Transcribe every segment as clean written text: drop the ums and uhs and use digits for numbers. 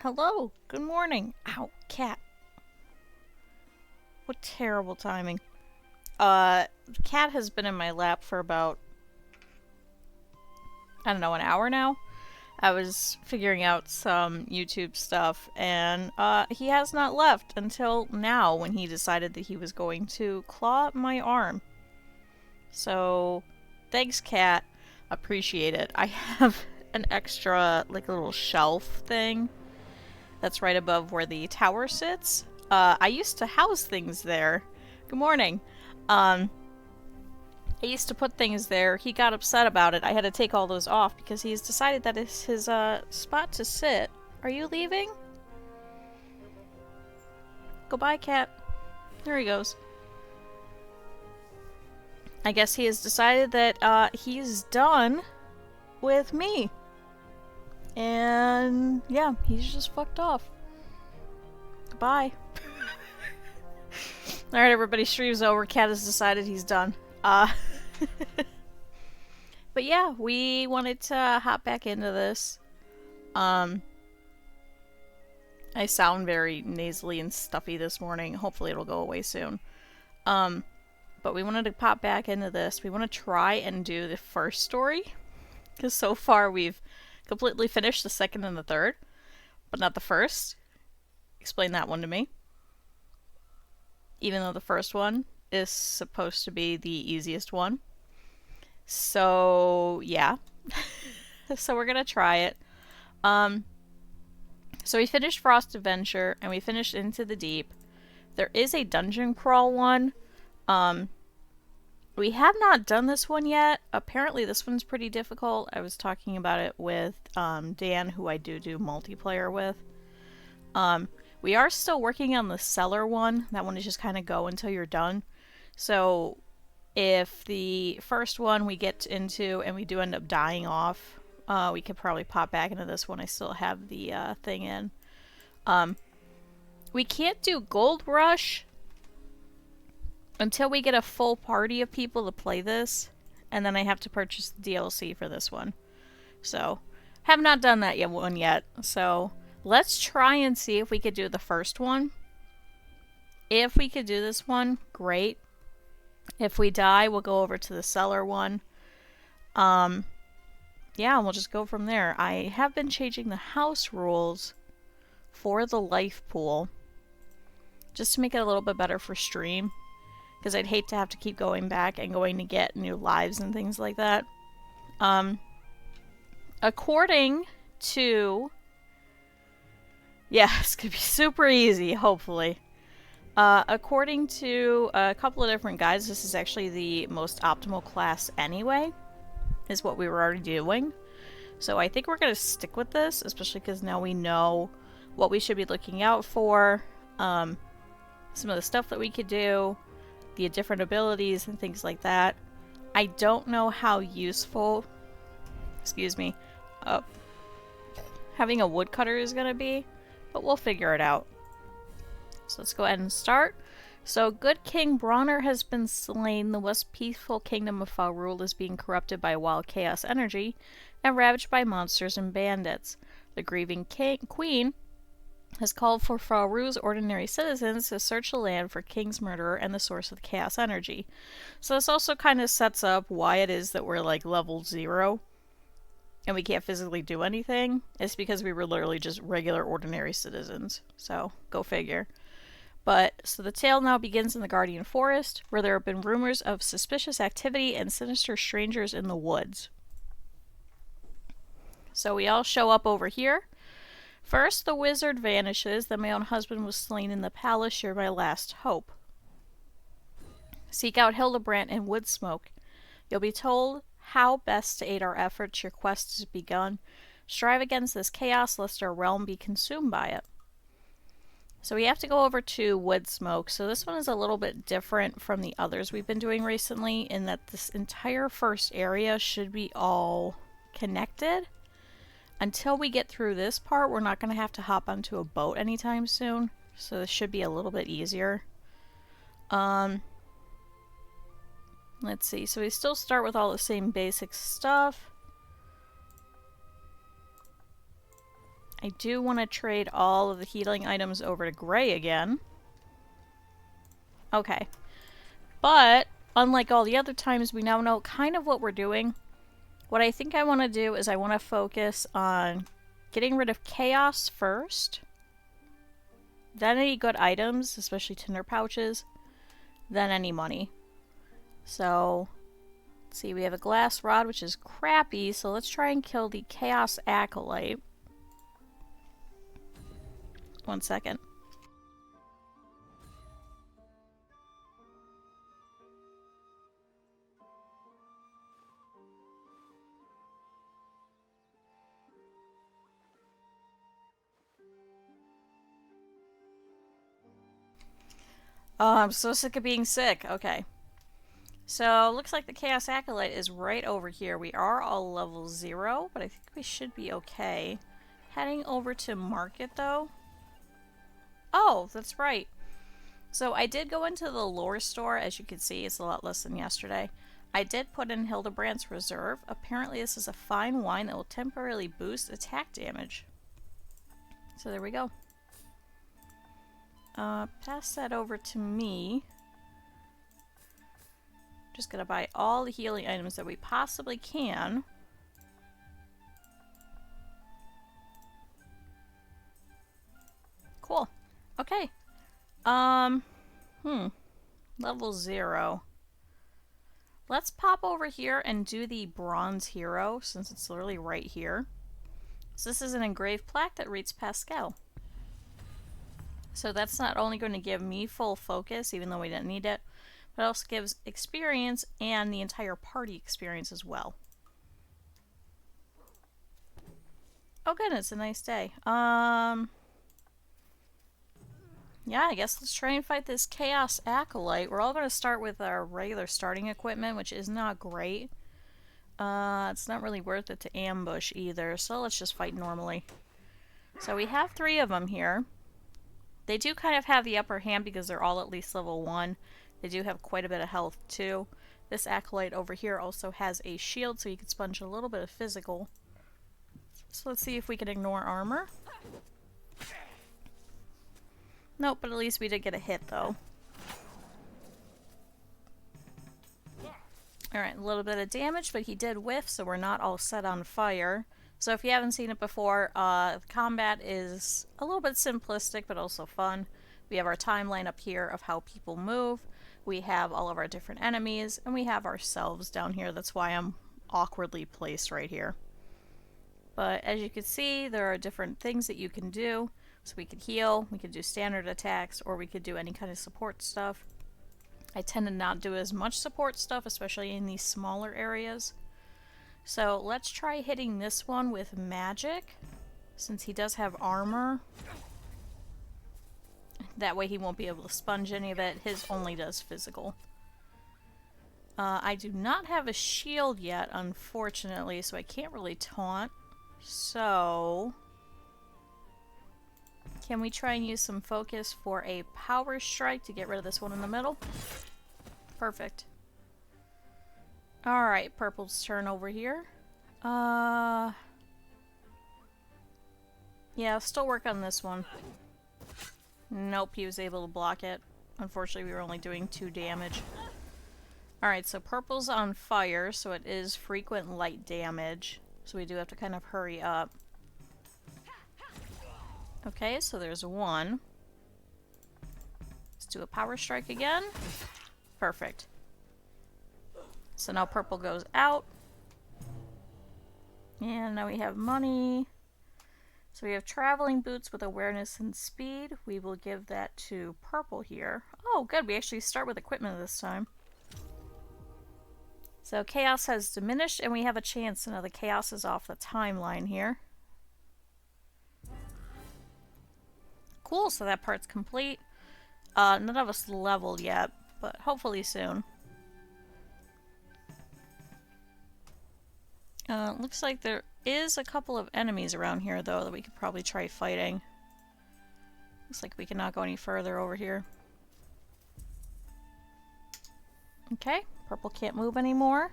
Hello, good morning. Ow, cat. What terrible timing. The cat has been in my lap for about, I don't know, an hour now. I was figuring out some YouTube stuff, and he has not left until now when he decided that he was going to claw my arm. So, thanks, cat. Appreciate it. I have an extra, like, little shelf thing that's right above where the tower sits. I used to house things there. Good morning. I used to put things there. He got upset about it. I had to take all those off because he's decided that it's his spot to sit. Are you leaving? Goodbye, cat. There he goes. I guess he has decided that he's done with me. And yeah, he's just fucked off. Goodbye. Alright, everybody, stream's over. Cat has decided he's done. But yeah, we wanted to hop back into this. I sound very nasally and stuffy this morning. Hopefully it'll go away soon. But we wanted to pop back into this. We want to try and do the first story. Because so far we've completely finished the second and the third. But not the first. Explain that one to me. Even though the first one is supposed to be the easiest one. So, yeah. So we're gonna try it. So we finished Frost Adventure, and we finished Into the Deep. There is a dungeon crawl one. We have not done this one yet. Apparently this one's pretty difficult. I was talking about it with Dan, who I do multiplayer with. We are still working on the cellar one. That one is just kind of go until you're done. So if the first one we get into and we do end up dying off, we could probably pop back into this one. I still have the thing in. We can't do Gold Rush until we get a full party of people to play this. And then I have to purchase the DLC for this one. So, have not done that yet. So, let's try and see if we could do the first one. If we could do this one, great. If we die, we'll go over to the cellar one. Yeah, and we'll just go from there. I have been changing the house rules for the life pool. Just to make it a little bit better for stream. Because I'd hate to have to keep going back and going to get new lives and things like that. According to... Yeah, it's going to be super easy, hopefully. According to a couple of different guides, this is actually the most optimal class anyway. Is what we were already doing. So I think we're going to stick with this, especially because now we know what we should be looking out for. Some of the stuff that we could do. The different abilities and things like that. I don't know how useful, having a woodcutter is going to be, but we'll figure it out. So let's go ahead and start. So, good King Bronner has been slain. The once peaceful kingdom of Fahrul is being corrupted by wild chaos energy and ravaged by monsters and bandits. The grieving queen has called for Fahrul's ordinary citizens to search the land for King's murderer and the source of the chaos energy. So this also kind of sets up why it is that we're like level 0 and we can't physically do anything. It's because we were literally just regular ordinary citizens. So, go figure. But, so the tale now begins in the Guardian Forest, where there have been rumors of suspicious activity and sinister strangers in the woods. So we all show up over here. First, the wizard vanishes, that my own husband was slain in the palace, you're my last hope. Seek out Hildebrandt and Woodsmoke. You'll be told how best to aid our efforts, your quest has begun. Strive against this chaos, lest our realm be consumed by it. So we have to go over to Woodsmoke. So this one is a little bit different from the others we've been doing recently, in that this entire first area should be all connected. Until we get through this part, we're not going to have to hop onto a boat anytime soon. So this should be a little bit easier. Let's see. So we still start with all the same basic stuff. I do want to trade all of the healing items over to Gray again. Okay. But, unlike all the other times, we now know kind of what we're doing. What I think I want to do is I want to focus on getting rid of chaos first. Then any good items, especially tinder pouches. Then any money. So, let's see, we have a glass rod, which is crappy, so let's try and kill the Chaos Acolyte. 1 second. Oh, I'm so sick of being sick. Okay. So, looks like the Chaos Acolyte is right over here. We are all level 0, but I think we should be okay. Heading over to Market, though. Oh, that's right. So, I did go into the lore store. As you can see, it's a lot less than yesterday. I did put in Hildebrand's Reserve. Apparently, this is a fine wine that will temporarily boost attack damage. So, there we go. Pass that over to me. Just gonna buy all the healing items that we possibly can. Cool. Okay. Level 0. Let's pop over here and do the Bronze Hero, since it's literally right here. So this is an engraved plaque that reads Pascal. So that's not only going to give me full focus, even though we didn't need it, but it also gives experience and the entire party experience as well. Oh goodness, it's a nice day. Yeah, I guess let's try and fight this Chaos Acolyte. We're all going to start with our regular starting equipment, which is not great. It's not really worth it to ambush either, so let's just fight normally. So we have 3 of them here. They do kind of have the upper hand because they're all at least level 1. They do have quite a bit of health too. This Acolyte over here also has a shield, so you can sponge a little bit of physical. So let's see if we can ignore armor. Nope, but at least we did get a hit though. Alright, a little bit of damage, but he did whiff, so we're not all set on fire. So if you haven't seen it before, the combat is a little bit simplistic, but also fun. We have our timeline up here of how people move. We have all of our different enemies, and we have ourselves down here. That's why I'm awkwardly placed right here. But as you can see, there are different things that you can do. So we could heal, we could do standard attacks, or we could do any kind of support stuff. I tend to not do as much support stuff, especially in these smaller areas. So let's try hitting this one with magic, since he does have armor. That way he won't be able to sponge any of it. His only does physical. I do not have a shield yet, unfortunately, so I can't really taunt. So can we try and use some focus for a power strike to get rid of this one in the middle? Perfect. Alright, purple's turn over here. Yeah, I'll still work on this one. Nope, he was able to block it. Unfortunately, we were only doing 2 damage. Alright, so purple's on fire, so it is frequent light damage. So we do have to kind of hurry up. Okay, so there's 1. Let's do a power strike again. Perfect. So now purple goes out. And now we have money. So we have traveling boots with awareness and speed. We will give that to purple here. Oh, good. We actually start with equipment this time. So chaos has diminished and we have a chance. So now the chaos is off the timeline here. Cool, so that part's complete. None of us leveled yet, but hopefully soon. Looks like there is a couple of enemies around here, though, that we could probably try fighting. Looks like we cannot go any further over here. Okay, purple can't move anymore.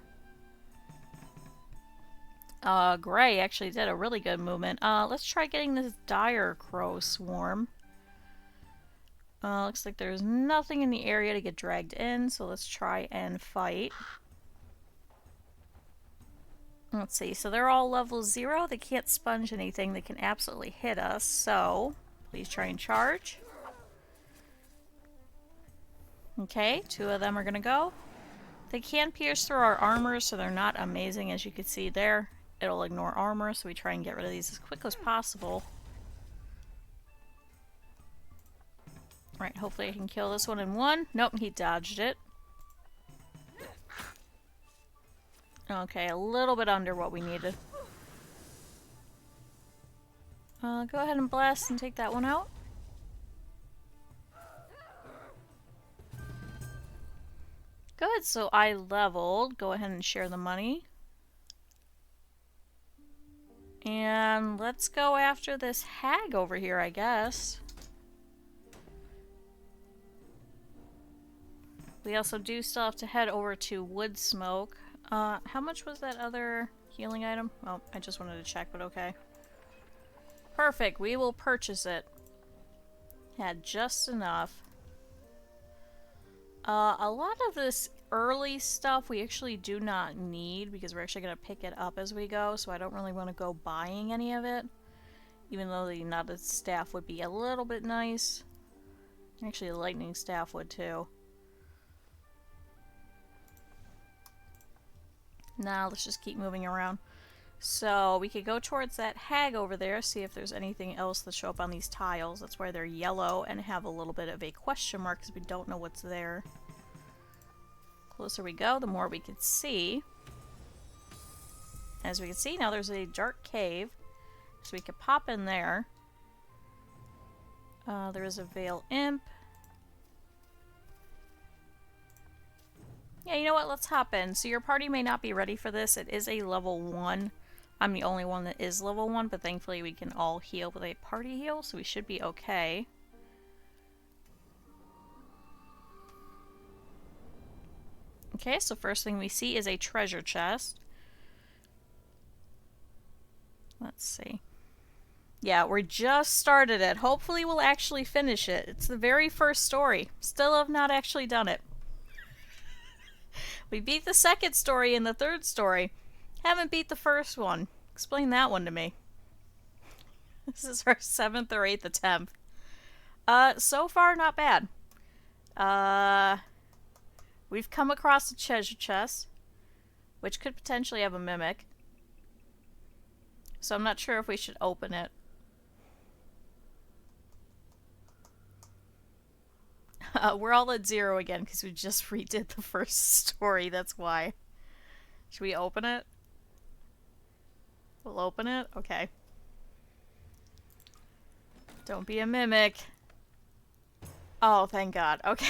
Gray actually did a really good movement. Let's try getting this dire crow swarm. Looks like there's nothing in the area to get dragged in, so let's try and fight. Let's see, so they're all level 0. They can't sponge anything. They can absolutely hit us, so please try and charge. Okay, 2 of them are gonna go. They can pierce through our armor, so they're not amazing, as you can see there. It'll ignore armor, so we try and get rid of these as quick as possible. Right, hopefully I can kill this one in 1. Nope, he dodged it. Okay, a little bit under what we needed. Go ahead and blast and take that one out. Good, so I leveled. Go ahead and share the money. And let's go after this hag over here, I guess. We also do still have to head over to Wood Smoke. How much was that other healing item? Oh, I just wanted to check, but okay. Perfect, we will purchase it. Had just enough. A lot of this early stuff we actually do not need because we're actually going to pick it up as we go, so I don't really want to go buying any of it. Even though the knotted staff would be a little bit nice. Actually, the lightning staff would too. Now let's just keep moving around. So we could go towards that hag over there, see if there's anything else that show up on these tiles. That's why they're yellow and have a little bit of a question mark because we don't know what's there. Closer we go, the more we can see. As we can see, now there's a dark cave, so we could pop in there. There is a Veil Imp. Yeah, you know what? Let's hop in. So your party may not be ready for this. It is a level 1. I'm the only one that is level 1, but thankfully we can all heal with a party heal, so we should be okay. Okay, so first thing we see is a treasure chest. Let's see. Yeah, we just started it. Hopefully we'll actually finish it. It's the very first story. Still have not actually done it. We beat the second story and the third story. Haven't beat the first one. Explain that one to me. This is our 7th or 8th attempt. So far, not bad. We've come across a treasure chest, which could potentially have a mimic. So I'm not sure if we should open it. We're all at 0 again because we just redid the first story, that's why. Should we open it? We'll open it? Okay. Don't be a mimic. Oh, thank God. Okay.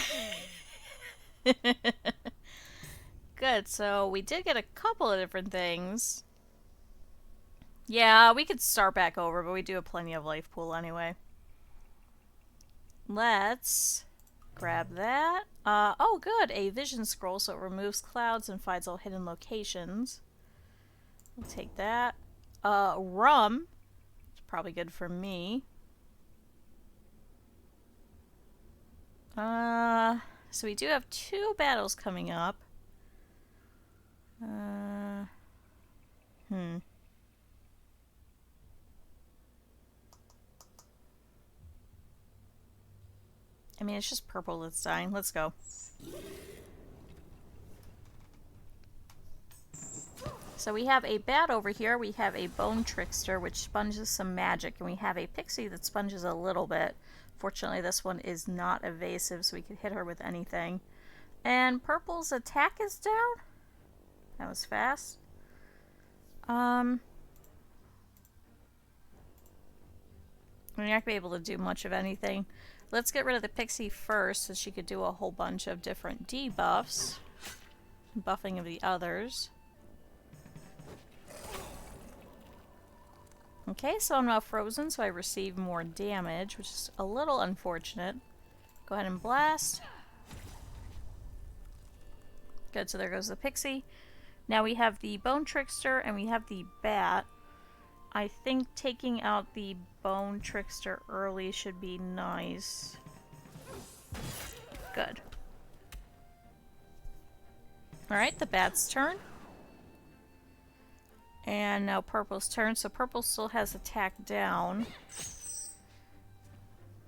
Good, so we did get a couple of different things. Yeah, we could start back over, but we do have plenty of life pool anyway. Let's grab that. Oh good, a vision scroll, so it removes clouds and finds all hidden locations. We'll take that. Rum. It's probably good for me. So we do have 2 battles coming up. I mean, it's just purple that's dying. Let's go. So we have a bat over here. We have a bone trickster, which sponges some magic. And we have a pixie that sponges a little bit. Fortunately, this one is not evasive, so we could hit her with anything. And purple's attack is down. That was fast. We're not going to be able to do much of anything. Let's get rid of the pixie first, so she could do a whole bunch of different debuffs. Buffing of the others. Okay, so I'm now frozen, so I receive more damage, which is a little unfortunate. Go ahead and blast. Good, so there goes the pixie. Now we have the Bone Trickster and we have the Bat. I think taking out the Bone Trickster early should be nice. Good. Alright, the Bat's turn. And now Purple's turn. So Purple still has attack down.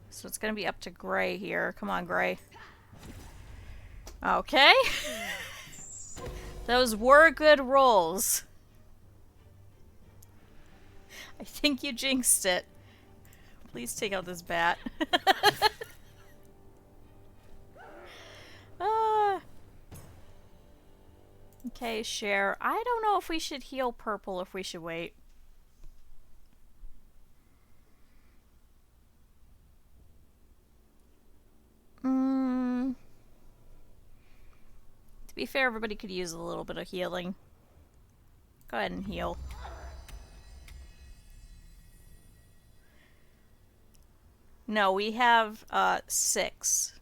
So it's going to be up to Gray here. Come on, Gray. Okay. Those were good rolls. I think you jinxed it. Please take out this bat. Okay, share. I don't know if we should heal Purple, if we should wait. To be fair, everybody could use a little bit of healing. Go ahead and heal. No, we have 6.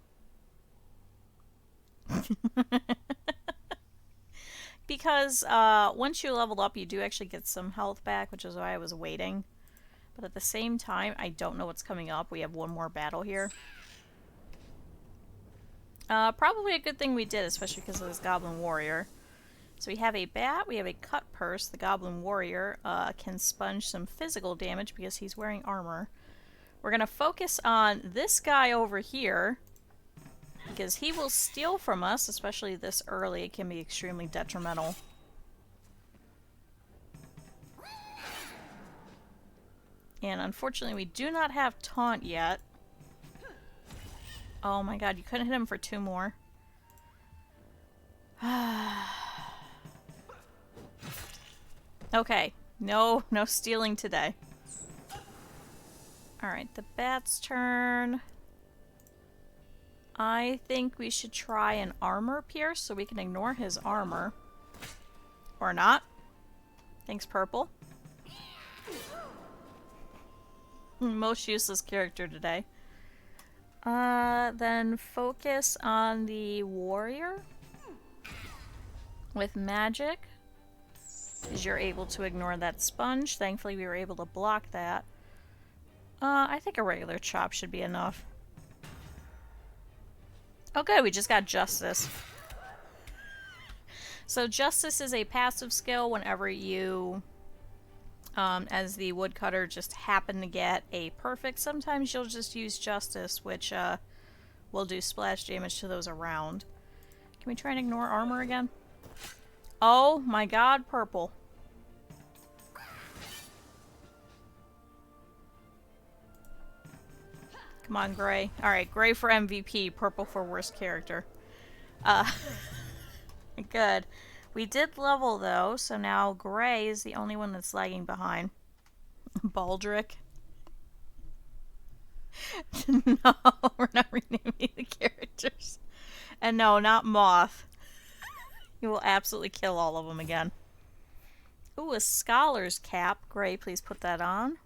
Because once you level up, you do actually get some health back, which is why I was waiting. But at the same time, I don't know what's coming up. We have one more battle here. Probably a good thing we did, especially because of this Goblin Warrior. So we have a bat, we have a cut purse. The Goblin Warrior can sponge some physical damage because he's wearing armor. We're going to focus on this guy over here, because he will steal from us, especially this early. It can be extremely detrimental. And unfortunately, we do not have taunt yet. Oh my god, you couldn't hit him for 2 more. Okay, no stealing today. Alright, the bat's turn. I think we should try an armor pierce so we can ignore his armor. Or not. Thanks, Purple. Most useless character today. Then focus on the warrior with magic, because you're able to ignore that sponge. Thankfully, we were able to block that. I think a regular chop should be enough. Oh good, we just got Justice. So Justice is a passive skill whenever you, as the woodcutter, just happen to get a perfect. Sometimes you'll just use Justice, which will do splash damage to those around. Can we try and ignore armor again? Oh my god, Purple. Come on, Gray. Alright, Gray for MVP, Purple for worst character. Good. We did level, though, so now Gray is the only one that's lagging behind. Baldric. No, we're not renaming the characters. And no, not Moth. You will absolutely kill all of them again. Ooh, a Scholar's Cap. Gray, please put that on.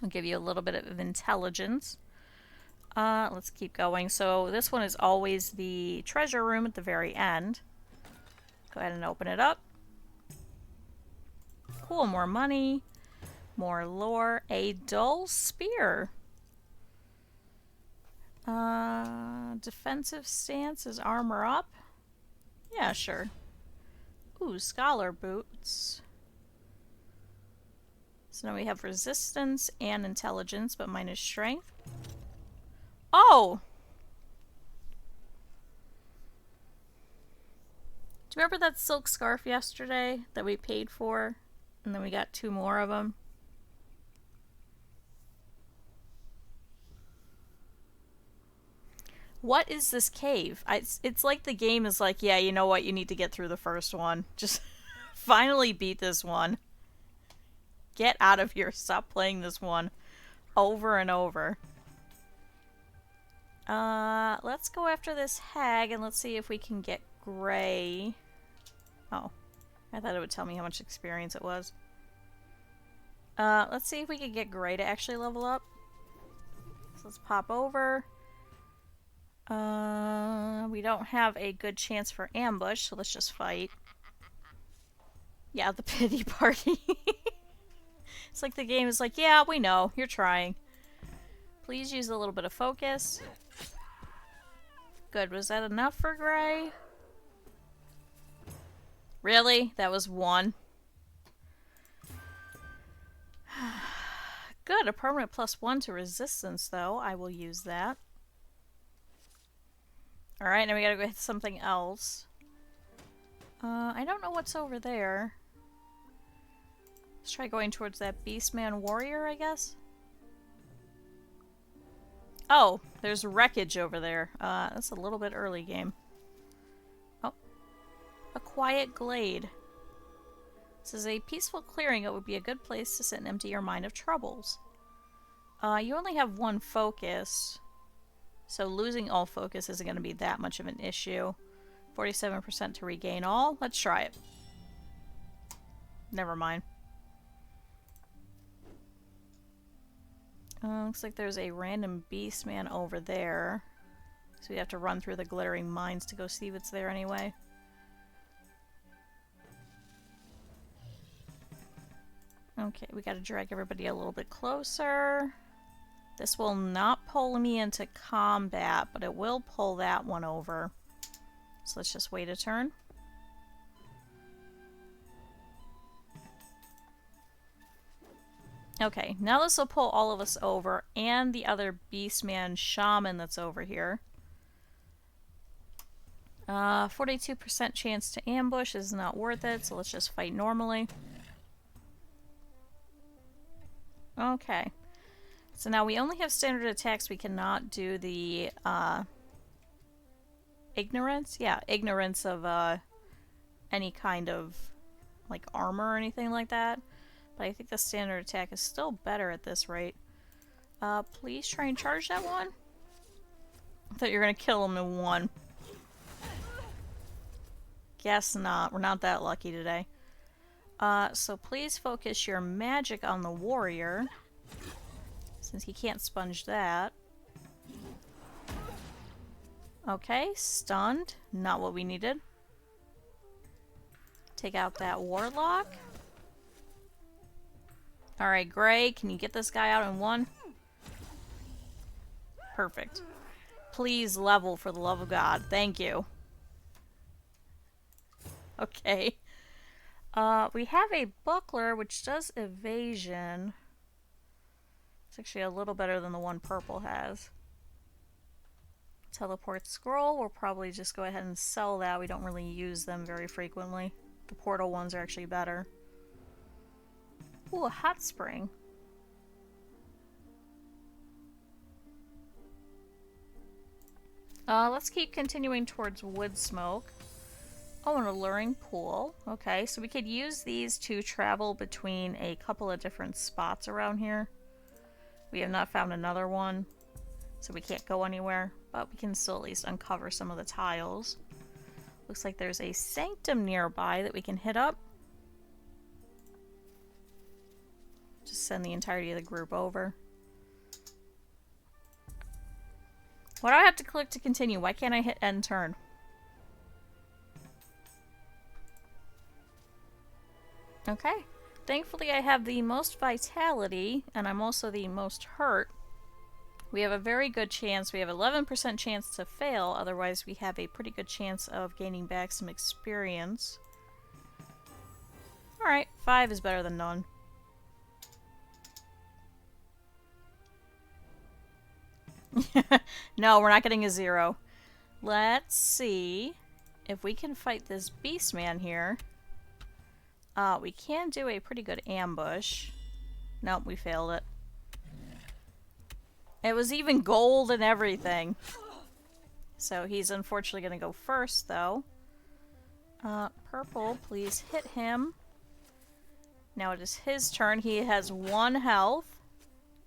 I'll give you a little bit of intelligence. Let's keep going. So this one is always the treasure room at the very end. Go ahead and open it up. Cool, more money. More lore. A dull spear. Defensive stance is armor up. Yeah, sure. Ooh, scholar boots. So now we have resistance and intelligence, but minus strength. Oh! Do you remember that silk scarf yesterday that we paid for? And then we got 2 more of them? What is this cave? It's like the game is like, yeah, you know what? You need to get through the first one. Just finally beat this one. Get out of here. Stop playing this one over and over. Let's go after this hag and let's see if we can get Gray. Oh, I thought it would tell me how much experience it was. Let's see if we can get Gray to actually level up. So let's pop over. We don't have a good chance for ambush, so let's just fight. Yeah, the pity party. It's like the game is like, yeah, we know. You're trying. Please use a little bit of focus. Good. Was that enough for Gray? Really? That was one. Good. A permanent +1 to resistance, though. I will use that. Alright, now we gotta go hit something else. I don't know what's over there. Let's try going towards that Beastman Warrior, I guess? Oh, there's wreckage over there. That's a little bit early game. Oh. A quiet glade. This is a peaceful clearing. It would be a good place to sit and empty your mind of troubles. You only have one focus, so losing all focus isn't going to be that much of an issue. 47% to regain all. Let's try it. Never mind. Looks like there's a random beast man over there. So we have to run through the glittering mines to go see what's there anyway. Okay, we gotta drag everybody a little bit closer. This will not pull me into combat, but it will pull that one over. So let's just wait a turn. Okay, now this will pull all of us over, and the other Beastman Shaman that's over here. 42% chance to ambush is not worth it, so let's just fight normally. Okay. So now we only have standard attacks, we cannot do the, ignorance? Yeah, ignorance of, any kind of, like, armor or anything like that. But I think the standard attack is still better at this rate. Please try and charge that one. I thought you were gonna kill him in one. Guess not. We're not that lucky today. So please focus your magic on the warrior, since he can't sponge that. Okay, stunned. Not what we needed. Take out that warlock. Alright, Gray, can you get this guy out in one? Perfect. Please level, for the love of God. Thank you. Okay. We have a buckler, which does evasion. It's actually a little better than the one purple has. Teleport scroll, we'll probably just go ahead and sell that. We don't really use them very frequently. The portal ones are actually better. Ooh, a hot spring. Let's keep continuing towards wood smoke. Oh, an alluring pool. Okay, so we could use these to travel between a couple of different spots around here. We have not found another one, so we can't go anywhere, but we can still at least uncover some of the tiles. Looks like there's a sanctum nearby that we can hit up. Just send the entirety of the group over. Why do I have to click to continue? Why can't I hit end turn? Okay. Thankfully I have the most vitality, and I'm also the most hurt. We have a very good chance. We have 11% chance to fail, otherwise we have a pretty good chance of gaining back some experience. Alright, 5 is better than none. No, we're not getting a 0. Let's see if we can fight this Beastman here. We can do a pretty good ambush. Nope, we failed it. It was even gold and everything. So he's unfortunately going to go first, though. Purple, please hit him. Now it is his turn. He has 1 health.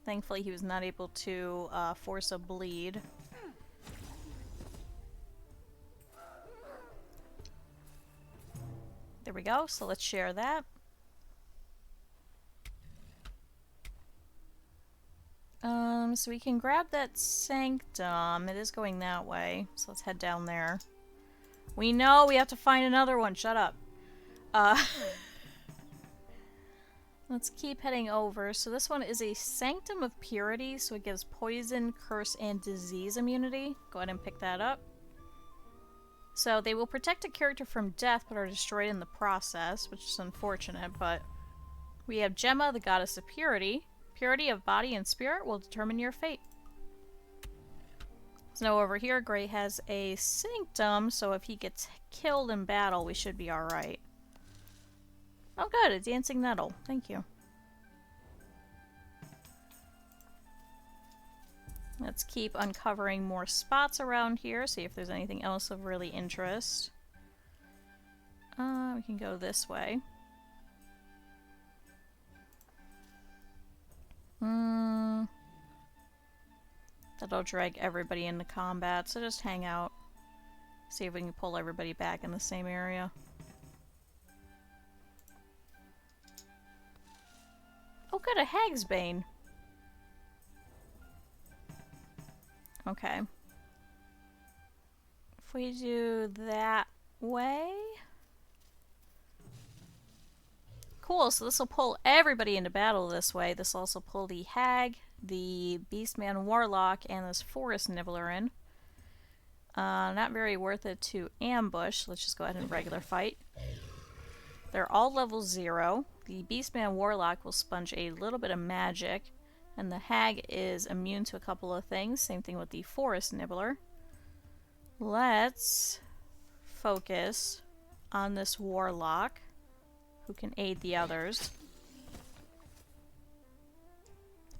Thankfully, he was not able to force a bleed. There we go. So let's share that. So we can grab that sanctum. It is going that way. So let's head down there. We know we have to find another one. Shut up. Let's keep heading over. So this one is a Sanctum of Purity, so it gives poison, curse, and disease immunity. Go ahead and pick that up. So they will protect a character from death, but are destroyed in the process, which is unfortunate, but... We have Gemma, the Goddess of Purity. Purity of body and spirit will determine your fate. So over here, Gray has a Sanctum, so if he gets killed in battle, we should be alright. Oh good, a dancing nettle. Thank you. Let's keep uncovering more spots around here, see if there's anything else of really interest. We can go this way. That'll drag everybody into combat, so just hang out. See if we can pull everybody back in the same area. Oh good, a Hag's Bane. Okay. If we do that way... Cool, so this will pull everybody into battle this way. This will also pull the Hag, the Beastman Warlock, and this Forest Nibbler in. Not very worth it to ambush. Let's just go ahead and regular fight. They're all level 0. The Beastman Warlock will sponge a little bit of magic, and the Hag is immune to a couple of things. Same thing with the Forest Nibbler. Let's focus on this Warlock, who can aid the others.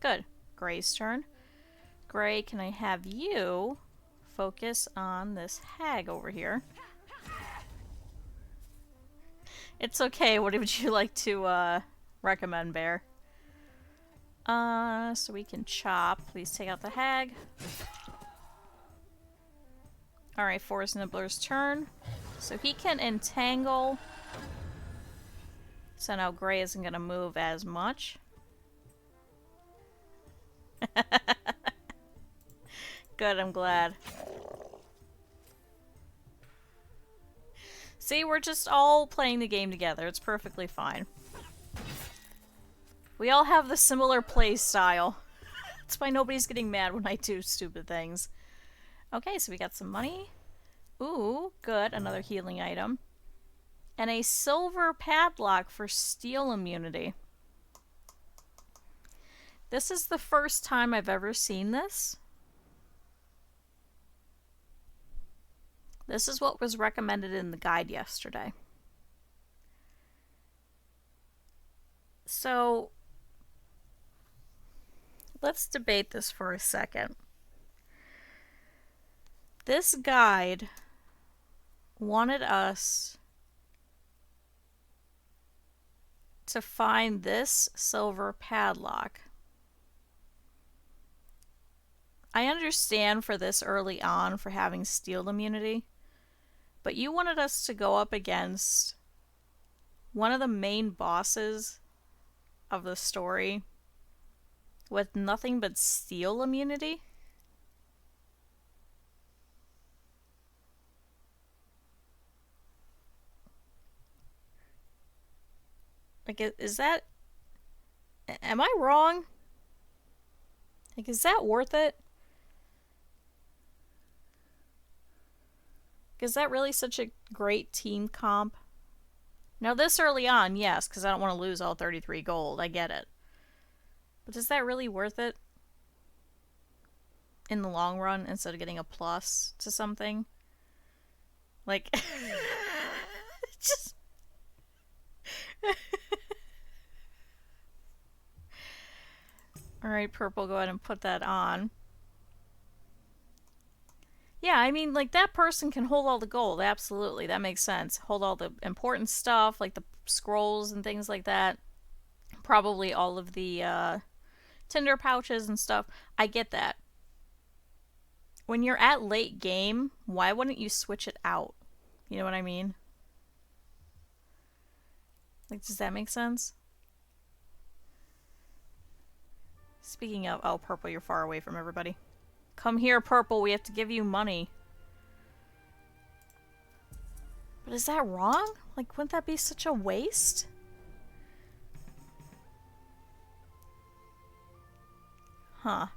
Good. Gray's turn. Gray, can I have you focus on this Hag over here? It's okay. What would you like to recommend, Bear? So we can chop. Please take out the Hag. Alright, Forest Nibbler's turn. So he can entangle. So now Gray isn't going to move as much. Good, I'm glad. See, we're just all playing the game together. It's perfectly fine. We all have the similar play style. That's why nobody's getting mad when I do stupid things. Okay, so we got some money. Ooh, good. Another healing item. And a silver padlock for steel immunity. This is the first time I've ever seen this. This is what was recommended in the guide yesterday. So, let's debate this for a second. This guide wanted us to find this silver padlock. I understand for this early on for having steel immunity, but you wanted us to go up against one of the main bosses of the story with nothing but steel immunity? Like, is that... Am I wrong? Like, is that worth it? Is that really such a great team comp? Now, this early on, yes, because I don't want to lose all 33 gold. I get it. But is that really worth it? In the long run, instead of getting a plus to something? Like... just... Alright, Purple, go ahead and put that on. Yeah, I mean, like, that person can hold all the gold, absolutely, that makes sense. Hold all the important stuff, like the scrolls and things like that. Probably all of the, tinder pouches and stuff. I get that. When you're at late game, why wouldn't you switch it out? You know what I mean? Like, does that make sense? Speaking of... Oh, Purple, you're far away from everybody. Come here, Purple, we have to give you money. But is that wrong? Like, wouldn't that be such a waste? Huh.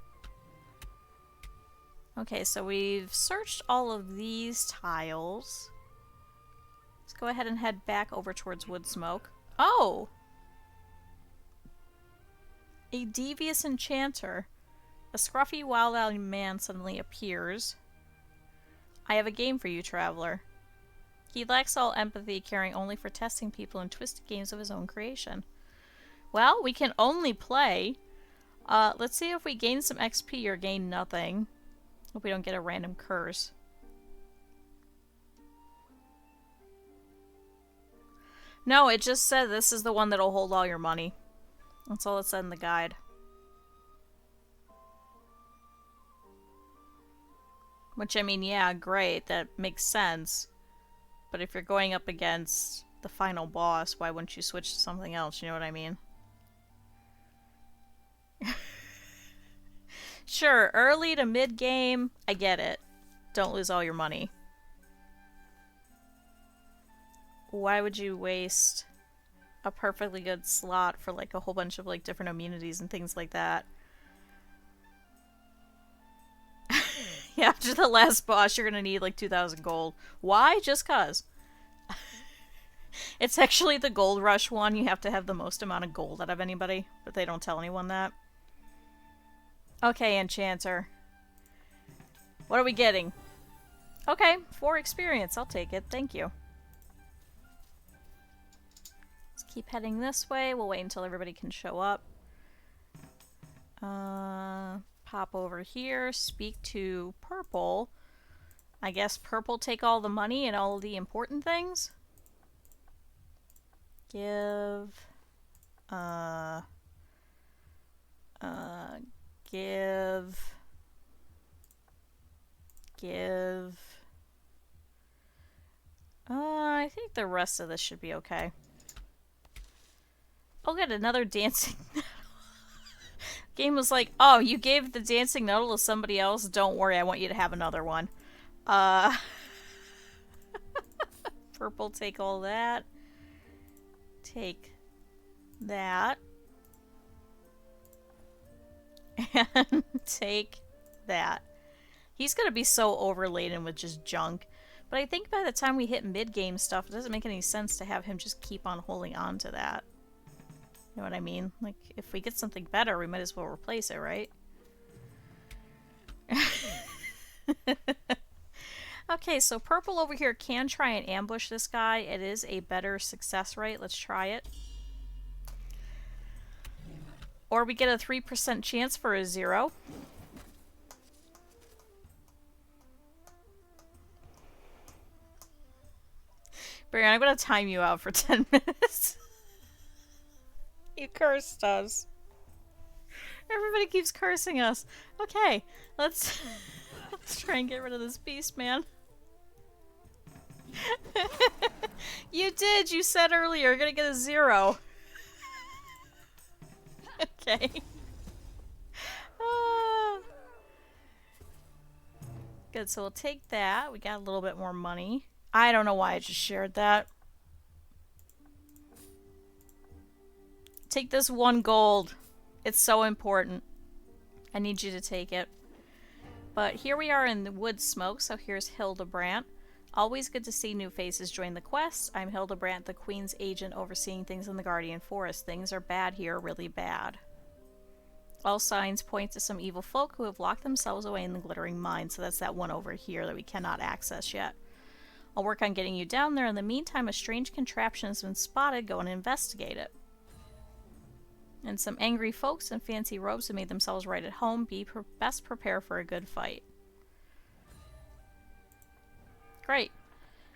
Okay, so we've searched all of these tiles. Let's go ahead and head back over towards Woodsmoke. Oh! A devious enchanter. A scruffy, wild-eyed man suddenly appears. I have a game for you, traveler. He lacks all empathy, caring only for testing people in twisted games of his own creation. Well, we can only play. Let's see if we gain some XP or gain nothing. Hope we don't get a random curse. No, it just said this is the one that'll hold all your money. That's all it said in the guide. Which, I mean, yeah, great. That makes sense. But if you're going up against the final boss, why wouldn't you switch to something else? You know what I mean? Sure, early to mid-game, I get it. Don't lose all your money. Why would you waste a perfectly good slot for like a whole bunch of like different immunities and things like that? Yeah, after the last boss, you're gonna need like 2,000 gold. Why? Just cause. It's actually the gold rush one. You have to have the most amount of gold out of anybody, but they don't tell anyone that. Okay, Enchanter. What are we getting? Okay, 4 experience. I'll take it. Thank you. Let's keep heading this way. We'll wait until everybody can show up. Pop over here. Speak to Purple. I guess Purple take all the money and all the important things. Give... Give... I think the rest of this should be okay. I'll get another dancing nettle. Game was like, oh, you gave the dancing nettle to somebody else? Don't worry, I want you to have another one. Purple, take all that. Take that. And take that. He's gonna be so overladen with just junk. But I think by the time we hit mid-game stuff, it doesn't make any sense to have him just keep on holding on to that. You know what I mean? Like, if we get something better, we might as well replace it, right? Okay, so Purple over here can try and ambush this guy. It is a better success rate. Let's try it. Or we get a 3% chance for a 0. Brian, I'm gonna time you out for 10 minutes. You cursed us. Everybody keeps cursing us. Okay, let's try and get rid of this beast, man. You did! You said earlier you're gonna get a 0. Okay. Good, so we'll take that. We got a little bit more money. I don't know why I just shared that. Take this 1 gold. It's so important. I need you to take it. But here we are in the Woodsmoke, so here's Hildebrandt. Always good to see new faces join the quest. I'm Hildebrandt, the Queen's agent overseeing things in the Guardian Forest. Things are bad here, really bad. All signs point to some evil folk who have locked themselves away in the Glittering Mine, so that's that one over here that we cannot access yet. I'll work on getting you down there. In the meantime, a strange contraption has been spotted. Go and investigate it. And some angry folks in fancy robes have made themselves right at home. Best prepare for a good fight. Great.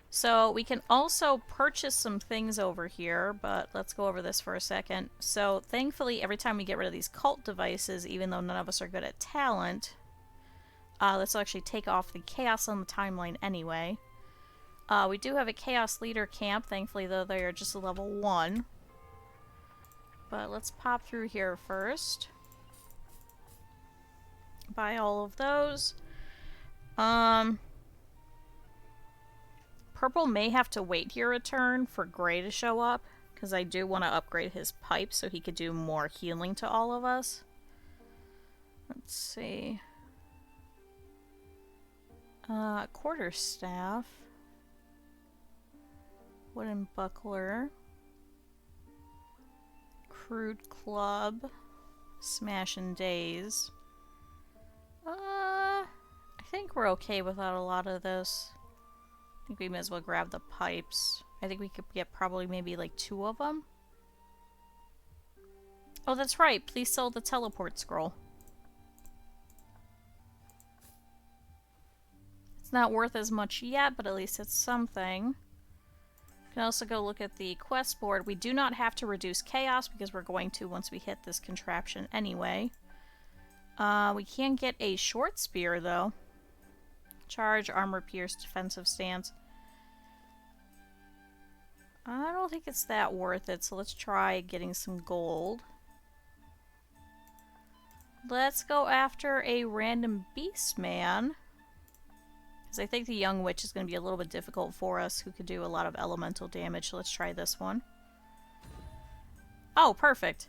So we can also purchase some things over here, but let's go over this for a second. So thankfully, every time we get rid of these cult devices, even though none of us are good at talent, let's actually take off the chaos on the timeline anyway. We do have a chaos leader camp. Thankfully, though, they are just a level 1. But let's pop through here first. Buy all of those. Purple may have to wait here a turn for Gray to show up, because I do want to upgrade his pipe so he could do more healing to all of us. Let's see. Quarterstaff. Wooden buckler. Crude club. Smash and daze. I think we're okay without a lot of this. I think we may as well grab the pipes. I think we could get probably maybe like 2 of them. Oh, that's right. Please sell the teleport scroll. It's not worth as much yet, but at least it's something. You can also go look at the quest board. We do not have to reduce chaos because we're going to once we hit this contraption anyway. We can get a short spear though. Charge, armor pierce, defensive stance. I don't think it's that worth it, so let's try getting some gold. Let's go after a random beast man. Because I think the young witch is going to be a little bit difficult for us, who could do a lot of elemental damage. So let's try this one. Oh, perfect.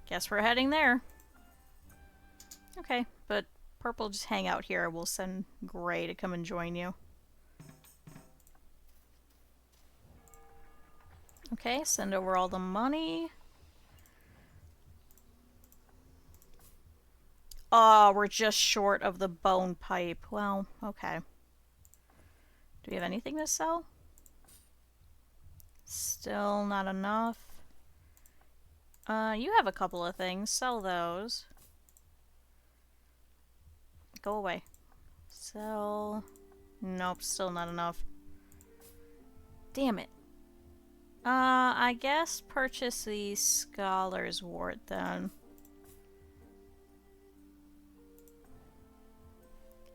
Guess we're heading there. Okay, but purple, just hang out here. We'll send Gray to come and join you. Okay, send over all the money. Oh, we're just short of the bone pipe. Well, okay. Do we have anything to sell? Still not enough. You have a couple of things. Sell those. Go away. Sell. Nope, still not enough. Damn it. I guess purchase the Scholar's Wart then.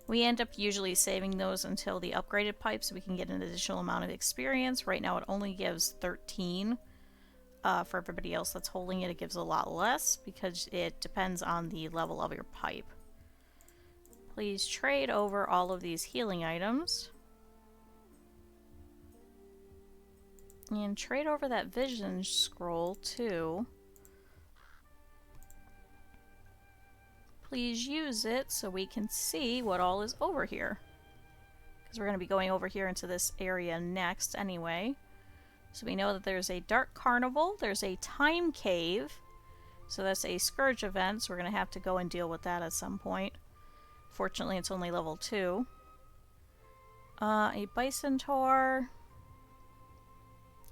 We end up usually saving those until the upgraded pipe so we can get an additional amount of experience. Right now it only gives 13. For everybody else that's holding it, it gives a lot less because it depends on the level of your pipe. Please trade over all of these healing items. And trade over that vision scroll too. Please use it so we can see what all is over here. Because we're going to be going over here into this area next anyway. So we know that there's a dark carnival, there's a time cave. So that's a scourge event, so we're going to have to go and deal with that at some point. Fortunately, it's only level 2. A bison tour.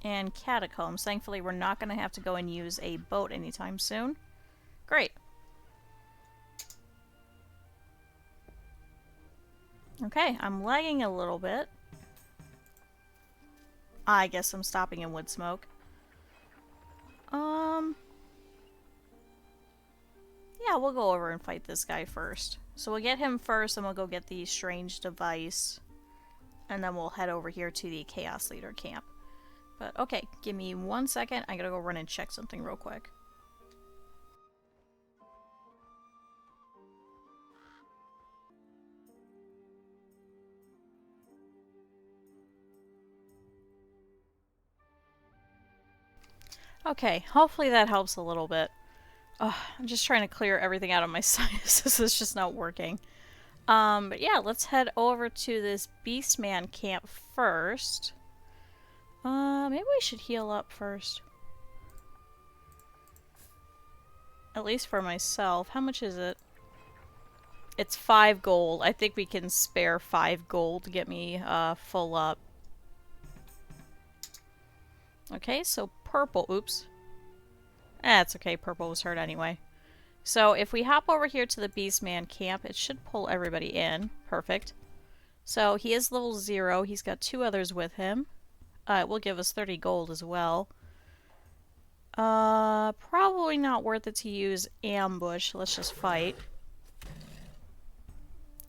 And catacombs. Thankfully, we're not going to have to go and use a boat anytime soon. Great. Okay, I'm lagging a little bit. I guess I'm stopping in wood smoke. Yeah, we'll go over and fight this guy first. So we'll get him first, and we'll go get the strange device. And then we'll head over here to the Chaos Leader camp. But okay, give me 1 second. I gotta go run and check something real quick. Okay, hopefully that helps a little bit. I'm just trying to clear everything out of my sinuses. It's just not working. But yeah, let's head over to this Beastman camp first. Maybe we should heal up first. At least for myself. How much is it? It's 5 gold. I think we can spare 5 gold to get me full up. Okay, so purple. Oops. It's okay. Purple was hurt anyway. So if we hop over here to the Beastman camp, it should pull everybody in. Perfect. So he is level 0. He's got 2 others with him. It will give us 30 gold as well. Probably not worth it to use ambush. Let's just fight.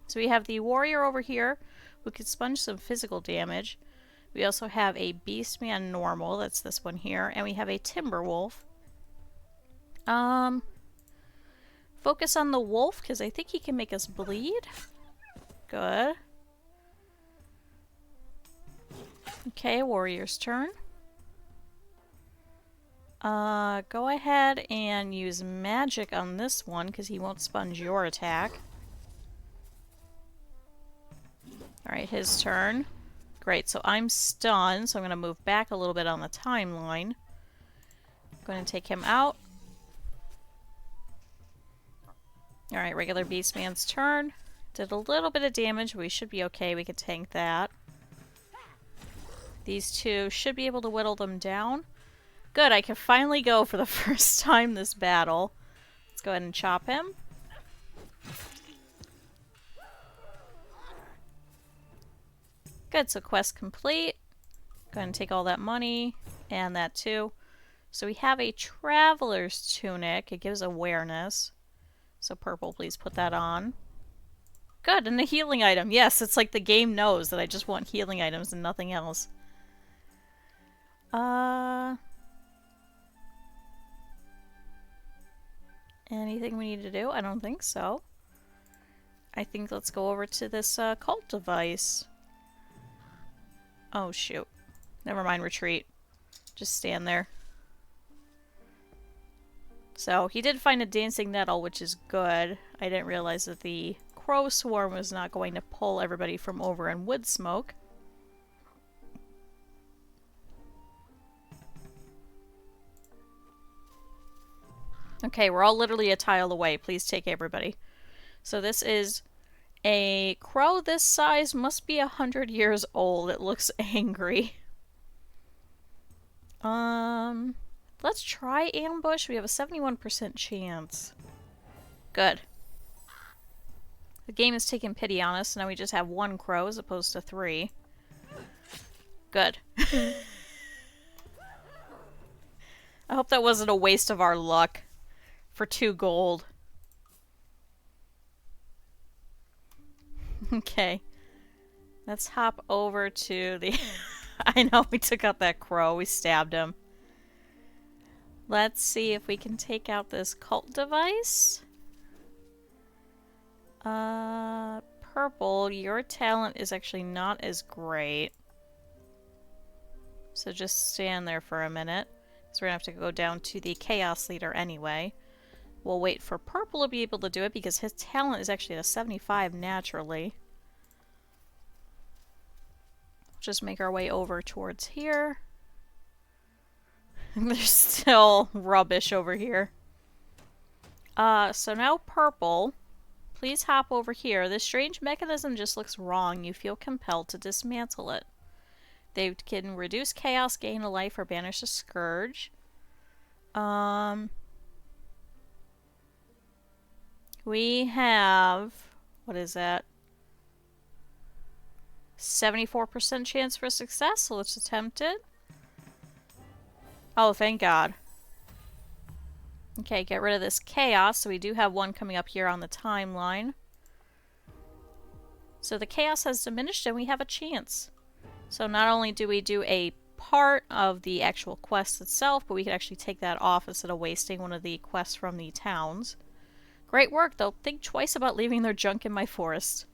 So we have the warrior over here who can sponge some physical damage. We also have a Beastman normal, that's this one here, and we have a timber wolf. Focus on the wolf because I think he can make us bleed. Good. Okay, warrior's turn. Go ahead and use magic on this one, because he won't sponge your attack. Alright, his turn. Great, so I'm stunned, so I'm going to move back a little bit on the timeline. Going to take him out. Alright, regular Beastman's turn. Did a little bit of damage, but we should be okay. We could tank that. These two should be able to whittle them down. Good, I can finally go for the first time this battle. Let's go ahead and chop him. Good, so quest complete. Go ahead and take all that money, and that too. So we have a Traveler's Tunic. It gives awareness. So purple, please put that on. Good, and a healing item. Yes, it's like the game knows that I just want healing items and nothing else. Anything we need to do? I don't think so. I think let's go over to this cult device. Oh, shoot. Never mind, retreat. Just stand there. So, he did find a dancing nettle, which is good. I didn't realize that the crow swarm was not going to pull everybody from over in wood smoke. Okay, we're all literally a tile away. Please take everybody. So this is a crow this size, must be 100 years old. It looks angry. Let's try ambush. We have a 71% chance. Good. The game has taken pity on us. Now we just have one crow as opposed to 3. Good. I hope that wasn't a waste of our luck for 2 gold. Okay. Let's hop over to the... I know, we took out that crow. We stabbed him. Let's see if we can take out this cult device. Purple, your talent is actually not as great. So just stand there for a minute. So we're gonna have to go down to the Chaos Leader anyway. We'll wait for Purple to be able to do it because his talent is actually at a 75 naturally. Just make our way over towards here. There's still rubbish over here. So now Purple, please hop over here. This strange mechanism just looks wrong. You feel compelled to dismantle it. They can reduce chaos, gain a life, or banish a scourge. We have... what is that? 74% chance for success, so let's attempt it. Oh, thank God. Okay, get rid of this chaos. So we do have one coming up here on the timeline. So the chaos has diminished and we have a chance. So not only do we do a part of the actual quest itself, but we can actually take that off instead of wasting one of the quests from the towns. Great work, though. Think twice about leaving their junk in my forest.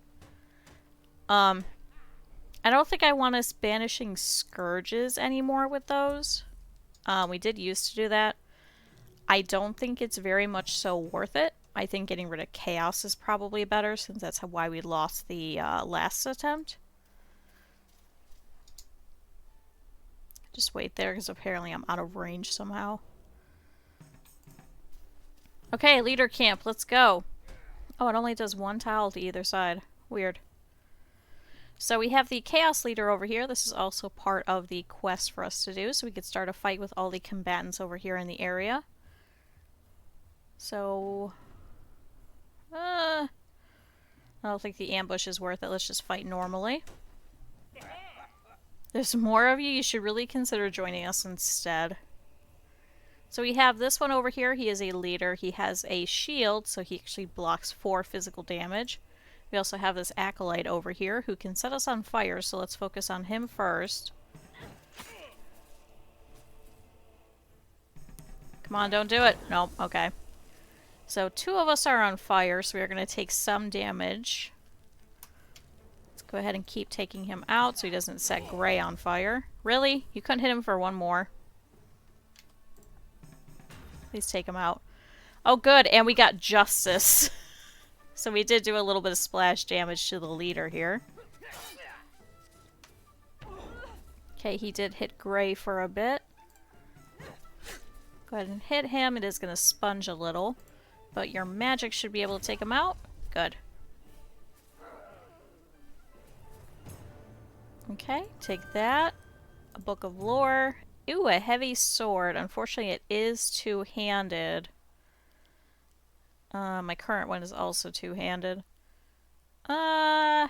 I don't think I want us banishing scourges anymore with those. We did used to do that. I don't think it's very much so worth it. I think getting rid of chaos is probably better, since that's why we lost the last attempt. Just wait there, because apparently I'm out of range somehow. Okay, leader camp, let's go. Oh, it only does 1 tile to either side. Weird. So we have the Chaos Leader over here. This is also part of the quest for us to do, so we could start a fight with all the combatants over here in the area. So... I don't think the ambush is worth it. Let's just fight normally. There's more of you. You should really consider joining us instead. So we have this one over here. He is a leader. He has a shield, so he actually blocks 4 physical damage. We also have this acolyte over here who can set us on fire, so let's focus on him first. Come on, don't do it. Nope, okay. So 2 of us are on fire, so we are going to take some damage. Let's go ahead and keep taking him out so he doesn't set Gray on fire. Really? You couldn't hit him for 1 more? Please take him out. Oh, good. And we got justice. So we did do a little bit of splash damage to the leader here. Okay, he did hit Gray for a bit. Go ahead and hit him. It is going to sponge a little. But your magic should be able to take him out. Good. Okay, take that. A book of lore. Ooh, a heavy sword. Unfortunately, it is two-handed. My current one is also two-handed. Yeah,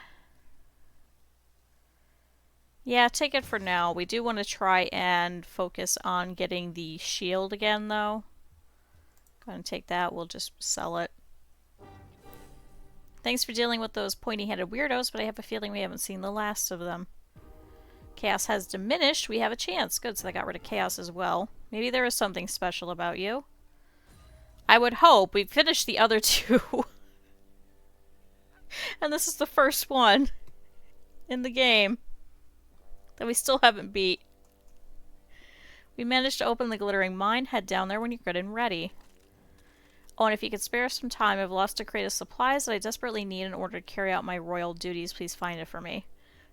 take it for now. We do want to try and focus on getting the shield again, though. Go ahead and take that. We'll just sell it. Thanks for dealing with those pointy-headed weirdos, but I have a feeling we haven't seen the last of them. Chaos has diminished. We have a chance. Good, so I got rid of Chaos as well. Maybe there is something special about you. I would hope. We've finished the other two. And this is the first one in the game that we still haven't beat. We managed to open the glittering mine. Head down there when you're good and ready. Oh, and if you could spare some time, I've lost a crate of supplies that I desperately need in order to carry out my royal duties. Please find it for me.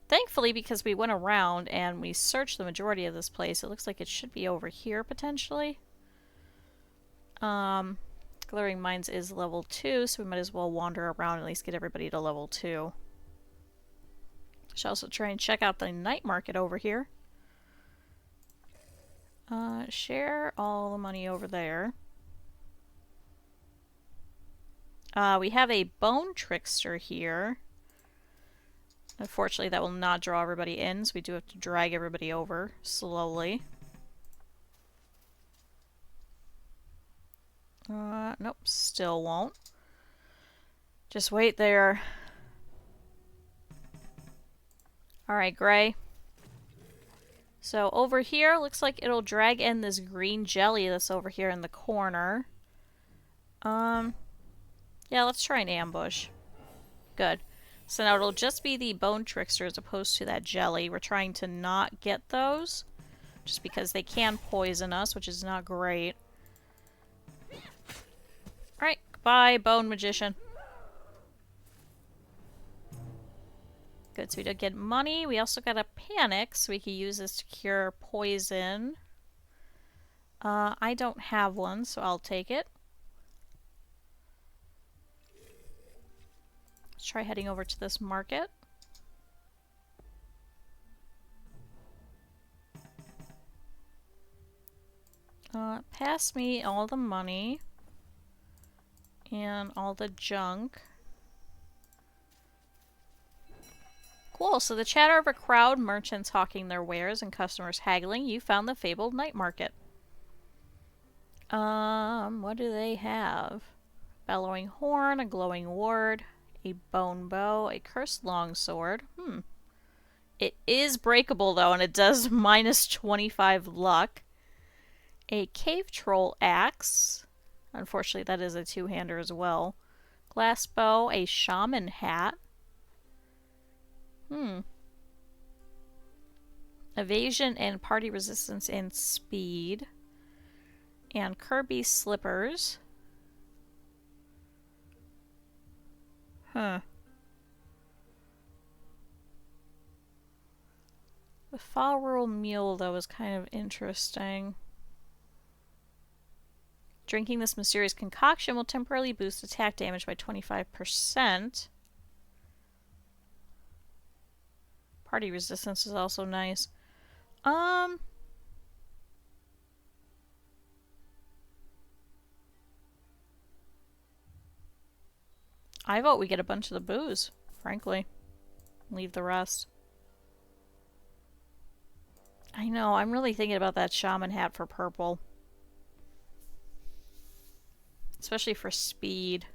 Thankfully, because we went around and we searched the majority of this place, it looks like it should be over here, potentially. Glittering Mines is level 2, so we might as well wander around and at least get everybody to level 2. Should also try and check out the night market over here. Share all the money over there. We have a bone trickster here. Unfortunately, that will not draw everybody in, so we do have to drag everybody over slowly. Nope, still won't. Just wait there. Alright, Gray. So over here, looks like it'll drag in this green jelly that's over here in the corner. Yeah, let's try an ambush. Good. So now it'll just be the bone trickster as opposed to that jelly. We're trying to not get those, just because they can poison us, which is not great. Alright, goodbye, bone magician. Good, so we did get money. We also got a panic, so we can use this to cure poison. I don't have one, so I'll take it. Let's try heading over to this market. Pass me all the money and all the junk. Cool, so the chatter of a crowd, merchants hawking their wares and customers haggling, you found the fabled night market. What do they have? Bellowing horn, a glowing ward, a bone bow, a cursed longsword. It is breakable though, and it does minus 25 luck. A cave troll axe. Unfortunately, that is a two-hander as well. Glass bow, a shaman hat. Evasion and party resistance and speed. And Kirby slippers. The Fall Mule, though, is kind of interesting. Drinking this mysterious concoction will temporarily boost attack damage by 25%. Party resistance is also nice. I vote we get a bunch of the booze, frankly. Leave the rest. I know, I'm really thinking about that shaman hat for purple. Especially for speed.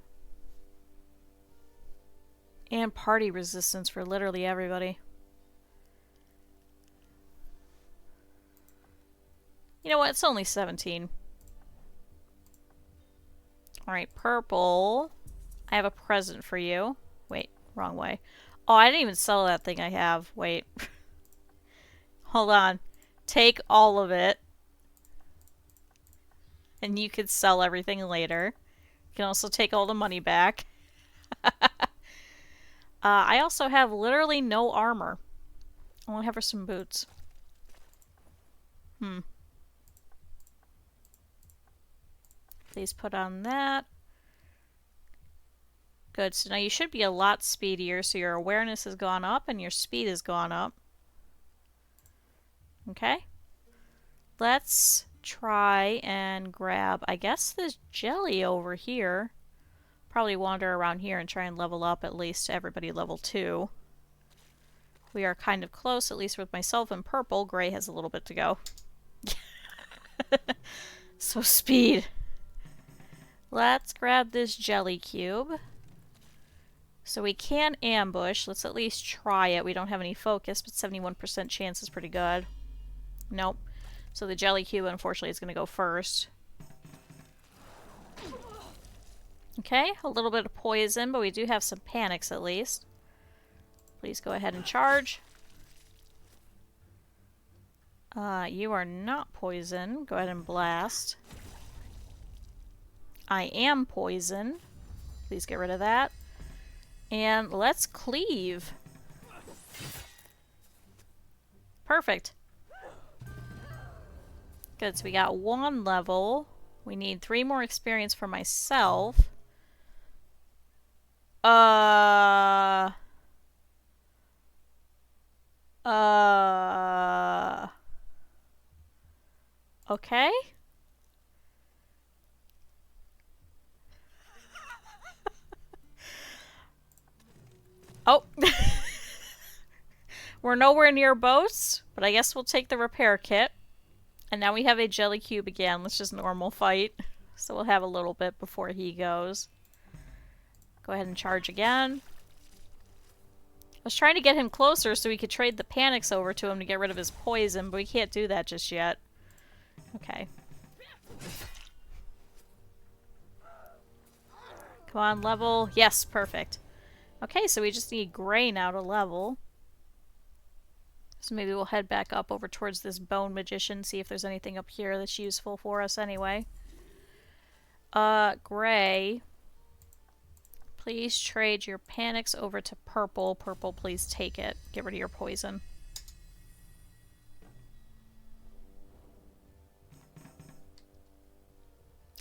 And party resistance for literally everybody. You know what? It's only 17. Alright, purple. I have a present for you. Wait, wrong way. Oh, I didn't even sell that thing I have. Wait. Hold on. Take all of it. And you could sell everything later. You can also take all the money back. I also have literally no armor. I want to have her some boots. Please put on that. Good, so now you should be a lot speedier, so your awareness has gone up and your speed has gone up. Okay. Let's try and grab, I guess, this jelly over here. Probably wander around here and try and level up at least everybody level 2. We are kind of close, at least with myself and purple. Gray has a little bit to go. So speed. Let's grab this jelly cube. So we can ambush. Let's at least try it. We don't have any focus, but 71% chance is pretty good. Nope. So the jelly cube, unfortunately, is going to go first. Okay, a little bit of poison, but we do have some panics at least. Please go ahead and charge. You are not poison. Go ahead and blast. I am poison. Please get rid of that. And let's cleave. Perfect. Good, so we got 1 level. We need 3 more experience for myself. Okay. Oh. We're nowhere near boats, but I guess we'll take the repair kit. And now we have a jelly cube again. Let's just normal fight. So we'll have a little bit before he goes. Go ahead and charge again. I was trying to get him closer so we could trade the panics over to him to get rid of his poison, but we can't do that just yet. Okay. Come on, level. Yes, perfect. Okay, so we just need Gray now to level. So maybe we'll head back up over towards this bone magician, see if there's anything up here that's useful for us anyway. Gray. Please trade your panics over to purple. Purple, please take it. Get rid of your poison.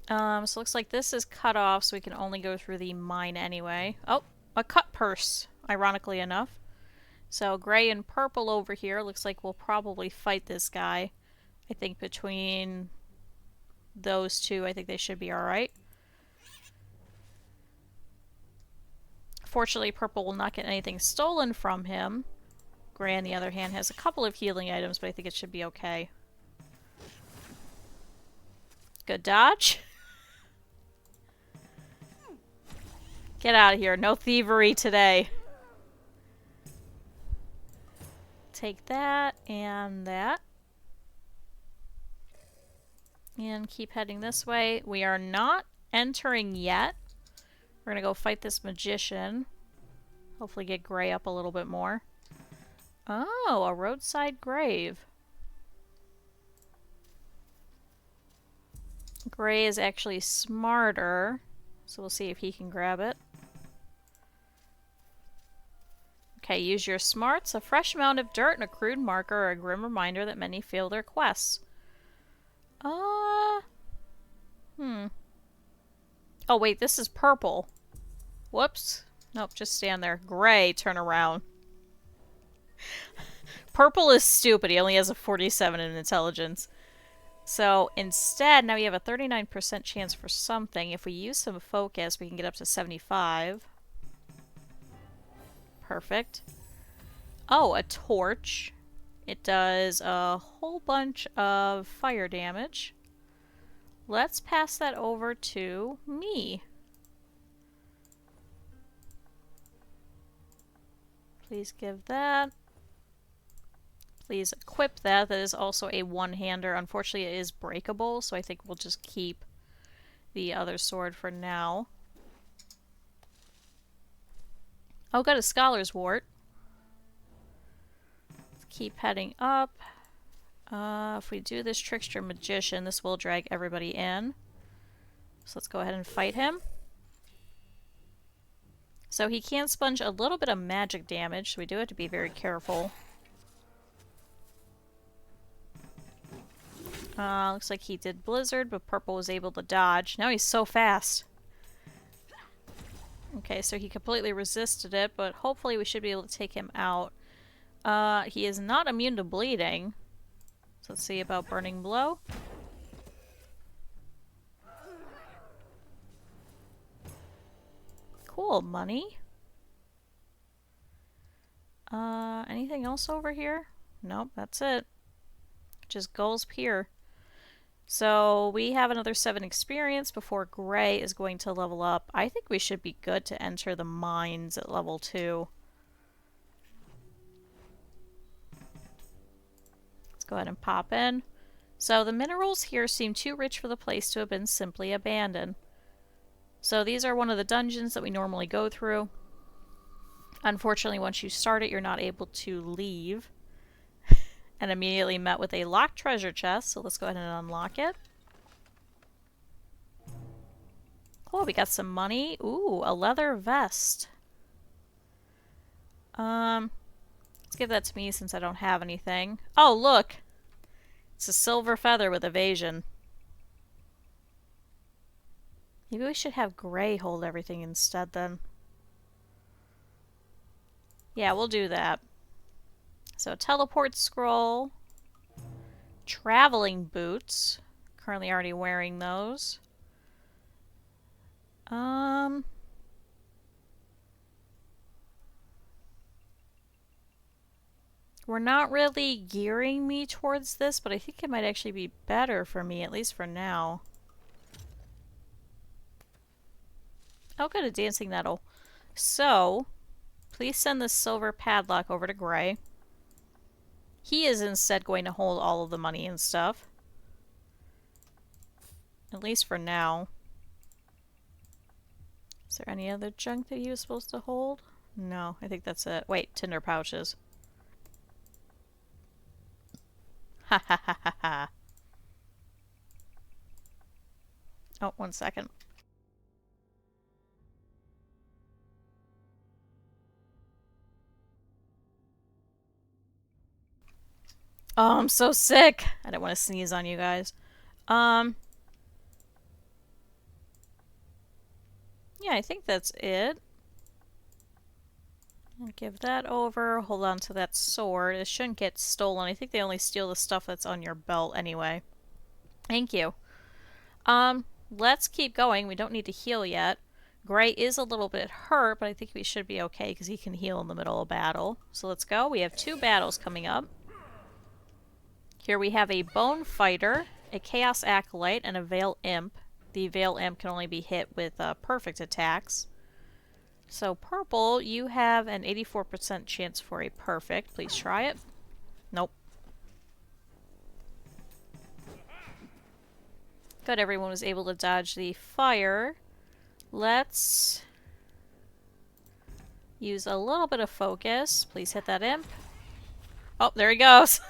So looks like this is cut off, so we can only go through the mine anyway. Oh, a cut purse, ironically enough. So Gray and purple over here. Looks like we'll probably fight this guy. I think between those two, I think they should be alright. Fortunately, purple will not get anything stolen from him. Gray, on the other hand, has a couple of healing items, but I think it should be okay. Good dodge. Get out of here. No thievery today. Take that and that. And keep heading this way. We are not entering yet. We're gonna go fight this magician. Hopefully get Gray up a little bit more. Oh, a roadside grave. Gray is actually smarter, so we'll see if he can grab it. Okay, use your smarts. A fresh mound of dirt and a crude marker are a grim reminder that many fail their quests. Oh wait, this is purple. Whoops. Nope, just stand there. Gray, turn around. Purple is stupid. He only has a 47 in intelligence. So instead, now we have a 39% chance for something. If we use some focus, we can get up to 75. Perfect. Oh, a torch. It does a whole bunch of fire damage. Let's pass that over to me. Please give that. Please equip that. That is also a one-hander. Unfortunately, it is breakable, so I think we'll just keep the other sword for now. Oh, got a scholar's wart. Let's keep heading up. If we do this trickster magician, this will drag everybody in. So let's go ahead and fight him. So he can sponge a little bit of magic damage, so we do have to be very careful. Looks like he did Blizzard, but Purple was able to dodge. Now he's so fast. Okay, so he completely resisted it, but hopefully we should be able to take him out. He is not immune to bleeding. So let's see about Burning Blow. Cool, money. Anything else over here? Nope, that's it. Just Gull's Pier. So we have another 7 experience before Gray is going to level up. I think we should be good to enter the mines at level 2. Let's go ahead and pop in. So the minerals here seem too rich for the place to have been simply abandoned. So these are one of the dungeons that we normally go through. Unfortunately, once you start it, you're not able to leave. And immediately met with a locked treasure chest, so let's go ahead and unlock it. Cool, we got some money. Ooh, a leather vest. Let's give that to me since I don't have anything. Oh, look! It's a silver feather with evasion. Maybe we should have Gray hold everything instead then. Yeah, we'll do that. So, teleport scroll. Traveling boots. Currently already wearing those. We're not really gearing me towards this, but I think it might actually be better for me, at least for now. Oh, good, a dancing nettle. So, please send this silver padlock over to Gray. He is instead going to hold all of the money and stuff. At least for now. Is there any other junk that he was supposed to hold? No, I think that's it. Wait, tinder pouches. Ha ha ha ha ha. Oh, 1 second. Oh, I'm so sick. I don't want to sneeze on you guys. Yeah, I think that's it. I'll give that over. Hold on to that sword. It shouldn't get stolen. I think they only steal the stuff that's on your belt anyway. Thank you. Let's keep going. We don't need to heal yet. Gray is a little bit hurt, but I think we should be okay because he can heal in the middle of battle. So let's go. We have 2 battles coming up. Here we have a Bone Fighter, a Chaos Acolyte, and a Veil Imp. The Veil Imp can only be hit with perfect attacks. So Purple, you have an 84% chance for a perfect. Please try it. Nope. Good, everyone was able to dodge the fire. Let's use a little bit of focus. Please hit that imp. Oh, there he goes.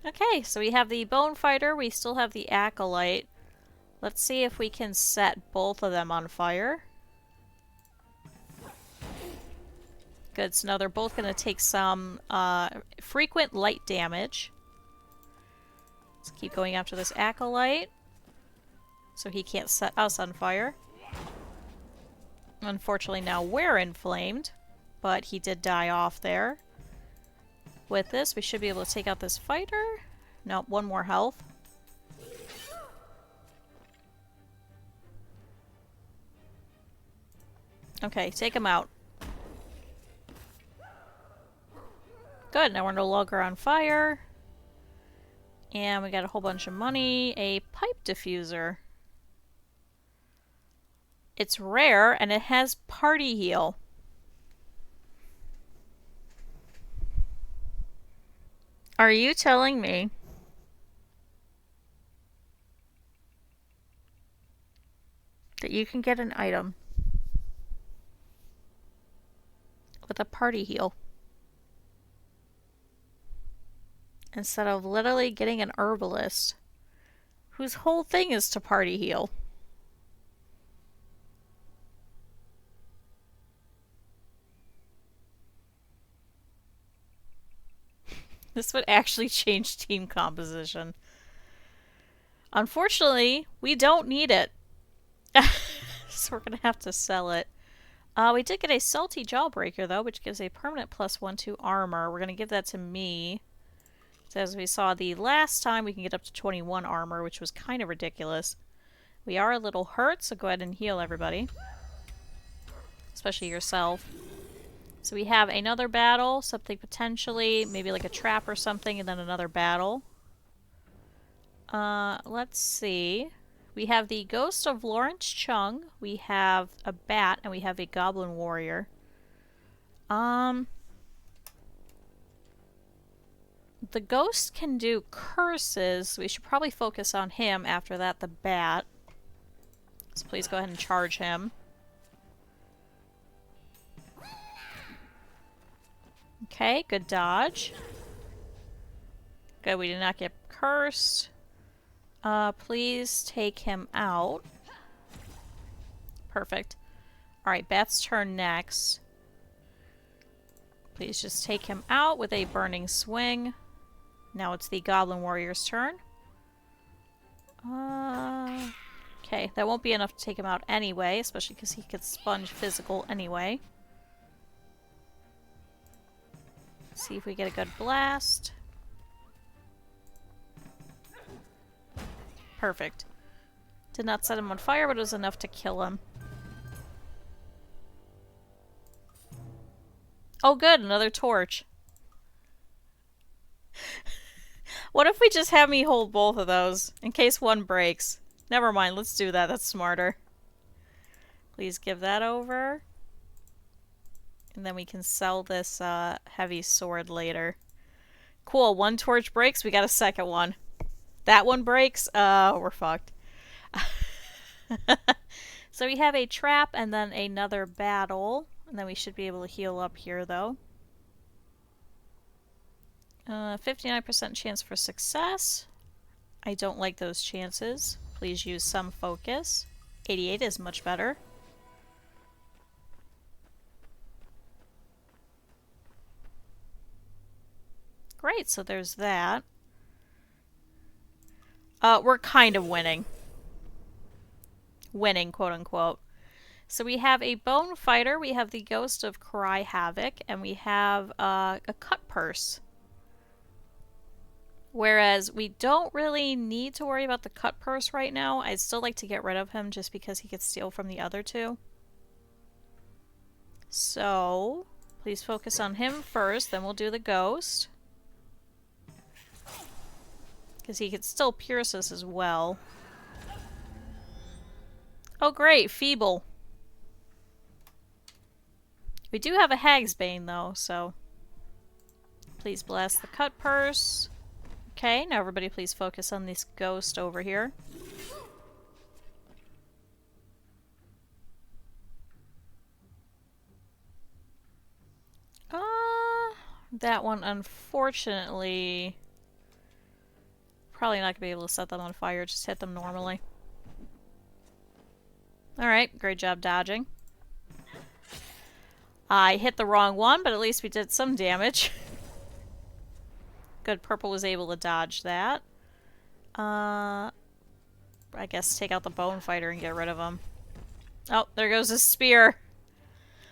Okay, so we have the Bone Fighter. We still have the Acolyte. Let's see if we can set both of them on fire. Good, so now they're both going to take some frequent light damage. Let's keep going after this Acolyte. So he can't set us on fire. Unfortunately now we're inflamed, but he did die off there. With this, we should be able to take out this fighter. Nope, 1 more health. Okay, take him out. Good, now we're no longer on fire. And we got a whole bunch of money. A pipe diffuser. It's rare, and it has party heal. Are you telling me that you can get an item with a party heal instead of literally getting an herbalist whose whole thing is to party heal. This would actually change team composition. Unfortunately, we don't need it. So we're going to have to sell it. We did get a Salty Jawbreaker, though, which gives a permanent +1 to armor. We're going to give that to me. So as we saw the last time, we can get up to 21 armor, which was kind of ridiculous. We are a little hurt, so go ahead and heal everybody. Especially yourself. So we have another battle, something potentially, maybe like a trap or something, and then another battle. Let's see. We have the Ghost of Lawrence Chung, we have a bat, and we have a Goblin Warrior. The Ghost can do curses, so we should probably focus on him. After that, the bat. So please go ahead and charge him. Okay, good dodge. Good, we did not get cursed. Please take him out. Perfect. Alright, Bat's turn next. Please just take him out with a burning swing. Now it's the Goblin Warrior's turn. Okay, that won't be enough to take him out anyway, especially because he could sponge physical anyway. See if we get a good blast. Perfect. Did not set him on fire, but it was enough to kill him. Oh good, another torch. What if we just have me hold both of those, in case one breaks? Never mind, let's do that, that's smarter. Please give that over. And then we can sell this heavy sword later. Cool, one torch breaks, we got a second one. That one breaks, we're fucked. So we have a trap and then another battle. And then we should be able to heal up here, though. 59% chance for success. I don't like those chances. Please use some focus. 88 is much better. Great, so there's that. We're kind of winning. Winning, quote unquote. So we have a Bone Fighter, we have the Ghost of Cry Havoc, and we have a Cut Purse. Whereas we don't really need to worry about the Cut Purse right now. I'd still like to get rid of him just because he could steal from the other two. So, please focus on him first, then we'll do the Ghost. Because he could still pierce us as well. Oh great, Feeble. We do have a Hagsbane though, so... Please blast the Cut Purse. Okay, now everybody please focus on this Ghost over here. That one unfortunately... Probably not going to be able to set them on fire, just hit them normally. Alright, great job dodging. I hit the wrong one, but at least we did some damage. Good, purple was able to dodge that. I guess take out the Bone Fighter and get rid of him. Oh, there goes a spear.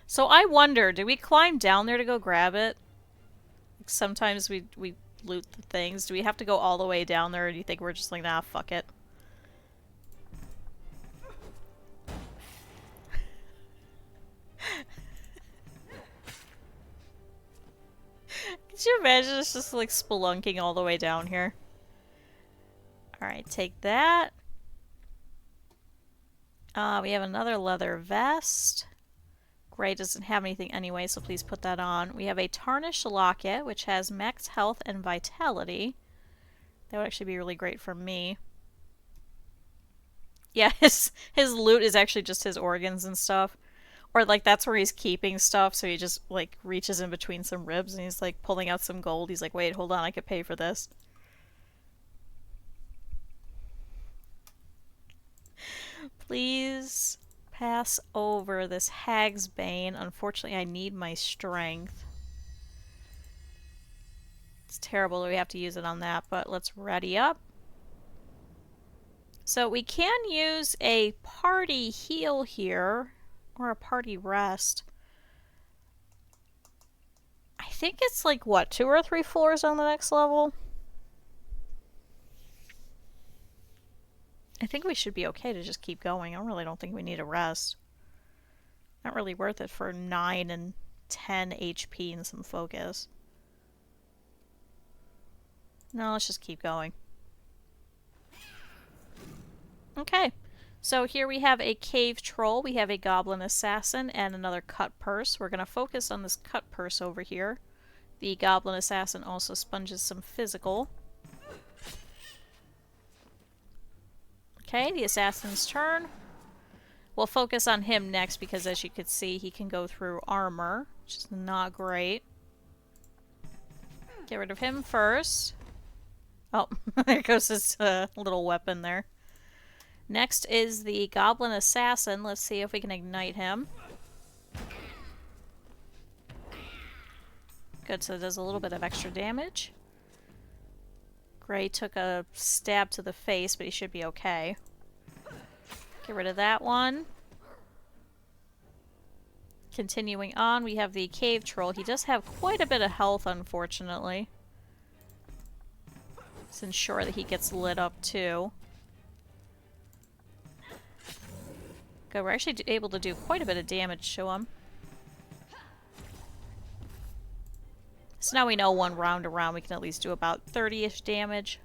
So I wonder, do we climb down there to go grab it? Sometimes we loot the things. Do we have to go all the way down there, or do you think we're just like, nah, fuck it? Could you imagine it's just like spelunking all the way down here? Alright, take that. We have another leather vest. Gray doesn't have anything anyway, so please put that on. We have a tarnished locket, which has max health and vitality. That would actually be really great for me. Yeah, his loot is actually just his organs and stuff. Or, like, that's where he's keeping stuff, so he just, like, reaches in between some ribs and he's, like, pulling out some gold. He's like, wait, hold on, I could pay for this. Please pass over this Hag's Bane. Unfortunately, I need my strength. It's terrible that we have to use it on that, but let's ready up. So we can use a party heal here, or a party rest. I think it's like, what, 2 or 3 floors on the next level? I think we should be okay to just keep going. I really don't think we need a rest. Not really worth it for 9 and 10 HP and some focus. No, let's just keep going. Okay, so here we have a cave troll, we have a goblin assassin, and another cut purse. We're going to focus on this cut purse over here. The goblin assassin also sponges some physical. Okay, the assassin's turn. We'll focus on him next because, as you can see, he can go through armor, which is not great. Get rid of him first. Oh, there goes his little weapon there. Next is the goblin assassin. Let's see if we can ignite him. Good, so it does a little bit of extra damage. Gray took a stab to the face, but he should be okay. Get rid of that one. Continuing on, we have the cave troll. He does have quite a bit of health, unfortunately. Let's ensure that he gets lit up, too. Good, we're actually able to do quite a bit of damage to him. So now we know one round around we can at least do about 30-ish damage.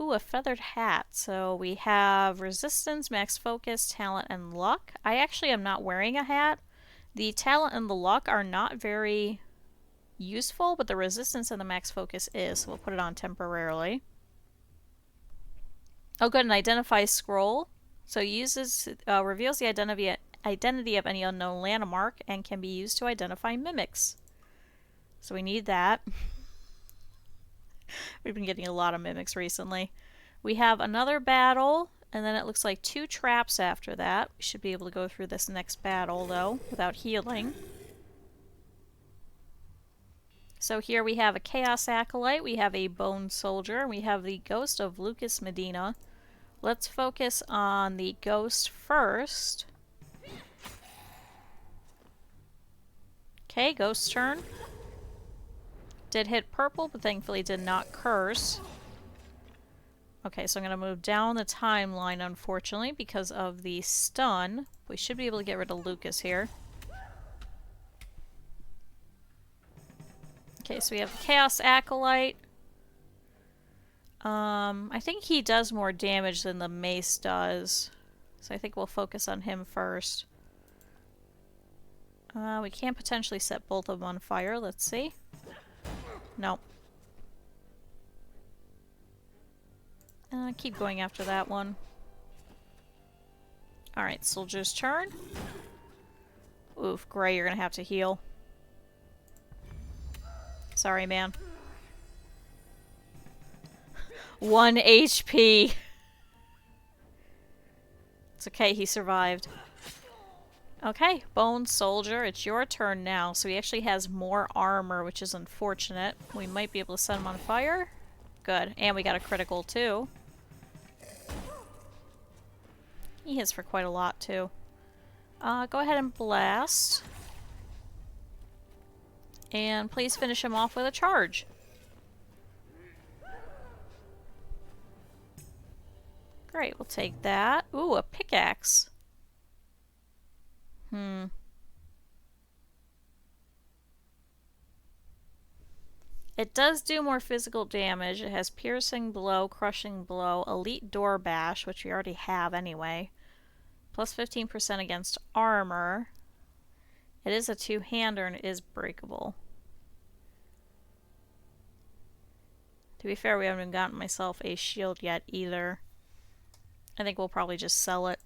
Ooh, a feathered hat. So we have resistance, max focus, talent, and luck. I actually am not wearing a hat. The talent and the luck are not very useful, but the resistance and the max focus is. So we'll put it on temporarily. Oh good, an identify scroll. So uses reveals the identity of any unknown landmark and can be used to identify mimics. So we need that. We've been getting a lot of mimics recently. We have another battle, and then it looks like 2 traps after that. We should be able to go through this next battle, though, without healing. So here we have a Chaos Acolyte, we have a Bone Soldier, and we have the Ghost of Lucas Medina. Let's focus on the Ghost first. Okay, Ghost's turn. Did hit purple, but thankfully did not curse. Okay, so I'm going to move down the timeline, unfortunately, because of the stun. We should be able to get rid of Lucas here. Okay, so we have the Chaos Acolyte. I think he does more damage than the mace does. So I think we'll focus on him first. We can potentially set both of them on fire. Let's see. Nope. Keep going after that one. Alright, Soldier's turn. Oof, Gray, you're gonna have to heal. Sorry, man. 1 HP. It's okay, he survived. Okay, Bone Soldier, it's your turn now. So he actually has more armor, which is unfortunate. We might be able to set him on fire. Good, and we got a critical too. He hits for quite a lot too. Go ahead and blast. And please finish him off with a charge. Great, we'll take that. Ooh, a pickaxe. It does do more physical damage. It has piercing blow, crushing blow, elite door bash, which we already have anyway. Plus 15% against armor. It is a two-hander and it is breakable. To be fair, we haven't even gotten myself a shield yet either. I think we'll probably just sell it.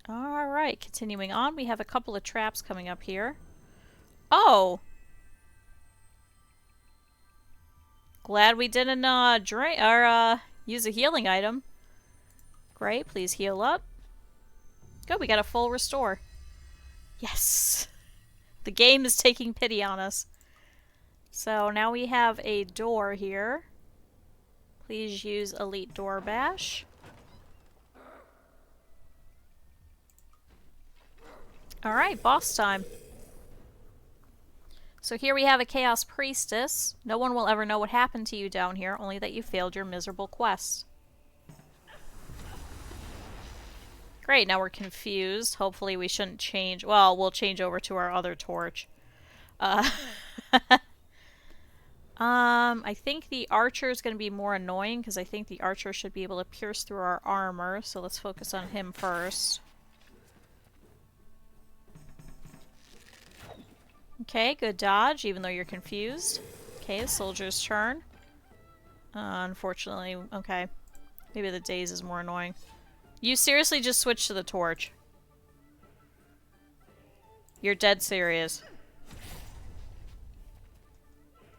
Alright, continuing on, we have a couple of traps coming up here. Oh! Glad we didn't Use a healing item. Great, please heal up. Good, we got a full restore. Yes! The game is taking pity on us. So now we have a door here. Please use Elite Door Bash. Alright, boss time. So here we have a Chaos Priestess. No one will ever know what happened to you down here, only that you failed your miserable quest. Great, now we're confused. Hopefully we shouldn't change. Well, we'll change over to our other torch. I think the archer is going to be more annoying because I think the archer should be able to pierce through our armor. So let's focus on him first. Okay, good dodge, even though you're confused. Okay, the soldier's turn. Unfortunately, okay. Maybe the daze is more annoying. You seriously just switched to the torch. You're dead serious.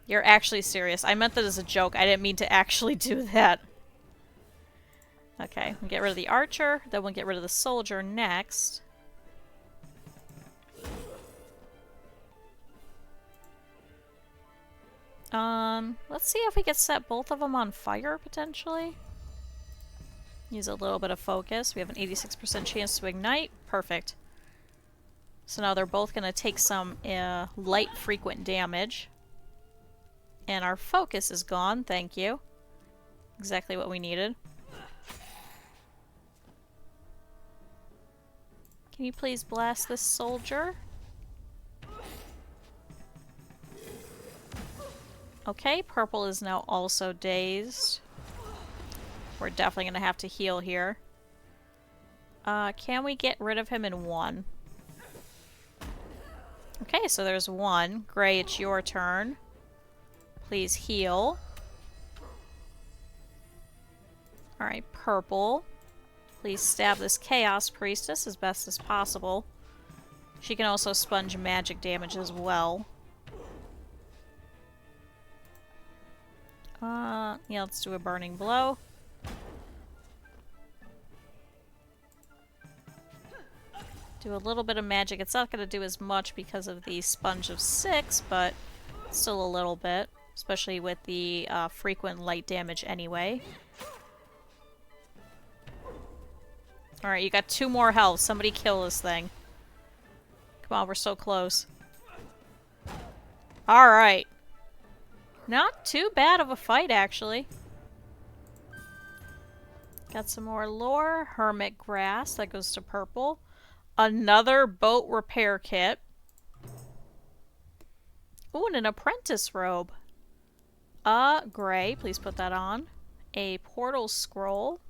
You're actually serious. I meant that as a joke. I didn't mean to actually do that. Okay, we'll get rid of the archer, then we'll get rid of the soldier next. Let's see if we can set both of them on fire, potentially. Use a little bit of focus. We have an 86% chance to ignite. Perfect. So now they're both going to take some light frequent damage. And our focus is gone, thank you. Exactly what we needed. Can you please blast this soldier? Okay, purple is now also dazed. We're definitely going to have to heal here. Can we get rid of him in one? Okay, so there's one. Gray, it's your turn. Please heal. Alright, purple. Please stab this Chaos Priestess as best as possible. She can also sponge magic damage as well. Yeah, let's do a burning blow. Do a little bit of magic. It's not going to do as much because of the sponge of 6, but still a little bit. Especially with the frequent light damage anyway. Alright, you got 2 more health. Somebody kill this thing. Come on, we're so close. Alright. Not too bad of a fight, actually. Got some more lore. Hermit grass. That goes to purple. Another boat repair kit. Ooh, and an apprentice robe. Gray. Please put that on. A portal scroll.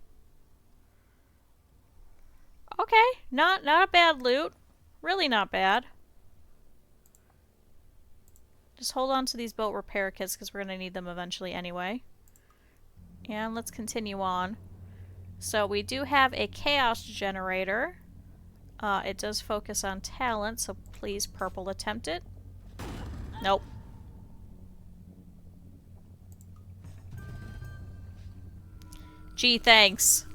Okay. Not a bad loot. Really not bad. Just hold on to these boat repair kits because we're going to need them eventually anyway. And let's continue on. So we do have a chaos generator. It does focus on talent, so please purple attempt it. Nope. Gee, thanks.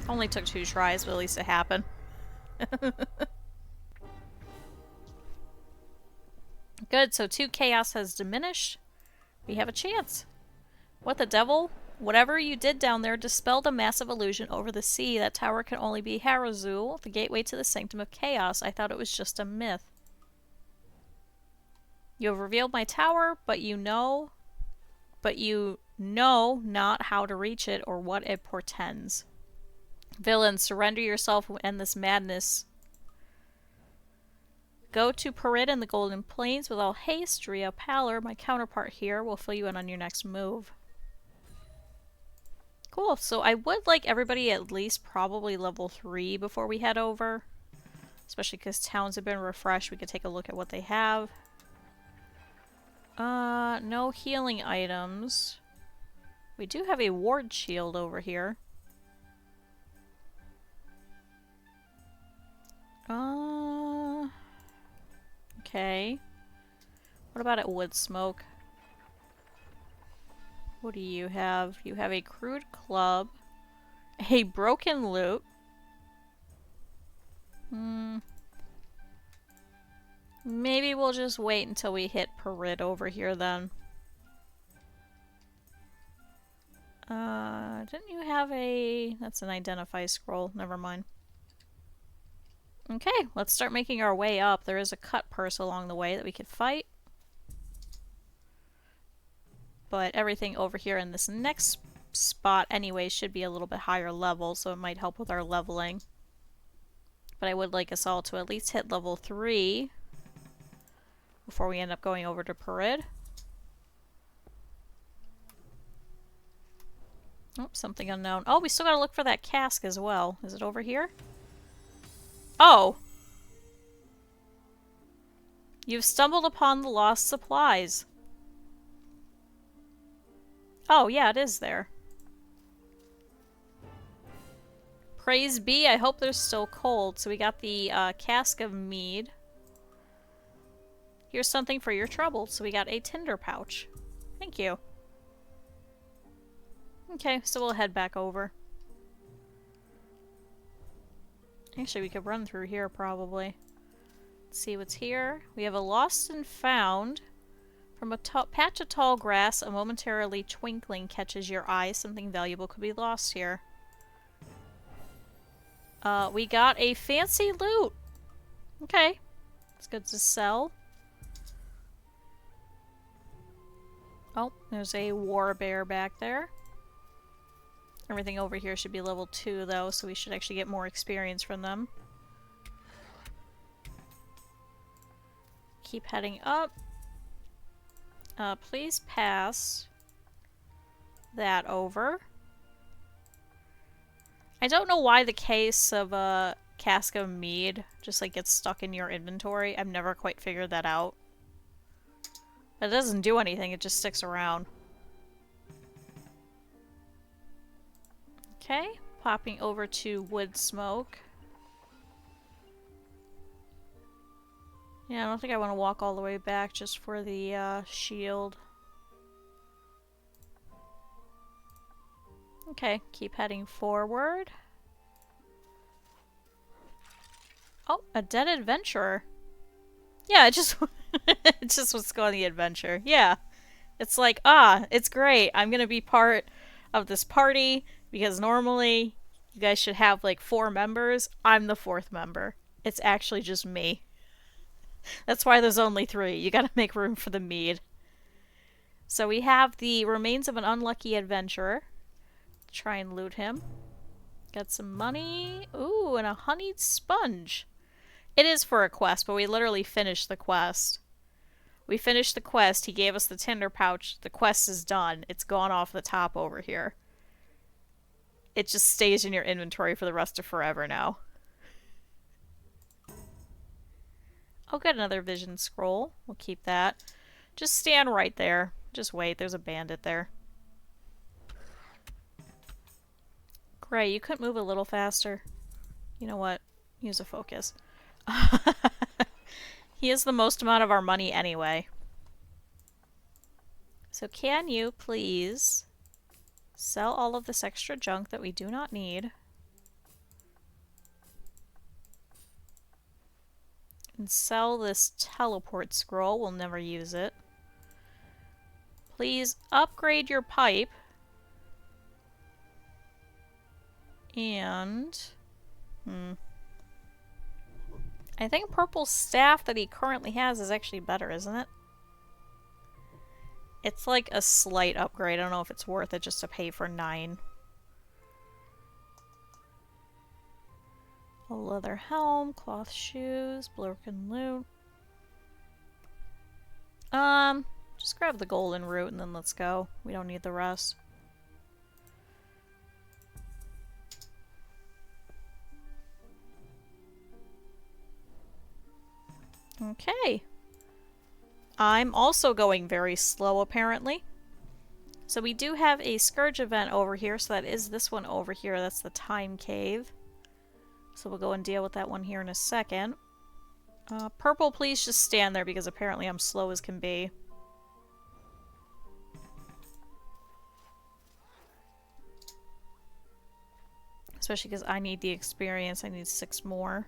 Only took 2 tries, but at least it happened. Good, so 2 chaos has diminished. We have a chance. What the devil? Whatever you did down there dispelled a massive illusion over the sea. That tower can only be Harazul, the gateway to the Sanctum of Chaos. I thought it was just a myth. You have revealed my tower, but you know not how to reach it or what it portends. Villain, surrender yourself and end this madness. Go to Parid in the Golden Plains with all haste. Ria Pallor, my counterpart here, will fill you in on your next move. Cool, so I would like everybody at least probably level 3 before we head over. Especially because towns have been refreshed, we could take a look at what they have. No healing items. We do have a ward shield over here. Okay. What about at wood smoke? What do you have? You have a crude club. A broken lute. Maybe we'll just wait until we hit Parid over here then. Didn't you have a... That's an identify scroll. Never mind. Okay, let's start making our way up. There is a cut purse along the way that we could fight. But everything over here in this next spot anyway should be a little bit higher level, so it might help with our leveling. But I would like us all to at least hit level 3 before we end up going over to Parid. Oh, something unknown. Oh, we still gotta look for that cask as well. Is it over here? Oh! You've stumbled upon the lost supplies. Oh, yeah, it is there. Praise be, I hope they're still cold. So we got the cask of mead. Here's something for your trouble. So we got a tinder pouch. Thank you. Okay, so we'll head back over. Actually, we could run through here probably. Let's see what's here. We have a lost and found. From a patch of tall grass, a momentarily twinkling catches your eye. Something valuable could be lost here. We got a fancy loot. Okay. It's good to sell. Oh, there's a war bear back there. Everything over here should be level 2 though, so we should actually get more experience from them. Keep heading up. Please pass that over. I don't know why the case of a cask of mead just like gets stuck in your inventory. I've never quite figured that out. But it doesn't do anything, it just sticks around. Okay, popping over to wood smoke. Yeah, I don't think I want to walk all the way back just for the shield. Okay, keep heading forward. Oh, a dead adventurer. Yeah, it just it just wants to go on the adventure. Yeah. It's like, it's great. I'm gonna be part of this party because normally you guys should have like 4 members. I'm the 4th member. It's actually just me. That's why there's only 3. You gotta make room for the mead. So we have the remains of an unlucky adventurer. Try and loot him. Got some money. Ooh, and a honeyed sponge. It is for a quest, but we literally finished the quest. We finished the quest. He gave us the tinder pouch. The quest is done. It's gone off the top over here. It just stays in your inventory for the rest of forever now. Oh, got another vision scroll. We'll keep that. Just stand right there. Just wait. There's a bandit there. Great. You couldn't move a little faster. You know what? Use a focus. He has the most amount of our money anyway. So can you please sell all of this extra junk that we do not need? And sell this teleport scroll. We'll never use it. Please upgrade your pipe. And... I think purple staff that he currently has is actually better, isn't it? It's like a slight upgrade. I don't know if it's worth it just to pay for 9. A leather helm, cloth shoes, broken loot. Just grab the golden root and then let's go. We don't need the rest. Okay. I'm also going very slow, apparently. So we do have a Scourge event over here, so that is this one over here. That's the Time Cave. So we'll go and deal with that one here in a second. Purple, please just stand there because apparently I'm slow as can be. Especially because I need the experience. I need 6 more.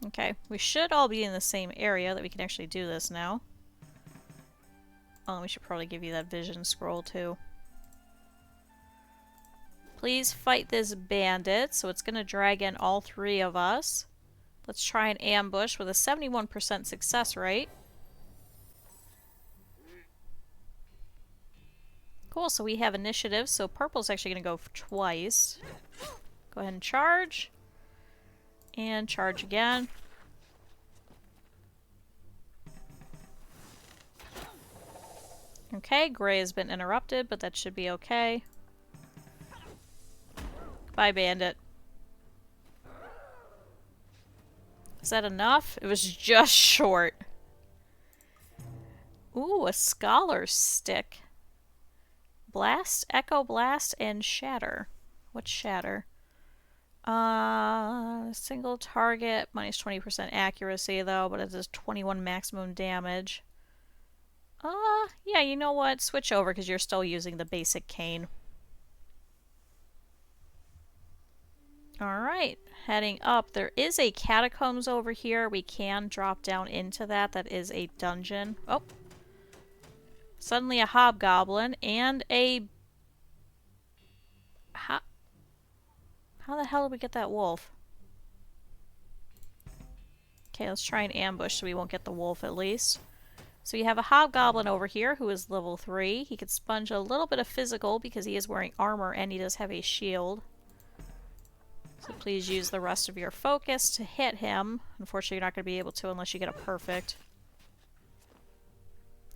Okay, we should all be in the same area that we can actually do this now. Oh, we should probably give you that vision scroll too. Please fight this bandit. So it's going to drag in all 3 of us. Let's try an ambush with a 71% success rate. Cool, so we have initiative. So purple's actually going to go twice. Go ahead and charge. And charge again. Okay, gray has been interrupted, but that should be okay. Bye, bandit. Is that enough? It was just short. Ooh, a scholar stick. Blast, Echo Blast, and Shatter. What's Shatter? Single target, minus 20% accuracy though, but it does 21 maximum damage. Yeah, you know what? Switch over because you're still using the basic cane. Alright, heading up. There is a catacombs over here. We can drop down into that. That is a dungeon. Oh. Suddenly a hobgoblin and a... How the hell did we get that wolf? Okay, let's try an ambush so we won't get the wolf at least. So you have a hobgoblin over here who is level 3. He could sponge a little bit of physical because he is wearing armor and he does have a shield. So please use the rest of your focus to hit him. Unfortunately, you're not going to be able to unless you get a perfect.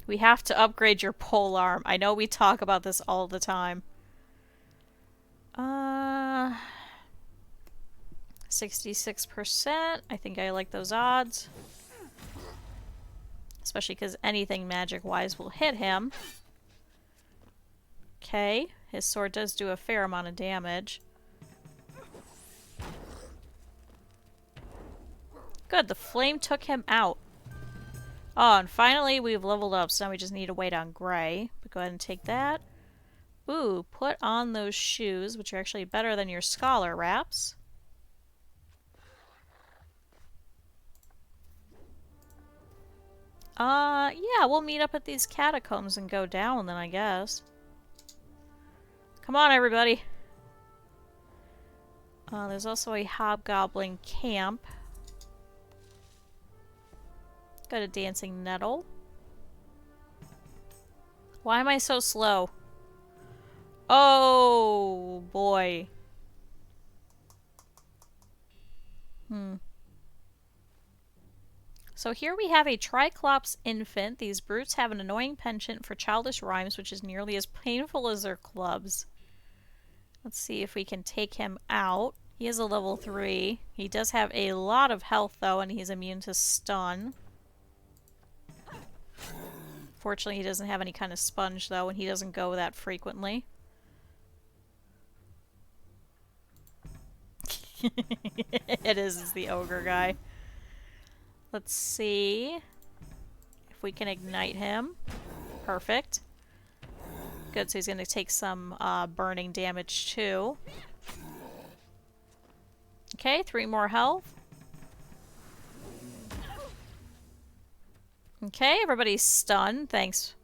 We have to upgrade your pole arm. I know we talk about this all the time. 66%. I think I like those odds. Especially because anything magic-wise will hit him. Okay. His sword does do a fair amount of damage. Good, the flame took him out. Oh, and finally we've leveled up, so now we just need to wait on gray. But go ahead and take that. Ooh, put on those shoes, which are actually better than your scholar wraps. Yeah, we'll meet up at these catacombs and go down then, I guess. Come on, everybody. There's also a hobgoblin camp. Got a dancing nettle. Why am I so slow? Oh, boy. So here we have a Triclops infant. These brutes have an annoying penchant for childish rhymes, which is nearly as painful as their clubs. Let's see if we can take him out. He is a level 3. He does have a lot of health, though, and he's immune to stun. Fortunately, he doesn't have any kind of sponge, though, and he doesn't go that frequently. It's the ogre guy. Let's see if we can ignite him. Perfect. Good, so he's going to take some burning damage too. Okay, 3 more health. Okay, everybody's stunned. Thanks.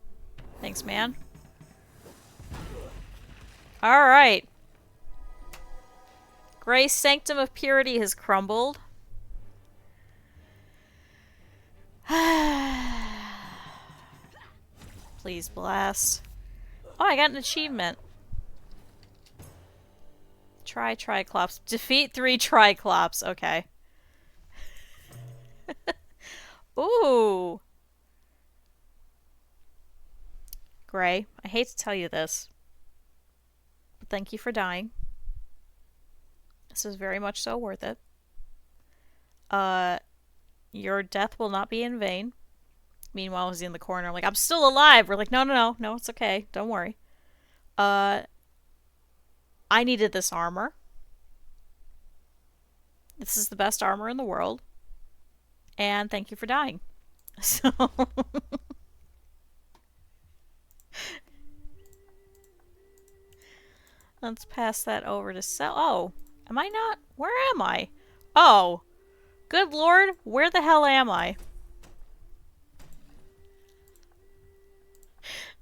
Thanks, man. Alright. Gray's Sanctum of Purity has crumbled. Please blast. Oh, I got an achievement. Try Triclops. Defeat 3 Triclops. Okay. Ooh. Gray, I hate to tell you this, but thank you for dying. This is very much so worth it. Your death will not be in vain. Meanwhile, he's in the corner. I'm like, I'm still alive. We're like, no, it's okay. Don't worry. I needed this armor. This is the best armor in the world. And thank you for dying. So... Let's pass that over to sell. Oh, am I not? Where am I? Oh, good lord, where the hell am I?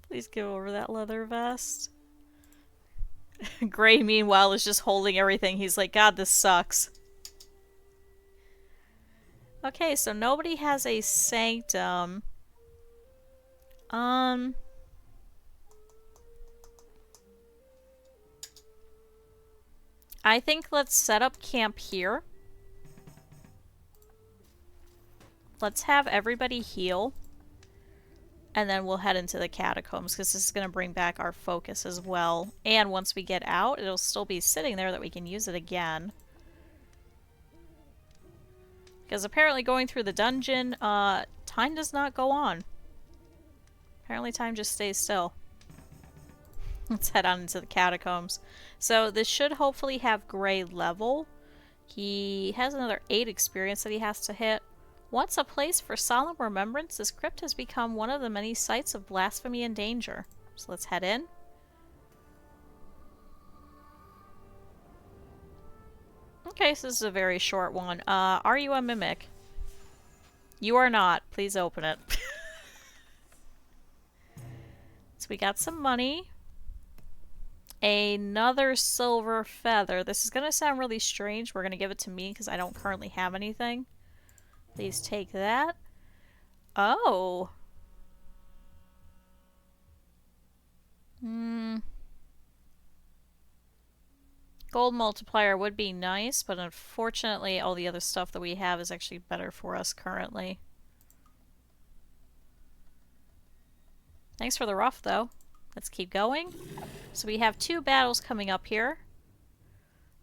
Please give over that leather vest. Gray, meanwhile, is just holding everything. He's like, God, this sucks. Okay, so nobody has a sanctum. I think let's set up camp here. Let's have everybody heal. And then we'll head into the catacombs, because this is going to bring back our focus as well. And once we get out, it'll still be sitting there that we can use it again. Because apparently going through the dungeon, time does not go on. Apparently time just stays still. Let's head on into the catacombs. So this should hopefully have Gray level. He has another 8 experience that he has to hit. Once a place for solemn remembrance, this crypt has become one of the many sites of blasphemy and danger. So let's head in. Okay, so this is a very short one. Are you a mimic? You are not. Please open it. So we got some money. Another silver feather. This is going to sound really strange. We're going to give it to me because I don't currently have anything. Please take that. Oh. Gold multiplier would be nice, but unfortunately all the other stuff that we have is actually better for us currently. Thanks for the rough, though. Let's keep going. So we have 2 battles coming up here.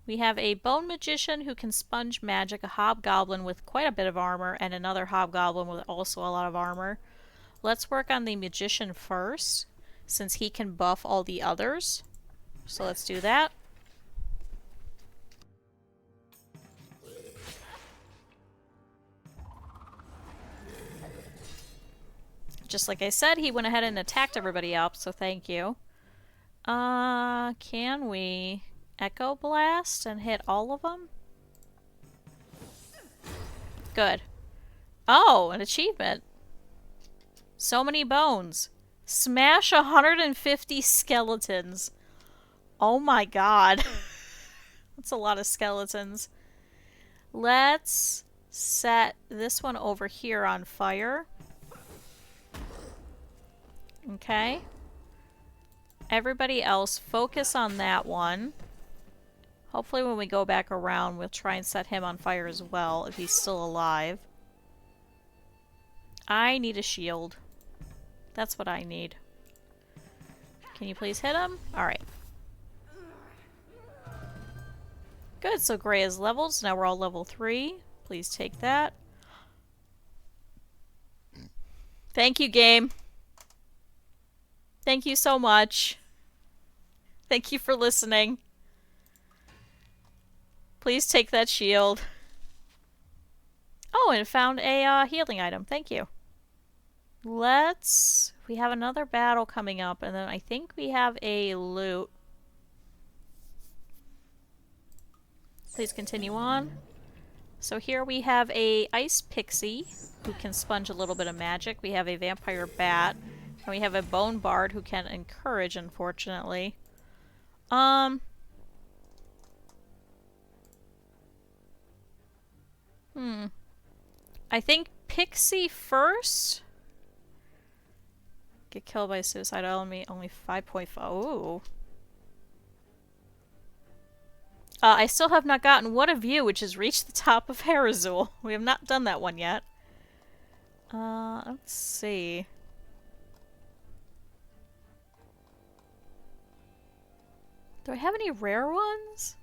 We have a bone magician who can sponge magic, a hobgoblin with quite a bit of armor, and another hobgoblin with also a lot of armor. Let's work on the magician first, since he can buff all the others. So let's do that. Just like I said, he went ahead and attacked everybody up, so thank you. Can we Echo Blast and hit all of them? Good. Oh, an achievement. So many bones. Smash 150 skeletons. Oh my god. That's a lot of skeletons. Let's set this one over here on fire. Okay. Everybody else, focus on that one. Hopefully when we go back around, we'll try and set him on fire as well, if he's still alive. I need a shield. That's what I need. Can you please hit him? Alright. Good, so Gray is leveled, so now we're all level 3. Please take that. Thank you, game. Thank you so much. Thank you for listening. Please take that shield. Oh, and found a healing item. Thank you. We have another battle coming up, and then I think we have a loot. Please continue on. So here we have a ice pixie who can sponge a little bit of magic. We have a vampire bat. And we have a bone bard who can encourage, unfortunately. I think Pixie first. Get killed by a suicidal enemy, only 5.5. Ooh. I still have not gotten What a View, which has reached the top of Harazul. We have not done that one yet. Let's see. Do I have any rare ones?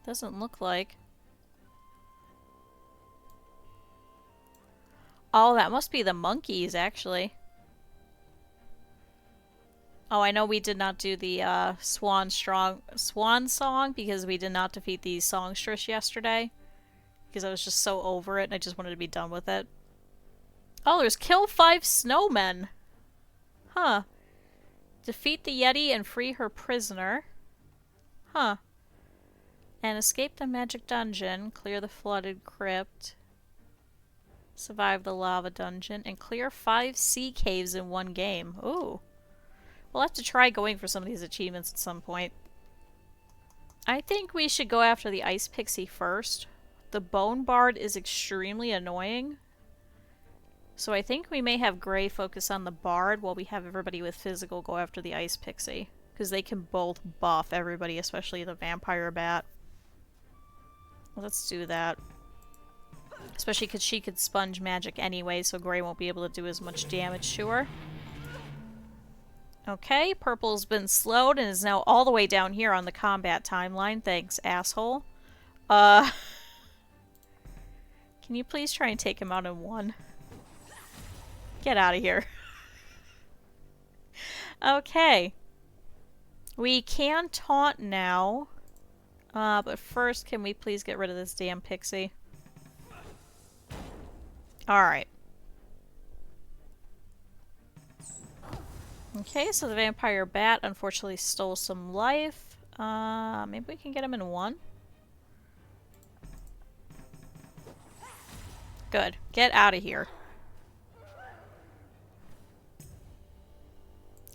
Doesn't look like. Oh, that must be the monkeys, actually. Oh, I know we did not do the swan song because we did not defeat the songstress yesterday. because I was just so over it and I just wanted to be done with it. Oh, there's kill 5 snowmen. Huh. Defeat the Yeti and free her prisoner. Huh. And escape the magic dungeon, clear the flooded crypt, survive the lava dungeon, and clear 5 sea caves in one game. Ooh. We'll have to try going for some of these achievements at some point. I think we should go after the ice pixie first. The bone bard is extremely annoying. So I think we may have Gray focus on the bard while we have everybody with physical go after the ice pixie. Because they can both buff everybody, especially the vampire bat. Let's do that. Especially because she could sponge magic anyway, so Gray won't be able to do as much damage to her. Okay, Purple's been slowed and is now all the way down here on the combat timeline. Thanks, asshole. Can you please try and take him out in one? Get out of here. Okay. We can taunt now. But first, can we please get rid of this damn pixie? Alright. Okay, so the vampire bat unfortunately stole some life. Maybe we can get him in one? Good. Get out of here.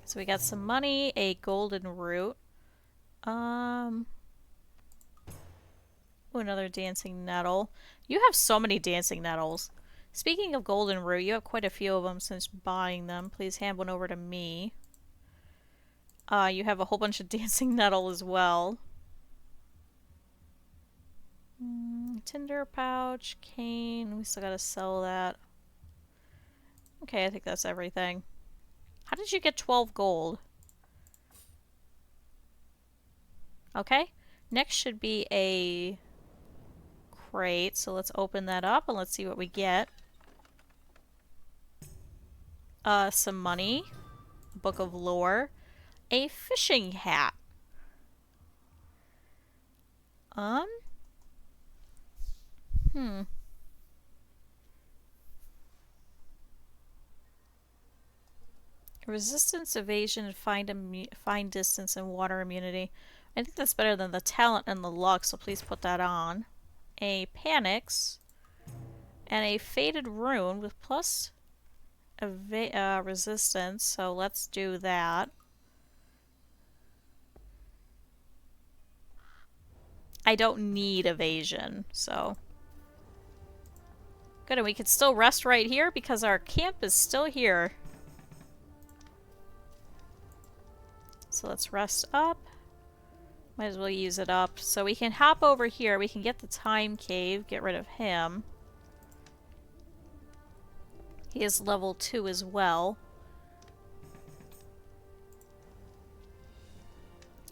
So we got some money, a golden root. Ooh, another dancing nettle. You have so many dancing nettles. Speaking of golden root, you have quite a few of them since buying them. Please hand one over to me. You have a whole bunch of dancing nettle as well. Tinder pouch, cane. We still gotta sell that. Okay, I think that's everything. How did you get 12 gold? Okay. Next should be a crate. So let's open that up and let's see what we get. Some money. A book of lore. A fishing hat. Resistance, evasion, and find distance, and water immunity. I think that's better than the talent and the luck, so please put that on. A panics. And a faded rune with plus resistance, so let's do that. I don't need evasion, so... Good, and we can still rest right here because our camp is still here. So let's rest up. Might as well use it up. So we can hop over here. We can get the time cave. Get rid of him. He is level 2 as well.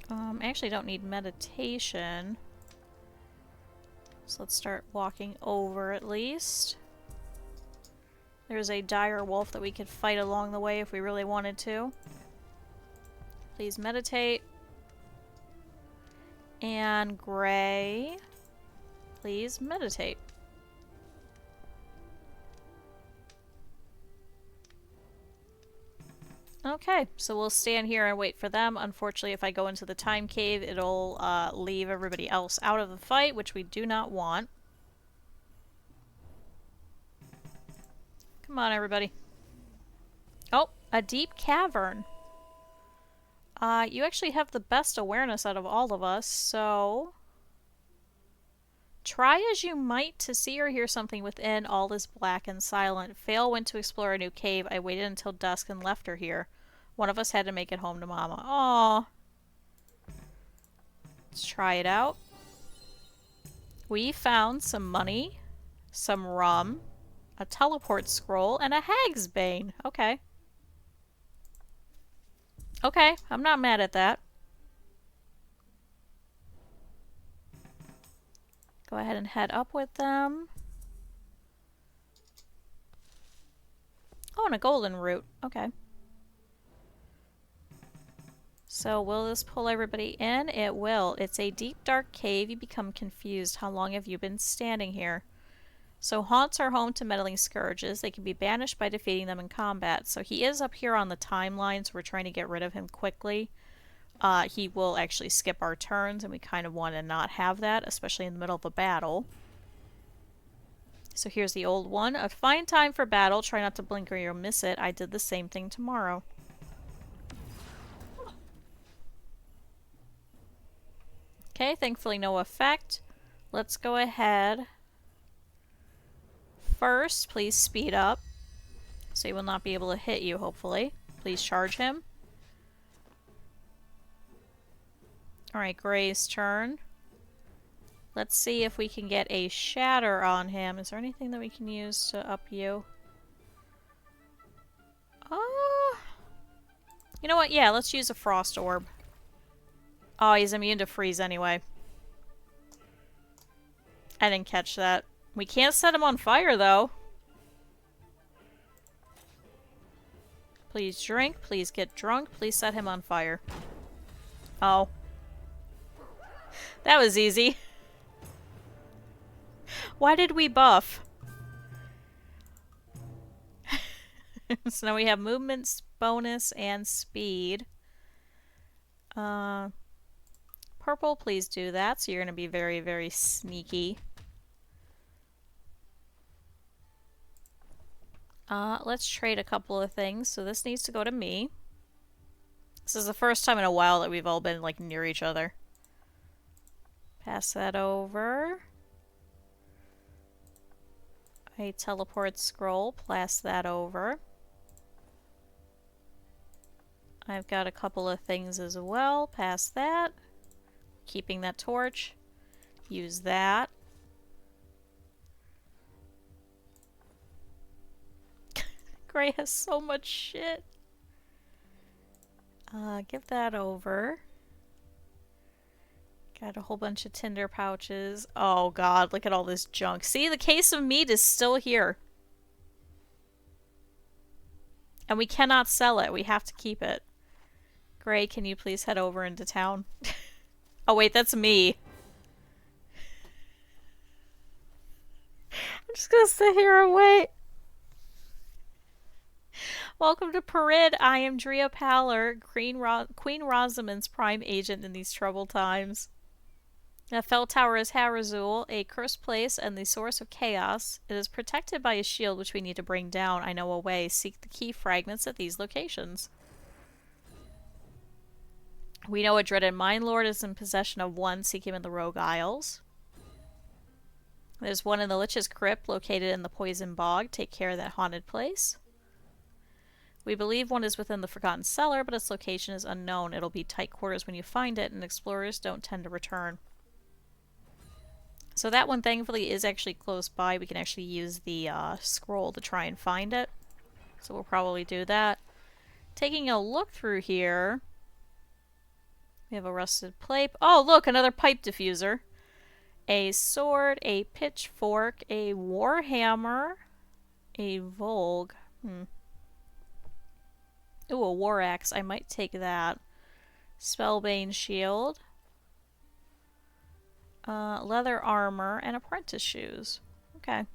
I actually don't need meditation. So let's start walking over at least. There's a dire wolf that we could fight along the way if we really wanted to. Please meditate. And Gray, please meditate. Okay, so we'll stand here and wait for them. Unfortunately, if I go into the time cave, it'll leave everybody else out of the fight, which we do not want. Come on, everybody. Oh, a deep cavern. You actually have the best awareness out of all of us, so... Try as you might to see or hear something within, all is black and silent. Fail went to explore a new cave. I waited until dusk and left her here. One of us had to make it home to Mama. Aww. Let's try it out. We found some money, some rum, a teleport scroll, and a hag's bane. Okay. Okay, I'm not mad at that. Go ahead and head up with them. Oh, and a golden root. Okay. So will this pull everybody in? It will. It's a deep, dark cave. You become confused. How long have you been standing here? So haunts are home to meddling scourges. They can be banished by defeating them in combat. So he is up here on the timeline, so we're trying to get rid of him quickly. He will actually skip our turns, and we kind of want to not have that, especially in the middle of a battle. So here's the old one. A fine time for battle. Try not to blink or you'll miss it. I did the same thing tomorrow. Okay, thankfully no effect. Let's go ahead. First, please speed up. So he will not be able to hit you, hopefully. Please charge him. Alright, Gray's turn. Let's see if we can get a shatter on him. Is there anything that we can use to up you? You know what? Yeah, let's use a frost orb. Oh, he's immune to freeze anyway. I didn't catch that. We can't set him on fire, though. Please drink. Please get drunk. Please set him on fire. Oh. That was easy. Why did we buff? So now we have movement bonus and speed. Purple, please do that. So you're going to be very, very sneaky. Let's trade a couple of things. So this needs to go to me. This is the first time in a while that we've all been like near each other. Pass that over. A teleport scroll. Pass that over. I've got a couple of things as well. Pass that. Keeping that torch. Use that. Gray has so much shit. Give that over. Got a whole bunch of tinder pouches. Oh god, look at all this junk. See, the case of meat is still here. And we cannot sell it. We have to keep it. Gray, can you please head over into town? Oh wait, that's me. I'm just gonna sit here and wait. Welcome to Perid. I am Drea Paller, Queen Rosamund's prime agent in these troubled times. The Fell Tower is Harazul, a cursed place and the source of chaos. It is protected by a shield which we need to bring down. I know a way. Seek the key fragments at these locations. We know a dreaded mine lord is in possession of one. Seek him in the Rogue Isles. There's one in the Lich's Crypt located in the Poison Bog. Take care of that haunted place. We believe one is within the Forgotten Cellar, but its location is unknown. It'll be tight quarters when you find it, and explorers don't tend to return. So that one, thankfully, is actually close by. We can actually use the scroll to try and find it. So we'll probably do that. Taking a look through here, we have a rusted plate. Oh, look, another pipe diffuser. A sword, a pitchfork, a warhammer, a Volg. Ooh, a war axe. I might take that. Spellbane shield. Leather armor and apprentice shoes. Okay.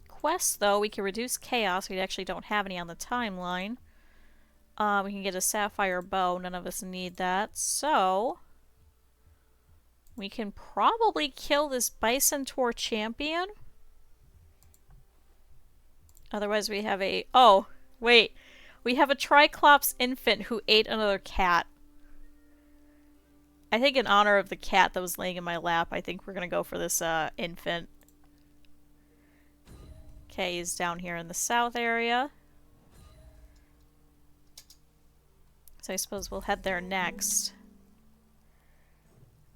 Quests, though, we can reduce chaos. We actually don't have any on the timeline. We can get a sapphire bow. None of us need that. So we can probably kill this Bison Tour champion. Otherwise we have a... Oh, wait. We have a Triclops infant who ate another cat. I think in honor of the cat that was laying in my lap, I think we're gonna go for this infant. Okay, he's down here in the south area. So I suppose we'll head there next.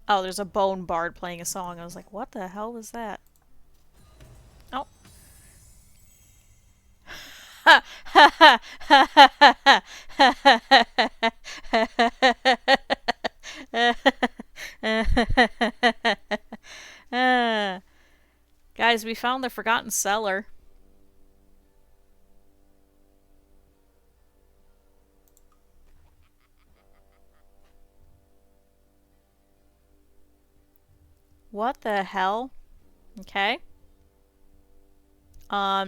Oh, there's a bone bard playing a song. I was like, what the hell was that? Oh. Guys, we found the Forgotten Cellar. What the hell? Okay. Huh.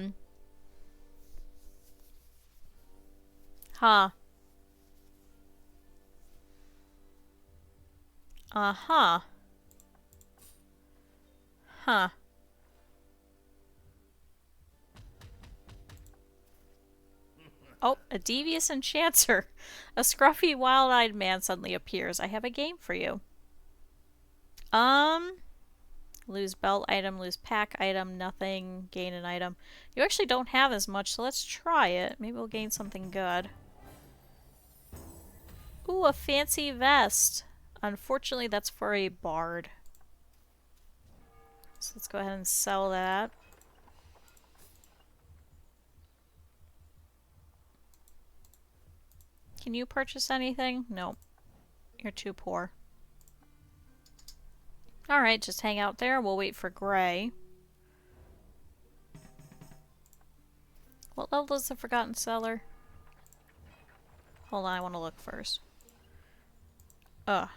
Uh-huh. Huh. Oh, a devious enchanter. A scruffy, wild-eyed man suddenly appears. I have a game for you. Lose belt item, lose pack item, nothing, gain an item. You actually don't have as much, so let's try it. Maybe we'll gain something good. Ooh, a fancy vest. Unfortunately, that's for a bard. So let's go ahead and sell that. Can you purchase anything? Nope. You're too poor. Alright, just hang out there. We'll wait for Gray. What level is the Forgotten Cellar? Hold on, I want to look first.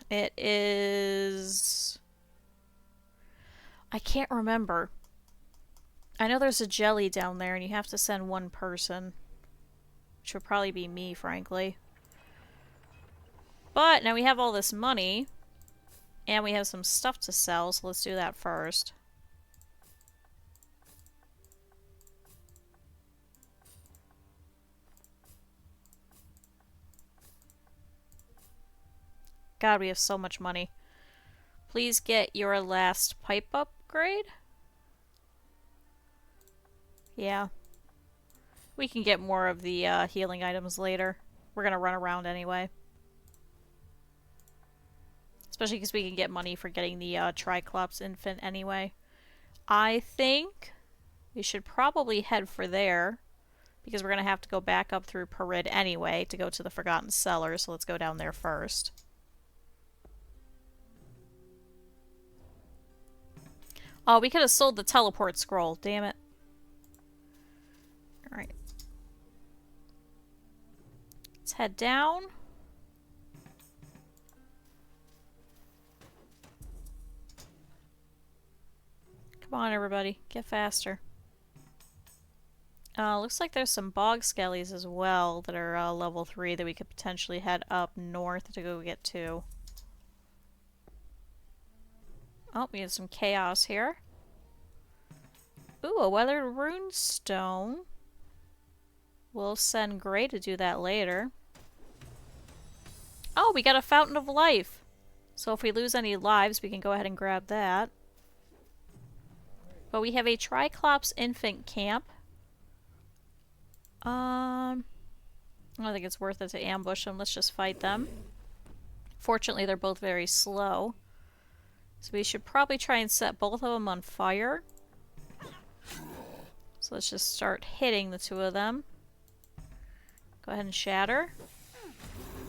It is... I can't remember. I know there's a jelly down there and you have to send one person. Which would probably be me, frankly. But now we have all this money. And we have some stuff to sell, so let's do that first. God, we have so much money. Please get your last pipe upgrade? Yeah. We can get more of the healing items later. We're gonna run around anyway. Especially because we can get money for getting the Triclops infant anyway. I think we should probably head for there. Because we're going to have to go back up through Perid anyway to go to the Forgotten Cellar. So let's go down there first. Oh, we could have sold the teleport scroll. Damn it. Alright. Let's head down. Come on, everybody. Get faster. Looks like there's some bog skellies as well that are level 3 that we could potentially head up north to go get to. Oh, we have some chaos here. Ooh, a weathered rune stone. We'll send Gray to do that later. Oh, we got a fountain of life. So if we lose any lives, we can go ahead and grab that. But we have a Triclops infant camp. I don't think it's worth it to ambush them. Let's just fight them. Fortunately, they're both very slow. So we should probably try and set both of them on fire. So let's just start hitting the two of them. Go ahead and shatter.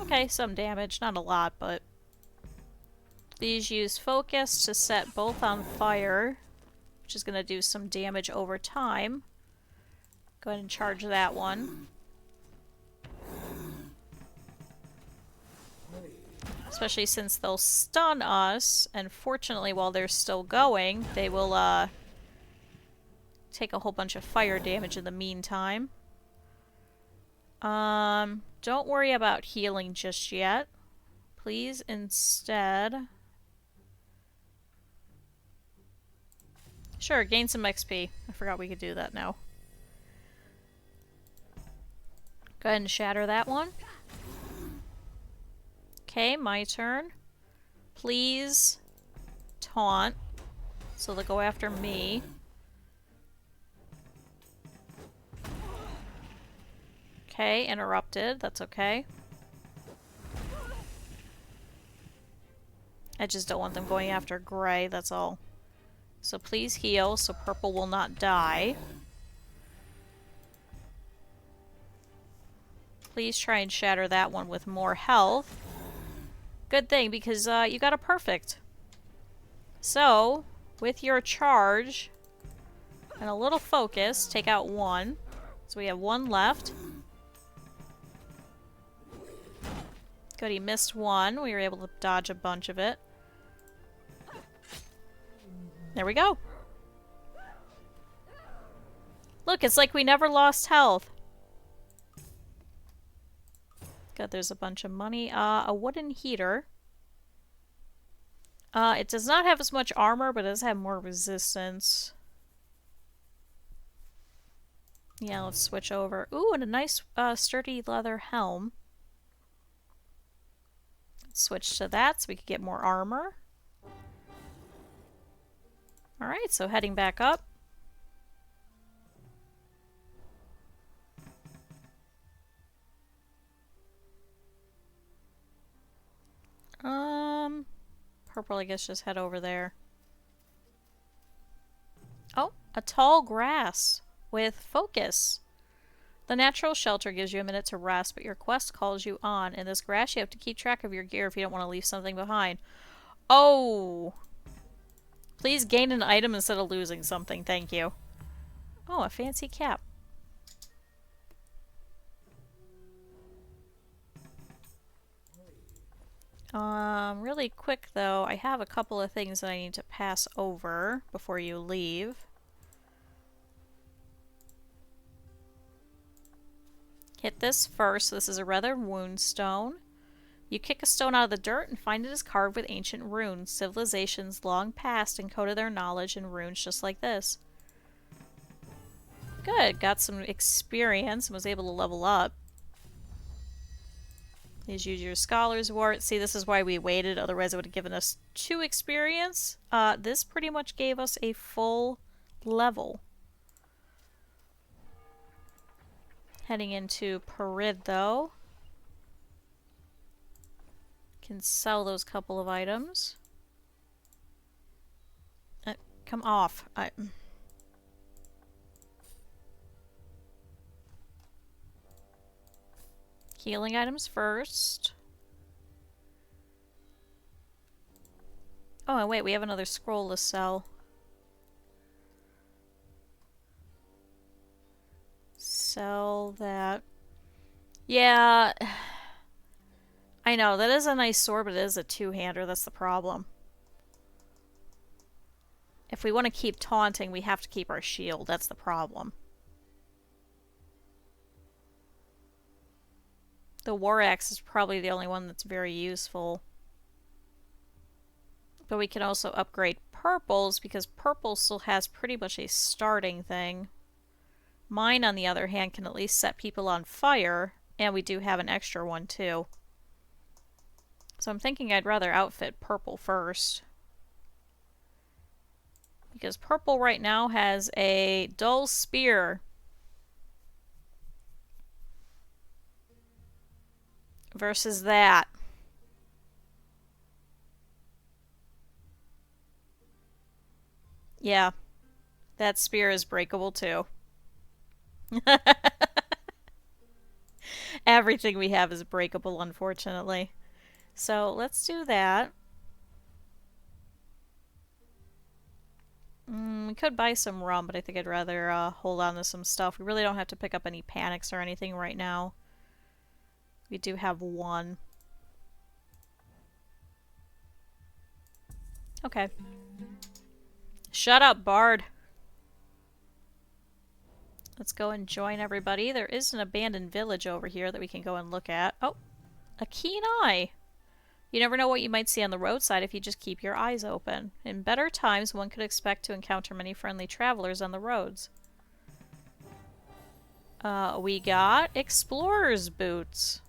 Okay, some damage. Not a lot, but... Please use focus to set both on fire, which is going to do some damage over time. Go ahead and charge that one. Especially since they'll stun us, and fortunately while they're still going, they will take a whole bunch of fire damage in the meantime. Don't worry about healing just yet. Please instead... Sure, gain some XP. I forgot we could do that now. Go ahead and shatter that one. Okay, my turn. Please taunt. So they'll go after me. Okay, interrupted. That's okay. I just don't want them going after Gray, that's all. So please heal so Purple will not die. Please try and shatter that one with more health. Good thing, because you got a perfect. So, with your charge and a little focus, take out one. So we have one left. Good, he missed one. We were able to dodge a bunch of it. There we go. Look, it's like we never lost health. Good, there's a bunch of money. A wooden heater. It does not have as much armor, but it does have more resistance. Yeah, let's switch over. Ooh, and a nice, sturdy leather helm. Let's switch to that so we can get more armor. Alright, so heading back up. Purple, I guess just head over there. Oh, a tall grass with focus. The natural shelter gives you a minute to rest, but your quest calls you on. In this grass, you have to keep track of your gear if you don't want to leave something behind. Oh! Please gain an item instead of losing something, thank you. Oh, a fancy cap. Really quick though, I have a couple of things that I need to pass over before you leave. Hit this first. This is a rather wound stone. You kick a stone out of the dirt and find it is carved with ancient runes. Civilizations long past encoded their knowledge in runes just like this. Good, got some experience and was able to level up. Please use your Scholar's Wart. See, this is why we waited, otherwise it would have given us 2 experience. This pretty much gave us a full level. Heading into Perid, though. Can sell those couple of items. Come off. Healing items first. Oh, and wait, we have another scroll to sell. Sell that. Yeah. I know, that is a nice sword, but it is a two-hander. That's the problem. If we want to keep taunting, we have to keep our shield. That's the problem. The war axe is probably the only one that's very useful. But we can also upgrade purples, because purple still has pretty much a starting thing. Mine, on the other hand, can at least set people on fire, and we do have an extra one too. So I'm thinking I'd rather outfit purple first. Because purple right now has a dull spear. Versus that. Yeah. That spear is breakable too. Everything we have is breakable, unfortunately. So let's do that. We could buy some rum, but I think I'd rather hold on to some stuff. We really don't have to pick up any panics or anything right now. We do have one. Okay. Shut up, Bard. Let's go and join everybody. There is an abandoned village over here that we can go and look at. Oh, a keen eye. You never know what you might see on the roadside if you just keep your eyes open. In better times, one could expect to encounter many friendly travelers on the roads. We got explorer's boots.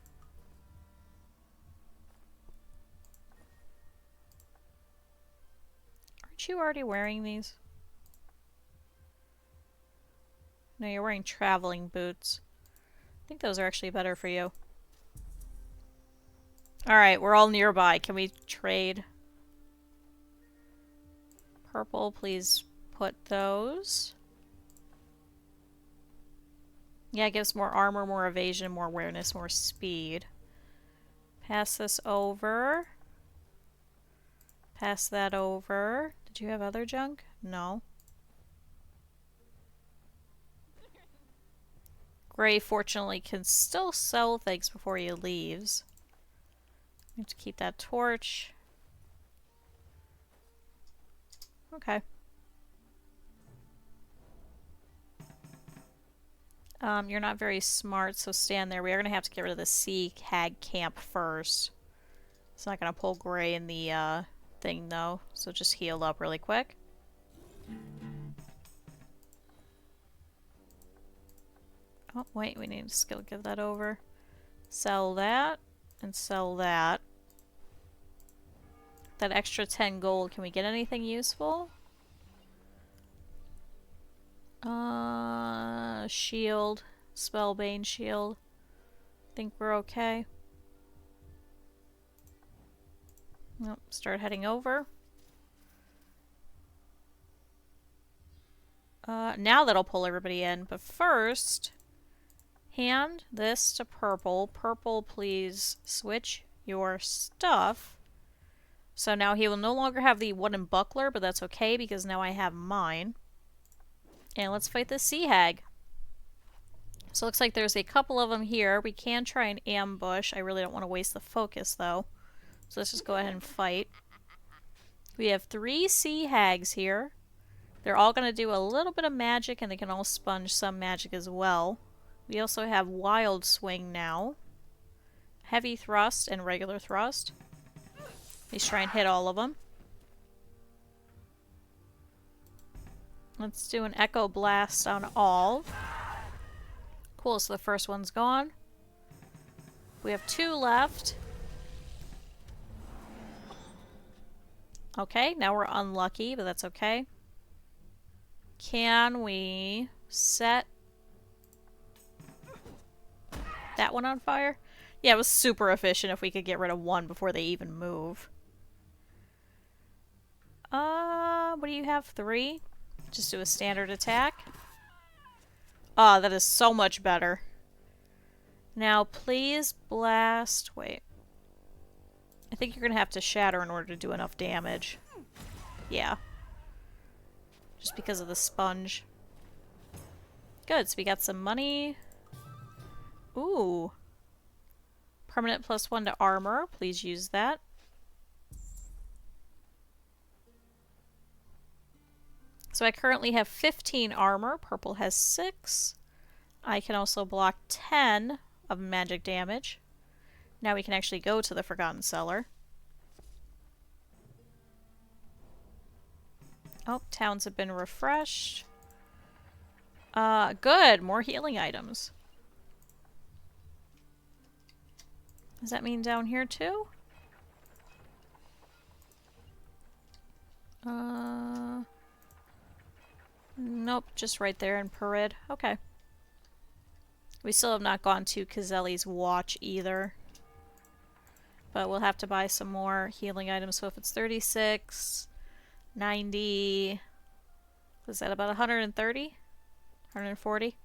Aren't you already wearing these? No, you're wearing traveling boots. I think those are actually better for you. Alright, we're all nearby. Can we trade? Purple, please put those. Yeah, it gives more armor, more evasion, more awareness, more speed. Pass this over. Pass that over. Did you have other junk? No. Gray, fortunately, can still sell things before he leaves. We have to keep that torch. Okay. You're not very smart, so stand there. We are going to have to get rid of the sea hag camp first. It's not going to pull Gray in the thing, though. So just heal up really quick. Oh, wait. We need to skill give that over. Sell that. And sell that. That extra 10 gold. Can we get anything useful? Shield. Spellbane shield. Think we're okay. Nope. Start heading over. Now that'll pull everybody in. But first, hand this to Purple. Purple, please switch your stuff. So now he will no longer have the wooden buckler, but that's okay because now I have mine. And let's fight this sea hag. So it looks like there's a couple of them here. We can try an ambush. I really don't want to waste the focus though. So let's just go ahead and fight. We have 3 sea hags here. They're all going to do a little bit of magic and they can all sponge some magic as well. We also have wild swing now. Heavy thrust and regular thrust. Let's try and hit all of them. Let's do an echo blast on all. Cool, so the first one's gone. We have 2 left. Okay, now we're unlucky, but that's okay. Can we set that one on fire? Yeah, it was super efficient if we could get rid of one before they even move. What do you have? 3? Just do a standard attack. Ah, that is so much better. Now, please blast... Wait. I think you're going to have to shatter in order to do enough damage. Yeah. Just because of the sponge. Good, so we got some money. Ooh. Permanent +1 to armor. Please use that. So I currently have 15 armor. Purple has 6. I can also block 10 of magic damage. Now we can actually go to the Forgotten Cellar. Oh, towns have been refreshed. Good! More healing items. Does that mean down here too? Nope, just right there in Perid. Okay. We still have not gone to Kazelli's watch either. But we'll have to buy some more healing items. So if it's 36, 90... Was that about 130? 140?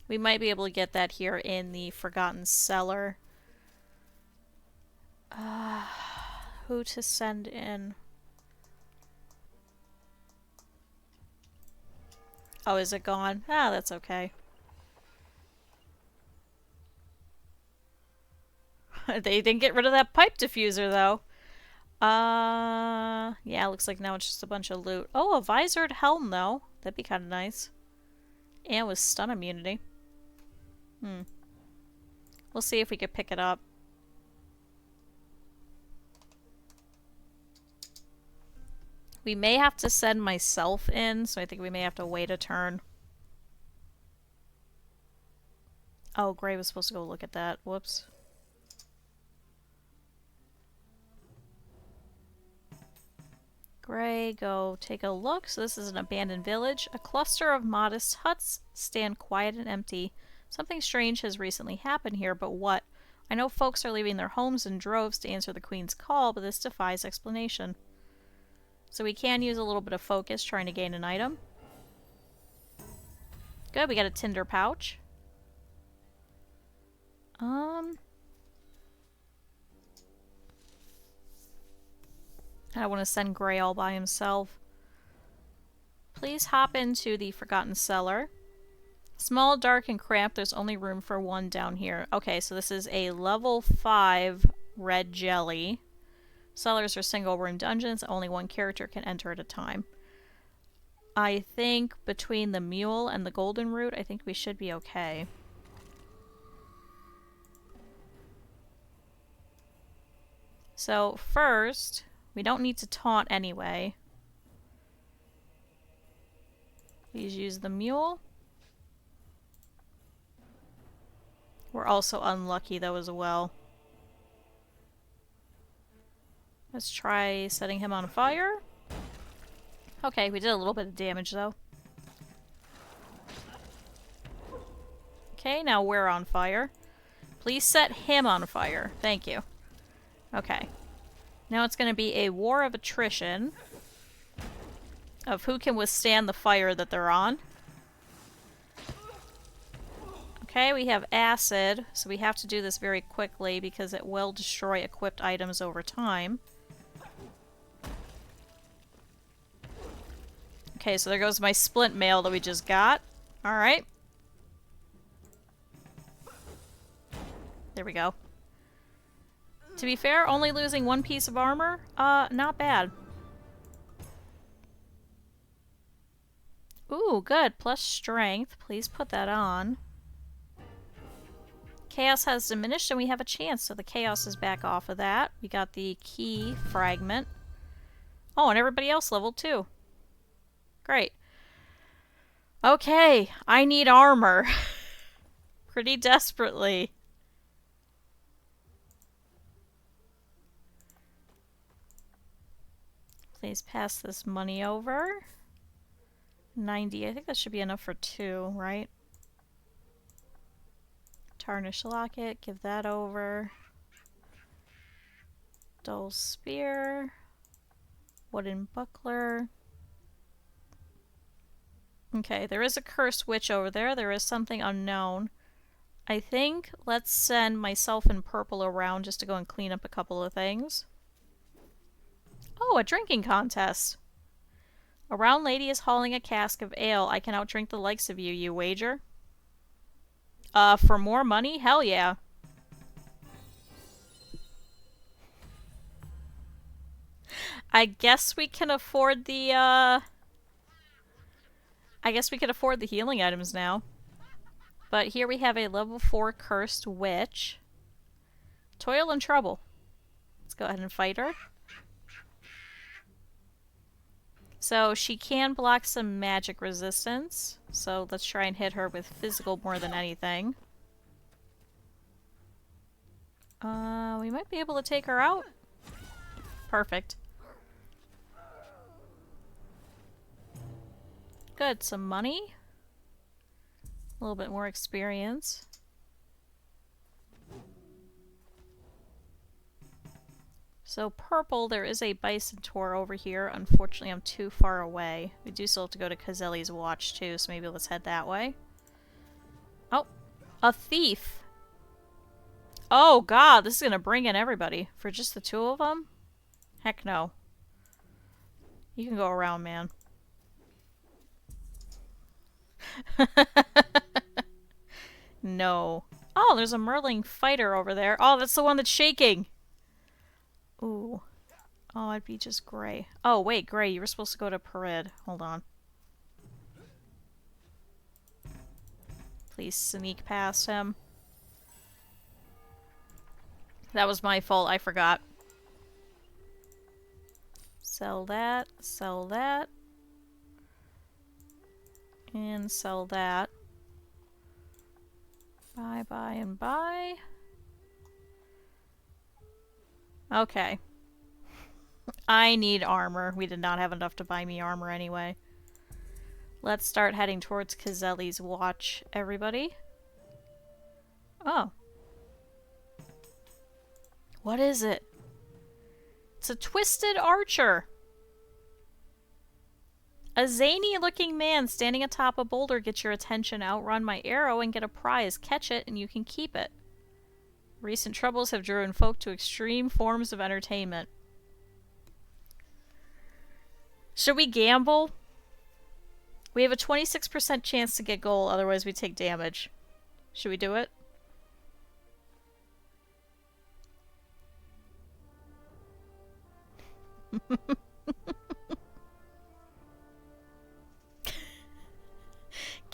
We might be able to get that here in the Forgotten Cellar. Who to send in? Oh, is it gone? Ah, that's okay. They didn't get rid of that pipe diffuser, though. Yeah, looks like now it's just a bunch of loot. Oh, a visored helm, though. That'd be kind of nice. And with stun immunity. We'll see if we could pick it up. We may have to send myself in, so I think we may have to wait a turn. Oh, Gray was supposed to go look at that. Whoops. Gray, go take a look. So this is an abandoned village. A cluster of modest huts stand quiet and empty. Something strange has recently happened here, but what? I know folks are leaving their homes in droves to answer the Queen's call, but this defies explanation. So we can use a little bit of focus trying to gain an item. Good, we got a tinder pouch. I don't want to send Gray all by himself. Please hop into the Forgotten Cellar. Small, dark, and cramped. There's only room for one down here. Okay, so this is a level 5 red jelly. Cellars are single-room dungeons. Only one character can enter at a time. I think between the mule and the golden root, I think we should be okay. So first, we don't need to taunt anyway. Please use the mule. We're also unlucky though as well. Let's try setting him on fire. Okay, we did a little bit of damage though. Okay, now we're on fire. Please set him on fire. Thank you. Okay. Now it's going to be a war of attrition of who can withstand the fire that they're on. Okay, we have acid, so we have to do this very quickly because it will destroy equipped items over time. Okay, so there goes my splint mail that we just got. Alright. There we go. To be fair, only losing one piece of armor? Not bad. Ooh, good. Plus strength. Please put that on. Chaos has diminished and we have a chance, so the chaos is back off of that. We got the key fragment. Oh, and everybody else leveled too. Great. Okay, I need armor. Pretty desperately. Please pass this money over. 90. I think that should be enough for 2, right? Tarnished locket. Give that over. Dull spear. Wooden buckler. Okay, there is a cursed witch over there. There is something unknown. I think let's send myself and Purple around just to go and clean up a couple of things. Oh, a drinking contest. A round lady is hauling a cask of ale. I can outdrink the likes of you, you wager? For more money? Hell yeah. I guess we can afford the, I guess we can afford the healing items now. But here we have a level 4 cursed witch. Toil and trouble. Let's go ahead and fight her. So she can block some magic resistance. So let's try and hit her with physical more than anything. We might be able to take her out. Perfect. Good, some money. A little bit more experience. So Purple, there is a bison tour over here. Unfortunately, I'm too far away. We do still have to go to Cazelli's watch too, so maybe let's head that way. Oh, a thief. Oh god, this is gonna bring in everybody. For just the 2 of them? Heck no. You can go around, man. No. Oh, there's a Merling fighter over there. Oh, that's the one that's shaking. Ooh. Oh, I'd be just Gray. Oh, wait, Gray, you were supposed to go to Parade. Hold on. Please sneak past him. That was my fault, I forgot. Sell that, sell that. And sell that. Buy, buy, and buy. Okay. I need armor. We did not have enough to buy me armor anyway. Let's start heading towards Cazelli's watch, everybody. Oh. What is it? It's a twisted archer. A zany-looking man standing atop a boulder gets your attention. Outrun my arrow and get a prize. Catch it and you can keep it. Recent troubles have driven folk to extreme forms of entertainment. Should we gamble? We have a 26% chance to get gold, otherwise we take damage. Should we do it?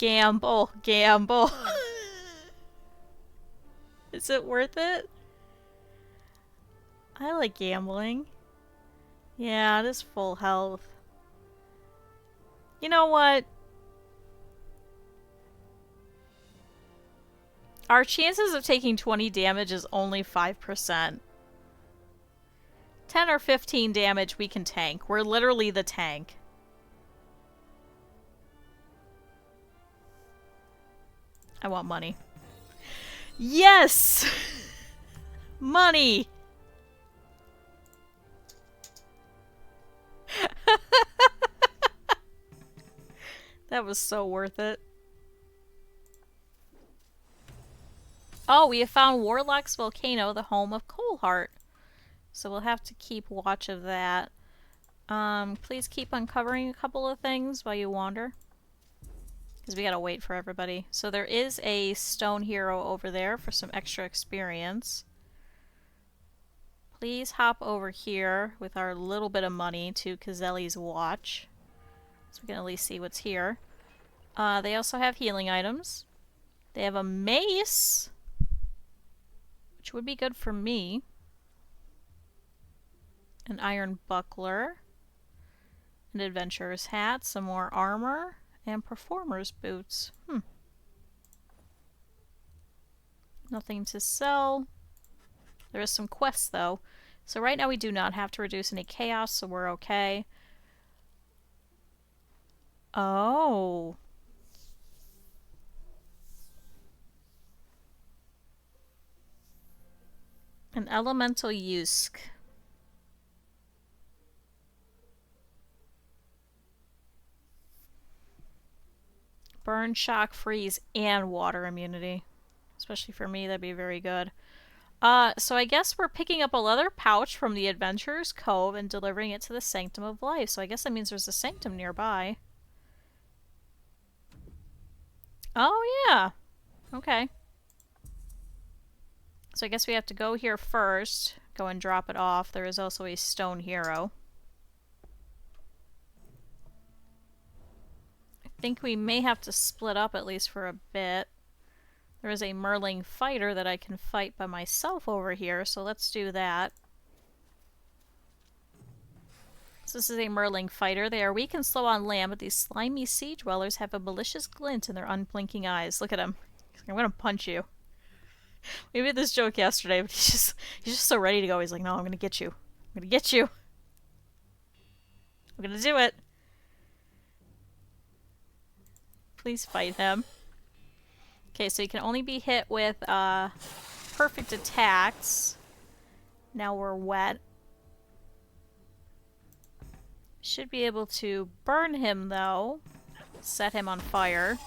Gamble. Gamble. Is it worth it? I like gambling. Yeah, it is full health. You know what? Our chances of taking 20 damage is only 5%. 10 or 15 damage we can tank. We're literally the tank. I want money. Yes! Money! That was so worth it. Oh, we have found Warlock's Volcano, the home of Coalheart. So we'll have to keep watch of that. Please keep uncovering a couple of things while you wander. Because we gotta wait for everybody. So there is a stone hero over there for some extra experience. Please hop over here with our little bit of money to Kazelli's watch. So we can at least see what's here. They also have healing items. They have a mace, which would be good for me. An iron buckler. An adventurer's hat, some more armor, and performer's boots. Nothing to sell. There is some quests though. So right now we do not have to reduce any chaos, so we're okay. Oh. An elemental Yusk. Burn, shock, freeze, and water immunity. Especially for me, that'd be very good. So I guess we're picking up a leather pouch from the Adventurer's Cove and delivering it to the Sanctum of Life. So I guess that means there's a sanctum nearby. Oh, yeah. Okay. So I guess we have to go here first. Go and drop it off. There is also a stone hero. I think we may have to split up at least for a bit. There is a Merling fighter that I can fight by myself over here, so let's do that. So this is a Merling fighter. They are weak and slow on land, but these slimy sea dwellers have a malicious glint in their unblinking eyes. Look at him. I'm gonna punch you. We made this joke yesterday, but he's just so ready to go. He's like, no, I'm gonna get you. I'm gonna get you. I'm gonna do it. Please fight him. Okay, so you can only be hit with perfect attacks. Now we're wet. Should be able to burn him, though. Set him on fire.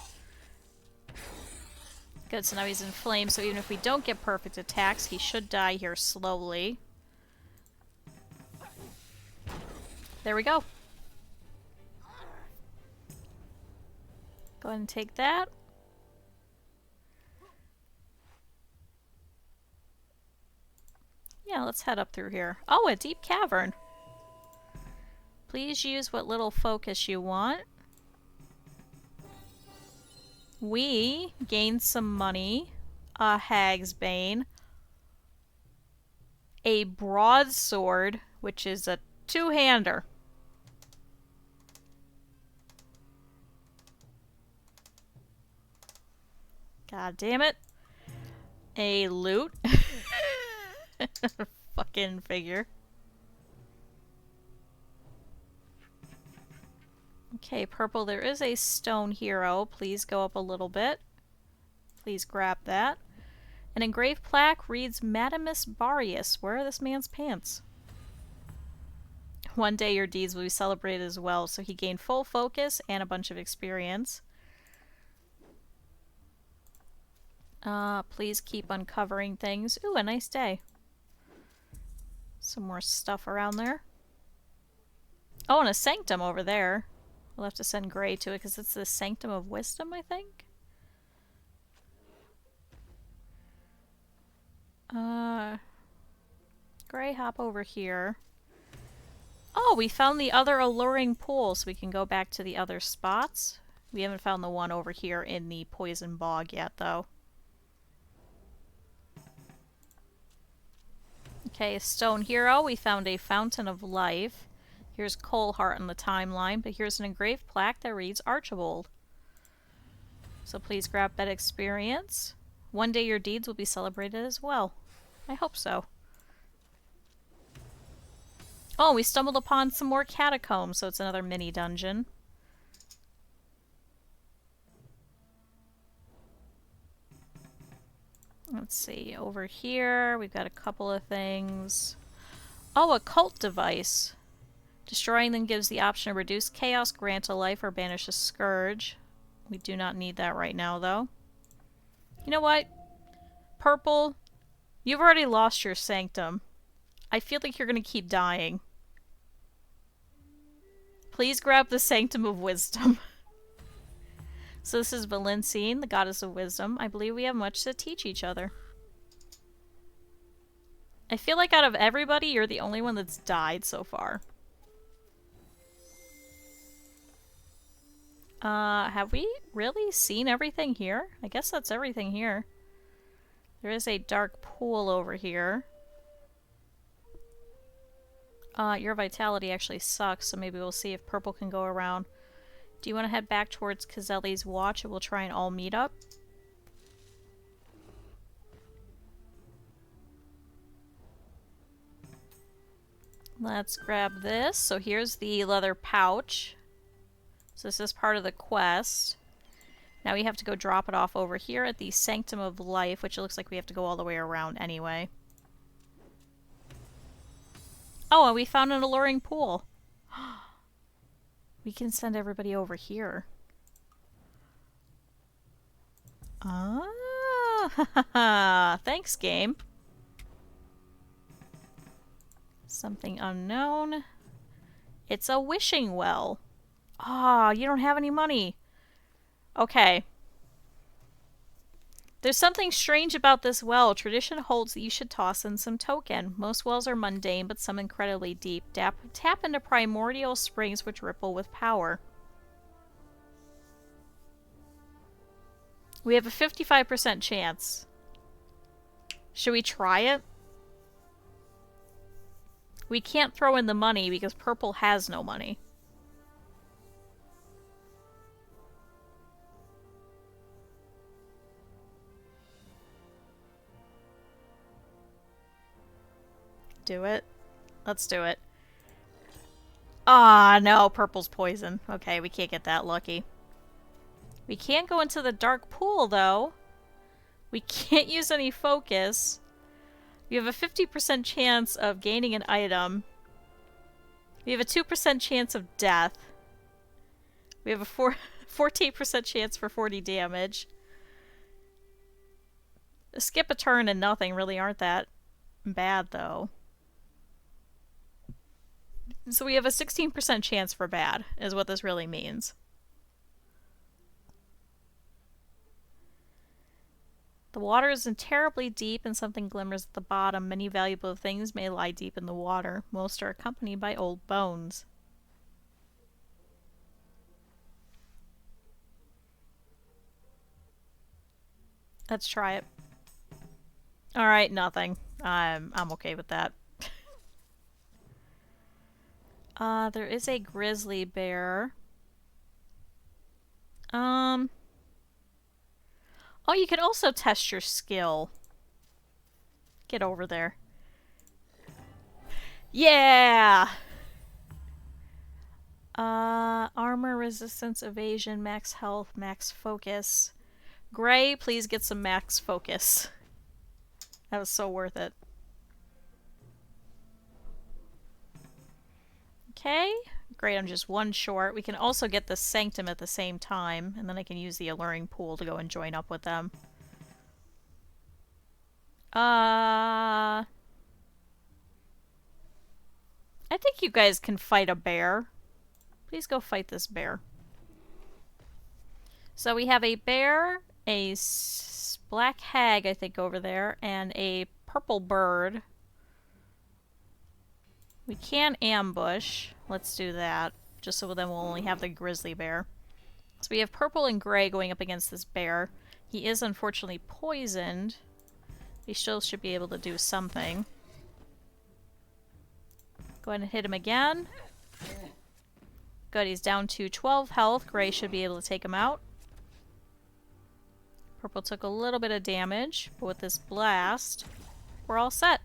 Good, so now he's in flames, so even if we don't get perfect attacks, he should die here slowly. There we go. Go ahead and take that. Yeah, let's head up through here. Oh, a deep cavern. Please use what little focus you want. We gained some money. A Hag's Bane. A broadsword, which is a two-hander. God damn it. A lute. Fucking figure. Okay, purple, there is a stone hero. Please go up a little bit. Please grab that. An engraved plaque reads Madamus Barius. Where are this man's pants? One day your deeds will be celebrated as well. So he gained full focus and a bunch of experience. Please keep uncovering things. Ooh, a nice day. Some more stuff around there. Oh, and a sanctum over there. We'll have to send Gray to it because it's the Sanctum of Wisdom, I think. Gray, hop over here. Oh, we found the other alluring pool, so we can go back to the other spots. We haven't found the one over here in the poison bog yet, though. Okay, Stone Hero. We found a Fountain of Life. Here's Coal Heart on the timeline, but here's an engraved plaque that reads Archibald. So please grab that experience. One day your deeds will be celebrated as well. I hope so. Oh, we stumbled upon some more catacombs, so it's another mini dungeon. Let's see, over here we've got a couple of things. Oh, a cult device. Destroying them gives the option to reduce chaos, grant a life, or banish a scourge. We do not need that right now, though. You know what? Purple, you've already lost your sanctum. I feel like you're going to keep dying. Please grab the Sanctum of Wisdom. So this is Valencine, the goddess of wisdom. I believe we have much to teach each other. I feel like out of everybody, you're the only one that's died so far. Have we really seen everything here? I guess that's everything here. There is a dark pool over here. Your vitality actually sucks, so maybe we'll see if Purple can go around. Do you want to head back towards Cazelli's watch and we'll try and all meet up? Let's grab this. So here's the leather pouch. So this is part of the quest. Now we have to go drop it off over here at the Sanctum of Life, which it looks like we have to go all the way around anyway. Oh, and we found an alluring pool. We can send everybody over here. Ah, thanks, game. Something unknown. It's a wishing well. Ah, you don't have any money. Okay. There's something strange about this well. Tradition holds that you should toss in some token. Most wells are mundane, but some incredibly deep. Tap into primordial springs which ripple with power. We have a 55% chance. Should we try it? We can't throw in the money because Purple has no money. Do it. Let's do it. Ah, no, Purple's poison. Okay, we can't get that lucky. We can't go into the dark pool, though. We can't use any focus. We have a 50% chance of gaining an item. We have a 2% chance of death. We have a 14% chance for 40 damage. Skip a turn and nothing really aren't that bad, though. So we have a 16% chance for bad, is what this really means. The water isn't terribly deep and something glimmers at the bottom. Many valuable things may lie deep in the water. Most are accompanied by old bones. Let's try it. Alright, nothing. I'm okay with that. There is a grizzly bear. Oh, you can also test your skill. Get over there. Yeah! Armor, resistance, evasion, max health, max focus. Gray, please get some max focus. That was so worth it. Okay, great, I'm just one short. We can also get the Sanctum at the same time, and then I can use the alluring pool to go and join up with them. I think you guys can fight a bear. Please go fight this bear. So we have a bear, a black hag, I think, over there, and a purple bird. We can ambush. Let's do that. Just so then we'll only have the grizzly bear. So we have purple and gray going up against this bear. He is unfortunately poisoned. He still should be able to do something. Go ahead and hit him again. Good, he's down to 12 health. Gray should be able to take him out. Purple took a little bit of damage, but with this blast, we're all set.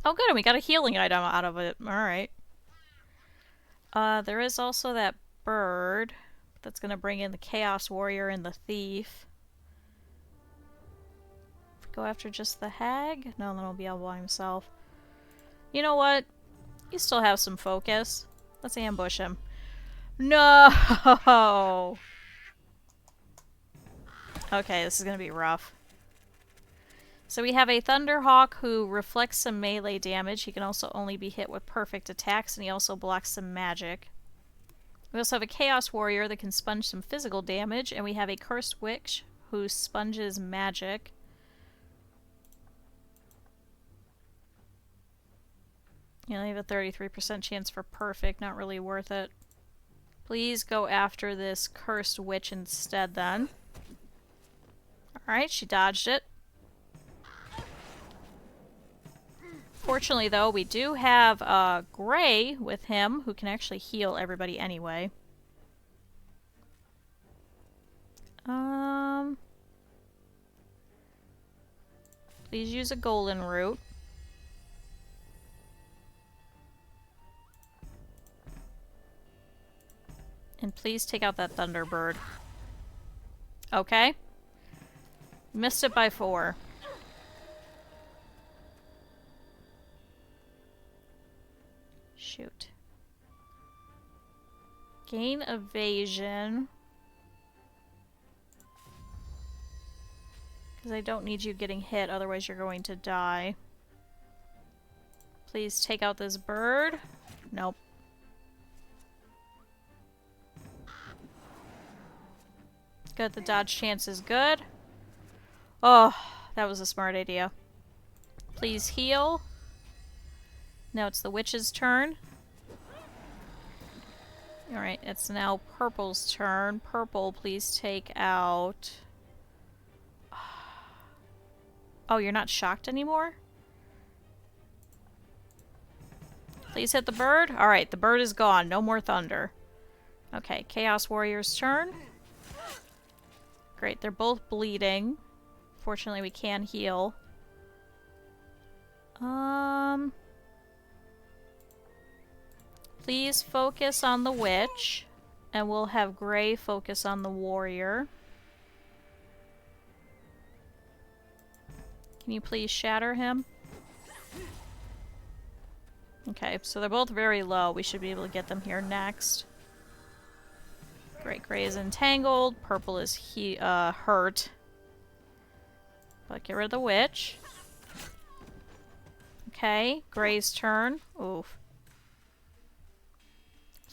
Oh good, and we got a healing item out of it. Alright. There is also that bird that's going to bring in the Chaos Warrior and the Thief. Go after just the hag? No, then he'll be all by himself. You know what? You still have some focus. Let's ambush him. No! Okay, this is gonna be rough. So we have a Thunderhawk who reflects some melee damage. He can also only be hit with perfect attacks, and he also blocks some magic. We also have a Chaos Warrior that can sponge some physical damage, and we have a Cursed Witch who sponges magic. You only have a 33% chance for perfect, not really worth it. Please go after this Cursed Witch instead then. Alright, she dodged it. Fortunately though, we do have Gray with him, who can actually heal everybody anyway. Please use a golden root. And please take out that Thunderbird. Okay. Missed it by 4. Shoot. Gain evasion. Because I don't need you getting hit, otherwise you're going to die. Please take out this bird. Nope. Good, the dodge chance is good. Oh, that was a smart idea. Please heal. Now it's the witch's turn. Alright, it's now purple's turn. Purple, please take out... Oh, you're not shocked anymore? Please hit the bird. Alright, the bird is gone. No more thunder. Okay, Chaos Warrior's turn. Great, they're both bleeding. Fortunately, we can heal. Please focus on the witch, and we'll have Gray focus on the warrior. Can you please shatter him? Okay, so they're both very low. We should be able to get them here next. Great, Gray is entangled. Purple is hurt. But get rid of the witch. Okay, Gray's turn. Oof.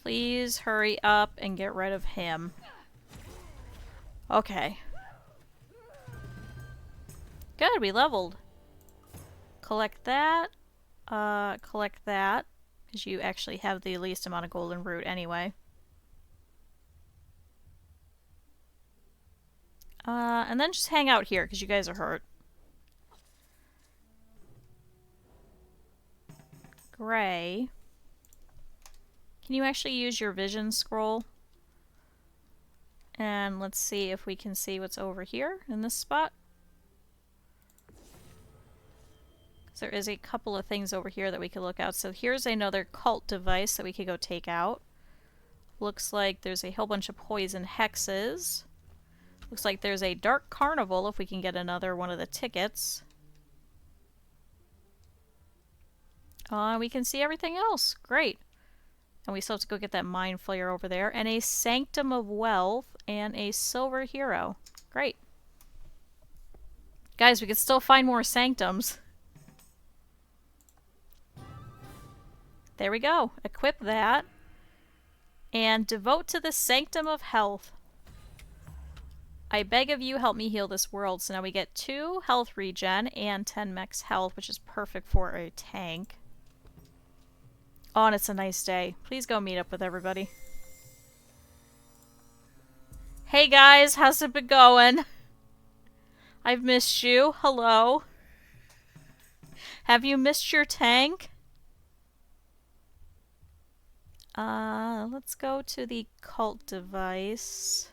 Please hurry up and get rid of him. Okay. Good, we leveled. Collect that. Collect that. Because you actually have the least amount of golden root anyway. And then just hang out here, because you guys are hurt. Gray. Can you actually use your vision scroll? And let's see if we can see what's over here in this spot. There is a couple of things over here that we could look out. So here's another cult device that we could go take out. Looks like there's a whole bunch of poison hexes. Looks like there's a dark carnival if we can get another one of the tickets. We can see everything else. Great. And we still have to go get that mind flayer over there. And a Sanctum of Wealth and a Silver Hero. Great. Guys, we could still find more Sanctums. There we go. Equip that. And devote to the Sanctum of Health. I beg of you, help me heal this world. So now we get 2 health regen and 10 max health, which is perfect for a tank. Oh, and it's a nice day. Please go meet up with everybody. Hey guys, how's it been going? I've missed you. Hello. Have you missed your tank? Let's go to the cult device.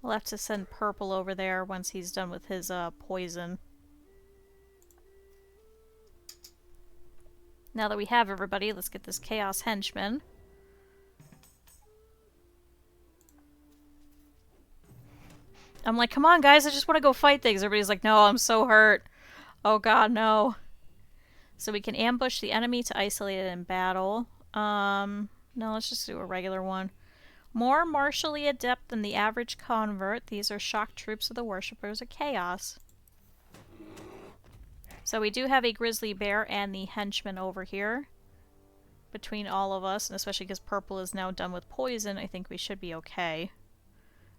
We'll have to send Purple over there once he's done with his, poison. Now that we have everybody, let's get this Chaos Henchman. I'm like, come on guys, I just want to go fight things. Everybody's like, no, I'm so hurt. Oh god, no. So we can ambush the enemy to isolate it in battle. No, let's just do a regular one. More martially adept than the average convert, these are shock troops of the worshippers of chaos. So we do have a grizzly bear and the henchman over here. Between all of us, and especially because Purple is now done with poison, I think we should be okay.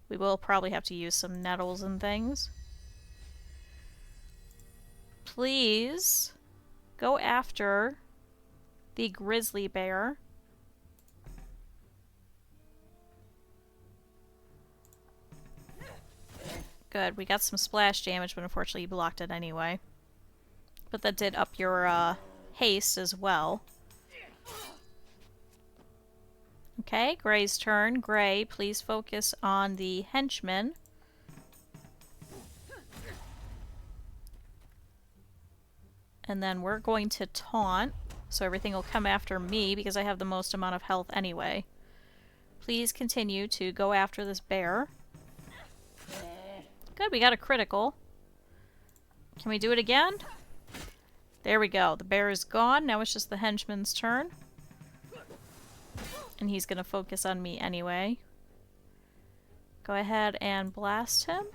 We will probably have to use some nettles and things. Please go after the grizzly bear. Good, we got some splash damage, but unfortunately you blocked it anyway. But that did up your haste as well. Okay, Gray's turn. Gray, please focus on the henchman. And then we're going to taunt, so everything will come after me because I have the most amount of health anyway. Please continue to go after this bear. Good, we got a critical. Can we do it again? There we go. The bear is gone. Now it's just the henchman's turn. And he's going to focus on me anyway. Go ahead and blast him.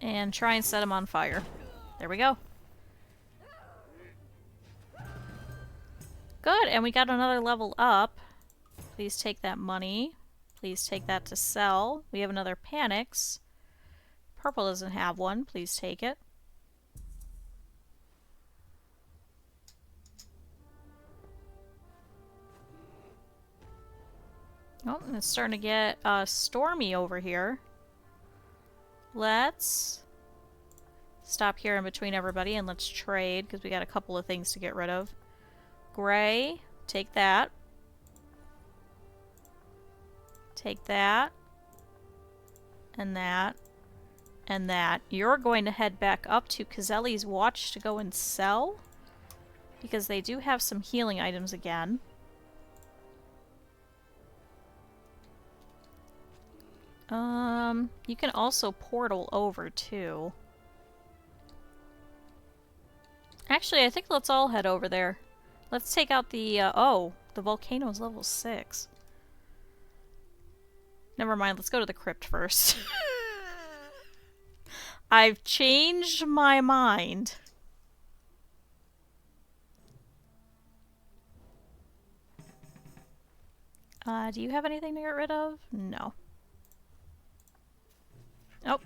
And try and set him on fire. There we go. Good, and we got another level up. Please take that money. Please take that to sell. We have another Panics. Purple doesn't have one. Please take it. Oh, and it's starting to get stormy over here. Let's stop here in between everybody and let's trade because we got a couple of things to get rid of. Gray, take that. Take that. And that. And that. You're going to head back up to Kazelli's Watch to go and sell. Because they do have some healing items again. You can also portal over too. Actually, I think let's all head over there. Let's take out the, oh, the volcano's level 6. Never mind, let's go to the crypt first. I've changed my mind. Do you have anything to get rid of? No. Oh.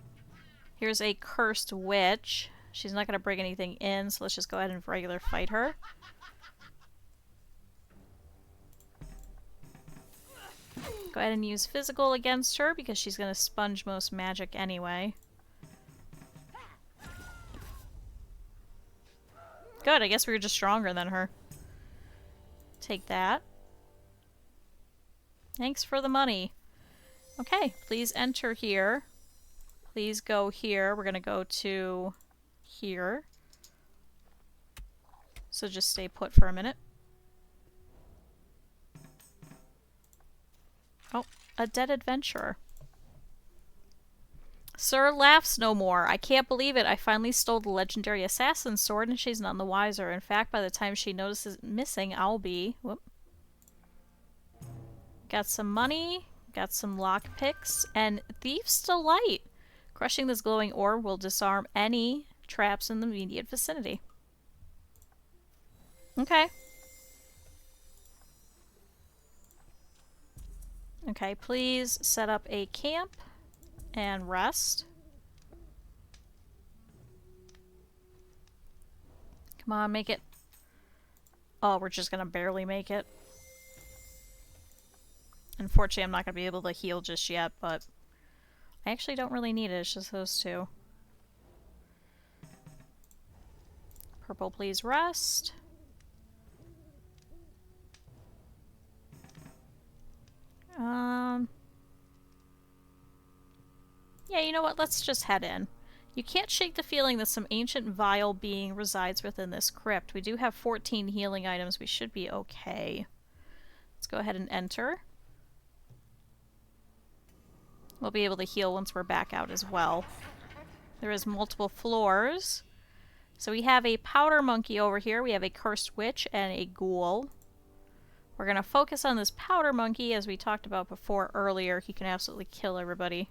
Here's a cursed witch. She's not going to bring anything in, so let's just go ahead and regular fight her. Go ahead and use physical against her because she's going to sponge most magic anyway. Good, I guess we were just stronger than her. Take that. Thanks for the money. Okay, please enter here. Please go here. We're going to go to here. So just stay put for a minute. Oh, a dead adventurer. Sir laughs no more. I can't believe it. I finally stole the legendary assassin's sword and she's none the wiser. In fact, by the time she notices it missing, I'll be... Whoop. Got some money. Got some lockpicks. And Thief's Delight. Crushing this glowing orb will disarm any traps in the immediate vicinity. Okay. Okay, please set up a camp and rest. Come on, make it. Oh, we're just gonna barely make it. Unfortunately, I'm not gonna be able to heal just yet, but I actually don't really need it. It's just those two. Purple, please rest. Yeah, you know what? Let's just head in. You can't shake the feeling that some ancient vile being resides within this crypt. We do have 14 healing items. We should be okay. Let's go ahead and enter. We'll be able to heal once we're back out as well. There is multiple floors. So we have a powder monkey over here. We have a cursed witch and a ghoul. We're going to focus on this powder monkey, as we talked about before earlier. He can absolutely kill everybody.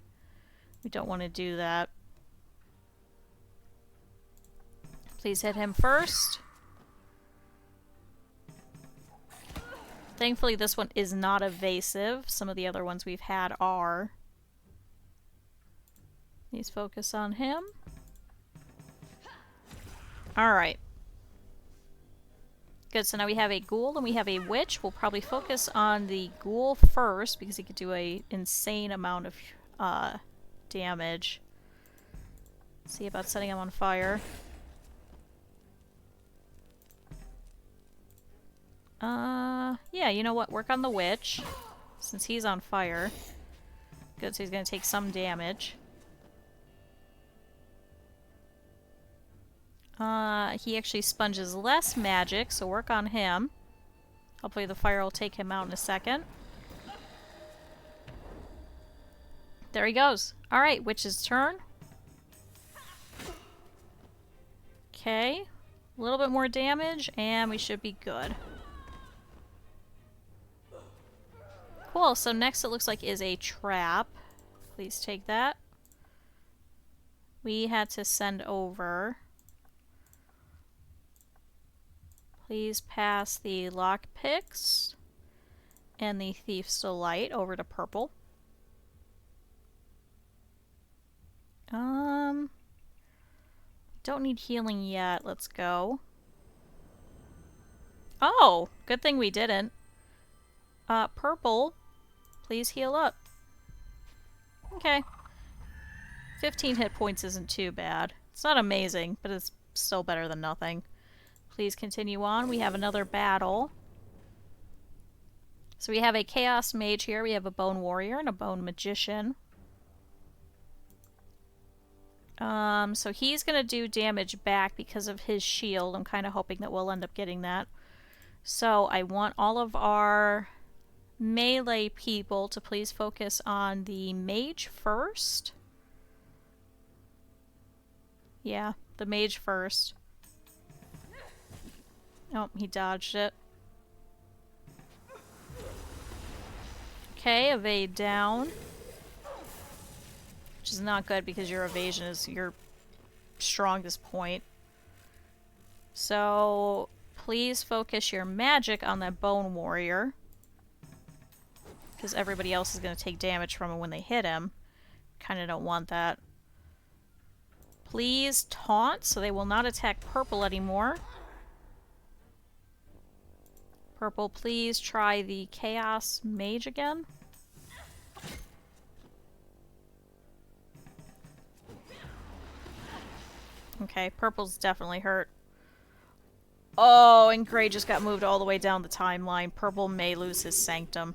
We don't want to do that. Please hit him first. Thankfully, this one is not evasive. Some of the other ones we've had are. Please focus on him. Alright. Good, so now we have a ghoul and we have a witch. We'll probably focus on the ghoul first because he could do an insane amount of damage. Let's see about setting him on fire. Yeah, you know what? Work on the witch, since he's on fire. Good, so he's gonna take some damage. He actually sponges less magic, so work on him. Hopefully the fire will take him out in a second. There he goes. Alright, witch's turn. Okay. A little bit more damage, and we should be good. Cool, so next it looks like is a trap. Please take that. We had to send over... Please pass the lockpicks and the Thief's Delight over to purple. Don't need healing yet. Let's go. Oh, good thing we didn't. Purple, please heal up. Okay. 15 hit points isn't too bad. It's not amazing, but it's still better than nothing. Please continue on. We have another battle. So we have a Chaos Mage here. We have a Bone Warrior and a Bone Magician. So he's going to do damage back because of his shield. I'm kind of hoping that we'll end up getting that. So I want all of our melee people to please focus on the mage first. Yeah, the mage first. Oh, he dodged it. Okay, evade down. Which is not good because your evasion is your strongest point. So, please focus your magic on that Bone Warrior. Because everybody else is going to take damage from him when they hit him. Kind of don't want that. Please taunt so they will not attack purple anymore. Purple, please try the Chaos Mage again. Okay, purple's definitely hurt. Oh, and gray just got moved all the way down the timeline. Purple may lose his sanctum.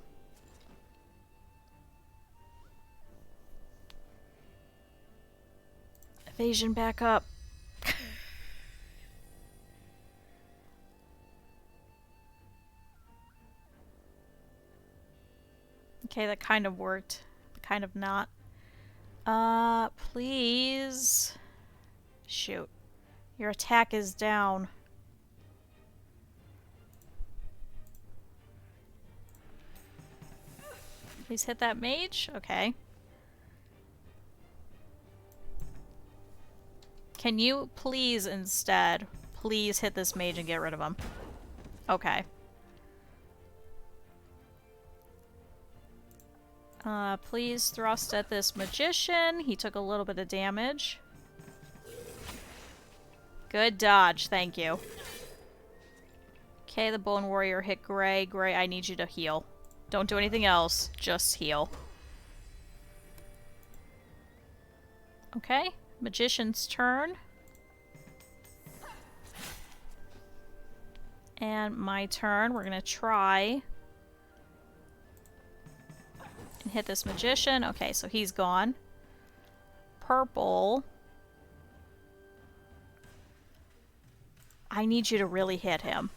Evasion back up. Okay, that kind of worked. Kind of not. Please. Shoot. Your attack is down. Please hit that mage? Okay. Can you please instead, please hit this mage and get rid of him? Okay. Please thrust at this magician. He took a little bit of damage. Good dodge, thank you. Okay, the Bone Warrior hit Gray. Gray, I need you to heal. Don't do anything else, just heal. Okay, Magician's turn. And my turn. We're gonna try and hit this Magician. Okay, so he's gone. Purple. I need you to really hit him.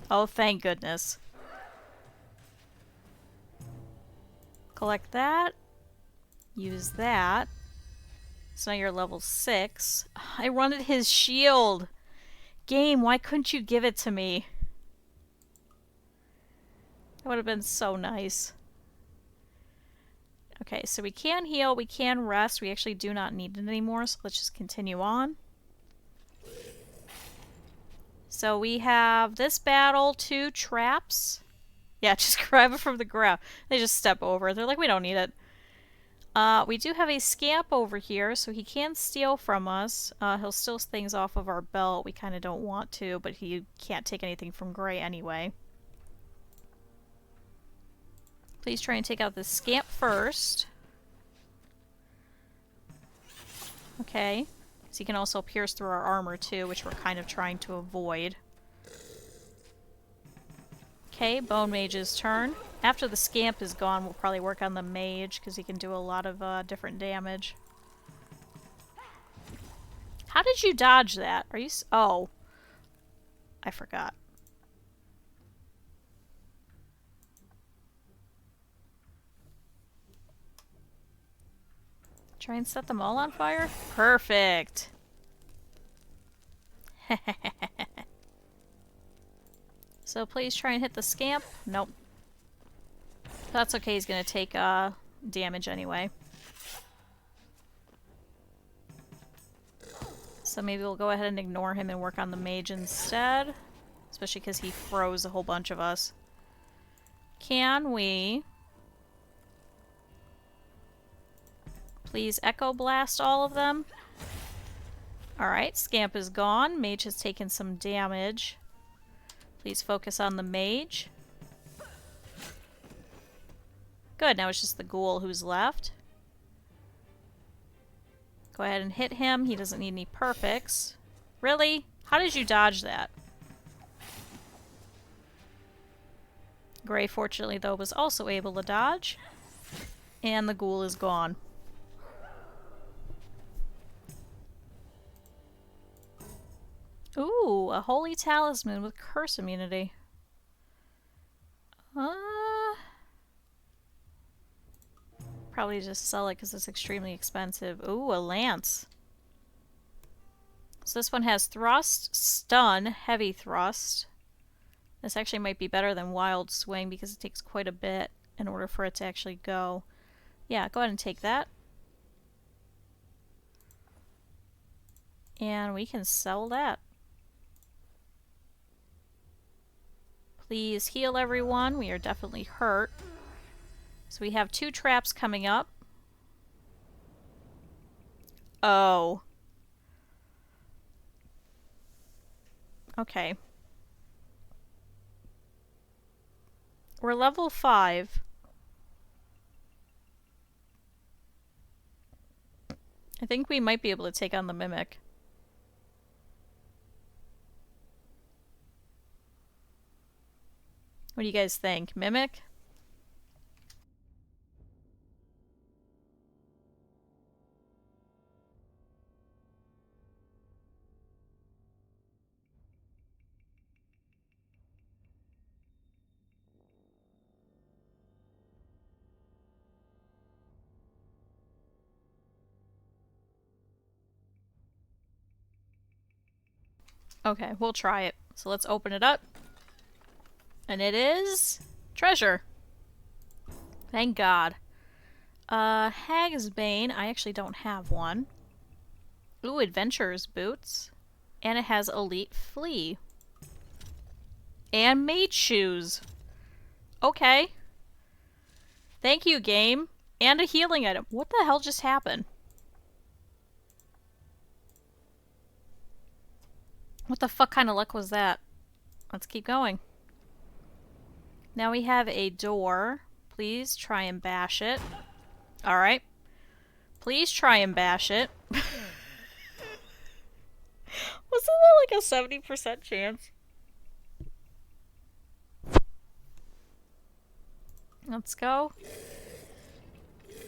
Oh, thank goodness. Collect that. Use that. So now you're level 6. I wanted his shield. Game, why couldn't you give it to me? That would have been so nice. Okay, so we can heal, we can rest. We actually do not need it anymore, so let's just continue on. So we have this battle, 2 traps. Yeah, just grab it from the ground. They just step over it. They're like, we don't need it. We do have a scamp over here, so he can steal from us. He'll steal things off of our belt. We kind of don't want to, but he can't take anything from Gray anyway. Please try and take out this scamp first. Okay. So he can also pierce through our armor too, which we're kind of trying to avoid. Okay, Bone Mage's turn. After the scamp is gone, we'll probably work on the mage, because he can do a lot of different damage. How did you dodge that? Are you oh. I forgot. Try and set them all on fire? Perfect! So please try and hit the scamp. Nope. That's okay, he's gonna take damage anyway. So maybe we'll go ahead and ignore him and work on the mage instead. Especially because he froze a whole bunch of us. Can we please Echo Blast all of them? Alright, Scamp is gone. Mage has taken some damage. Please focus on the mage. Good, now it's just the ghoul who's left. Go ahead and hit him. He doesn't need any perfects. Really? How did you dodge that? Gray, fortunately, though, was also able to dodge. And the ghoul is gone. Ooh, a holy talisman with curse immunity. Probably just sell it because it's extremely expensive. Ooh, a lance. So this one has thrust, stun, heavy thrust. This actually might be better than wild swing because it takes quite a bit in order for it to actually go. Yeah, go ahead and take that. And we can sell that. Please heal everyone. We are definitely hurt. So we have 2 traps coming up. Oh. Okay. We're level 5. I think we might be able to take on the Mimic. What do you guys think? Mimic? Okay, we'll try it. So let's open it up. And it is treasure. Thank God. Hag's Bane. I actually don't have one. Ooh, Adventurer's Boots. And it has Elite Flea. And Mage Shoes. Okay. Thank you, game. And a healing item. What the hell just happened? What the fuck kind of luck was that? Let's keep going. Now we have a door. Please try and bash it. Alright. Please try and bash it. Wasn't that like a 70% chance? Let's go.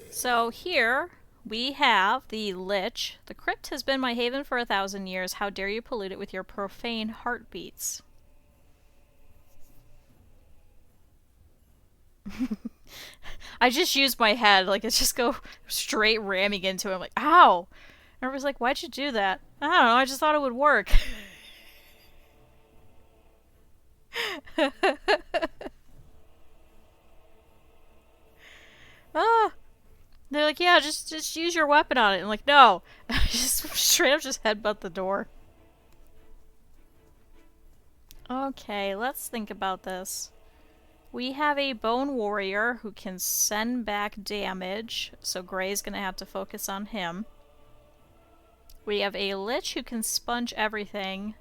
So here we have the Lich. The crypt has been my haven for 1,000 years. How dare you pollute it with your profane heartbeats? I just used my head. Like, it's just go straight ramming into it. I'm like, ow! And everyone's like, why'd you do that? I don't know. I just thought it would work. Ah! They're like, yeah, just use your weapon on it. I'm like, no. Just straight up just headbutt the door. Okay, let's think about this. We have a Bone Warrior who can send back damage, so Gray's gonna have to focus on him. We have a Lich who can sponge everything.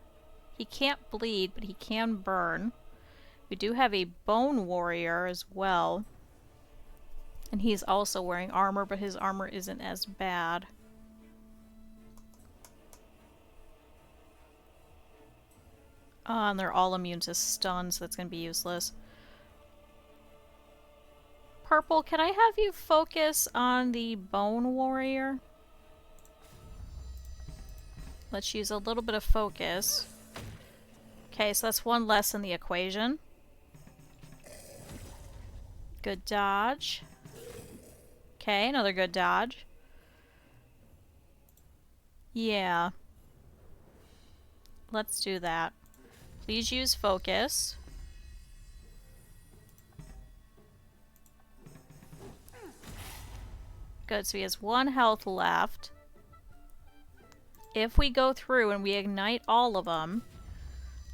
He can't bleed, but he can burn. We do have a Bone Warrior as well. And he's also wearing armor, but his armor isn't as bad. And they're all immune to stun, so that's gonna be useless. Purple, can I have you focus on the Bone Warrior? Let's use a little bit of focus. Okay, so that's one less in the equation. Good dodge. Okay, another good dodge. Yeah. Let's do that. Please use focus. Good, so he has 1 health left. If we go through and we ignite all of them,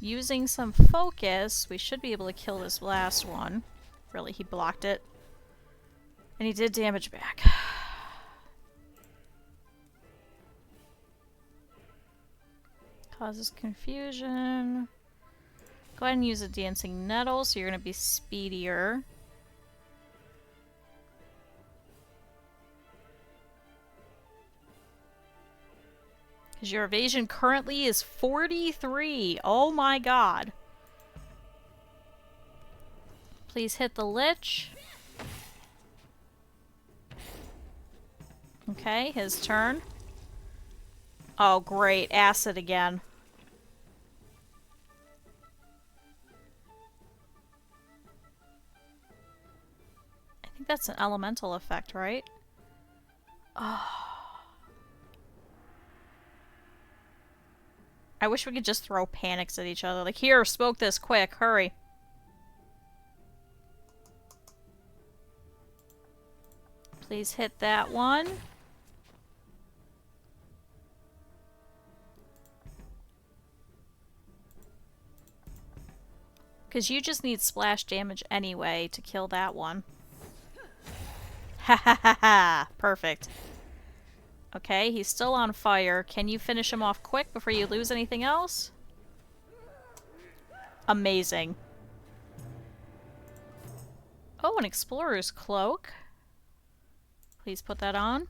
using some focus, we should be able to kill this last one. Really, he blocked it. And he did damage back. Causes confusion. Go ahead and use a dancing nettle, so you're going to be speedier. Because your evasion currently is 43. Oh my god. Please hit the Lich. Okay, his turn. Oh great, acid again. I think that's an elemental effect, right? Oh. I wish we could just throw panics at each other. Like, here, smoke this quick, hurry. Please hit that one. Because you just need splash damage anyway to kill that one. Ha ha ha ha! Perfect. Okay, he's still on fire. Can you finish him off quick before you lose anything else? Amazing. Oh, an explorer's cloak. Please put that on.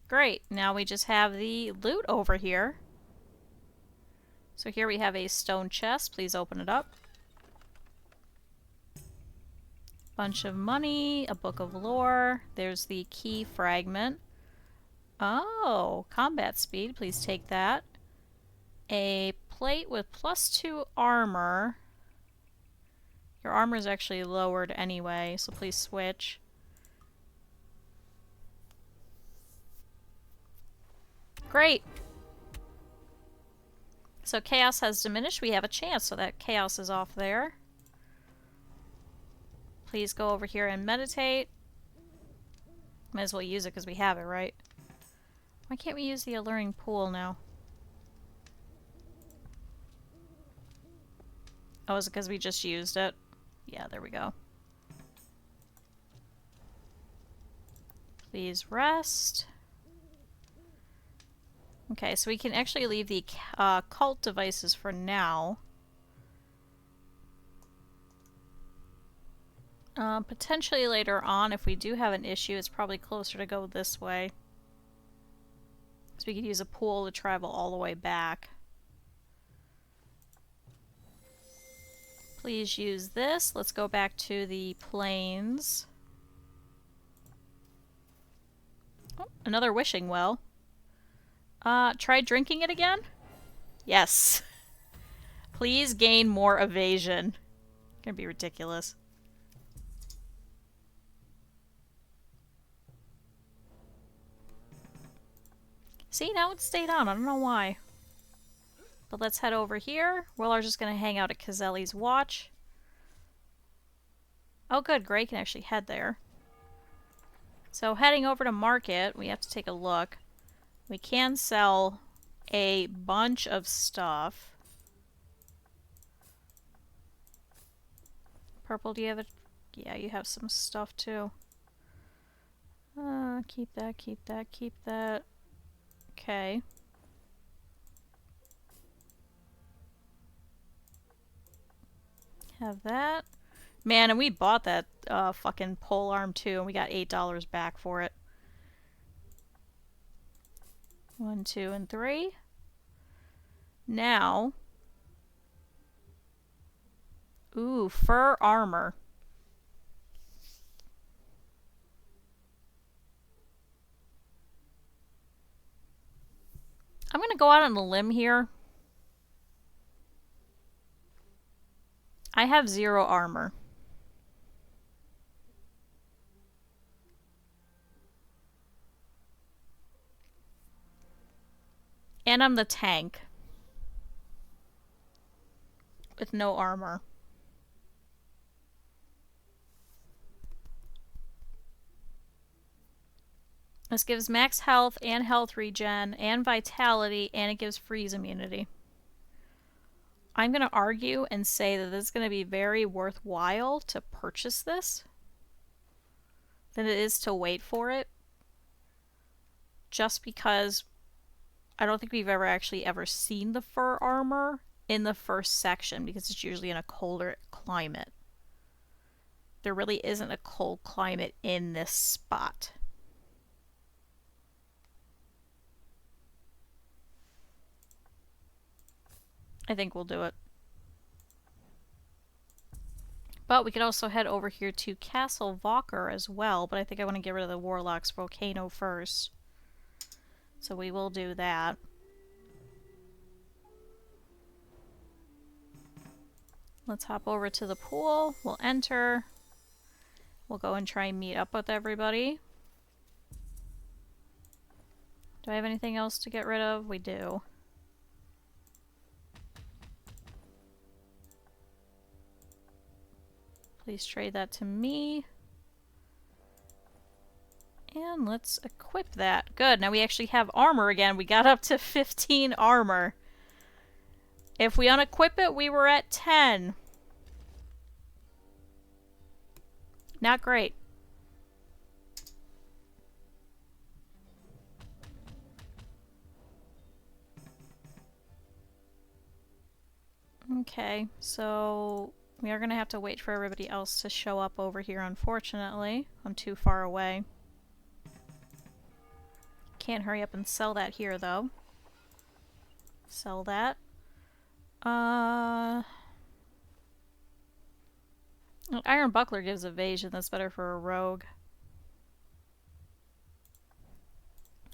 Great, now we just have the loot over here. So here we have a stone chest. Please open it up. Bunch of money, a book of lore. There's the key fragment. Oh, combat speed. Please take that. A plate with +2 armor. Your armor is actually lowered anyway, so please switch. Great! So chaos has diminished. We have a chance, so that chaos is off there. Please go over here and meditate. Might as well use it because we have it, right? Why can't we use the alluring pool now? Oh, is it because we just used it? Yeah, there we go. Please rest. Okay, so we can actually leave the cult devices for now. Potentially later on, if we do have an issue, it's probably closer to go this way. So we could use a pool to travel all the way back. Please use this. Let's go back to the plains. Oh, another wishing well. Try drinking it again? Yes. Please gain more evasion. Gonna be ridiculous. See, now it stayed on. I don't know why. But let's head over here. Willar's just gonna hang out at Cazelli's watch. Oh good, Gray can actually head there. So heading over to market, we have to take a look. We can sell a bunch of stuff. Purple, do you have a... Yeah, you have some stuff too. Keep that, keep that, keep that. Okay. Have that. Man, and we bought that fucking pole arm too, and we got $8 back for it. 1, 2, and 3. Now. Ooh, fur armor. I'm gonna go out on a limb here. I have 0 armor. And I'm the tank. With no armor. This gives max health and health regen and vitality, and it gives freeze immunity. I'm going to argue and say that this is going to be very worthwhile to purchase this than it is to wait for it. Just because I don't think we've actually ever seen the fur armor in the first section, because it's usually in a colder climate. There really isn't a cold climate in this spot. I think we'll do it. But we could also head over here to Castle Valker as well, but I think I want to get rid of the Warlock's Volcano first. So we will do that. Let's hop over to the pool. We'll enter. We'll go and try and meet up with everybody. Do I have anything else to get rid of? We do. Please trade that to me. And let's equip that. Good, now we actually have armor again. We got up to 15 armor. If we unequip it, we were at 10. Not great. Okay, so we are going to have to wait for everybody else to show up over here, unfortunately. I'm too far away. Can't hurry up and sell that here, though. Sell that. Iron Buckler gives evasion. That's better for a rogue.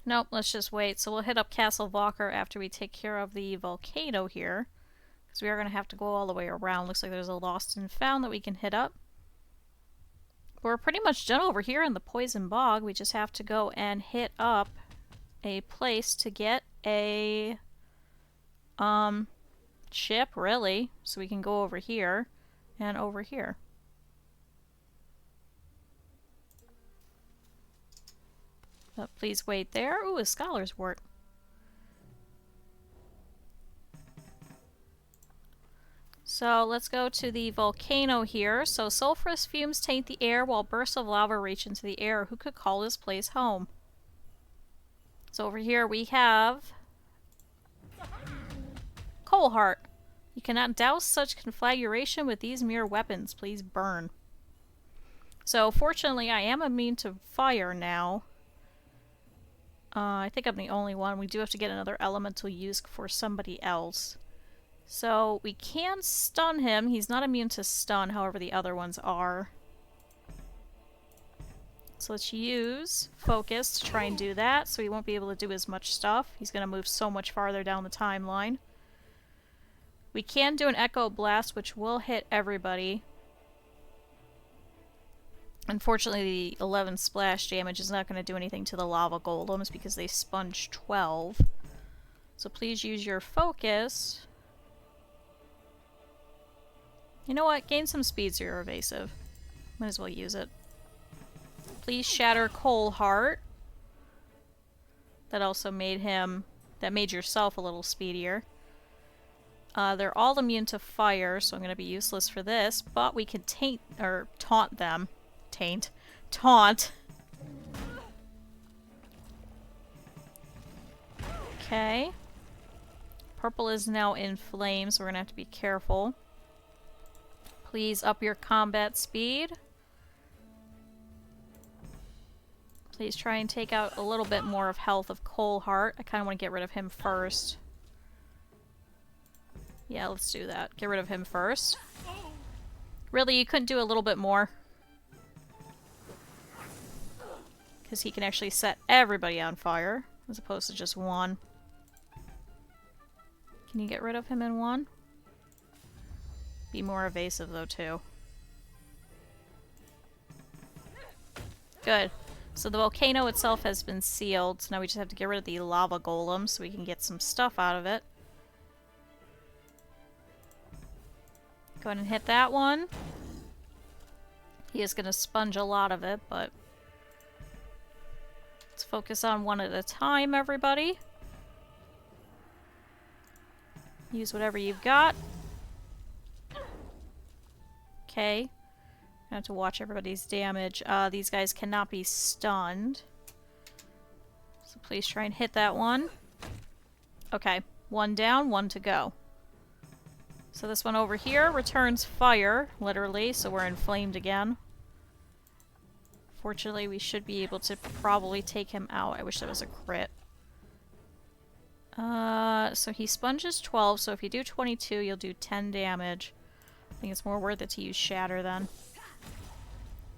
Nope, let's just wait. So we'll hit up Castle Valker after we take care of the volcano here. Because we are going to have to go all the way around. Looks like there's a lost and found that we can hit up. We're pretty much done over here in the Poison Bog. We just have to go and hit up a place to get a ship, really. So we can go over here and over here. But please wait there. Ooh, a Scholar's Wort. So let's go to the volcano here. So sulfurous fumes taint the air while bursts of lava reach into the air. Who could call this place home? So over here we have Coal heart. You cannot douse such conflagration with these mere weapons. Please burn. So, fortunately, I am immune to fire now. I think I'm the only one. We do have to get another elemental use for somebody else. So, we can stun him. He's not immune to stun, however the other ones are. So let's use focus to try and do that, so he won't be able to do as much stuff. He's going to move so much farther down the timeline. We can do an Echo Blast, which will hit everybody. Unfortunately, the 11 splash damage is not going to do anything to the lava golems because they sponge 12. So please use your focus. You know what? Gain some speed so you're evasive. Might as well use it. Please shatter Coal Heart. That also made him... That made yourself a little speedier. They're all immune to fire, so I'm going to be useless for this. But we can taint... or taunt them. Taint. Taunt. Okay. Purple is now in flames, so we're going to have to be careful. Please up your combat speed. Please try and take out a little bit more of health of Coal Heart. I kind of want to get rid of him first. Yeah, let's do that. Get rid of him first. Really, you couldn't do a little bit more? Because he can actually set everybody on fire, as opposed to just one. Can you get rid of him in one? Be more evasive, though, too. Good. So the volcano itself has been sealed, so now we just have to get rid of the lava golem so we can get some stuff out of it. Go ahead and hit that one. He is going to sponge a lot of it, but... Let's focus on one at a time, everybody. Use whatever you've got. Okay. I have to watch everybody's damage. These guys cannot be stunned. So please try and hit that one. Okay. One down, one to go. So this one over here returns fire, literally, so we're inflamed again. Fortunately, we should be able to probably take him out. I wish that was a crit. So he sponges 12, so if you do 22, you'll do 10 damage. I think it's more worth it to use Shatter then.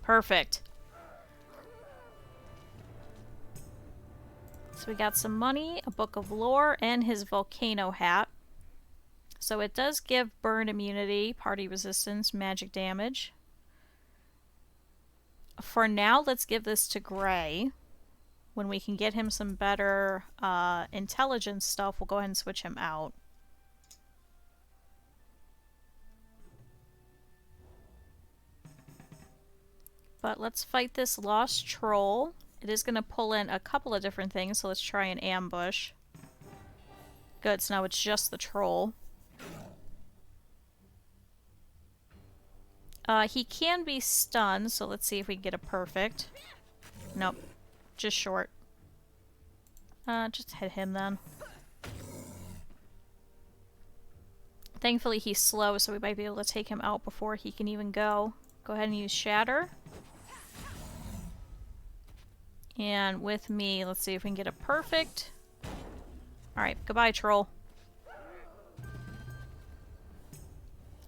Perfect. So we got some money, a book of lore, and his volcano hat. So it does give burn immunity, party resistance, magic damage. For now, let's give this to Gray. When we can get him some better intelligence stuff, we'll go ahead and switch him out. But let's fight this lost troll. It is going to pull in a couple of different things, so let's try an ambush. Good, so now it's just the troll. He can be stunned, so let's see if we can get a perfect. Nope. Just short. Just hit him then. Thankfully he's slow, so we might be able to take him out before he can even go. Go ahead and use Shatter. And with me, let's see if we can get a perfect. Alright, goodbye, troll.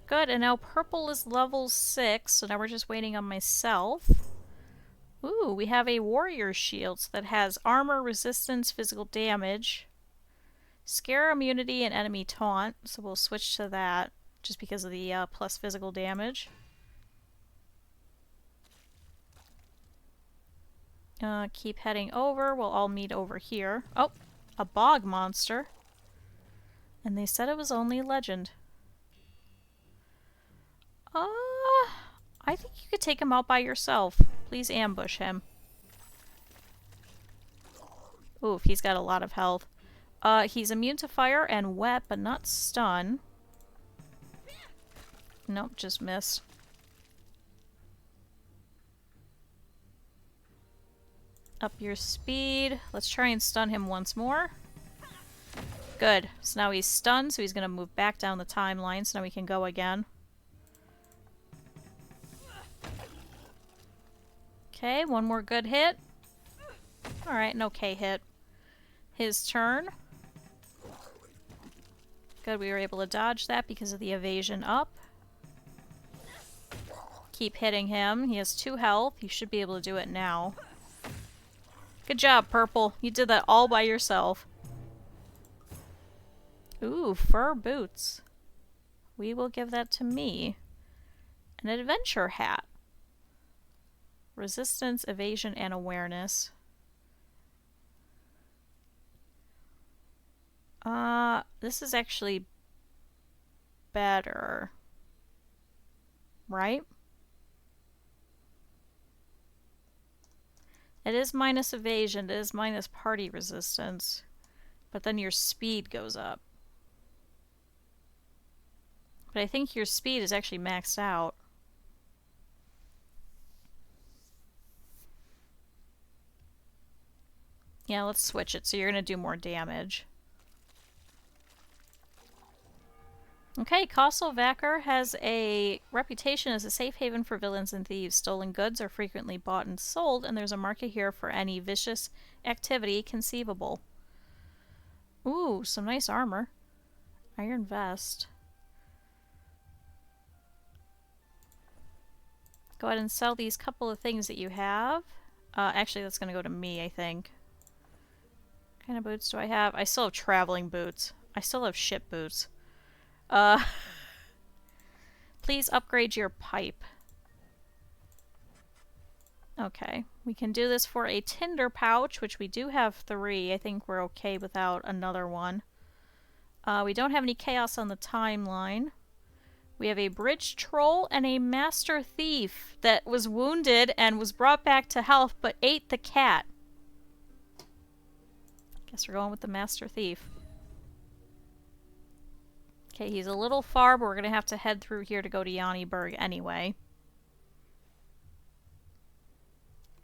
Good, and now purple is level 6, so now we're just waiting on myself. Ooh, we have a warrior shield that has armor, resistance, physical damage, scare immunity, and enemy taunt, so we'll switch to that just because of the plus physical damage. Keep heading over. We'll all meet over here. Oh, a bog monster. And they said it was only legend. I think you could take him out by yourself. Please ambush him. Oof, he's got a lot of health. He's immune to fire and wet, but not stun. Nope, just missed. Up your speed. Let's try and stun him once more. Good. So now he's stunned, so he's going to move back down the timeline, so now we can go again. Okay, one more good hit. Alright, an okay hit. His turn. Good, we were able to dodge that because of the evasion up. Keep hitting him. He has 2 health. You should be able to do it now. Good job, Purple. You did that all by yourself. Ooh, fur boots. We will give that to me. An adventure hat. Resistance, evasion, and awareness. This is actually better. Right? It is minus evasion, it is minus party resistance. But then your speed goes up. But I think your speed is actually maxed out. Yeah, let's switch it so you're going to do more damage. Okay, Castle Vacker has a reputation as a safe haven for villains and thieves. Stolen goods are frequently bought and sold, and there's a market here for any vicious activity conceivable. Ooh, some nice armor. Iron vest. Go ahead and sell these couple of things that you have. Actually, that's going to go to me, I think. What kind of boots do I have? I still have traveling boots. I still have ship boots. Please upgrade your pipe. Okay, we can do this for a tinder pouch, which we do have 3. I think we're okay without another one. We don't have any chaos on the timeline. We have a bridge troll and a master thief that was wounded and was brought back to health but ate the cat. Guess we're going with the master thief. Okay, he's a little far, but we're going to have to head through here to go to Yanniburg anyway.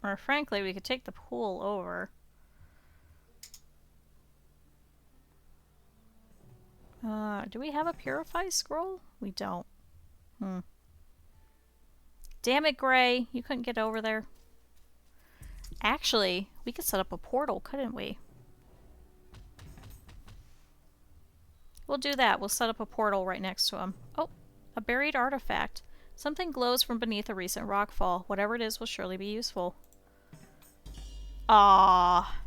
Or frankly, we could take the pool over. Do we have a Purify scroll? We don't. Damn it, Gray. You couldn't get over there. Actually, we could set up a portal, couldn't we? We'll do that. We'll set up a portal right next to him. Oh, a buried artifact. Something glows from beneath a recent rockfall. Whatever it is will surely be useful. Ah.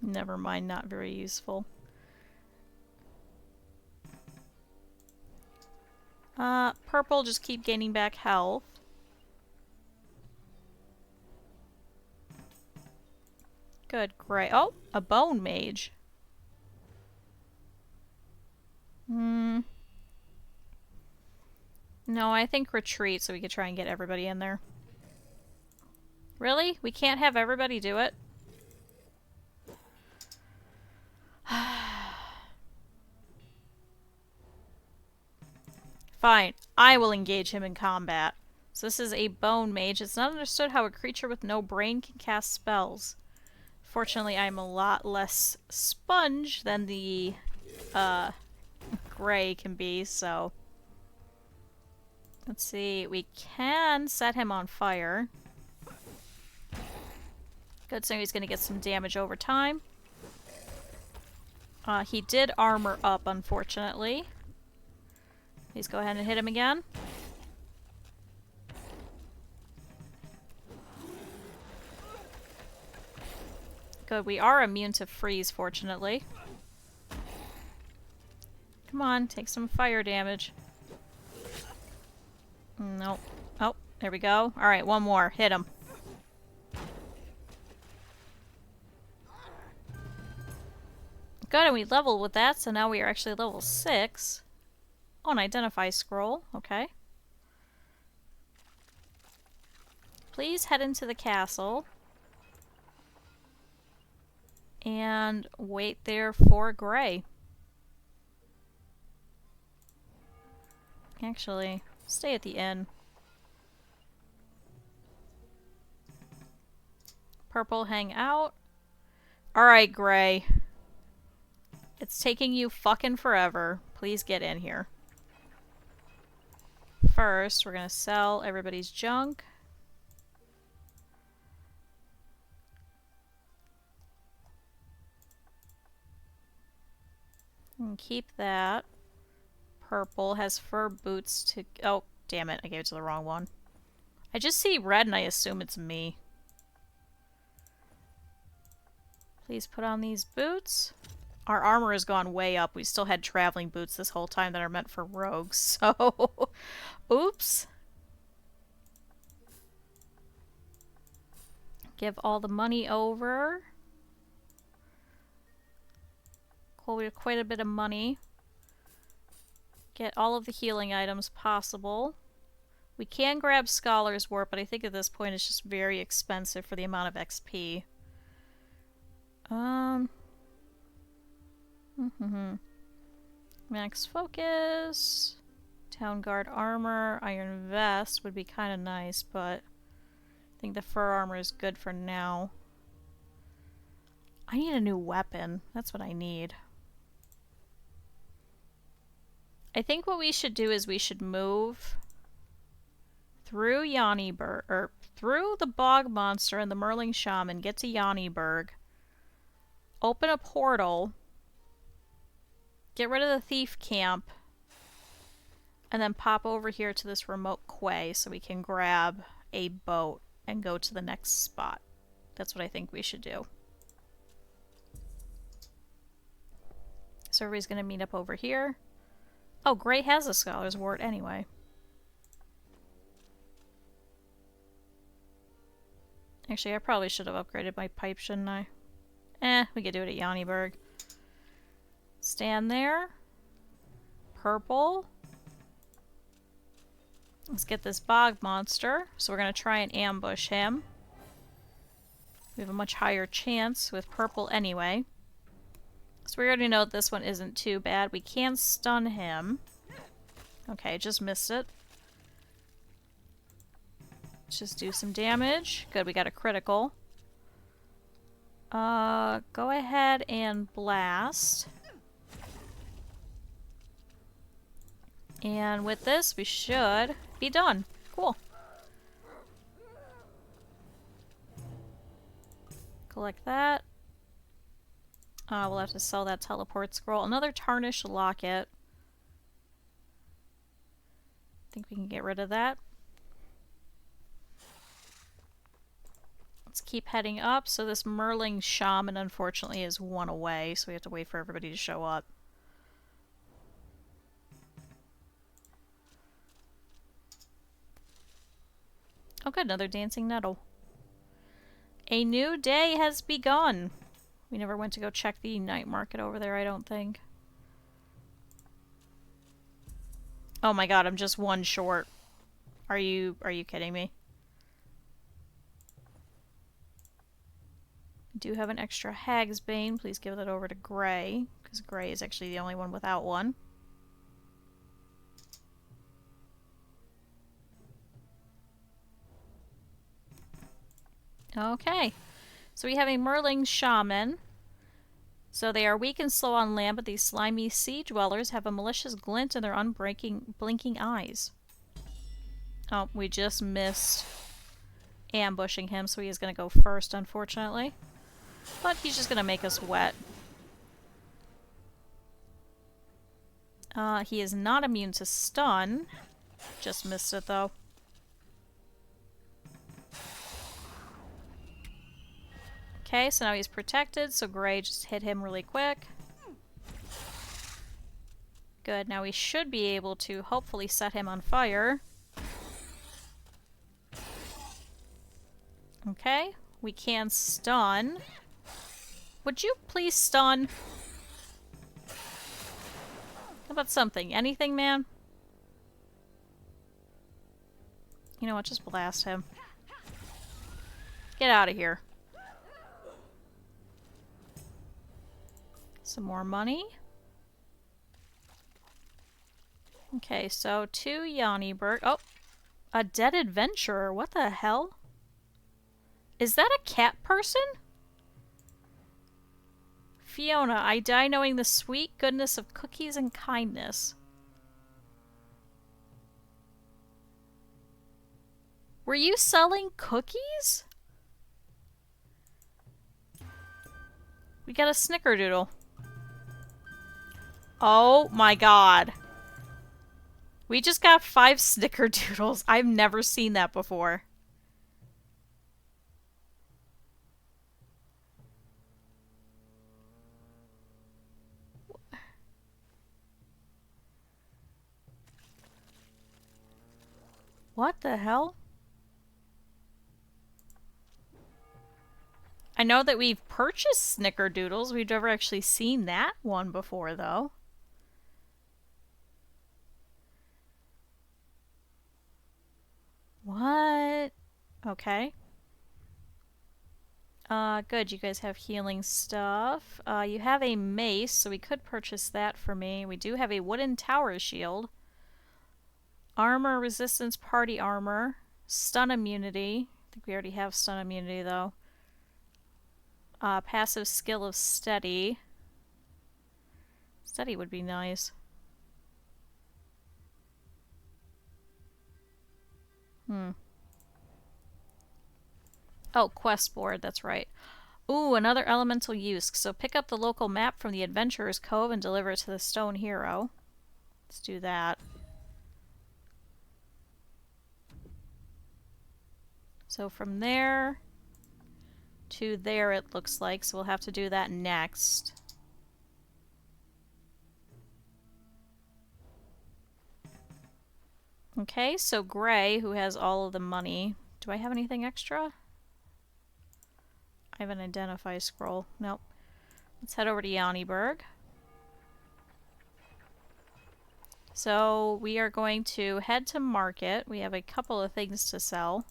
Never mind, not very useful. Purple, just keep gaining back health. Good, Gray. Oh, a bone mage. No, I think retreat so we could try and get everybody in there. Really? We can't have everybody do it? Fine. I will engage him in combat. So this is a bone mage. It's not understood how a creature with no brain can cast spells. Fortunately, I'm a lot less sponge than the Gray can be, so... Let's see. We can set him on fire. Good, so he's going to get some damage over time. He did armor up, unfortunately. Please go ahead and hit him again. Good, we are immune to freeze, fortunately. Come on, take some fire damage. Nope. Oh, there we go. Alright, one more. Hit him. Good, and we leveled with that, so now we are actually level 6. Oh, an identify scroll. Okay. Please head into the castle. And wait there for Gray. Actually, stay at the inn. Purple, hang out. Alright, Gray. It's taking you fucking forever. Please get in here. First, we're gonna sell everybody's junk. And keep that. Purple has fur boots to... Oh, damn it. I gave it to the wrong one. I just see red and I assume it's me. Please put on these boots. Our armor has gone way up. We still had traveling boots this whole time that are meant for rogues, so... Oops. Give all the money over. Cool, we have quite a bit of money. Get all of the healing items possible. We can grab Scholar's Warp, but I think at this point it's just very expensive for the amount of XP. Max Focus. Town Guard Armor. Iron Vest would be kind of nice, but I think the fur armor is good for now. I need a new weapon. That's what I need. I think what we should do is we should move through Yanniberg, or through the Bog Monster and the Merling Shaman, get to Yanniberg, open a portal, get rid of the thief camp, and then pop over here to this remote quay so we can grab a boat and go to the next spot. That's what I think we should do. So everybody's going to meet up over here. Oh, Gray has a Scholar's Wart anyway. Actually, I probably should have upgraded my pipe, shouldn't I? We could do it at Yanniberg. Stand there. Purple. Let's get this bog monster. So we're going to try and ambush him. We have a much higher chance with purple anyway. So we already know that this one isn't too bad. We can stun him. Okay, just missed it. Let's just do some damage. Good, we got a critical. Go ahead and blast. And with this, we should be done. Cool. Collect that. We'll have to sell that teleport scroll. Another tarnished locket. I think we can get rid of that. Let's keep heading up. So this Merling Shaman, unfortunately, is one away, so we have to wait for everybody to show up. Oh good, another dancing nettle. A new day has begun. We never went to go check the night market over there, I don't think. Oh my god, I'm just one short. Are you kidding me? I do have an extra Hag's Bane. Please give that over to Gray, because Gray is actually the only one without one. Okay. So we have a Merling Shaman. So they are weak and slow on land, but these slimy sea dwellers have a malicious glint in their blinking eyes. Oh, we just missed ambushing him, so he is going to go first, unfortunately. But he's just going to make us wet. He is not immune to stun. Just missed it, though. Okay, so now he's protected, so Gray just hit him really quick. Good, now we should be able to hopefully set him on fire. Okay, we can stun. Would you please stun? How about something? Anything, man? You know what, just blast him. Get out of here. Some more money. Okay, so to Yanniberg. Oh, a dead adventurer. What the hell? Is that a cat person? Fiona, I die knowing the sweet goodness of cookies and kindness. Were you selling cookies? We got a snickerdoodle. Oh my god. We just got 5 snickerdoodles. I've never seen that before. What the hell? I know that we've purchased snickerdoodles. We've never actually seen that one before, though. What? Okay. Good. You guys have healing stuff. You have a mace, so we could purchase that for me. We do have a wooden tower shield. Armor resistance, party armor. Stun immunity. I think we already have stun immunity, though. Passive skill of steady. Steady would be nice. Oh, quest board, that's right. Ooh, another elemental use. So pick up the local map from the Adventurer's Cove and deliver it to the Stone Hero. Let's do that. So from there to there it looks like, so we'll have to do that next. Okay, so Gray, who has all of the money. Do I have anything extra? I have an identify scroll. Nope. Let's head over to Yanniburg. So we are going to head to market. We have a couple of things to sell.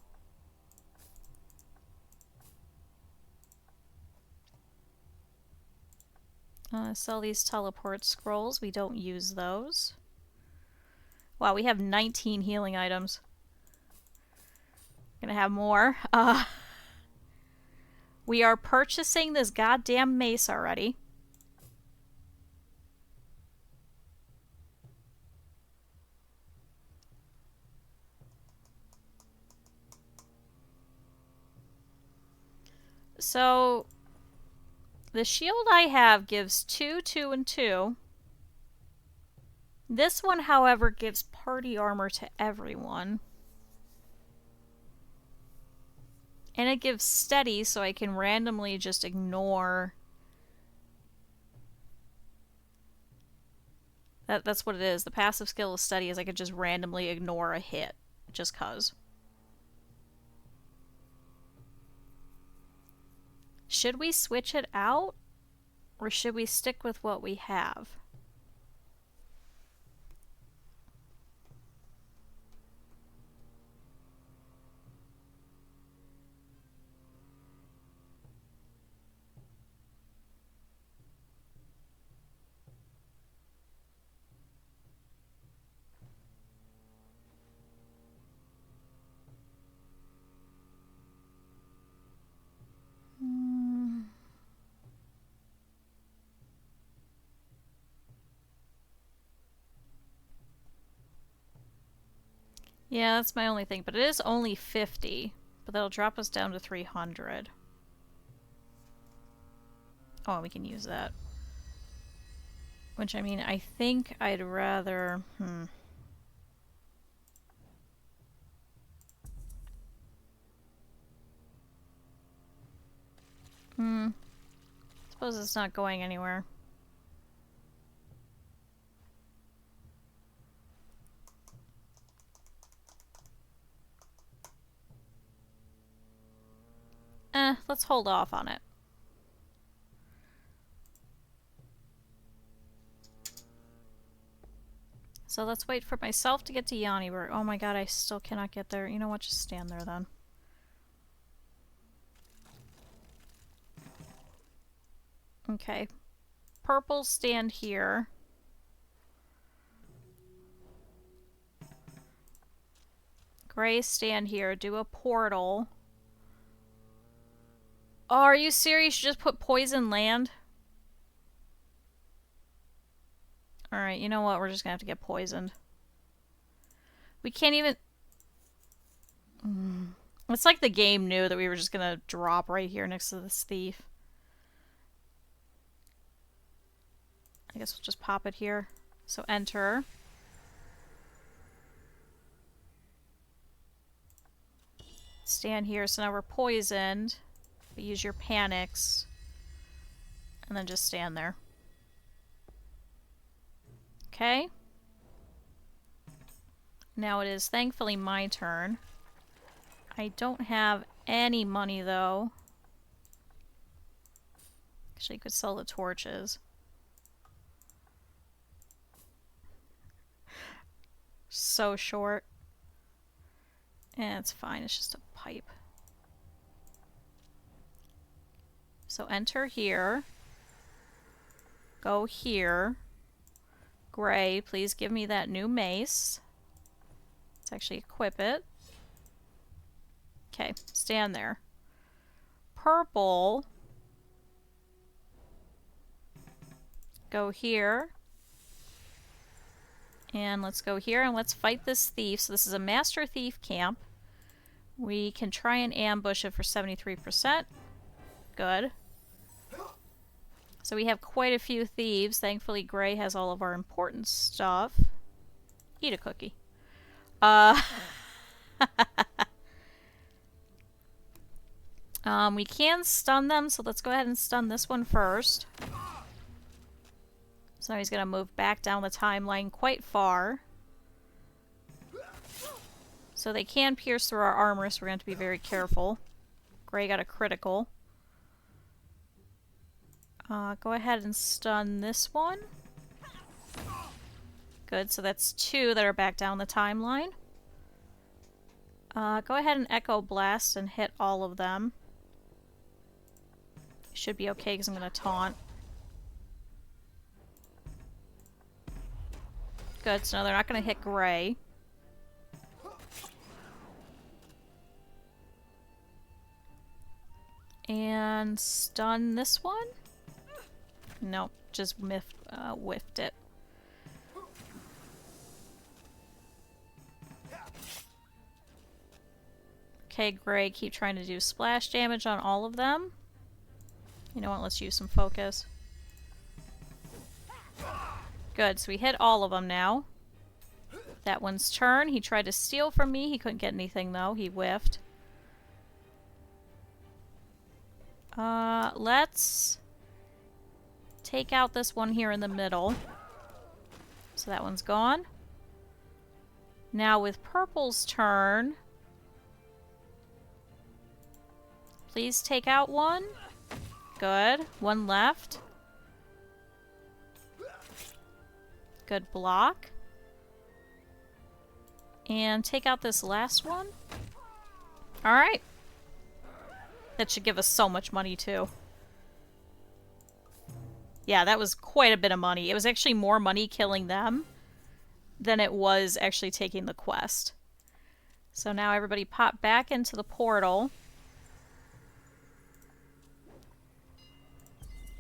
Sell these teleport scrolls. We don't use those. Wow, we have 19 healing items. Gonna have more. We are purchasing this goddamn mace already. So, the shield I have gives 2, 2, and 2. This one, however, gives party armor to everyone. And it gives steady, so I can randomly just ignore. That's what it is. The passive skill of steady is I could just randomly ignore a hit. Just cuz. Should we switch it out? Or should we stick with what we have? Yeah, that's my only thing, but it is only 50. But that'll drop us down to 300. Oh, we can use that. Which, I mean, I think I'd rather... Suppose it's not going anywhere. Let's hold off on it. So let's wait for myself to get to Yanniburg. Oh my god, I still cannot get there. You know what, just stand there then. Okay. Purple, stand here. Gray, stand here. Do a portal. Oh, are you serious? You just put poison land? Alright, you know what? We're just gonna have to get poisoned. We can't even... It's like the game knew that we were just gonna drop right here next to this thief. I guess we'll just pop it here. So enter. Stand here. So now we're poisoned. We use your panics. And then just stand there. Okay. Now it is thankfully my turn. I don't have any money though. Actually, you could sell the torches. So short. And it's fine, it's just a pipe. So enter here. Go here. Gray, please give me that new mace. Let's actually equip it. Okay, stand there. Purple. Go here. And let's go here and let's fight this thief. So this is a master thief camp. We can try and ambush it for 73%. Good. So we have quite a few thieves. Thankfully, Gray has all of our important stuff. Eat a cookie. We can stun them, so let's go ahead and stun this one first. So now he's going to move back down the timeline quite far. So they can pierce through our armor, so we're going to have to be very careful. Gray got a critical. Go ahead and stun this one. Good, so that's 2 that are back down the timeline. Go ahead and Echo Blast and hit all of them. Should be okay because I'm going to taunt. Good, so now they're not going to hit Gray. And stun this one? Nope, just whiffed it. Okay, Gray, keep trying to do splash damage on all of them. You know what, let's use some focus. Good, so we hit all of them now. That one's turn. He tried to steal from me. He couldn't get anything, though. He whiffed. Let's take out this one here in the middle. So that one's gone. Now with Purple's turn... Please take out one. Good. One left. Good block. And take out this last one. Alright. That should give us so much money, too. Yeah, that was quite a bit of money. It was actually more money killing them than it was actually taking the quest. So now everybody pop back into the portal.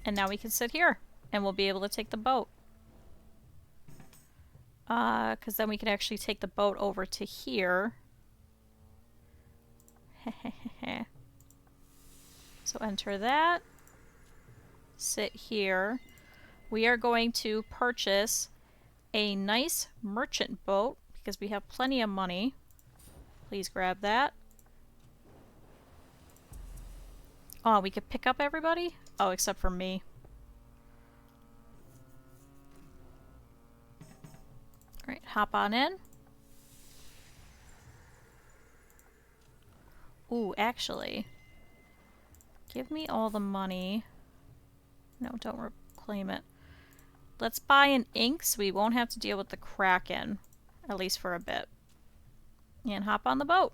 And now we can sit here, and we'll be able to take the boat. Because then we can actually take the boat over to here. So enter that. Sit here. We are going to purchase a nice merchant boat, because we have plenty of money. Please grab that. Oh, we could pick up everybody? Oh, except for me. Alright, hop on in. Ooh, actually. Give me all the money. No, don't reclaim it. Let's buy an ink so we won't have to deal with the Kraken. At least for a bit. And hop on the boat.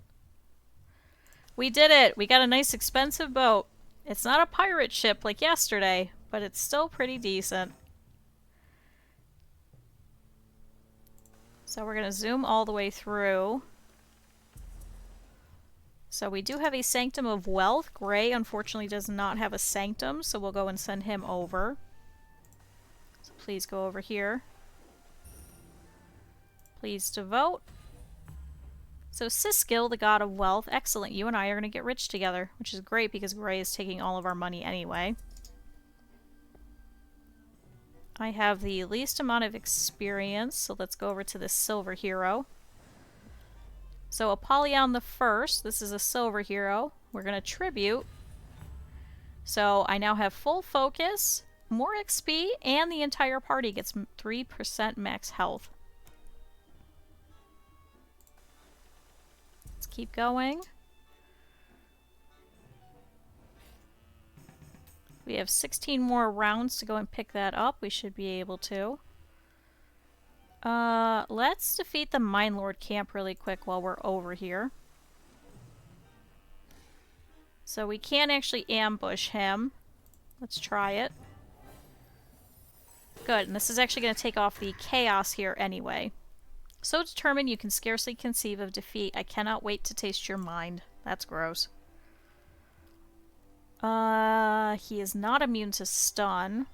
We did it! We got a nice expensive boat. It's not a pirate ship like yesterday, but it's still pretty decent. So we're going to zoom all the way through. So we do have a Sanctum of Wealth. Gray, unfortunately, does not have a Sanctum, so we'll go and send him over. So please go over here. Please to vote. So Siskill, the god of wealth. Excellent. You and I are going to get rich together, which is great because Gray is taking all of our money anyway. I have the least amount of experience, so let's go over to the silver hero. So Apollyon the First, this is a silver hero. We're going to tribute. So I now have full focus, more XP, and the entire party gets 3% max health. Let's keep going. We have 16 more rounds to go and pick that up. We should be able to. Let's defeat the Mine Lord camp really quick while we're over here. So we can't actually ambush him. Let's try it. Good, and this is actually going to take off the chaos here anyway. So determined you can scarcely conceive of defeat. I cannot wait to taste your mind. That's gross. He is not immune to stun.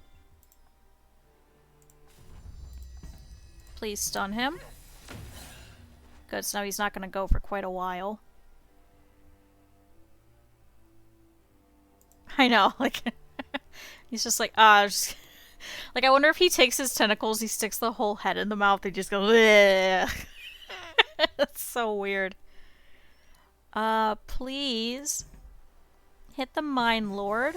Please stun him. Good, so now he's not going to go for quite a while. I know, like, he's just like, just... like, I wonder if he takes his tentacles, he sticks the whole head in the mouth, they just go, bleh. That's so weird. Please hit the Mine Lord.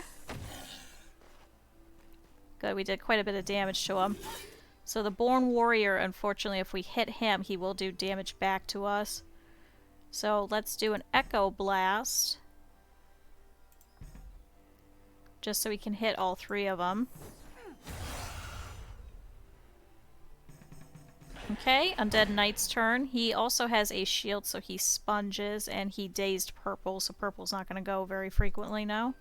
Good, we did quite a bit of damage to him. So the Born Warrior, unfortunately, if we hit him, he will do damage back to us. So let's do an Echo Blast. Just so we can hit all three of them. Okay, Undead Knight's turn. He also has a shield, so he sponges, and he dazed purple, so purple's not going to go very frequently now.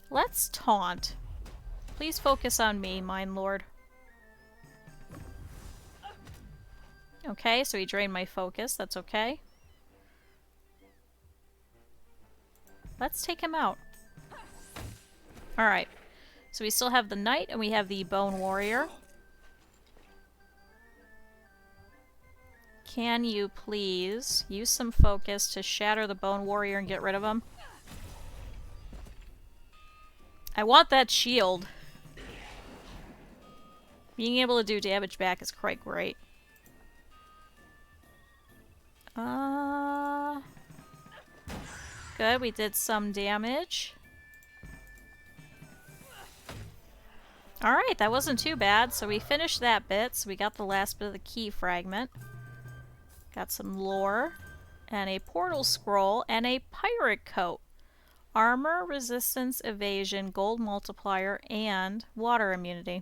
Let's taunt. Please focus on me, Mine Lord. Okay, so he drained my focus. That's okay. Let's take him out. Alright. So we still have the Knight, and we have the Bone Warrior. Can you please use some focus to shatter the Bone Warrior and get rid of him? I want that shield. Being able to do damage back is quite great. Good, we did some damage. Alright, that wasn't too bad. So we finished that bit, so we got the last bit of the key fragment. Got some lore, and a portal scroll, and a pirate coat. Armor, resistance, evasion, gold multiplier, and water immunity.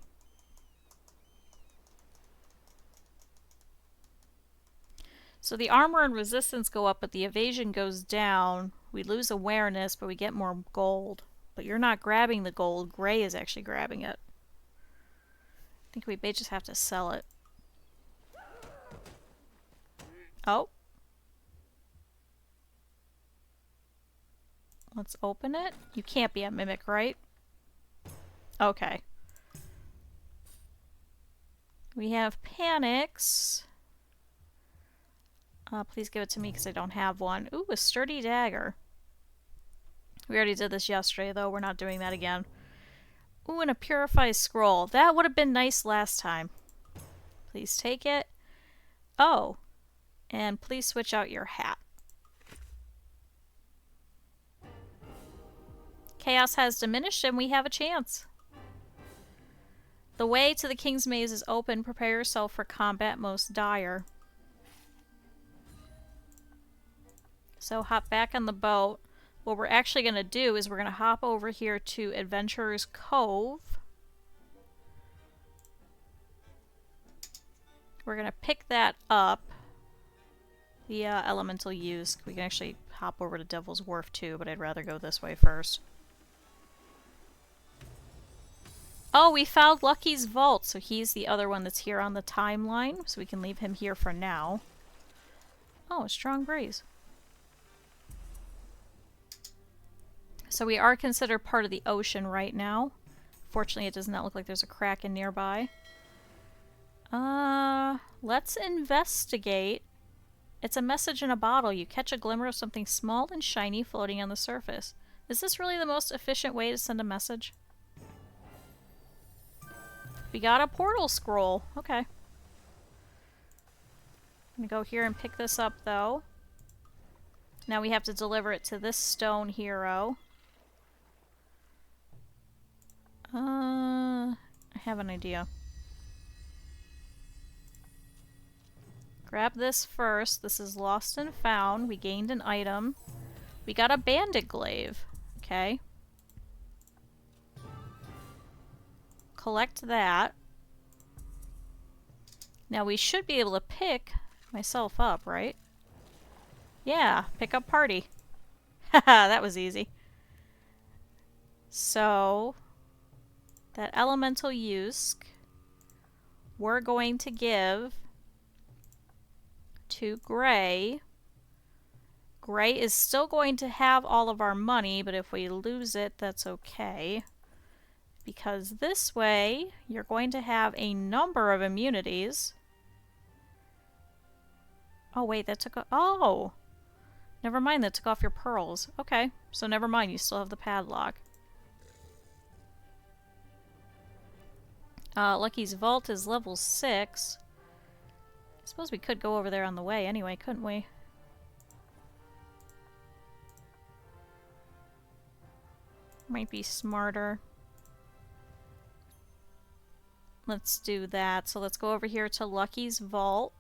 So the armor and resistance go up, but the evasion goes down. We lose awareness, but we get more gold. But you're not grabbing the gold. Gray is actually grabbing it. I think we may just have to sell it. Oh. Let's open it. You can't be a mimic, right? Okay. We have panics. Please give it to me because I don't have one. Ooh, a sturdy dagger. We already did this yesterday, though. We're not doing that again. Ooh, and a purified scroll. That would have been nice last time. Please take it. Oh. And please switch out your hat. Chaos has diminished and we have a chance. The way to the King's Maze is open. Prepare yourself for combat most dire. So hop back on the boat. What we're actually going to do is we're going to hop over here to Adventurer's Cove. We're going to pick that up. The elemental use. We can actually hop over to Devil's Wharf too, but I'd rather go this way first. Oh, we found Lucky's vault, so he's the other one that's here on the timeline, so we can leave him here for now. Oh, a strong breeze. So we are considered part of the ocean right now. Unfortunately, it does not look like there's a kraken nearby. Let's investigate. It's a message in a bottle. You catch a glimmer of something small and shiny floating on the surface. Is this really the most efficient way to send a message? We got a portal scroll. Okay. I'm gonna go here and pick this up, though. Now we have to deliver it to this stone hero. I have an idea. Grab this first. This is lost and found. We gained an item. We got a bandit glaive. Okay. Collect that. Now we should be able to pick myself up, right? Yeah, pick up party. Haha, that was easy. So, that elemental use we're going to give to Gray. Gray is still going to have all of our money, but if we lose it, that's okay. Because this way, you're going to have a number of immunities. Oh wait, that took oh! Never mind, that took off your pearls. Okay, so never mind, you still have the padlock. Lucky's vault is level 6. I suppose we could go over there on the way anyway, couldn't we? Might be smarter. Let's do that. So let's go over here to Lucky's vault.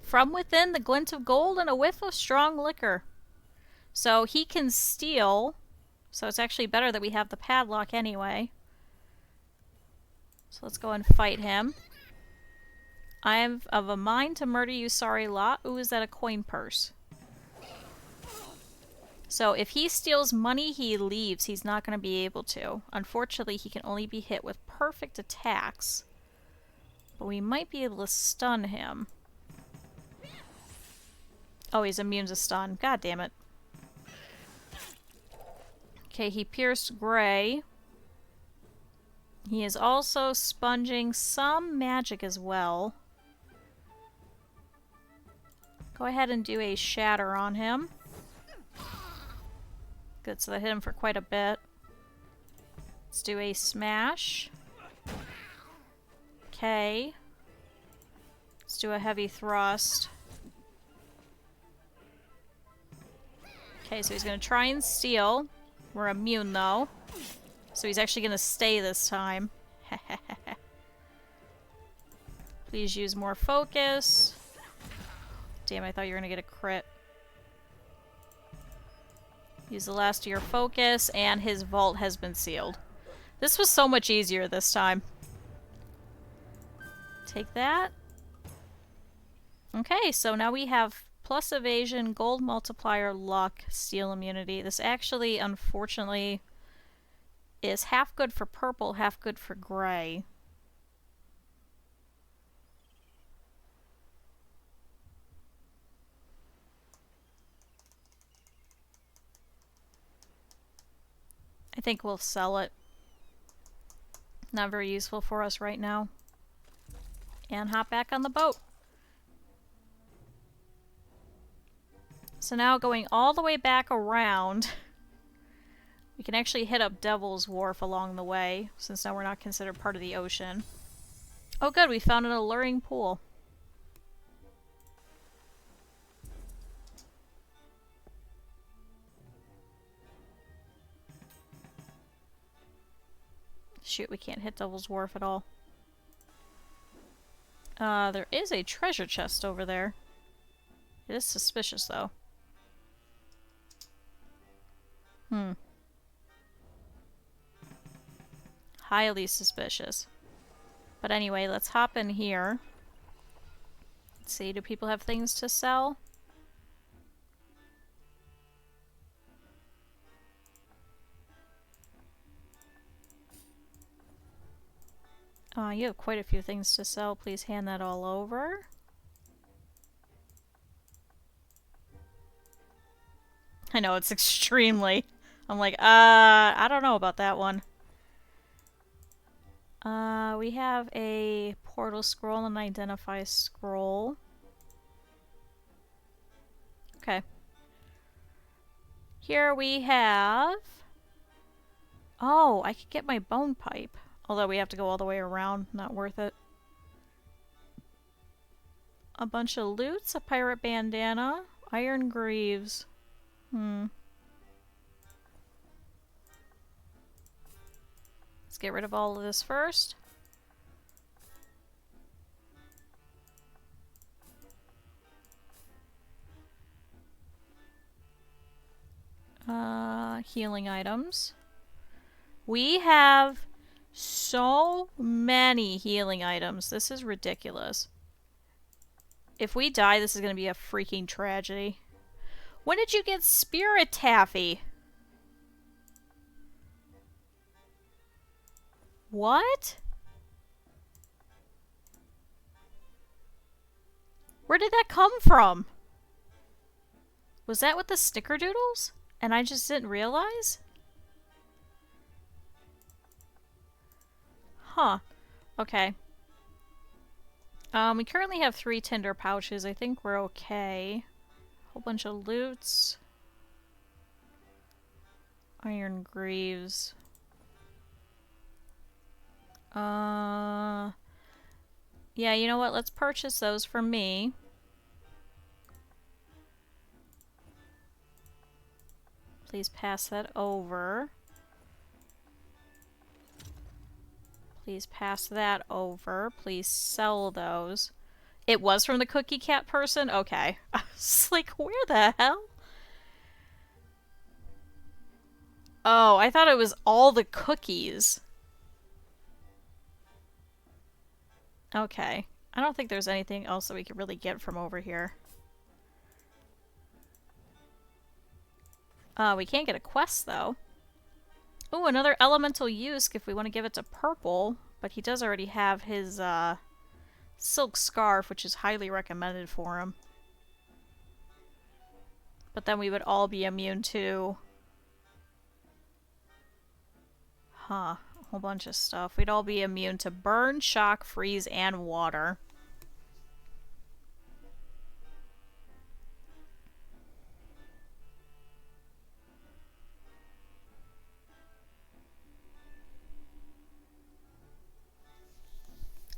From within, the glint of gold and a whiff of strong liquor. So he can steal. So it's actually better that we have the padlock anyway. So let's go and fight him. I am of a mind to murder you, sorry lot. Ooh, is that a coin purse? So if he steals money, he leaves. He's not going to be able to. Unfortunately, he can only be hit with perfect attacks. But we might be able to stun him. Oh, he's immune to stun. God damn it. Okay, he pierced Gray. He is also sponging some magic as well. Go ahead and do a shatter on him. Good, so that hit him for quite a bit. Let's do a smash. Okay. Let's do a heavy thrust. Okay, so he's going to try and steal. We're immune, though. So he's actually going to stay this time. Please use more focus. Damn, I thought you were going to get a crit. Use the last of your focus, and his vault has been sealed. This was so much easier this time. Take that. Okay, so now we have plus evasion, gold multiplier, luck, steel immunity. This actually, unfortunately, is half good for purple, half good for gray. I think we'll sell it. Not very useful for us right now. And hop back on the boat. So now going all the way back around, we can actually hit up Devil's Wharf along the way, since now we're not considered part of the ocean. Oh good, we found an alluring pool. Shoot, we can't hit Devil's Wharf at all. There is a treasure chest over there. It is suspicious, though. Highly suspicious. But anyway, let's hop in here. Let's see, do people have things to sell? You have quite a few things to sell. Please hand that all over. I know, it's extremely I'm like, I don't know about that one. We have a portal scroll and identify scroll. Okay. Here we have... Oh, I could get my bone pipe. Although we have to go all the way around. Not worth it. A bunch of loots, a pirate bandana, iron greaves. Let's get rid of all of this first. Healing items. We have so many healing items. This is ridiculous. If we die, this is going to be a freaking tragedy. When did you get Spirit Taffy? What? Where did that come from? Was that with the snickerdoodles? And I just didn't realize? Huh. Okay. We currently have 3 tinder pouches. I think we're okay. Whole bunch of loots. Iron greaves. Yeah, you know what? Let's purchase those for me. Please pass that over. Please pass that over. Please sell those. It was from the cookie cat person? Okay. I was like, where the hell? Oh, I thought it was all the cookies. Okay. I don't think there's anything else that we could really get from over here. We can't get a quest, though. Oh, another elemental Yusk if we want to give it to Purple. But he does already have his, silk scarf, which is highly recommended for him. But then we would all be immune to... Huh. A whole bunch of stuff. We'd all be immune to burn, shock, freeze, and water.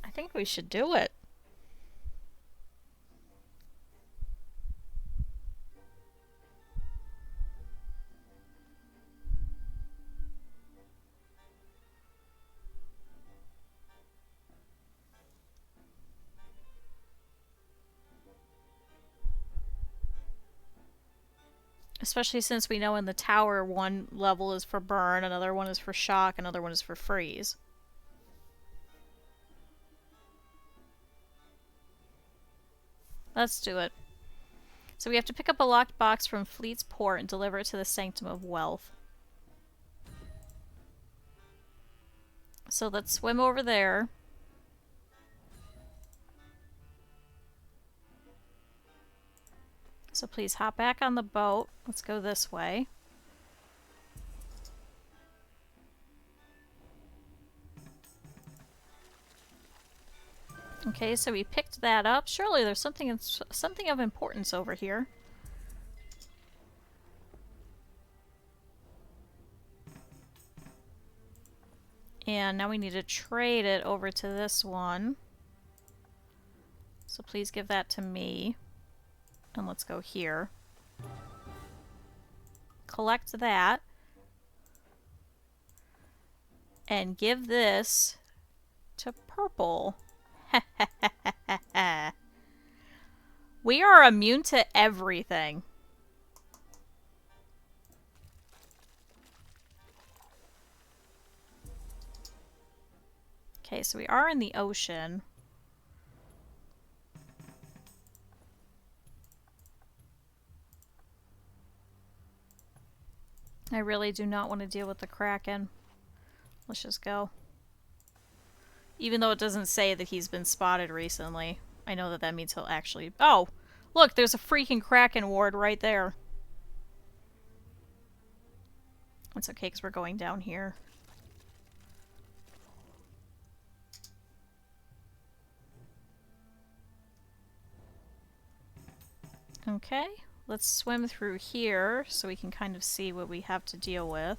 I think we should do it. Especially since we know in the tower one level is for burn, another one is for shock, another one is for freeze. Let's do it. So we have to pick up a locked box from Fleet's Port and deliver it to the Sanctum of Wealth. So let's swim over there. So please hop back on the boat. Let's go this way. Okay, so we picked that up. Surely there's something of importance over here. And now we need to trade it over to this one. So please give that to me. And let's go here. Collect that. And give this to Purple. We are immune to everything. Okay, so we are in the ocean. I really do not want to deal with the Kraken. Let's just go. Even though it doesn't say that he's been spotted recently. I know that that means he'll actually... Oh! Look, there's a freaking Kraken ward right there. It's okay because we're going down here. Okay, let's swim through here so we can kind of see what we have to deal with.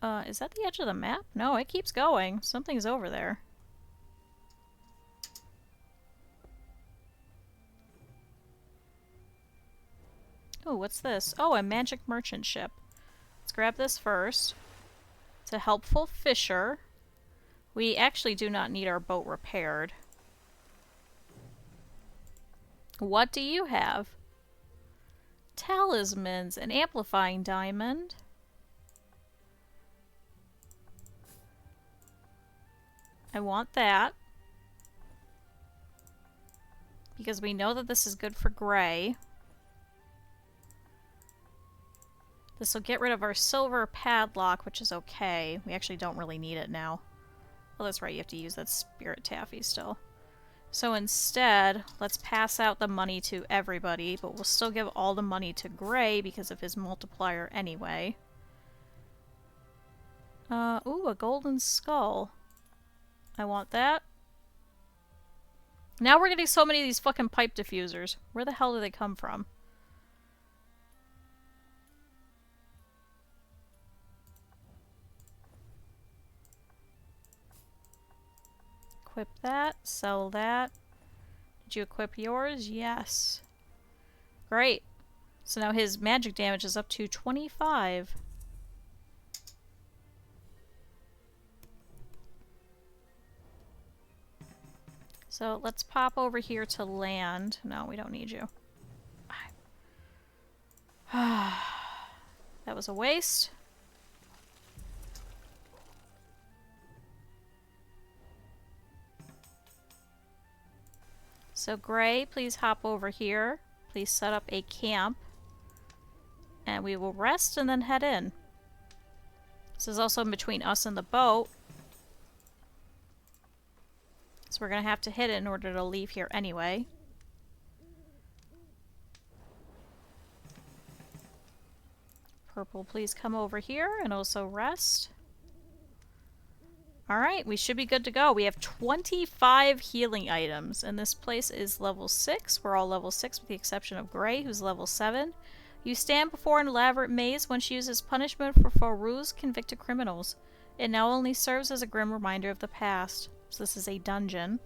Is that the edge of the map? No, it keeps going. Something's over there. Oh, what's this? Oh, a magic merchant ship. Let's grab this first. It's a helpful fisher. We actually do not need our boat repaired. What do you have? Talismans, an amplifying diamond. I want that. Because we know that this is good for gray. This will get rid of our silver padlock, which is okay. We actually don't really need it now. Oh, that's right, you have to use that spirit taffy still. So instead, let's pass out the money to everybody, but we'll still give all the money to Gray because of his multiplier anyway. Ooh, a golden skull. I want that. Now we're getting so many of these fucking pipe diffusers. Where the hell do they come from? Equip that, sell that. Did you equip yours? Yes. Great. So now his magic damage is up to 25. So let's pop over here to land. No, we don't need you. That was a waste. So Gray, please hop over here. Please set up a camp. And we will rest and then head in. This is also in between us and the boat. So we're going to have to hit it in order to leave here anyway. Purple, please come over here and also rest. Alright, we should be good to go. We have 25 healing items, and this place is level 6. We're all level 6 with the exception of Gray, who's level 7. You stand before an elaborate maze once used as punishment for Farouz convicted criminals. It now only serves as a grim reminder of the past. So this is a dungeon.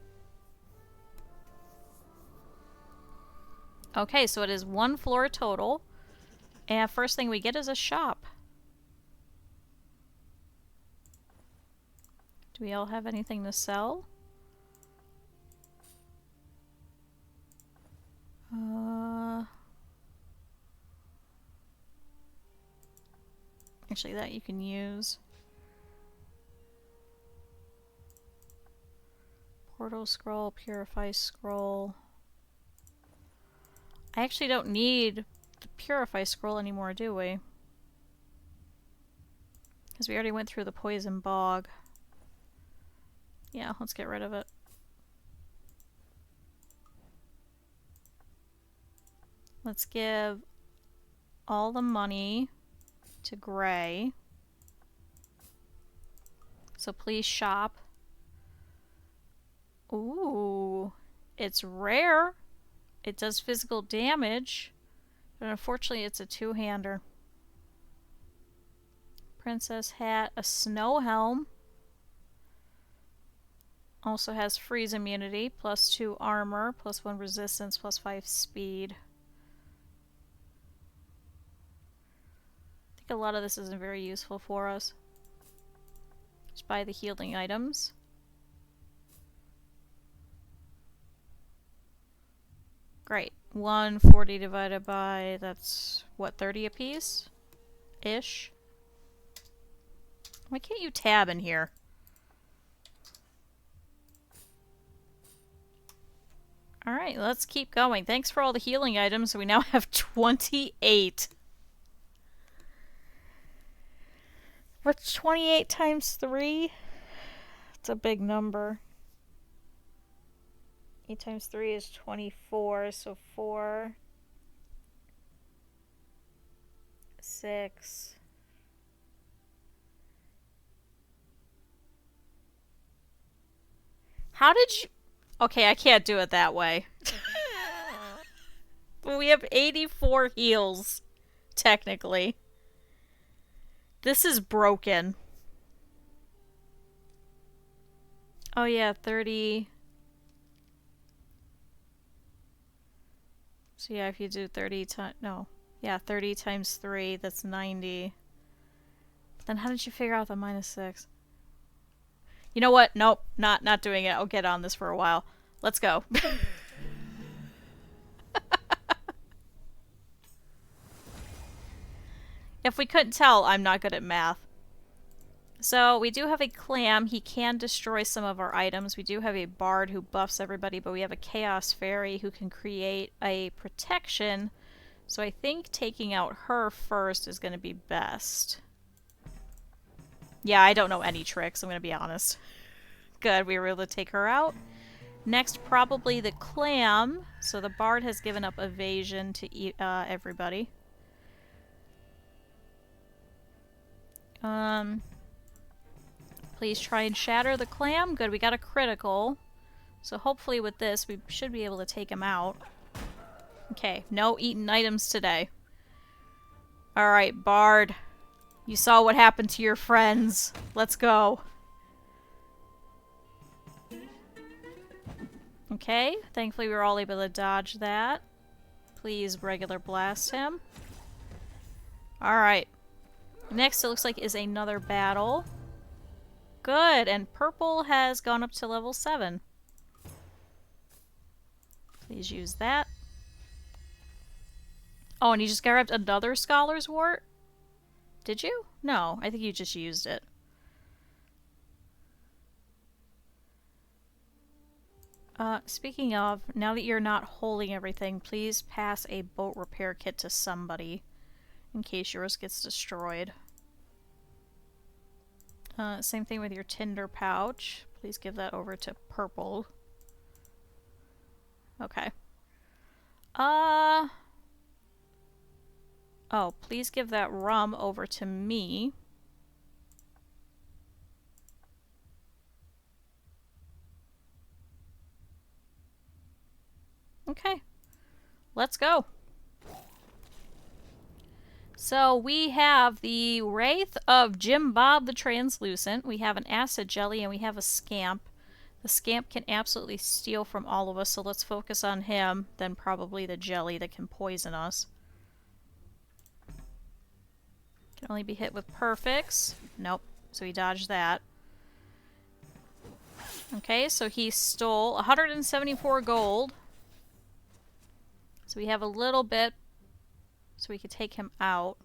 Okay, so it is 1 floor total. And first thing we get is a shop. Do we all have anything to sell? Actually, that you can use. Portal scroll, purify scroll. I actually don't need the purify scroll anymore, do we? Because we already went through the poison bog. Yeah, let's get rid of it. Let's give all the money to Gray. So please shop. Ooh, it's rare. It does physical damage, but unfortunately it's a two-hander. Princess hat, a snow helm. Also has freeze immunity, +2 armor, +1 resistance, +5 speed. I think a lot of this isn't very useful for us. Just buy the healing items. Great. 140 divided by, that's what, 30 apiece? Ish. Why can't you tab in here? Alright, let's keep going. Thanks for all the healing items. We now have 28. What's 28 times 3? It's a big number. 8 times 3 is 24, so 4, 6, How did you... Okay, I can't do it that way. But we have 84 heals, technically. This is broken. Oh yeah, 30... So yeah, if you do 30 times... No. Yeah, 30 times 3, that's 90. But then how did you figure out the -6? You know what? Nope, not doing it. I'll get on this for a while. Let's go. If we couldn't tell, I'm not good at math. So we do have a clam. He can destroy some of our items. We do have a bard who buffs everybody, but we have a chaos fairy who can create a protection. So I think taking out her first is going to be best. Yeah, I don't know any tricks, I'm going to be honest. Good, we were able to take her out. Next, probably the clam. So the bard has given up evasion to everybody. Please try and shatter the clam. Good, we got a critical. So hopefully with this, we should be able to take him out. Okay, no eaten items today. Alright, bard. You saw what happened to your friends. Let's go. Okay, thankfully we were all able to dodge that. Please regular blast him. Alright. Next, it looks like is another battle. Good, and purple has gone up to level 7. Please use that. Oh, and you just grabbed another Scholar's Wart? Did you? No, I think you just used it. Speaking of, now that you're not holding everything, please pass a boat repair kit to somebody in case yours gets destroyed. Same thing with your tinder pouch. Please give that over to purple. Okay. Oh, please give that rum over to me. Okay. Let's go. So we have the Wraith of Jim Bob the Translucent. We have an Acid Jelly and we have a Scamp. The Scamp can absolutely steal from all of us, so let's focus on him, then probably the Jelly that can poison us. Can only be hit with perfects. Nope, so he dodged that. Okay, so he stole 174 gold. So we have a little bit, so we could take him out.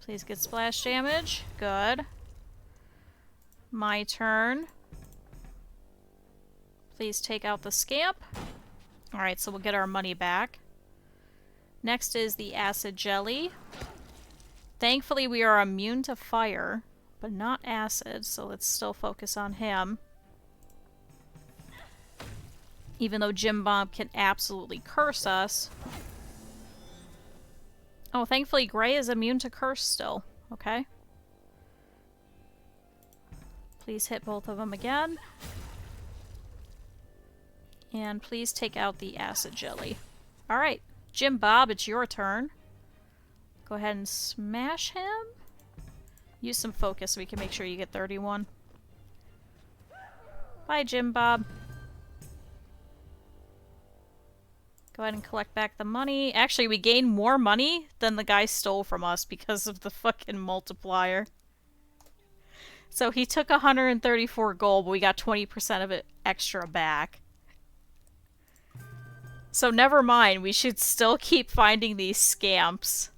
Please get splash damage. Good. My turn. Please take out the Scamp. Alright, so we'll get our money back. Next is the Acid Jelly. Thankfully we are immune to fire, but not acid, so let's still focus on him. Even though Jim Bob can absolutely curse us. Oh, thankfully Gray is immune to curse still. Okay. Please hit both of them again. And please take out the Acid Jelly. Alright, Jim Bob, it's your turn. Go ahead and smash him. Use some focus so we can make sure you get 31. Bye, Jim Bob. Go ahead and collect back the money. Actually, we gained more money than the guy stole from us because of the fucking multiplier. So he took 134 gold, but we got 20% of it extra back. So never mind, we should still keep finding these scamps.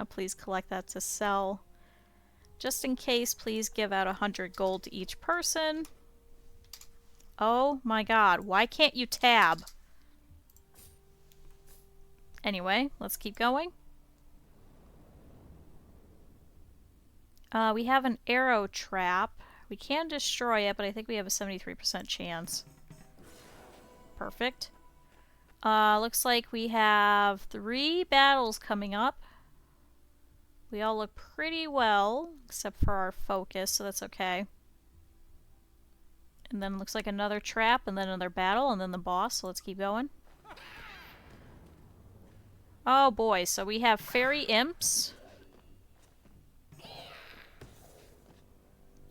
Please collect that to sell. Just in case, please give out 100 gold to each person. Oh my god, why can't you tab? Anyway, let's keep going. We have an arrow trap. We can destroy it, but I think we have a 73% chance. Perfect. Looks like we have 3 battles coming up. We all look pretty well, except for our focus, so that's okay. And then looks like another trap, and then another battle, and then the boss, so let's keep going. Oh boy, so we have fairy imps.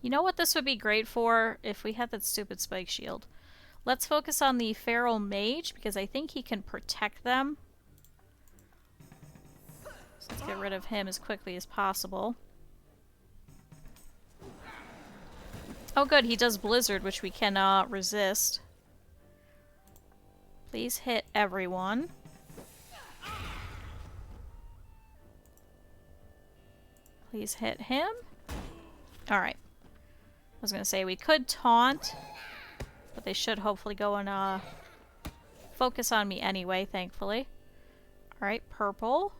You know what this would be great for? If we had that stupid spike shield. Let's focus on the feral mage, because I think he can protect them. So let's get rid of him as quickly as possible. Oh good, he does blizzard, which we cannot resist. Please hit everyone. Please hit him. Alright. I was gonna say we could taunt, but they should hopefully go and focus on me anyway, thankfully. Alright, purple.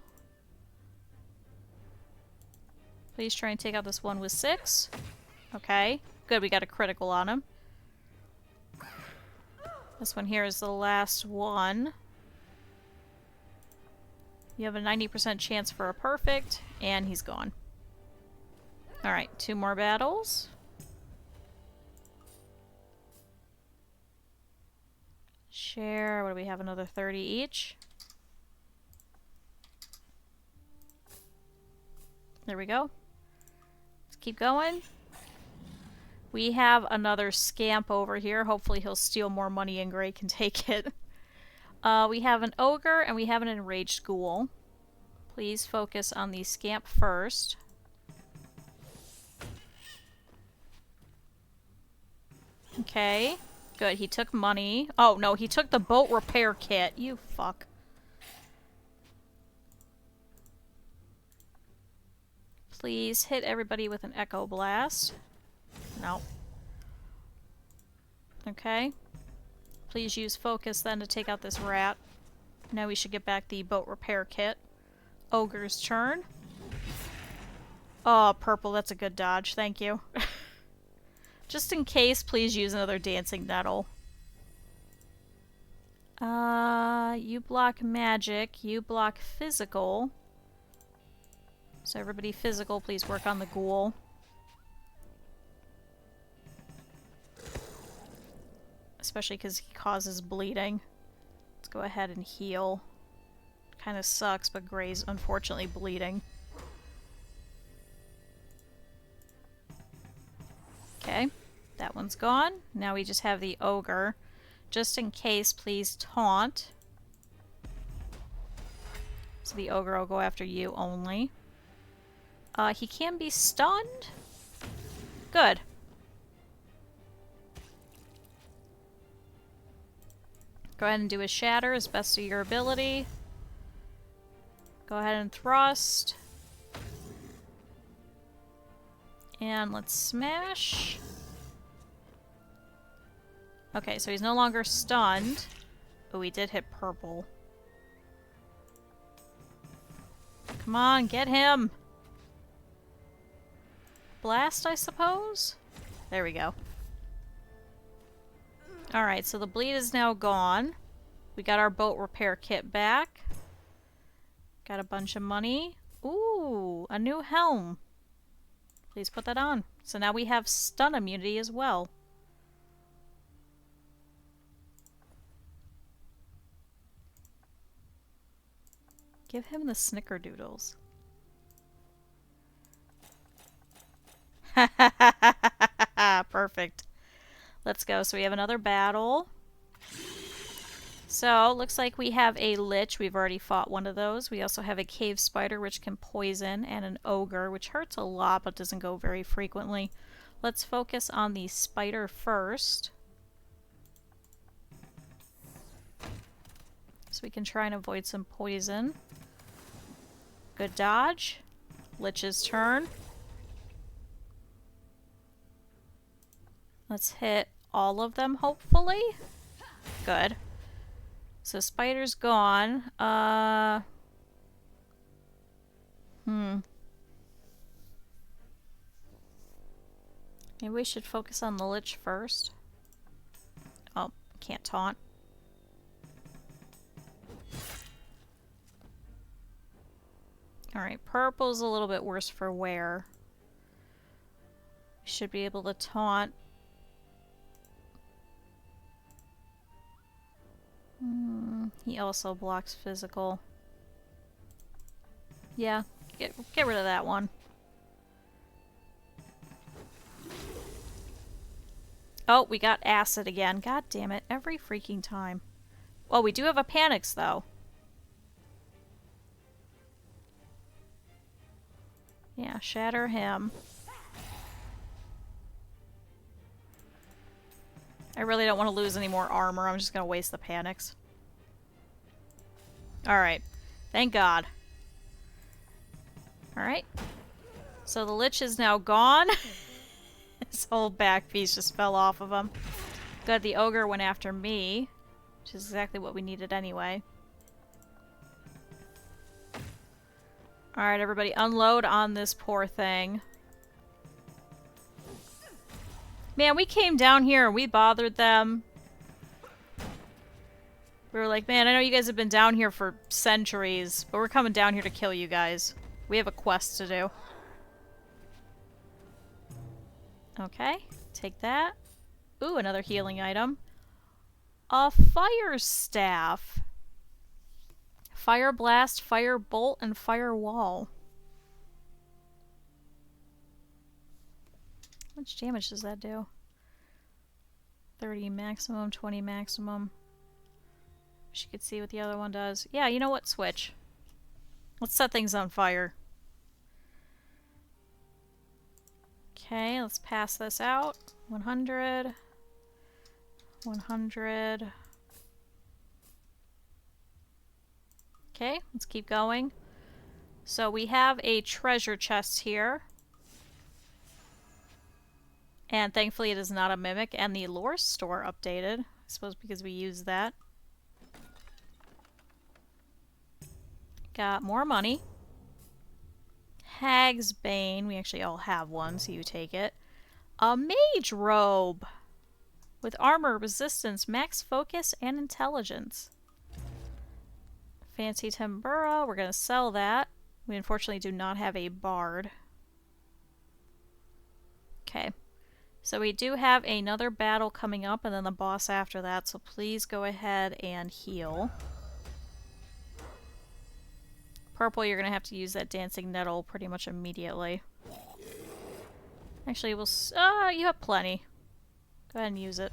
Please try and take out this one with 6. Okay. Good, we got a critical on him. This one here is the last one. You have a 90% chance for a perfect, and he's gone. Alright, 2 more battles. Share, what do we have? Another 30 each. There we go. Let's keep going. We have another scamp over here. Hopefully he'll steal more money and Gray can take it. We have an ogre and we have an enraged ghoul. Please focus on the scamp first. Okay. Good, he took money. Oh, no, he took the boat repair kit. You fuck. Please hit everybody with an echo blast. No. Okay. Please use focus then to take out this rat. Now we should get back the boat repair kit. Ogre's turn. Oh, purple, that's a good dodge. Thank you. Just in case, please use another dancing nettle. You block magic. You block physical. So everybody physical, please work on the ghoul. Especially because he causes bleeding. Let's go ahead and heal. Kind of sucks, but Gray's unfortunately bleeding. Okay, that one's gone. Now we just have the ogre. Just in case, please taunt. So the ogre will go after you only. He can be stunned? Good. Go ahead and do a shatter as best of your ability. Go ahead and thrust. And let's smash. Okay, so he's no longer stunned. Oh, he did hit purple. Come on, get him! Blast, I suppose? There we go. Alright, so the bleed is now gone. We got our boat repair kit back. Got a bunch of money. Ooh, a new helm. Please put that on. So now we have stun immunity as well. Give him the snickerdoodles. Perfect. Let's go. So we have another battle. So, looks like we have a lich. We've already fought one of those. We also have a cave spider, which can poison, and an ogre, which hurts a lot, but doesn't go very frequently. Let's focus on the spider first. So we can try and avoid some poison. Good dodge. Lich's turn. Let's hit all of them, hopefully. Good. So spider's gone. Maybe we should focus on the lich first. Oh, can't taunt. Alright, purple's a little bit worse for wear. We should be able to taunt. He also blocks physical. Yeah, get rid of that one. Oh, we got acid again. God damn it, every freaking time. Well, we do have a Panics, though. Yeah, shatter him. I really don't want to lose any more armor. I'm just going to waste the Panics. Alright. Thank God. Alright. So the Lich is now gone. His whole back piece just fell off of him. Good, the Ogre went after me, which is exactly what we needed anyway. Alright, everybody, unload on this poor thing. Man, we came down here and we bothered them. We were like, man, I know you guys have been down here for centuries, but we're coming down here to kill you guys. We have a quest to do. Okay, take that. Ooh, another healing item. A fire staff. Fire blast, fire bolt, and fire wall. How much damage does that do? 30 maximum, 20 maximum. Wish you could see what the other one does. Yeah, you know what? Switch. Let's set things on fire. Okay, let's pass this out. 100. 100. Okay, let's keep going. So we have a treasure chest here. And thankfully it is not a mimic. And the lore store updated. I suppose because we used that. Got more money. Hag's Bane. We actually all have one, so you take it. A mage robe. With armor, resistance, max focus, and intelligence. Fancy Tambura. We're going to sell that. We unfortunately do not have a bard. Okay. So we do have another battle coming up and then the boss after that. So please go ahead and heal. Purple, you're going to have to use that Dancing Nettle pretty much immediately. Actually, we'll... you have plenty. Go ahead and use it.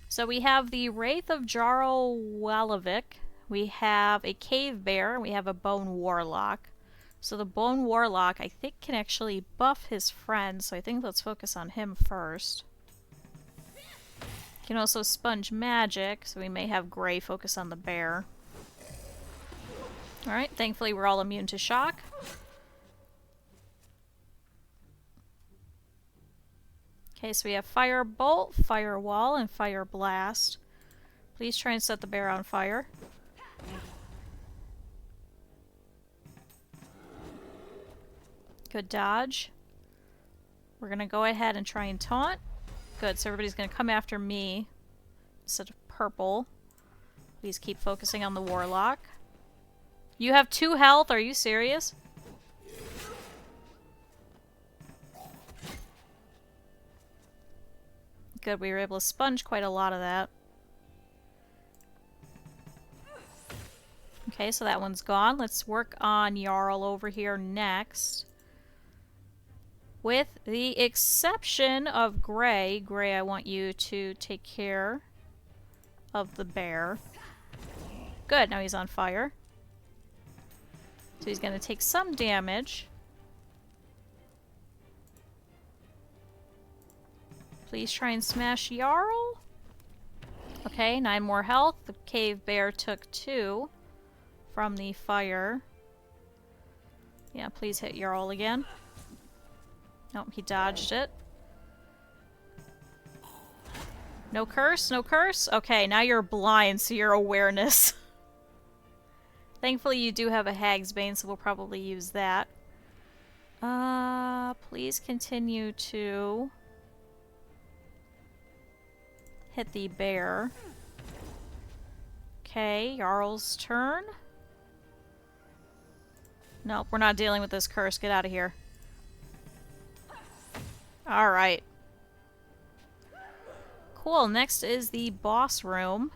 So we have the Wraith of Jarl Walovic. We have a Cave Bear. We have a Bone Warlock. So the Bone Warlock, I think, can actually buff his friend. So I think let's focus on him first. Can also sponge magic. So we may have Gray focus on the bear. Alright, thankfully we're all immune to shock. Okay, so we have Fire Bolt, Fire Wall, and Fire Blast. Please try and set the bear on fire. Good dodge. We're gonna go ahead and try and taunt. Good, so everybody's gonna come after me instead of purple. Please keep focusing on the Warlock. You have 2 health, are you serious? Good, we were able to sponge quite a lot of that. Okay, so that one's gone. Let's work on Jarl over here next. With the exception of Gray. Gray, I want you to take care of the bear. Good, now he's on fire. So he's going to take some damage. Please try and smash Jarl. Okay, 9 more health. The cave bear took 2 from the fire. Yeah, please hit Jarl again. Nope, he dodged it. No curse, no curse? Okay, now you're blind, so your awareness. Thankfully you do have a Hag's Bane, so we'll probably use that. Please continue to hit the bear. Okay, Jarl's turn. Nope, we're not dealing with this curse. Get out of here. Alright. Cool, next is the boss room.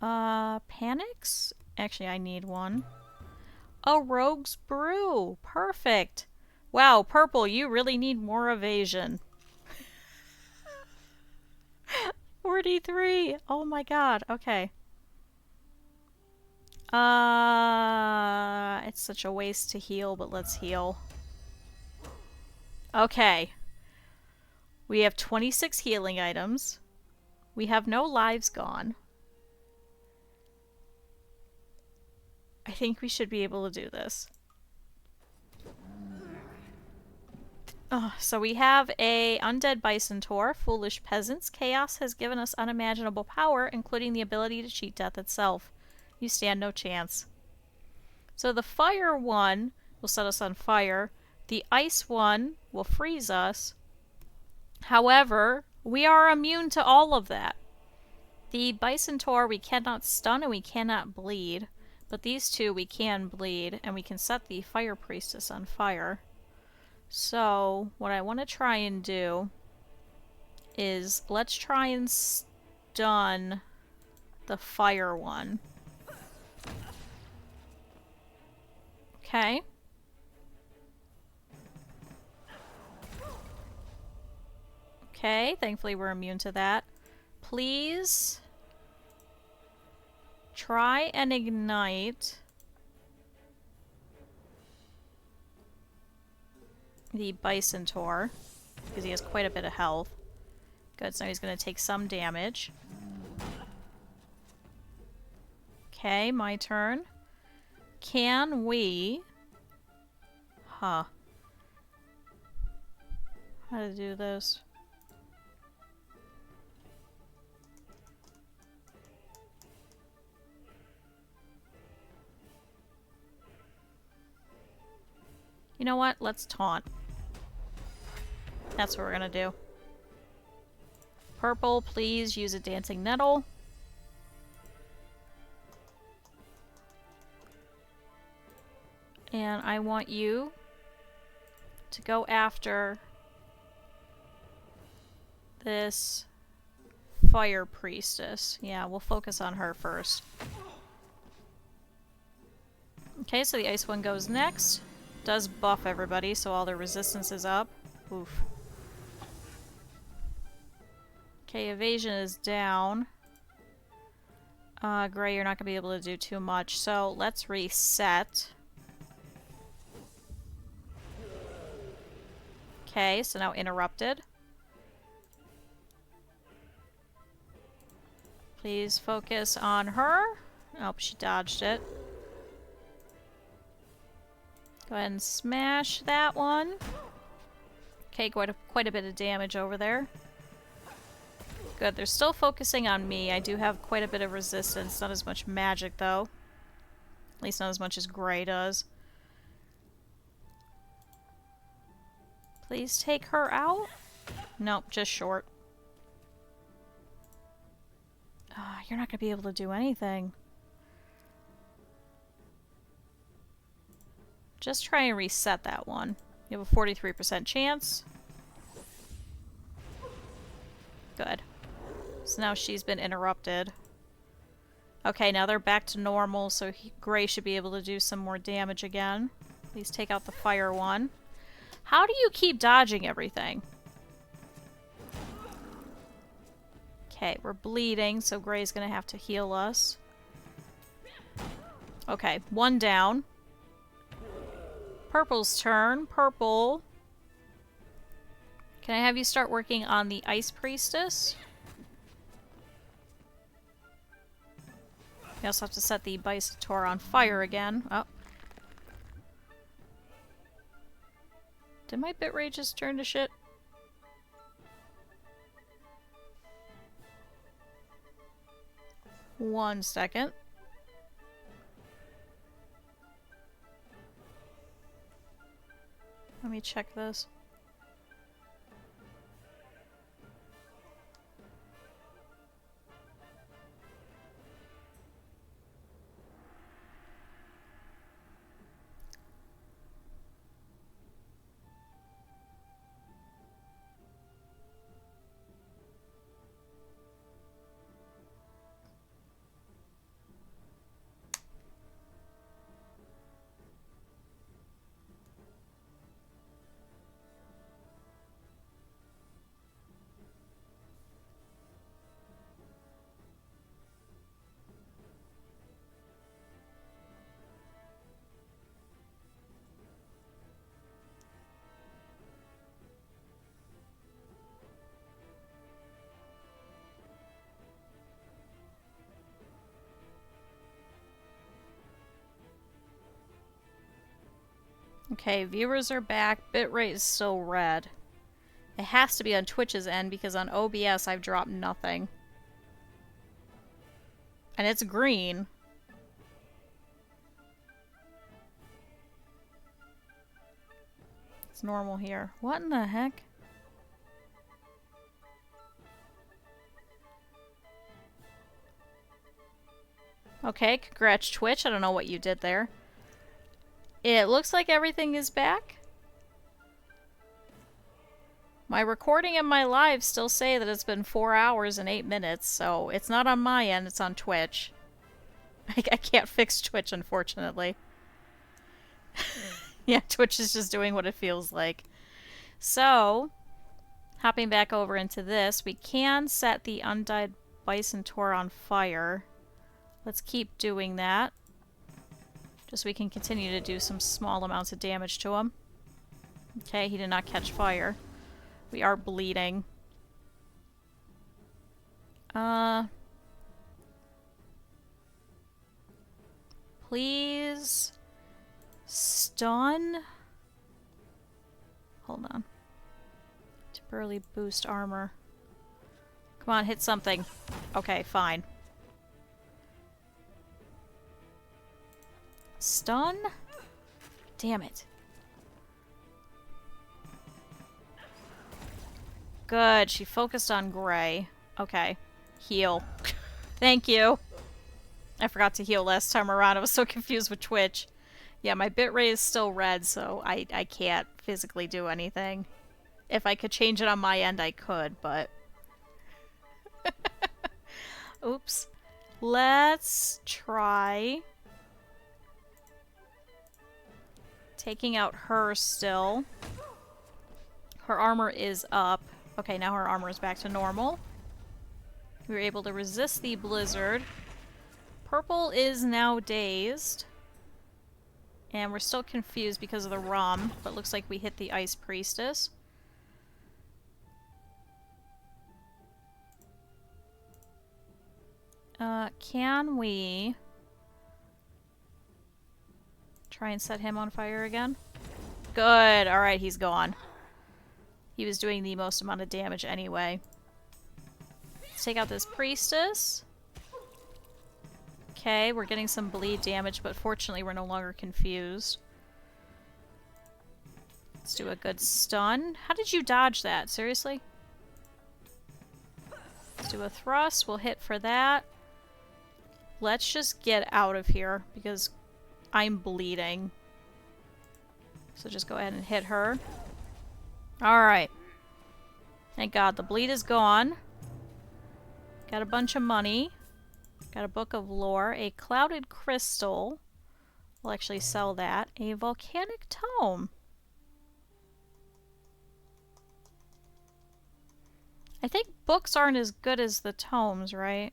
Panics? Actually, I need one. A rogue's brew. Perfect. Wow, Purple, you really need more evasion. 43. Oh my god. Okay. It's such a waste to heal, but let's heal. Okay. We have 26 healing items. We have no lives gone. I think we should be able to do this. So we have a Undead Bison Tor, Foolish Peasants. Chaos has given us unimaginable power, including the ability to cheat death itself. You stand no chance. So the fire one will set us on fire. The ice one will freeze us. However, we are immune to all of that. The Bison Tor we cannot stun and we cannot bleed. But these two we can bleed, and we can set the Fire Priestess on fire. So, what I want to try and do is, let's try and stun the fire one. Okay. Okay, thankfully we're immune to that. Please try and ignite the Bison Tor, because he has quite a bit of health. Good, so he's going to take some damage. Okay, my turn. Can we... Huh. How to do this? You know what? Let's taunt. That's what we're gonna do. Purple, please use a dancing nettle. And I want you to go after this Fire Priestess. Yeah, we'll focus on her first. Okay, so the ice one goes next. Does buff everybody, so all their resistance is up. Oof. Okay, evasion is down. Gray, you're not going to be able to do too much, so let's reset. Okay, so now interrupted. Please focus on her. Oh, she dodged it. Go ahead and smash that one. Okay, quite a bit of damage over there. Good, they're still focusing on me. I do have quite a bit of resistance. Not as much magic, though. At least not as much as Gray does. Please take her out. Nope, just short. You're not going to be able to do anything. Just try and reset that one. You have a 43% chance. Good. So now she's been interrupted. Okay, now they're back to normal, so Gray should be able to do some more damage again. Please take out the fire one. How do you keep dodging everything? Okay, we're bleeding, so Gray's gonna have to heal us. Okay, one down. Purple's turn. Purple. Can I have you start working on the Ice Priestess? We also have to set the Bison Tor on fire again. Oh. Did my bitrate just turn to shit? One second. Let me check this. Okay, viewers are back. Bitrate is still red. It has to be on Twitch's end because on OBS I've dropped nothing. And it's green. It's normal here. What in the heck? Okay, congrats Twitch. I don't know what you did there. It looks like everything is back. My recording and my live still say that it's been 4 hours and 8 minutes, so it's not on my end, it's on Twitch. I can't fix Twitch, unfortunately. Yeah, Twitch is just doing what it feels like. So, hopping back over into this, we can set the undyed bison tor on fire. Let's keep doing that. Just so we can continue to do some small amounts of damage to him. Okay, he did not catch fire. We are bleeding. Please stun. Hold on. Temporarily boost armor. Come on, hit something. Okay, fine. Stun? Damn it. Good, she focused on gray. Okay. Heal. Thank you. I forgot to heal last time around. I was so confused with Twitch. Yeah, my bitrate is still red, so I can't physically do anything. If I could change it on my end, I could, but... Oops. Let's try... taking out her still. Her armor is up. Okay, now her armor is back to normal. We were able to resist the blizzard. Purple is now dazed. And we're still confused because of the rum, but looks like we hit the Ice Priestess. Can we try and set him on fire again? Good! Alright, he's gone. He was doing the most amount of damage anyway. Let's take out this priestess. Okay, we're getting some bleed damage, but fortunately we're no longer confused. Let's do a good stun. How did you dodge that? Seriously? Let's do a thrust. We'll hit for that. Let's just get out of here, because I'm bleeding. So just go ahead and hit her. Alright. Thank God, the bleed is gone. Got a bunch of money. Got a book of lore. A clouded crystal. We'll actually sell that. A volcanic tome. I think books aren't as good as the tomes, right?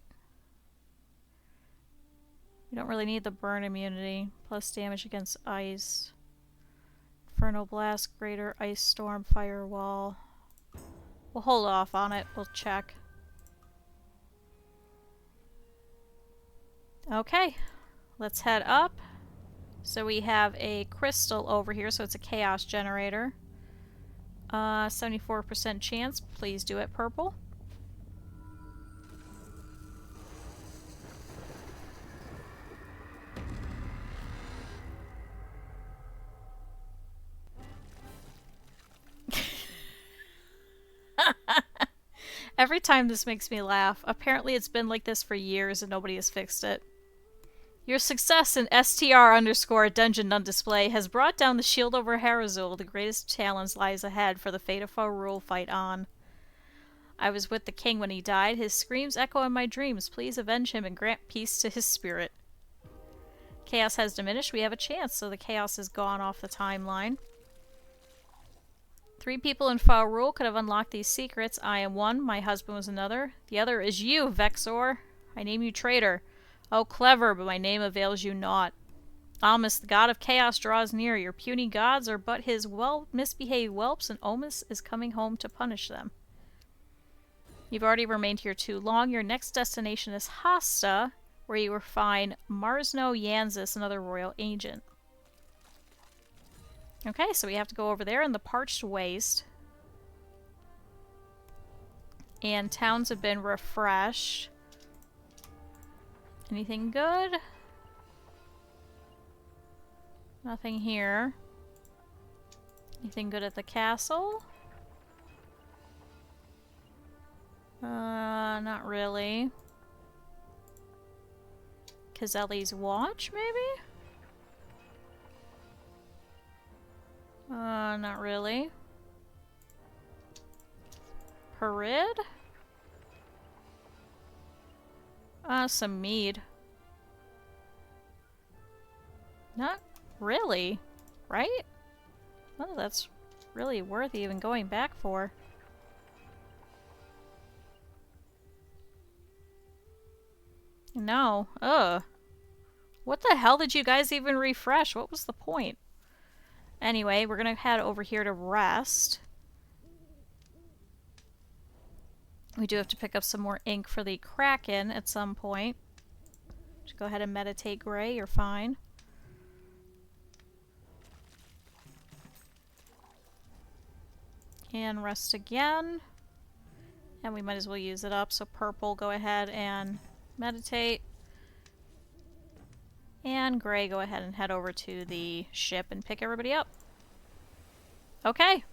We don't really need the burn immunity. Plus damage against ice. Inferno blast, greater ice storm, firewall. We'll hold off on it. We'll check. Okay. Let's head up. So we have a crystal over here, so it's a chaos generator. 74% chance. Please do it, purple. Every time this makes me laugh. Apparently it's been like this for years and nobody has fixed it. Your success in STR_Dungeon None Display has brought down the shield over Harazul. The greatest challenge lies ahead for the fate of Faerûl fight on. I was with the king when he died. His screams echo in my dreams. Please avenge him and grant peace to his spirit. Chaos has diminished. We have a chance, so the chaos is gone off the timeline. 3 people in Faerûl could have unlocked these secrets. I am one. My husband was another. The other is you, Vexor. I name you traitor. Oh, clever, but my name avails you naught. Almus, the god of chaos, draws near. Your puny gods are but his misbehaved whelps, and Omus is coming home to punish them. You've already remained here too long. Your next destination is Hasta, where you will find Marsno Yanzis, another royal agent. Okay, so we have to go over there in the parched waste. And towns have been refreshed. Anything good? Nothing here. Anything good at the castle? Not really. Caselli's watch, maybe? Not really. Perid? Some mead. Not really, right? None of that's really worth even going back for. No. Ugh. What the hell did you guys even refresh? What was the point? Anyway, we're gonna head over here to rest. We do have to pick up some more ink for the Kraken at some point. Just go ahead and meditate, Gray. You're fine. And rest again. And we might as well use it up. So Purple, go ahead and meditate. And Gray, go ahead and head over to the ship and pick everybody up. Okay.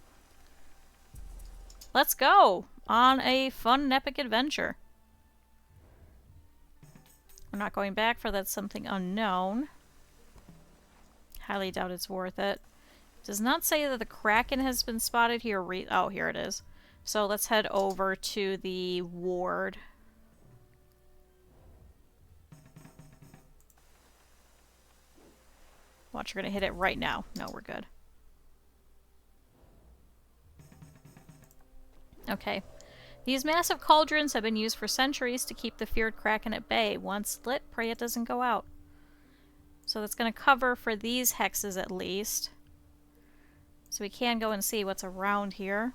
Let's go on a fun and epic adventure. We're not going back for that something unknown. Highly doubt it's worth it. Does not say that the Kraken has been spotted here. Oh, here it is. So let's head over to the ward. Watch, we're gonna hit it right now. No, we're good. Okay. These massive cauldrons have been used for centuries to keep the feared Kraken at bay. Once lit, pray it doesn't go out. So that's gonna cover for these hexes at least. So we can go and see what's around here.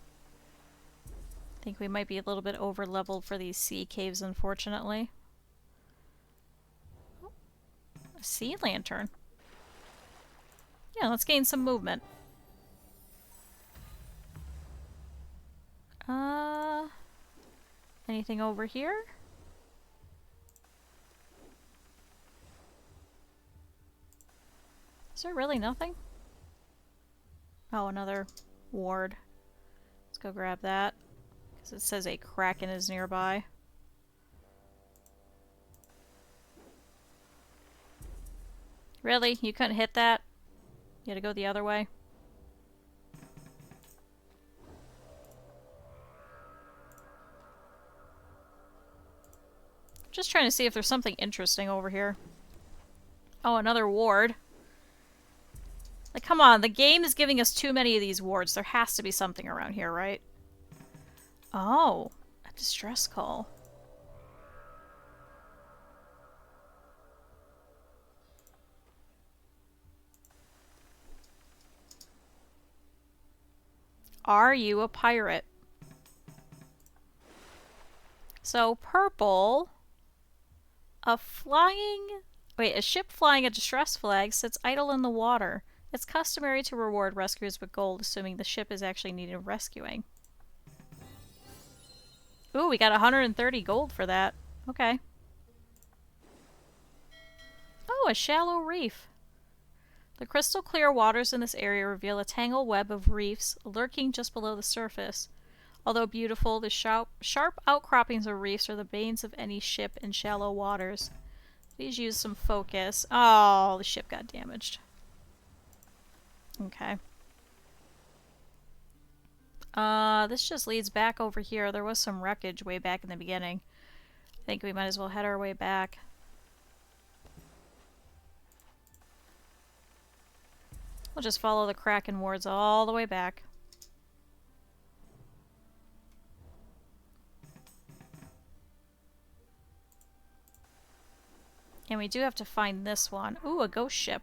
I think we might be a little bit over-leveled for these sea caves, unfortunately. Oh, a sea lantern. Yeah, let's gain some movement. Anything over here? Is there really nothing? Oh, another ward. Let's go grab that. Because it says a Kraken is nearby. Really? You couldn't hit that? You had to go the other way? Just trying to see if there's something interesting over here. Oh, another ward. Like, come on, the game is giving us too many of these wards. There has to be something around here, right? Oh, a distress call. Are you a pirate? So, purple... A ship flying a distress flag sits idle in the water. It's customary to reward rescuers with gold, assuming the ship is actually needed rescuing. Ooh, we got 130 gold for that. Okay. Oh, a shallow reef. The crystal clear waters in this area reveal a tangled web of reefs lurking just below the surface. Although beautiful, the sharp outcroppings of reefs are the banes of any ship in shallow waters. Please use some focus. Oh, the ship got damaged. Okay. This just leads back over here. There was some wreckage way back in the beginning. I think we might as well head our way back. We'll just follow the Kraken wards all the way back. And we do have to find this one. Ooh, a ghost ship.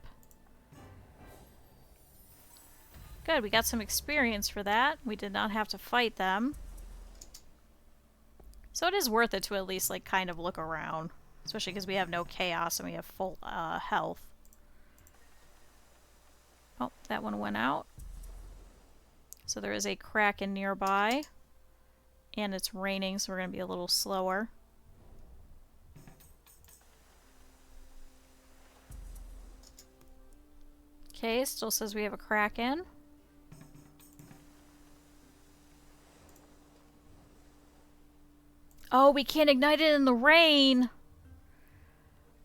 Good, we got some experience for that. We did not have to fight them. So it is worth it to at least, like, kind of look around. Especially because we have no chaos and we have full health. Oh, that one went out. So there is a Kraken nearby. And it's raining, so we're going to be a little slower. Okay, still says we have a Kraken. Oh, we can't ignite it in the rain!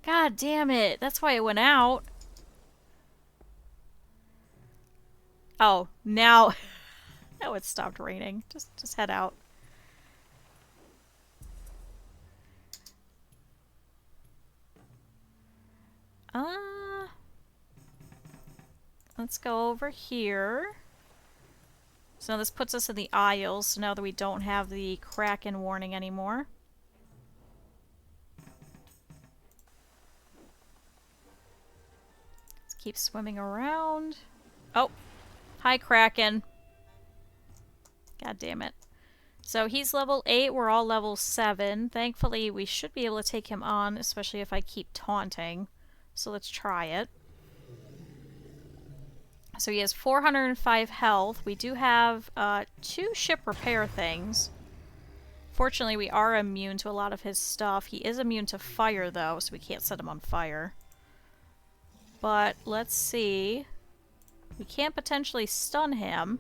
God damn it, that's why it went out. Oh, now... now it stopped raining. Just head out. Let's go over here. So now this puts us in the Isles, so now that we don't have the Kraken warning anymore. Let's keep swimming around. Oh! Hi, Kraken. God damn it. So he's level 8, we're all level 7. Thankfully, we should be able to take him on, especially if I keep taunting. So let's try it. So he has 405 health. We do have 2 ship repair things. Fortunately, we are immune to a lot of his stuff. He is immune to fire, though, so we can't set him on fire. But let's see. We can potentially stun him.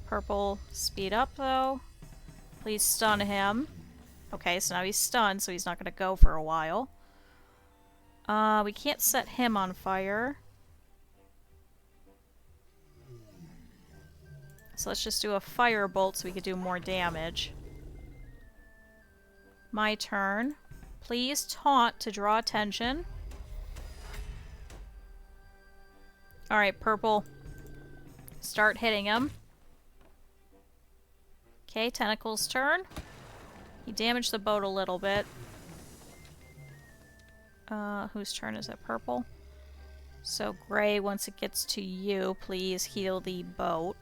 Purple, speed up, though. Please stun him. Okay, so now he's stunned, so he's not going to go for a while. We can't set him on fire. So let's just do a firebolt so we could do more damage. My turn. Please taunt to draw attention. Alright, purple. Start hitting him. Okay, Tentacle's turn. He damaged the boat a little bit. Whose turn is it? Purple? So, Gray, once it gets to you, please heal the boat.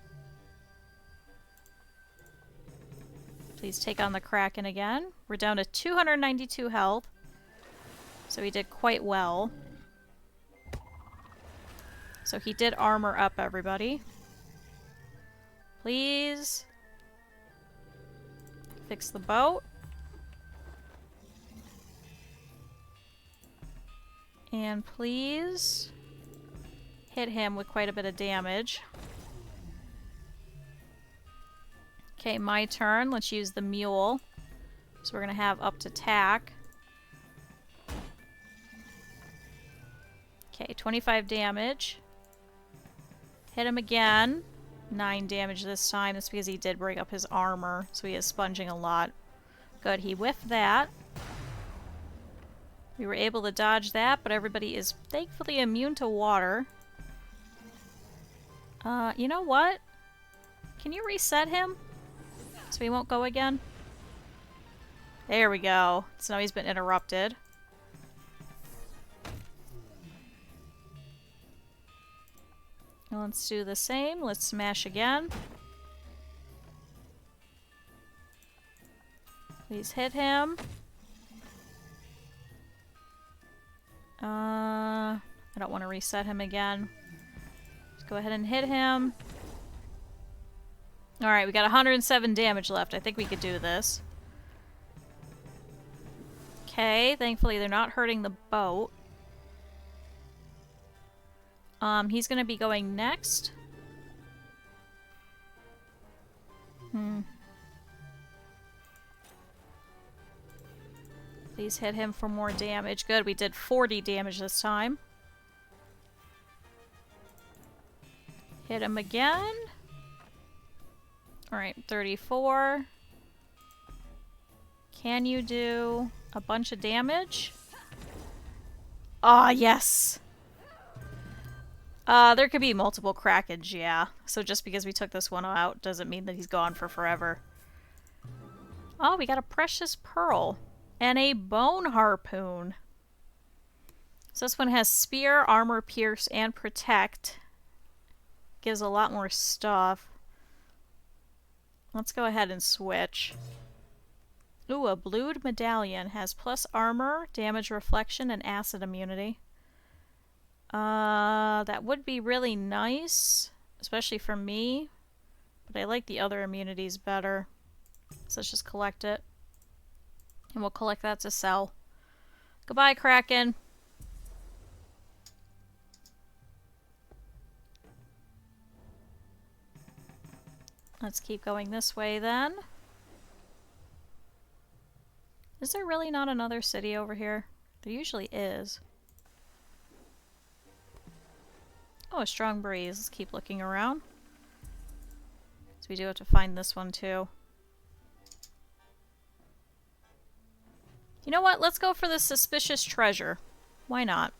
Please take on the Kraken again. We're down to 292 health. So he did quite well. So he did armor up everybody. Please fix the boat. And please hit him with quite a bit of damage. Okay, my turn. Let's use the mule. So we're going to have upped attack. Okay, 25 damage. Hit him again. 9 damage this time. That's because he did break up his armor, so he is sponging a lot. Good, he whiffed that. We were able to dodge that, but everybody is thankfully immune to water. You know what? Can you reset him? So he won't go again? There we go. So now he's been interrupted. Let's do the same. Let's smash again. Please hit him. I don't want to reset him again. Just go ahead and hit him. Alright, we got 107 damage left. I think we could do this. Okay, thankfully they're not hurting the boat. He's gonna be going next. Please hit him for more damage. Good, we did 40 damage this time. Hit him again. Alright, 34. Can you do a bunch of damage? Ah, yes! There could be multiple Krakens, yeah. So just because we took this one out doesn't mean that he's gone for forever. Oh, we got a precious pearl. And a bone harpoon. So this one has spear, armor, pierce, and protect. Gives a lot more stuff. Let's go ahead and switch. Ooh, a blued medallion has plus armor, damage reflection, and acid immunity. That would be really nice, especially for me. But I like the other immunities better. So let's just collect it. And we'll collect that to sell. Goodbye, Kraken. Let's keep going this way then. Is there really not another city over here? There usually is. Oh, a strong breeze. Let's keep looking around. So we do have to find this one too. You know what? Let's go for the suspicious treasure. Why not?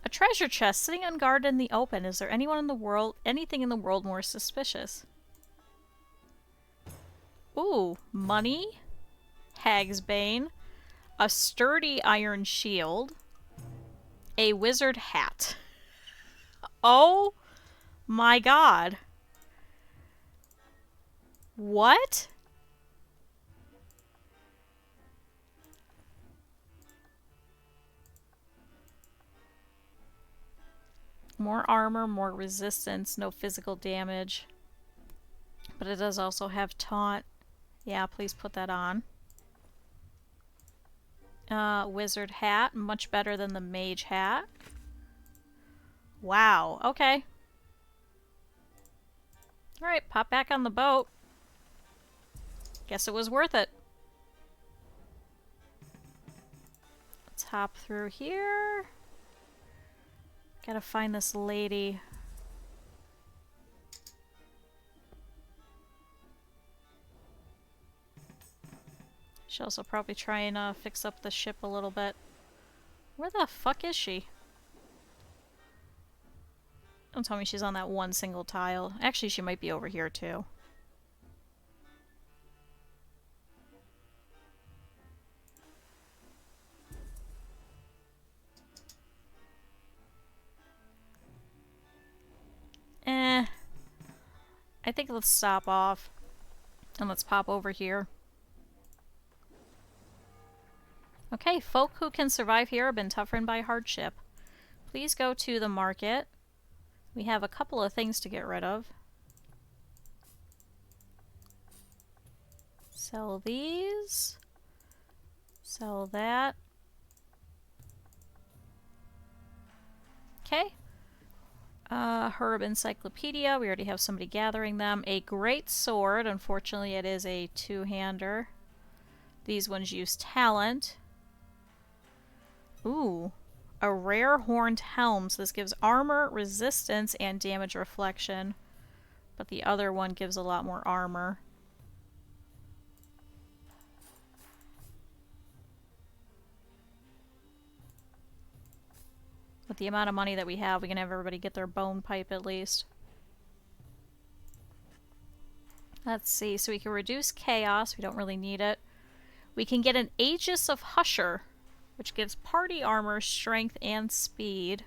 A treasure chest sitting unguarded in the open. Is there anyone in the world, anything in the world more suspicious? Ooh, money, Hag's Bane, a sturdy iron shield, a wizard hat. Oh my god. What? More armor, more resistance, no physical damage. But it does also have taunt. Yeah, please put that on. Wizard hat, much better than the mage hat. Wow, okay. Alright, pop back on the boat. Guess it was worth it. Let's hop through here. Gotta find this lady. She'll also probably try and fix up the ship a little bit. Where the fuck is she? Don't tell me she's on that one single tile. Actually, she might be over here too. I think let's stop off. And let's pop over here. Okay, folk who can survive here have been toughened by hardship. Please go to the market. We have a couple of things to get rid of. Sell these. Sell that. Okay. Herb Encyclopedia. We already have somebody gathering them. A great sword. Unfortunately, it is a two-hander. These ones use talent. Ooh. A rare horned helm. So this gives armor, resistance, and damage reflection. But the other one gives a lot more armor. With the amount of money that we have, we can have everybody get their bone pipe at least. Let's see. So we can reduce chaos. We don't really need it. We can get an Aegis of Husher, which gives party armor, strength, and speed.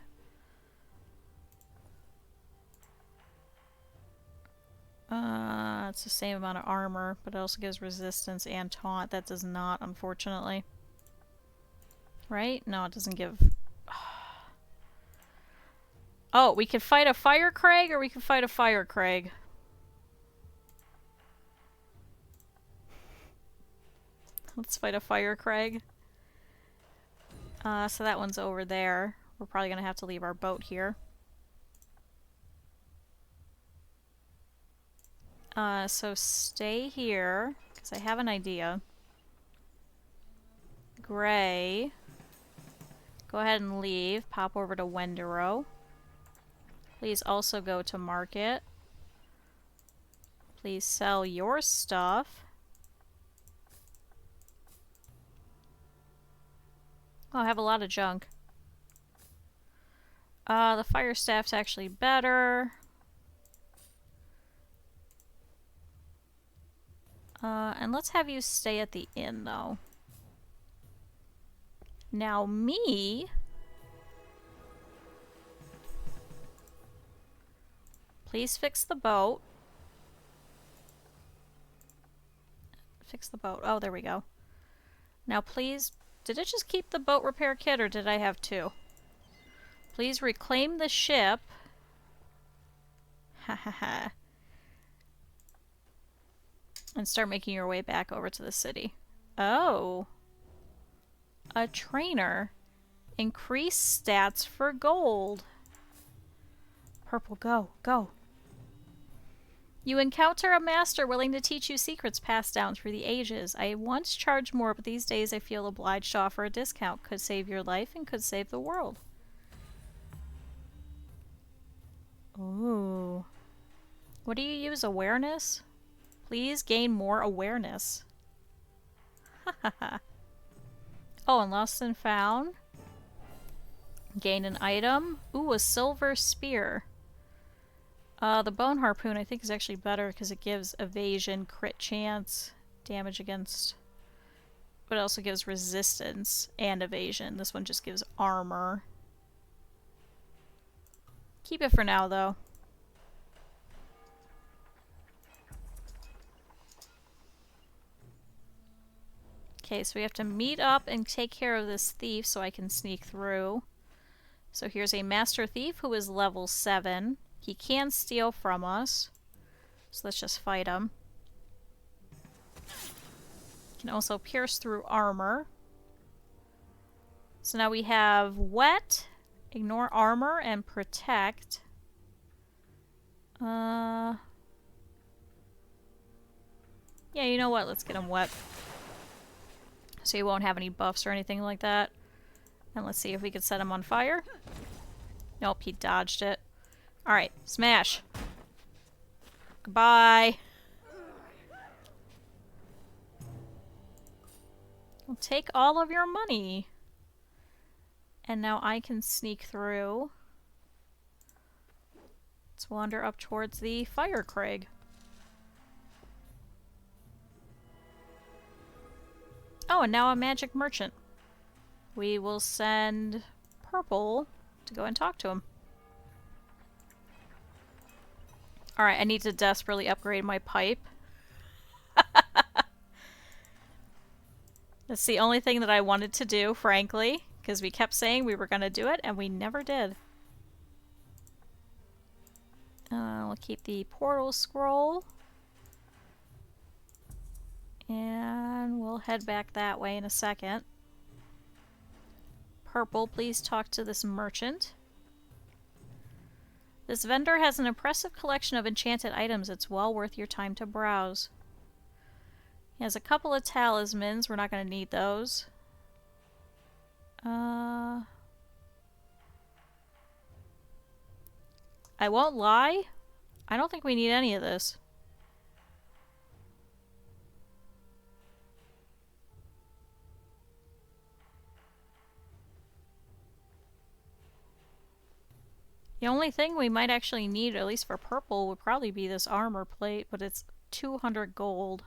It's the same amount of armor, but it also gives resistance and taunt. That does not, unfortunately. Right? No, it doesn't give... Oh, we could fight a Fire Crag, or we could fight a Fire Crag. Let's fight a Fire Crag. So that one's over there. We're probably gonna have to leave our boat here. So stay here, because I have an idea. Gray. Go ahead and leave. Pop over to Wendero. Please also go to market. Please sell your stuff. Oh, I have a lot of junk. The fire staff's actually better. And let's have you stay at the inn, though. Now, me... Please fix the boat. Fix the boat. Oh, there we go. Now, please Did it just keep the boat repair kit, or did I have two? Please reclaim the ship. Ha ha ha. And start making your way back over to the city. Oh. A trainer. Increase stats for gold. Purple, go, go. You encounter a master willing to teach you secrets passed down through the ages. I once charged more, but these days I feel obliged to offer a discount. Could save your life and could save the world. Ooh. What do you use? Awareness? Please gain more awareness. Hahaha. Oh, and lost and found. Gain an item. Ooh, a silver spear. The bone harpoon I think is actually better because it gives evasion, crit chance, damage against... But it also gives resistance and evasion. This one just gives armor. Keep it for now, though. Okay, so we have to meet up and take care of this thief so I can sneak through. So here's a master thief who is level 7. He can steal from us. So let's just fight him. Can also pierce through armor. So now we have wet, ignore armor, and protect. Yeah, you know what? Let's get him wet. So he won't have any buffs or anything like that. And let's see if we could set him on fire. Nope, he dodged it. Alright, smash. Goodbye. I'll take all of your money. And now I can sneak through. Let's wander up towards the fire crag. Oh, and now a magic merchant. We will send Purple to go and talk to him. Alright, I need to desperately upgrade my pipe. That's the only thing that I wanted to do, frankly, because we kept saying we were going to do it, and we never did. We'll keep the portal scroll. And we'll head back that way in a second. Purple, please talk to this merchant. This vendor has an impressive collection of enchanted items. It's well worth your time to browse. He has a couple of talismans. We're not going to need those. I won't lie. I don't think we need any of this. The only thing we might actually need, at least for purple, would probably be this armor plate, but it's 200 gold.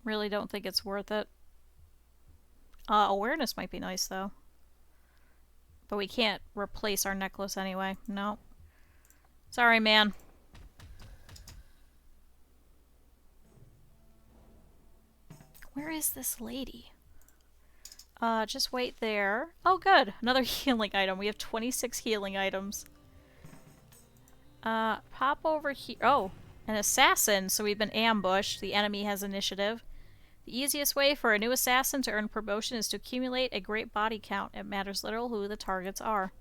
Really don't think it's worth it. Awareness might be nice, though. But we can't replace our necklace anyway. No. Sorry, man. Where is this lady? Just wait there. Oh, good. Another healing item. We have 26 healing items. Pop over here. Oh, an assassin. So we've been ambushed. The enemy has initiative. The easiest way for a new assassin to earn promotion is to accumulate a great body count. It matters little who the targets are.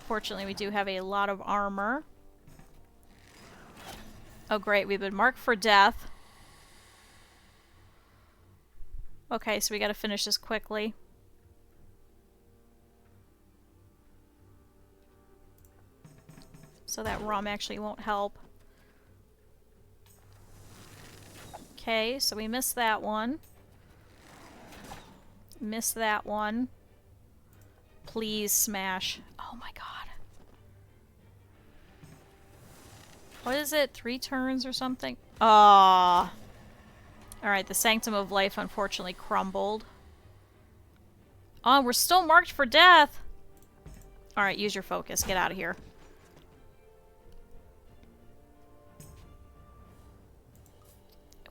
Fortunately, we do have a lot of armor. Oh great, we've been marked for death. Okay, so we gotta finish this quickly. So that rum actually won't help. Okay, so we missed that one. Missed that one. Please smash. Oh my god. What is it? 3 turns or something? Ah. Alright, the Sanctum of Life unfortunately crumbled. Oh, we're still marked for death! Alright, use your focus. Get out of here.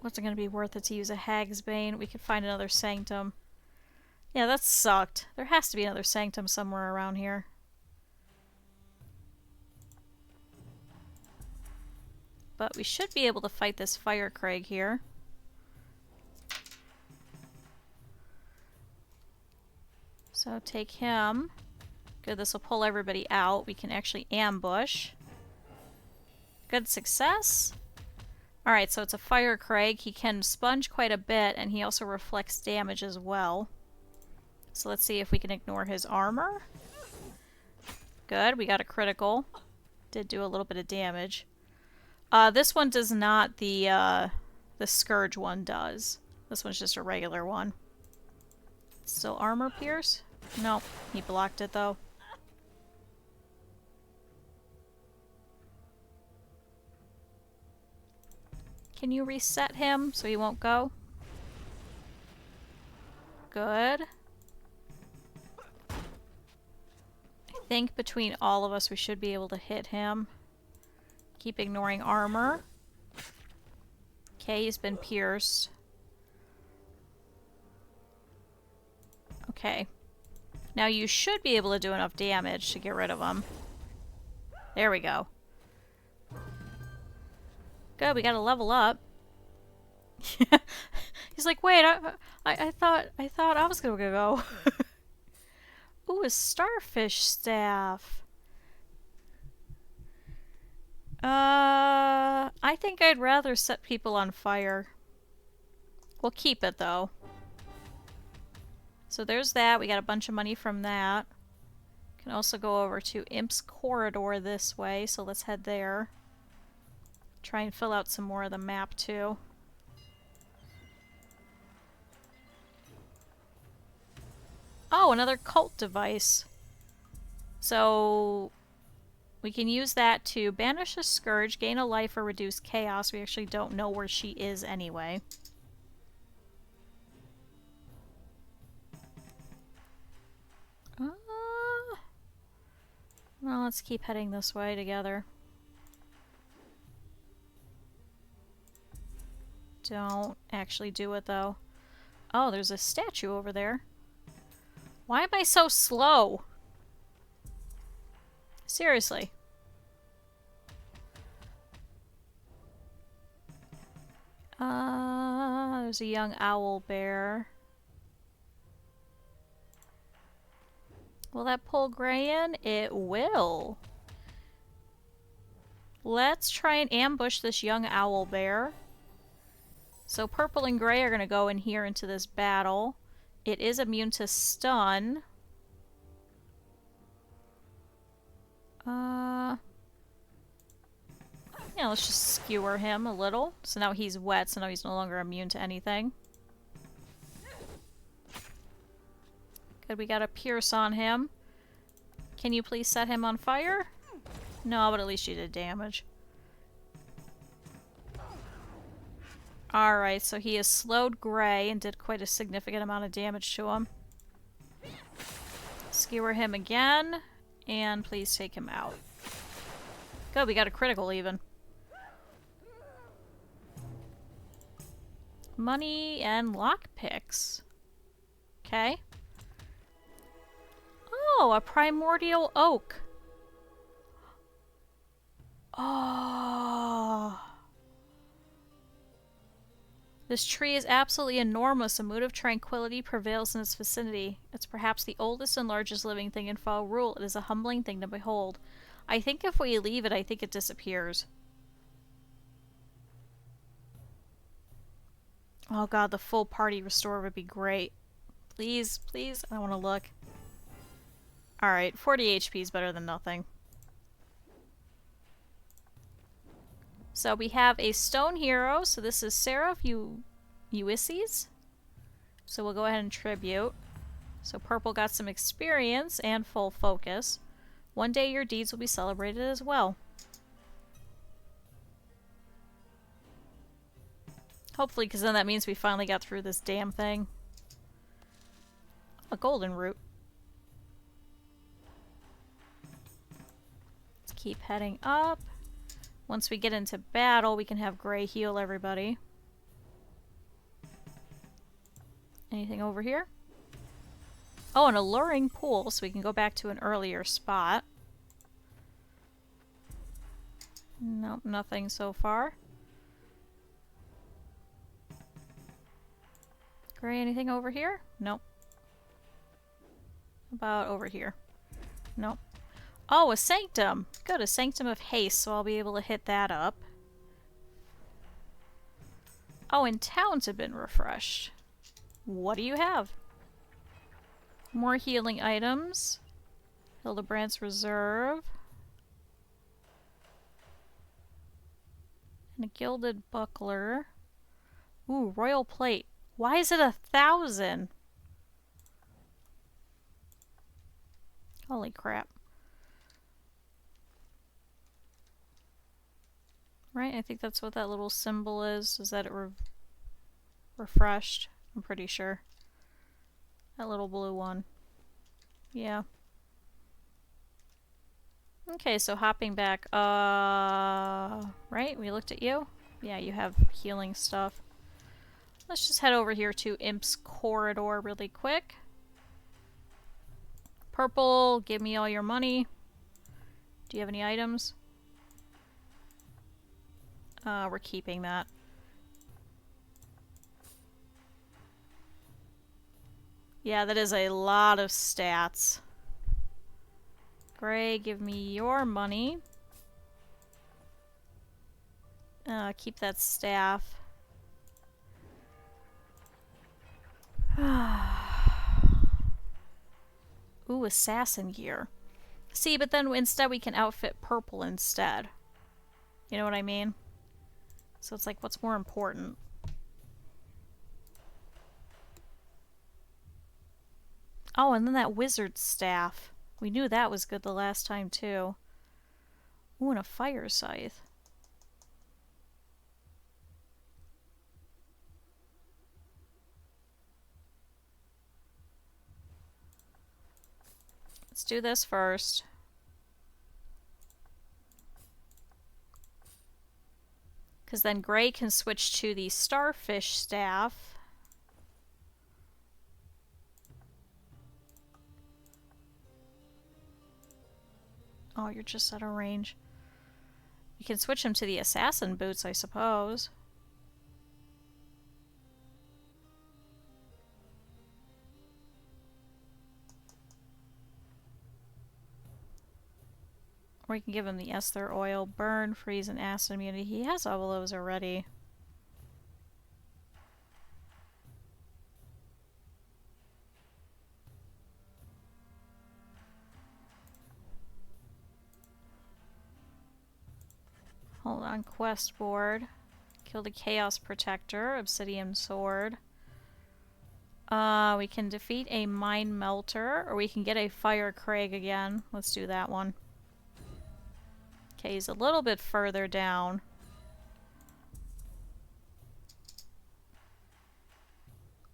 What's it gonna be worth it to use a Hag's Bane? We could find another Sanctum. Yeah, that sucked. There has to be another Sanctum somewhere around here. But we should be able to fight this Fire Craig here. So take him. Good, this will pull everybody out. We can actually ambush. Good success. Alright, so it's a Fire Craig. He can sponge quite a bit, and he also reflects damage as well. So let's see if we can ignore his armor. Good, we got a critical. Did do a little bit of damage. This one does not. The Scourge one does. This one's just a regular one. Still armor pierce? Nope, he blocked it though. Can you reset him so he won't go? Good. I think between all of us we should be able to hit him. Keep ignoring armor. Okay, he's been pierced. Okay. Now you should be able to do enough damage to get rid of him. There we go. Good, we gotta level up. He's like, wait, I thought I was gonna go. Ooh, a starfish staff. I think I'd rather set people on fire. We'll keep it though. So there's that. We got a bunch of money from that. Can also go over to Imp's Corridor this way, so let's head there. Try and fill out some more of the map too. Oh, another cult device. So we can use that to banish a scourge, gain a life, or reduce chaos. We actually don't know where she is anyway. Well, let's keep heading this way together. Don't actually do it though. Oh, there's a statue over there. Why am I so slow? Seriously. There's a young owl bear. Will that pull Gray in? It will. Let's try and ambush this young owl bear. So purple and gray are going to go in here into this battle. It is immune to stun. Yeah, let's just skewer him a little. So now he's wet, so now he's no longer immune to anything. Good, we got a pierce on him. Can you please set him on fire? No, but at least you did damage. Alright, so he has slowed Gray and did quite a significant amount of damage to him. Skewer him again, and please take him out. Good, we got a critical even. Money and lockpicks. Okay. Oh, a primordial oak. Oh. This tree is absolutely enormous. A mood of tranquility prevails in its vicinity. It's perhaps the oldest and largest living thing in Fall Rule. It is a humbling thing to behold. I think if we leave it, I think it disappears. Oh god, the full party restore would be great. Please, please, I want to look. Alright, 40 HP is better than nothing. So we have a stone hero. So this is Sarah of Ulysses. So we'll go ahead and tribute. So purple got some experience and full focus. One day your deeds will be celebrated as well. Hopefully, because then that means we finally got through this damn thing. A golden root. Let's keep heading up. Once we get into battle, we can have Gray heal everybody. Anything over here? Oh, an alluring pool, so we can go back to an earlier spot. Nope, nothing so far. Gray, anything over here? Nope. How about over here? Nope. Oh, a sanctum! Good, a sanctum of haste, so I'll be able to hit that up. Oh, and towns have been refreshed. What do you have? More healing items. Hildebrandt's Reserve. And a gilded buckler. Ooh, royal plate. Why is it 1,000? Holy crap. Right, I think that's what that little symbol is that it refreshed. I'm pretty sure. That little blue one. Yeah. Okay, so hopping back. Right? We looked at you? Yeah, you have healing stuff. Let's just head over here to Imp's Corridor really quick. Purple, give me all your money. Do you have any items? We're keeping that. Yeah, that is a lot of stats. Gray, give me your money. Keep that staff. Ooh, assassin gear. See, but then instead we can outfit purple instead. You know what I mean? So it's like, what's more important? Oh, and then that wizard staff. We knew that was good the last time, too. Ooh, and a fire scythe. Let's do this first. Because then Gray can switch to the starfish staff. Oh, you're just out of range. You can switch him to the assassin boots, I suppose. Or we can give him the Esther oil, burn, freeze, and acid immunity. He has all of those already. Hold on, quest board. Kill the Chaos Protector, Obsidian Sword. We can defeat a Mine Melter, or we can get a Fire Craig again. Let's do that one. Okay, he's a little bit further down.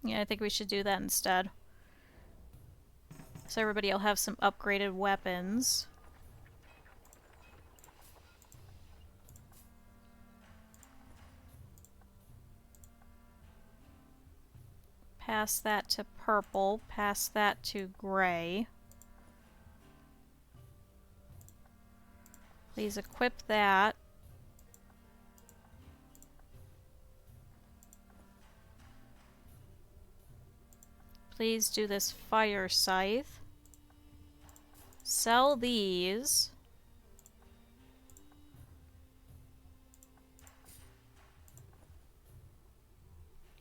Yeah, I think we should do that instead. So everybody will have some upgraded weapons. Pass that to purple. Pass that to gray. Please equip that. Please do this fire scythe. Sell these.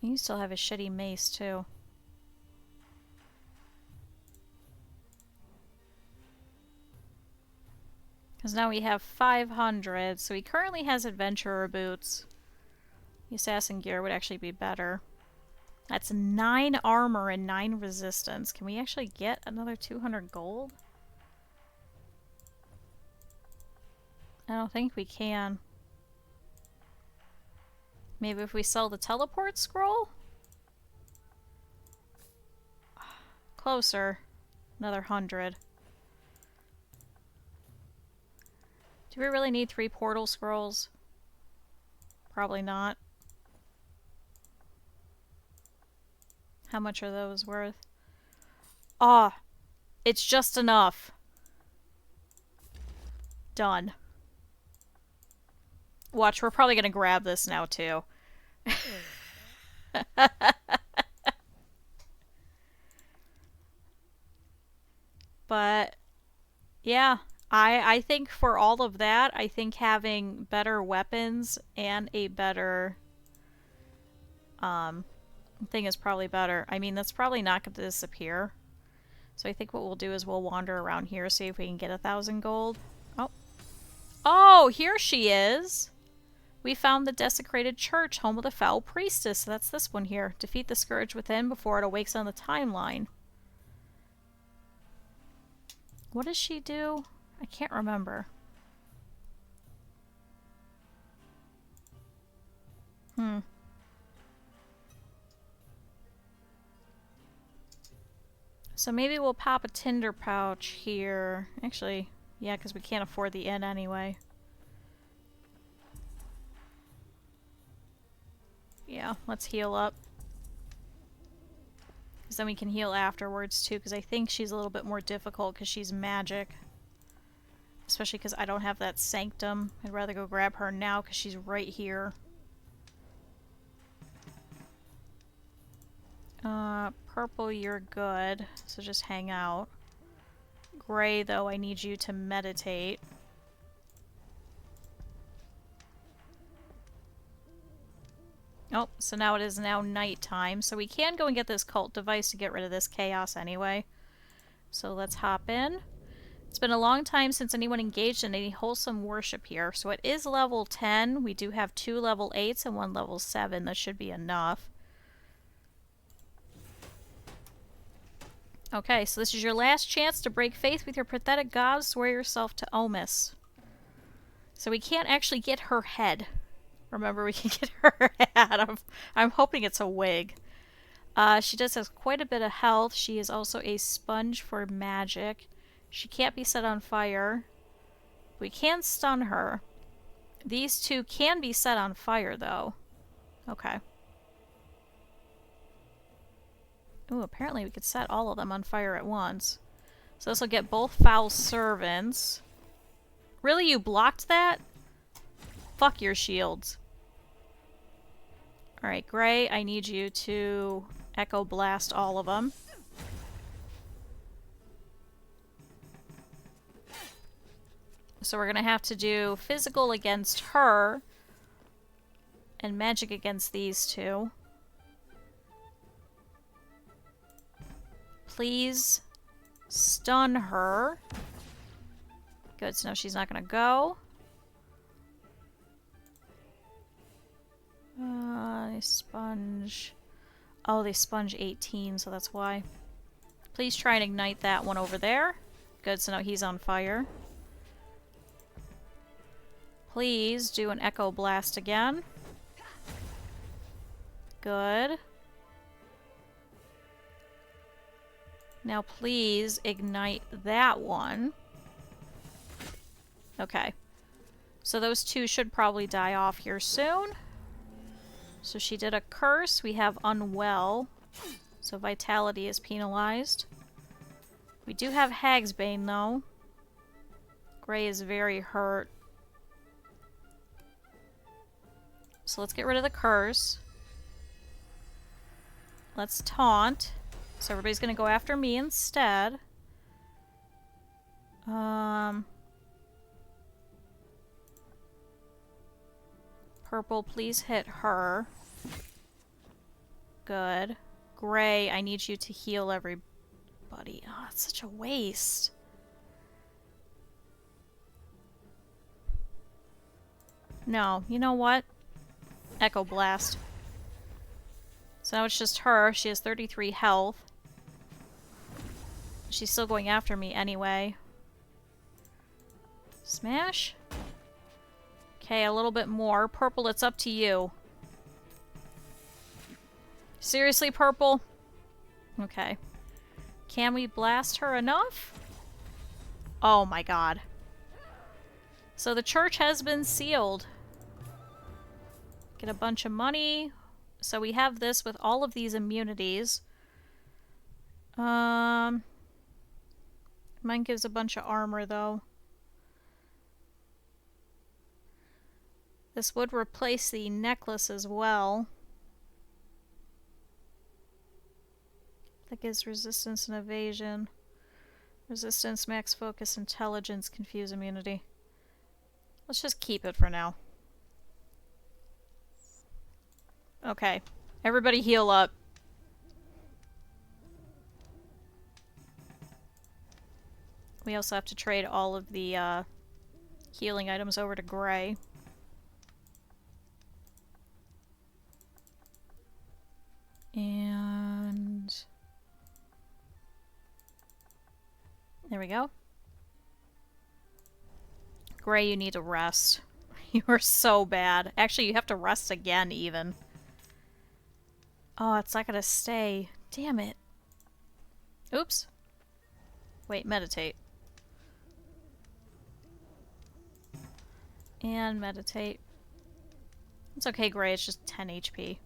You still have a shitty mace, too. Because now we have 500, so he currently has adventurer boots. The assassin gear would actually be better. That's 9 armor and 9 resistance. Can we actually get another 200 gold? I don't think we can. Maybe if we sell the teleport scroll? Closer. Another 100. Do we really need 3 portal scrolls? Probably not. How much are those worth? Ah, it's just enough. Done. Watch, we're probably gonna grab this now too. But yeah, I think for all of that, I think having better weapons and a better thing is probably better. I mean, that's probably not going to disappear. So I think what we'll do is we'll wander around here, see if we can get 1,000 gold. Oh. Oh, here she is! We found the desecrated church, home of the foul priestess. So that's this one here. Defeat the scourge within before it awakes on the timeline. What does she do? I can't remember. So maybe we'll pop a tinder pouch here. Actually, yeah, because we can't afford the inn anyway. Yeah, let's heal up. Because then we can heal afterwards too, because I think she's a little bit more difficult because she's magic. Especially because I don't have that sanctum. I'd rather go grab her now because she's right here. Purple, you're good. So just hang out. Gray, though, I need you to meditate. Oh, so now it is now nighttime. So we can go and get this cult device to get rid of this chaos anyway. So let's hop in. It's been a long time since anyone engaged in any wholesome worship here. So it is level 10. We do have 2 level 8s and 1 level 7. That should be enough. Okay, so this is your last chance to break faith with your pathetic gods. Swear yourself to Omis. So we can't actually get her head. Remember, we can get her head. I'm hoping it's a wig. She does have quite a bit of health. She is also a sponge for magic. She can't be set on fire. We can stun her. These two can be set on fire, though. Okay. Ooh, apparently we could set all of them on fire at once. So this will get both foul servants. Really, you blocked that? Fuck your shields. Alright, Gray, I need you to Echo Blast all of them. So we're gonna have to do physical against her and magic against these two. Please stun her. Good, so now she's not gonna go. They sponge. Oh, they sponge 18, so that's why. Please try and ignite that one over there. Good, so now he's on fire. Please do an Echo Blast again. Good. Now please ignite that one. Okay. So those two should probably die off here soon. So she did a curse. We have unwell. So vitality is penalized. We do have Hagsbane though. Gray is very hurt. So let's get rid of the curse. Let's taunt. So everybody's gonna go after me instead. Purple, please hit her. Good. Gray, I need you to heal everybody. Oh, it's such a waste. No, you know what? Echo Blast. So now it's just her. She has 33 health. She's still going after me anyway. Smash? Okay, a little bit more. Purple, it's up to you. Seriously, Purple? Okay. Can we blast her enough? Oh my god. So the church has been sealed. Get a bunch of money. So we have this with all of these immunities. Mine gives a bunch of armor, though. This would replace the necklace as well. That gives resistance and evasion. Resistance, max focus, intelligence, confuse immunity. Let's just keep it for now. Okay. Everybody heal up. We also have to trade all of the healing items over to Gray. And... there we go. Gray, you need to rest. You are so bad. Actually, you have to rest again, even. Oh, it's not gonna stay. Damn it. Oops. Wait, meditate. And meditate. It's okay, Gray, it's just 10 HP.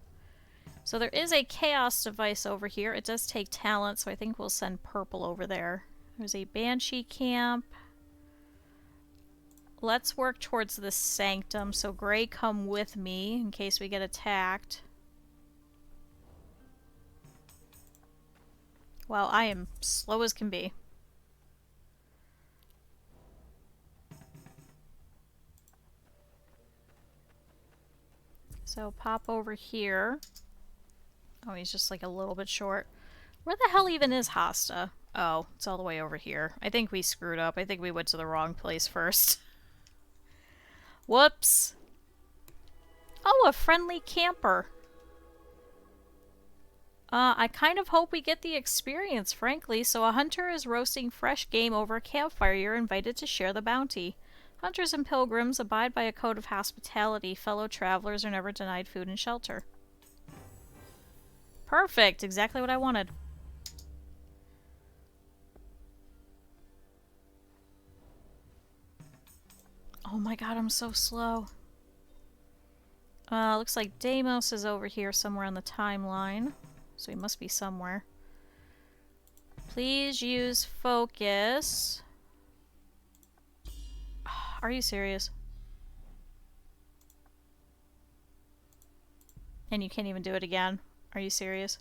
So there is a chaos device over here. It does take talent, so I think we'll send purple over there. There's a banshee camp. Let's work towards the sanctum. So Gray, come with me in case we get attacked. Wow, I am slow as can be. So pop over here. Oh, he's just like a little bit short. Where the hell even is Hasta? Oh, it's all the way over here. I think we screwed up. I think we went to the wrong place first. Whoops. Oh, a friendly camper. I kind of hope we get the experience, frankly. So a hunter is roasting fresh game over a campfire. You're invited to share the bounty. Hunters and pilgrims abide by a code of hospitality. Fellow travelers are never denied food and shelter. Perfect! Exactly what I wanted. Oh my god, I'm so slow. Looks like Deimos is over here somewhere on the timeline. So he must be somewhere. Please use focus. Are you serious? And you can't even do it again. Are you serious?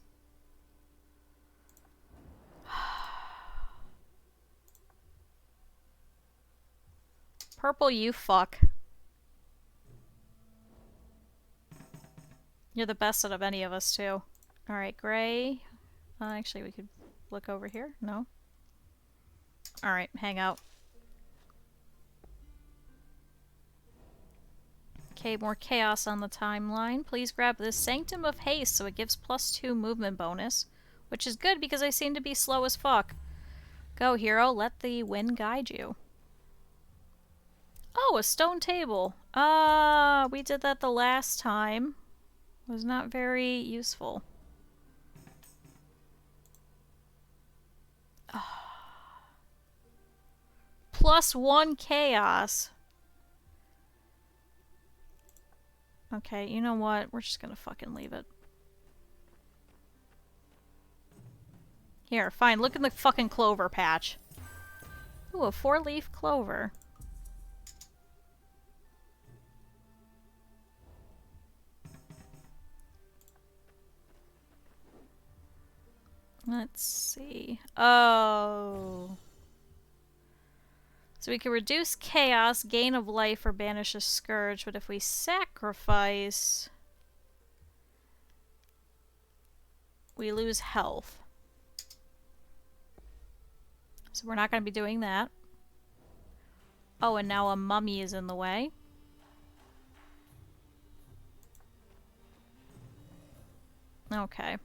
Purple, you fuck. You're the best out of any of us, too. Alright, Gray. Actually, we could look over here. No? Alright, hang out. Okay, more chaos on the timeline. Please grab this Sanctum of Haste so it gives +2 movement bonus. Which is good because I seem to be slow as fuck. Go, hero. Let the wind guide you. Oh, a stone table. We did that the last time. Was not very useful. +1 chaos. Okay, you know what? We're just gonna fucking leave it. Here, fine. Look in the fucking clover patch. Ooh, a 4-leaf clover. Let's see. Oh. So we can reduce chaos, gain of life, or banish a scourge, but if we sacrifice, we lose health. So we're not going to be doing that. Oh, and now a mummy is in the way. Okay.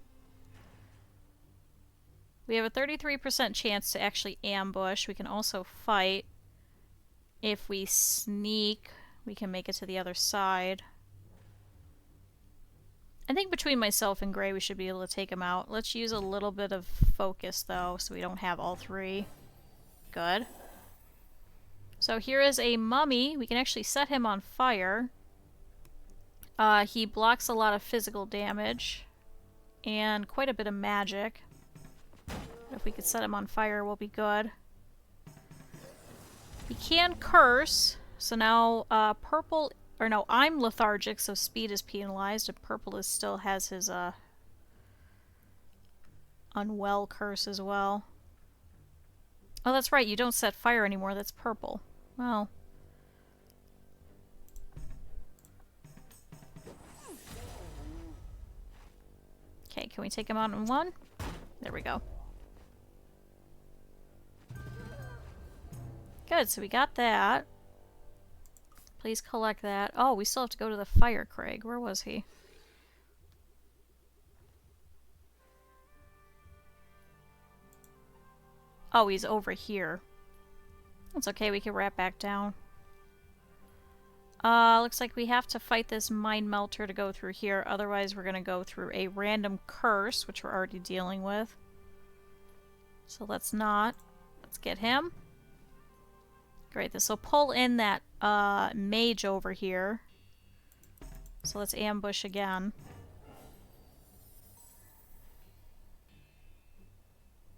We have a 33% chance to actually ambush. We can also fight. If we sneak, we can make it to the other side. I think between myself and Gray we should be able to take him out. Let's use a little bit of focus though, so we don't have all three. Good. So here is a mummy. We can actually set him on fire. He blocks a lot of physical damage and quite a bit of magic. If we could set him on fire, we'll be good. He can curse, so now purple, or no, I'm lethargic, so speed is penalized, and purple is still has his unwell curse as well. Oh, that's right, you don't set fire anymore, that's purple. Well. Okay, can we take him out in one? There we go. Good, so we got that. Please collect that. Oh, we still have to go to the fire Craig. Where was he? Oh, he's over here. That's okay, we can wrap back down. Looks like we have to fight this mine melter to go through here. Otherwise, we're gonna go through a random curse, which we're already dealing with. So let's not. Let's get him. Great, this will pull in that mage over here. So let's ambush again.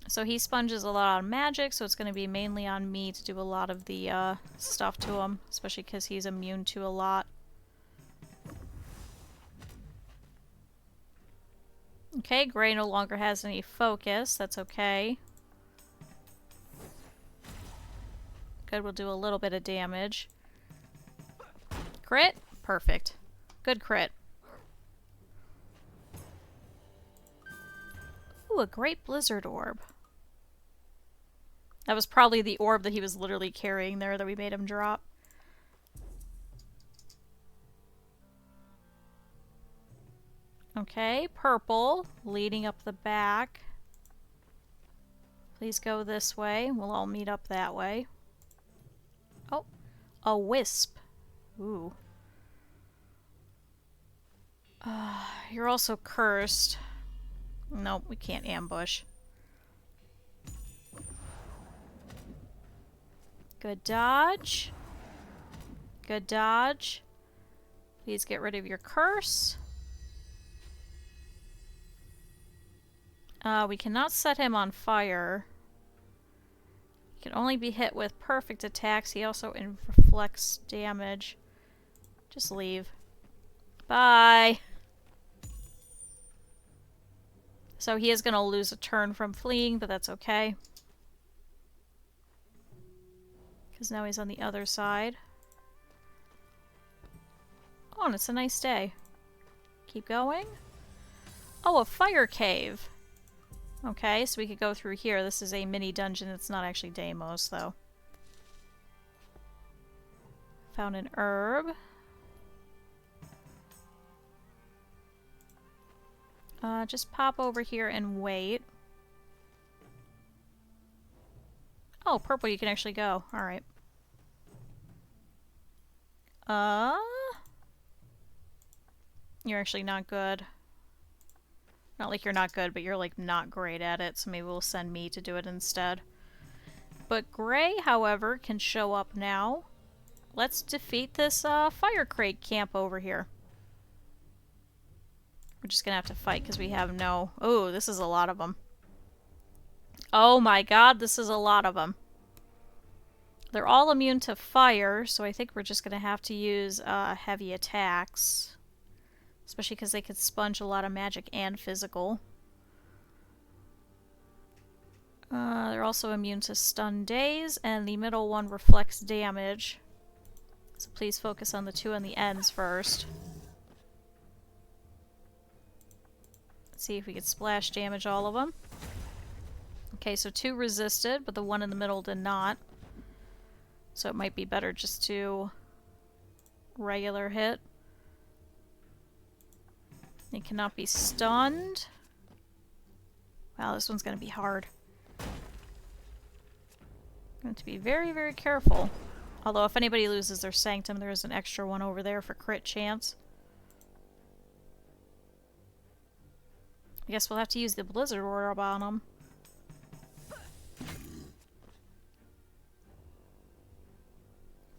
So he sponges a lot on magic, so it's going to be mainly on me to do a lot of the stuff to him, especially because he's immune to a lot. Okay, Gray no longer has any focus. That's okay. Good, we'll do a little bit of damage. Crit? Perfect. Good crit. Ooh, a great blizzard orb. That was probably the orb that he was literally carrying there that we made him drop. Okay, purple, leading up the back. Please go this way. We'll all meet up that way. Oh, a wisp. Ooh. You're also cursed. Nope, we can't ambush. Good dodge. Good dodge. Please get rid of your curse. We cannot set him on fire. He can only be hit with perfect attacks. He also inflicts damage. Just leave. Bye! So he is going to lose a turn from fleeing, but that's okay. Because now he's on the other side. Oh, and it's a nice day. Keep going. Oh, a fire cave. Okay, so we could go through here. This is a mini dungeon. It's not actually Deimos, though. Found an herb. Just pop over here and wait. Oh, purple, you can actually go. Alright. You're actually not good. Not like you're not good, but you're like not great at it, so maybe we'll send me to do it instead. But Gray, however, can show up now. Let's defeat this fire crate camp over here. We're just gonna have to fight because we have no... Oh, this is a lot of them. Oh my god, this is a lot of them. They're all immune to fire, so I think we're just gonna have to use heavy attacks. Especially because they could sponge a lot of magic and physical. They're also immune to stun daze, and the middle one reflects damage. So please focus on the two on the ends first. Let's see if we could splash damage all of them. Okay, so two resisted, but the one in the middle did not. So it might be better just to regular hit. It cannot be stunned. Wow, this one's going to be hard. Going to be very, very careful. Although if anybody loses their Sanctum, there is an extra one over there for crit chance. I guess we'll have to use the Blizzard Orb on them.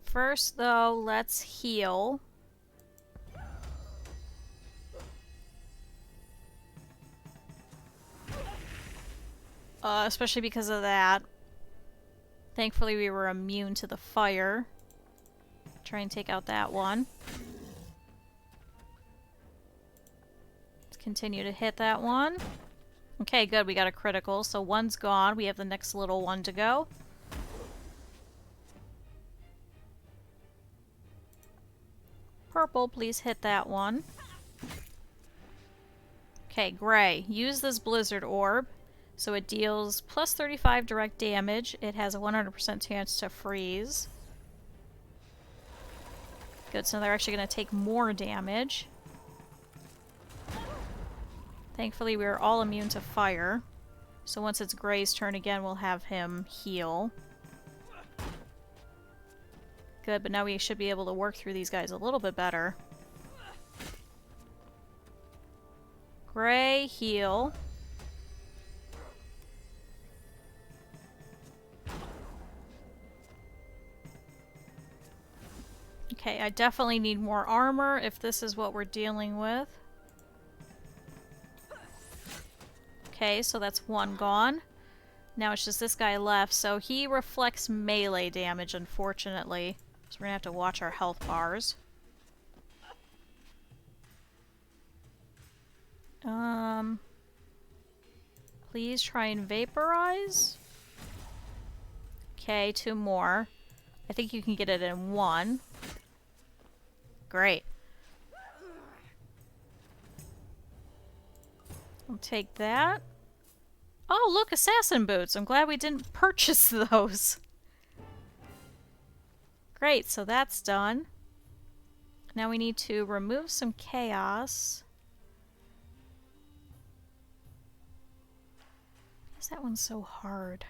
First, though, let's heal. especially because of that. Thankfully we were immune to the fire. Try and take out that one. Let's continue to hit that one. Okay, good, we got a critical, so one's gone. We have the next little one to go. Purple, please hit that one. Okay, gray. Use this blizzard orb. So it deals plus 35 direct damage. It has a 100% chance to freeze. Good, so they're actually going to take more damage. Thankfully, we're all immune to fire. So once it's Gray's turn again, we'll have him heal. Good, but now we should be able to work through these guys a little bit better. Gray, heal. Okay, I definitely need more armor if this is what we're dealing with. Okay, so that's one gone. Now it's just this guy left, so he reflects melee damage, unfortunately. So we're gonna have to watch our health bars. Please try and vaporize. Okay, two more. I think you can get it in one. Great. I'll take that. Oh, look, assassin boots. I'm glad we didn't purchase those. Great, so that's done. Now we need to remove some chaos. Why is that one so hard?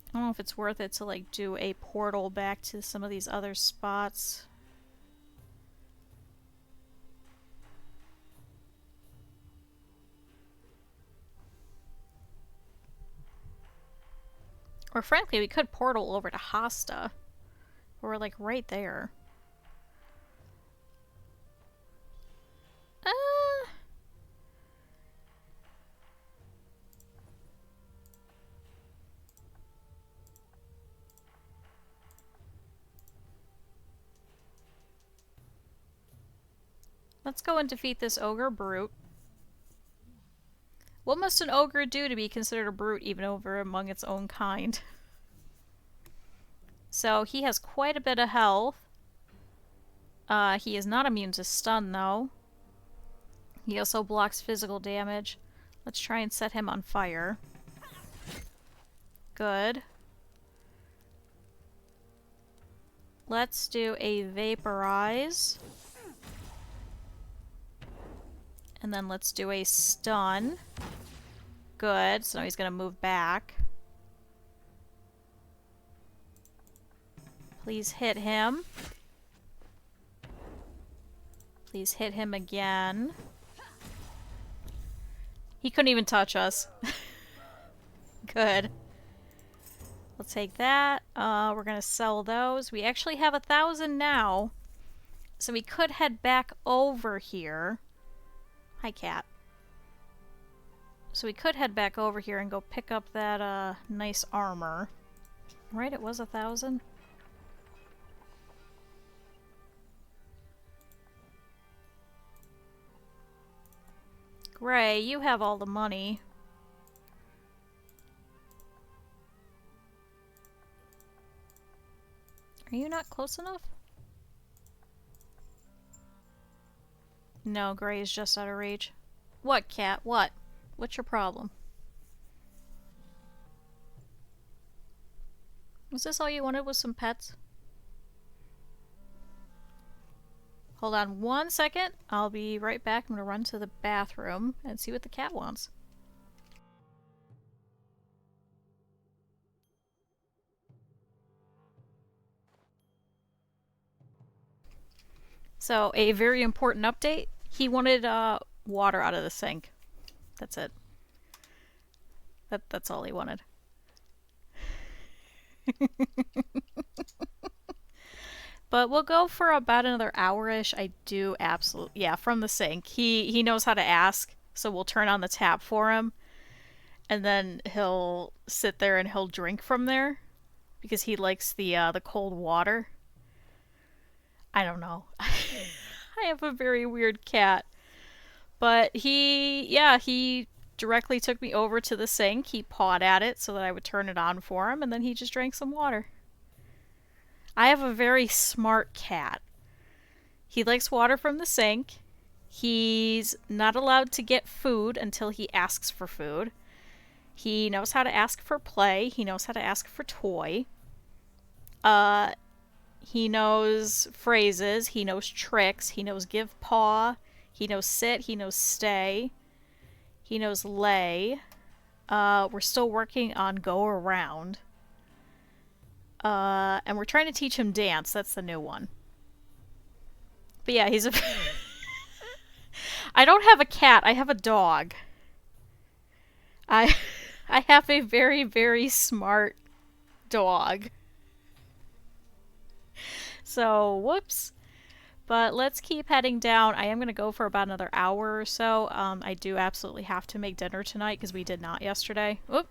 I don't know if it's worth it to like do a portal back to some of these other spots. Or frankly, we could portal over to Hasta. We're like right there. Let's go and defeat this ogre brute. What must an ogre do to be considered a brute even over among its own kind? So he has quite a bit of health. He is not immune to stun though. He also blocks physical damage. Let's try and set him on fire. Good. Let's do a vaporize. And then let's do a stun. Good, so now he's gonna move back. Please hit him. Please hit him again. He couldn't even touch us. Good. We'll take that. We're gonna sell those. We actually have 1,000 now. So we could head back over here. Hi, cat. So we could head back over here and go pick up that nice armor. Right, it was 1,000? Gray, you have all the money. Are you not close enough? No, Gray is just out of reach. What, cat? What? What's your problem? Was this all you wanted, was some pets? Hold on one second. I'll be right back. I'm gonna run to the bathroom and see what the cat wants. So, a very important update. He wanted water out of the sink. That's it. That's all he wanted. But we'll go for about another hour-ish. I do absolutely... Yeah, from the sink. He knows how to ask, so we'll turn on the tap for him. and then he'll sit there and he'll drink from there because he likes the cold water. I don't know. I have a very weird cat. But he directly took me over to the sink. He pawed at it so that I would turn it on for him, and then he just drank some water. I have a very smart cat. He likes water from the sink. He's not allowed to get food until he asks for food. He knows how to ask for play. He knows how to ask for toy. He knows phrases. He knows tricks. He knows give paw. He knows sit. He knows stay. He knows lay. We're still working on go around. And we're trying to teach him dance. That's the new one. But yeah, he's a... I don't have a cat. I have a dog. I have a very, very smart dog. So, whoops. But let's keep heading down. I am going to go for about another hour or so. I do absolutely have to make dinner tonight because we did not yesterday. Oop.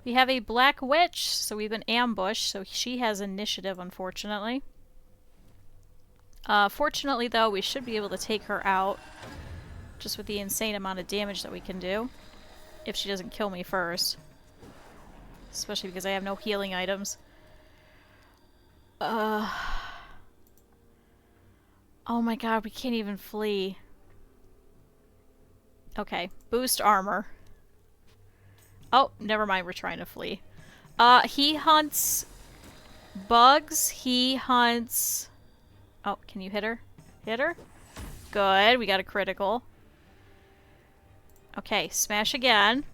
We have a black witch, so we've been ambushed, so she has initiative, unfortunately. Fortunately, though, we should be able to take her out just with the insane amount of damage that we can do. If she doesn't kill me first. Especially because I have no healing items. Oh my god, we can't even flee. Okay, boost armor. Oh, never mind, we're trying to flee. He hunts bugs. He hunts... Oh, can you hit her? Hit her? Good, we got a critical. Okay, smash again.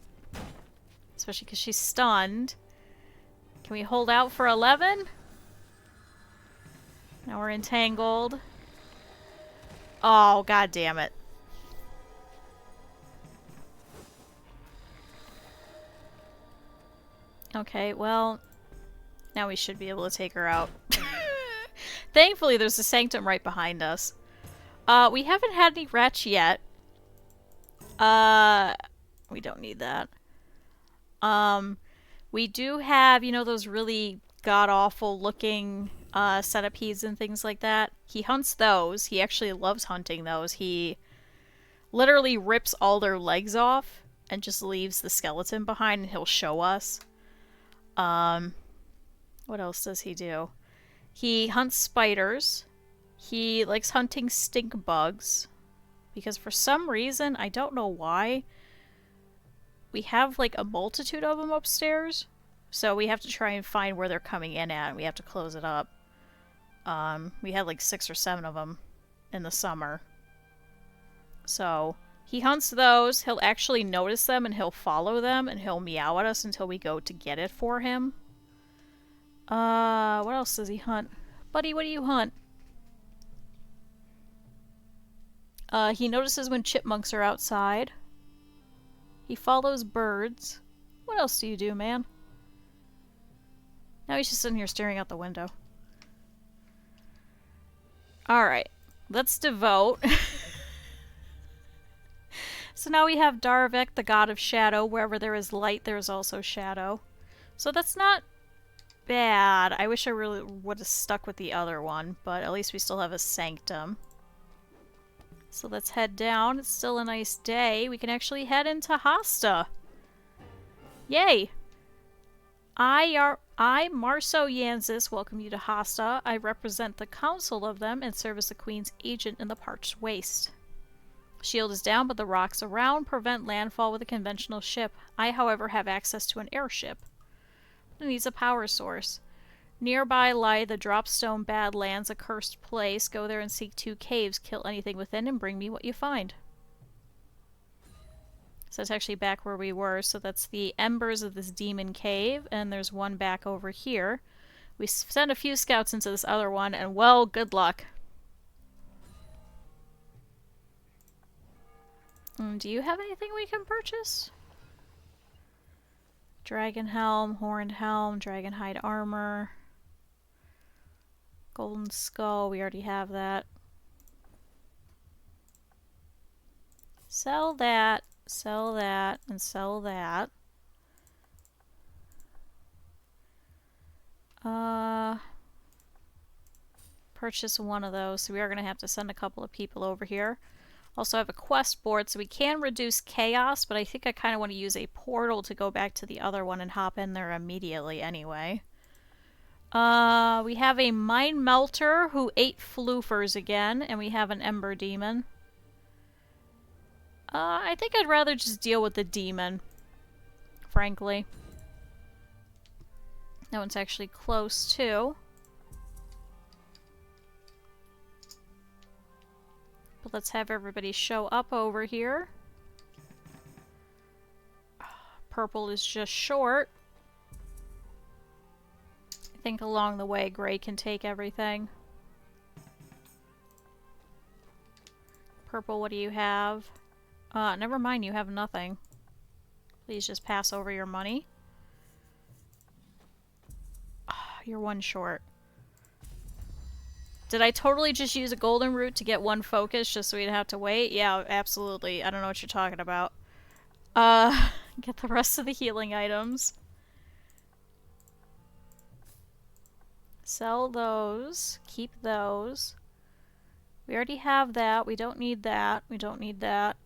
Especially because she's stunned. Can we hold out for 11? Now we're entangled. Oh, god damn it. Okay, well, now we should be able to take her out. Thankfully, there's a sanctum right behind us. We haven't had any wretch yet. We don't need that. We do have, you know, those really god-awful looking centipedes and things like that. He hunts those. He actually loves hunting those. He literally rips all their legs off and just leaves the skeleton behind, and he'll show us. What else does he do? He hunts spiders. He likes hunting stink bugs. Because for some reason, I don't know why, we have like a multitude of them upstairs. So we have to try and find where they're coming in at, and we have to close it up. We had like 6 or 7 of them in the summer. So he hunts those. He'll actually notice them and he'll follow them and he'll meow at us until we go to get it for him. What else does he hunt? Buddy, what do you hunt? He notices when chipmunks are outside. He follows birds. What else do you do, man? Now he's just sitting here staring out the window. Alright, let's devote. So now we have Darvik, the god of shadow. Wherever there is light, there is also shadow. So that's not bad. I wish I really would have stuck with the other one, but at least we still have a sanctum. So let's head down. It's still a nice day. We can actually head into Hasta. Yay! I, Marso Yanzis, welcome you to Hasta. I represent the council of them and serve as the queen's agent in the parched waste. Shield is down, but the rocks around prevent landfall with a conventional ship. I, however, have access to an airship. It needs a power source. Nearby lie the Dropstone Badlands, a cursed place. Go there and seek 2 caves, kill anything within, and bring me what you find. So it's actually back where we were. So that's the embers of this demon cave, and there's one back over here. We sent a few scouts into this other one, and well, good luck. Do you have anything we can purchase? Dragon helm, horned helm, dragon hide armor. Golden skull, we already have that. Sell that. Sell that and sell that. Purchase one of those, so we are going to have to send a couple of people over here. Also, I have a quest board, so we can reduce chaos, but I think I kind of want to use a portal to go back to the other one and hop in there immediately anyway. We have a mine melter who ate floofers again, and we have an ember demon. I think I'd rather just deal with the demon, frankly. That one's actually close too. But let's have everybody show up over here. Purple is just short. I think along the way, gray can take everything. Purple, what do you have? Never mind, you have nothing. Please just pass over your money. You're one short. Did I totally just use a golden root to get one focus just so we'd have to wait? Yeah, absolutely. I don't know what you're talking about. Get the rest of the healing items. Sell those. Keep those. We already have that. We don't need that. We don't need that.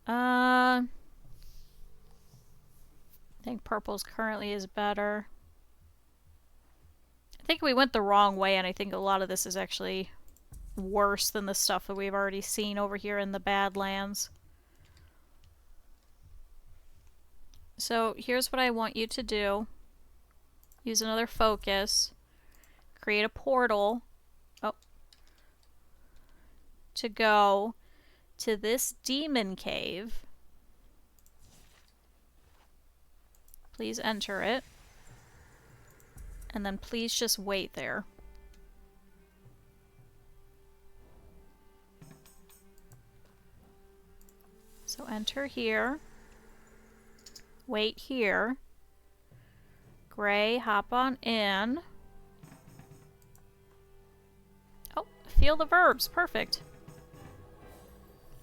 I think purple's currently is better. I think we went the wrong way, and I think a lot of this is actually worse than the stuff that we've already seen over here in the Badlands. So here's what I want you to do. Use another focus. Create a portal. Oh. To go to this demon cave. Please enter it. And then please just wait there. So enter here. Wait here. Gray, hop on in. Oh, feel the verbs. Perfect.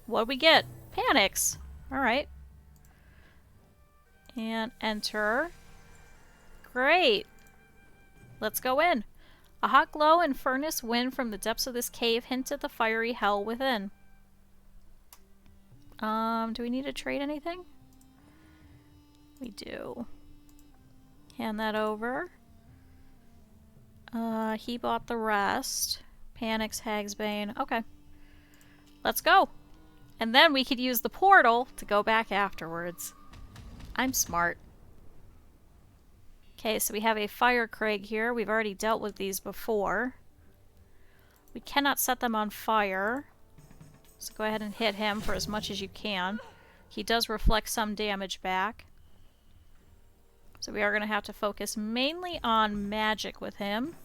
What do we get? Panics. Alright. And enter. Great. Let's go in. A hot glow and furnace wind from the depths of this cave hint at the fiery hell within. Do we need to trade anything? We do. Hand that over. He bought the rest. Panics, Hagsbane. Okay. Let's go. And then we could use the portal to go back afterwards. I'm smart. Okay, so we have a fire Craig here. We've already dealt with these before. We cannot set them on fire. So go ahead and hit him for as much as you can. He does reflect some damage back. So we are going to have to focus mainly on magic with him.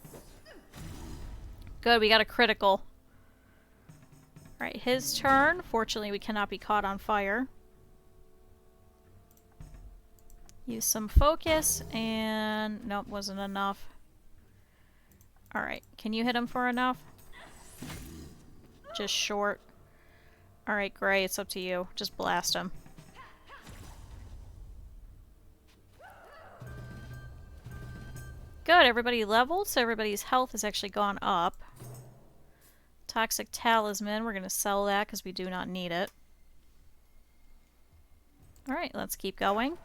Good, we got a critical. Alright, his turn. Fortunately, we cannot be caught on fire. Use some focus, and nope, wasn't enough. Alright, can you hit him for enough? Just short. Alright, Gray, it's up to you. Just blast him. Good, everybody leveled, so everybody's health has actually gone up. Toxic Talisman, we're going to sell that because we do not need it. Alright, let's keep going.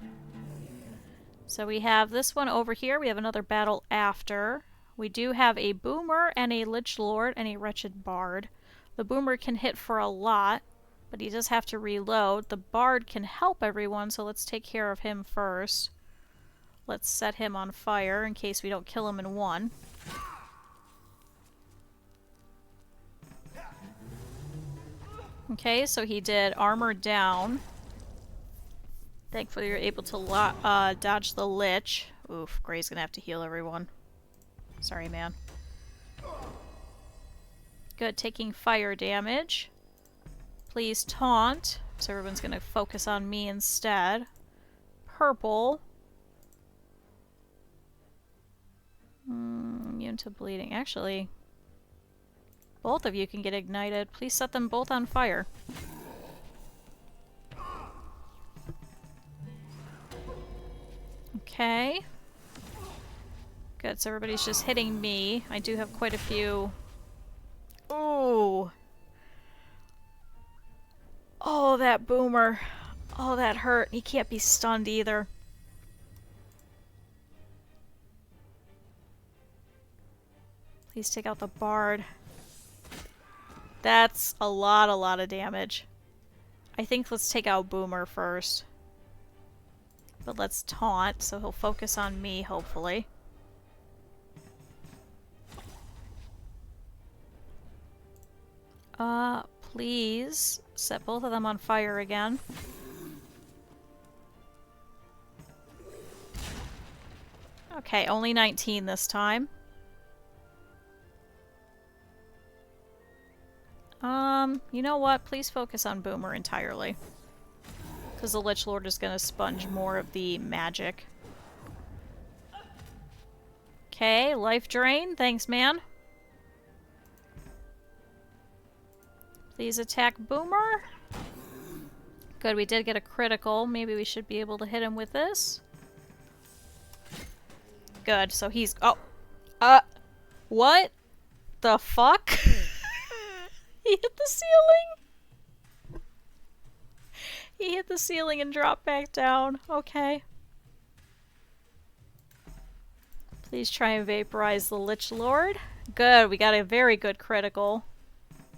So we have this one over here. We have another battle after. We do have a Boomer and a Lich Lord and a Wretched Bard. The Boomer can hit for a lot, but he does have to reload. The Bard can help everyone, so let's take care of him first. Let's set him on fire in case we don't kill him in one. Okay, so he did armor down. Thankfully you're able to dodge the Lich. Oof, Gray's gonna have to heal everyone. Sorry, man. Good, taking fire damage. Please taunt. So everyone's gonna focus on me instead. Purple. Immune to bleeding. Actually, both of you can get ignited. Please set them both on fire. Okay. Good, so everybody's just hitting me. I do have quite a few... Ooh! Oh, that boomer. Oh, that hurt. He can't be stunned either. Please take out the bard. That's a lot of damage. I think let's take out Boomer first. But let's taunt, so he'll focus on me, hopefully. Please set both of them on fire again. Okay, only 19 this time. You know what? Please focus on Boomer entirely. Because the Lich Lord is going to sponge more of the magic. Okay, life drain. Thanks, man. Please attack Boomer. Good, we did get a critical. Maybe we should be able to hit him with this. Good, so he's... Oh! What the fuck? He hit the ceiling! He hit the ceiling and dropped back down. Okay. Please try and vaporize the Lich Lord. Good, we got a very good critical.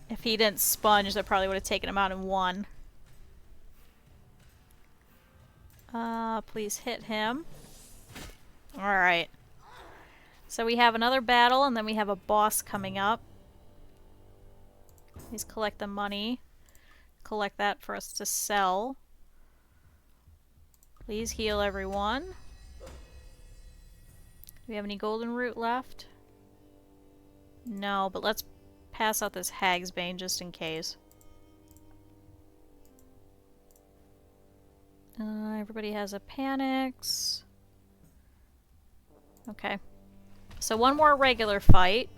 If he didn't sponge, that probably would have taken him out in one. Please hit him. Alright. So we have another battle, and then we have a boss coming up. Please collect the money. Collect that for us to sell. Please heal everyone. Do we have any golden root left? No, but let's pass out this Hag's Bane just in case. Everybody has a Panics. Okay. So one more regular fight.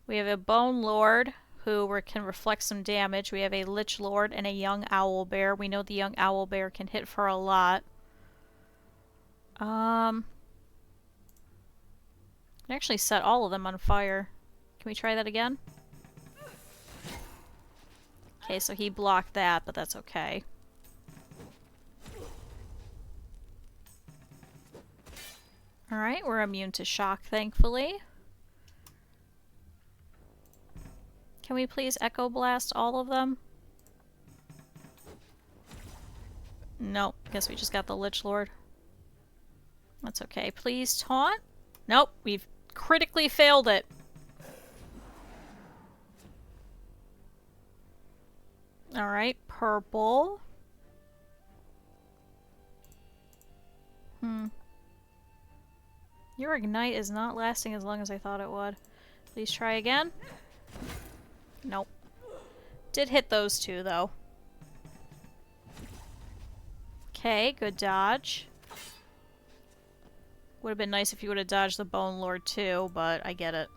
We have a Bone Lord who can reflect some damage. We have a Lich Lord and a young Owl Bear. We know the young Owl Bear can hit for a lot. I actually set all of them on fire. Can we try that again? Okay, so he blocked that, but that's okay. Alright, we're immune to shock, thankfully. Can we please Echo Blast all of them? Nope, guess we just got the Lich Lord. That's okay. Please taunt? Nope, we've critically failed it. Alright, purple. Your ignite is not lasting as long as I thought it would. Please try again. Nope. Did hit those two, though. Okay, good dodge. Would have been nice if you would have dodged the Bone Lord, too, but I get it.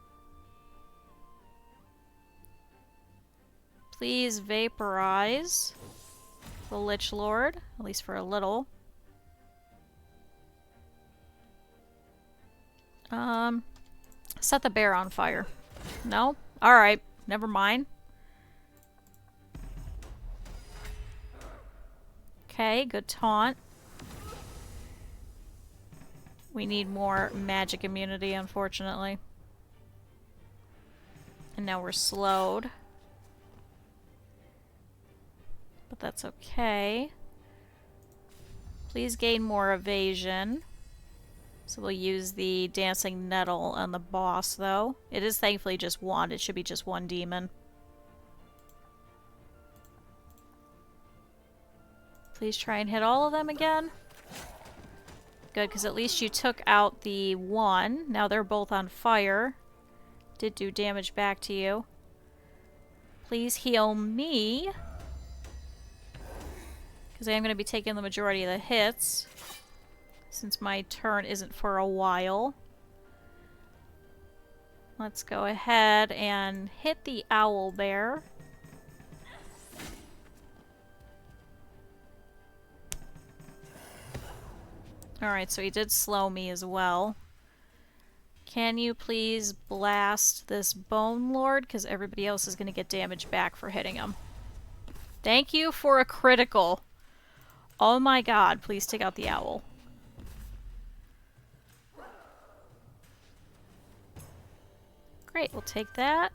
Please vaporize the Lich Lord, at least for a little. Set the bear on fire. No? Alright, never mind. Okay, good taunt. We need more magic immunity, unfortunately. And now we're slowed. But that's okay. Please gain more evasion. So we'll use the Dancing Nettle on the boss, though. It is thankfully just one. It should be just one demon. Please try and hit all of them again. Good, because at least you took out the one. Now they're both on fire. Did do damage back to you. Please heal me. Because I am going to be taking the majority of the hits. Since my turn isn't for a while. Let's go ahead and hit the Owl Bear. Alright, so he did slow me as well. Can you please blast this Bone Lord? Because everybody else is going to get damage back for hitting him. Thank you for a critical. Oh my god, please take out the owl. Great, we'll take that.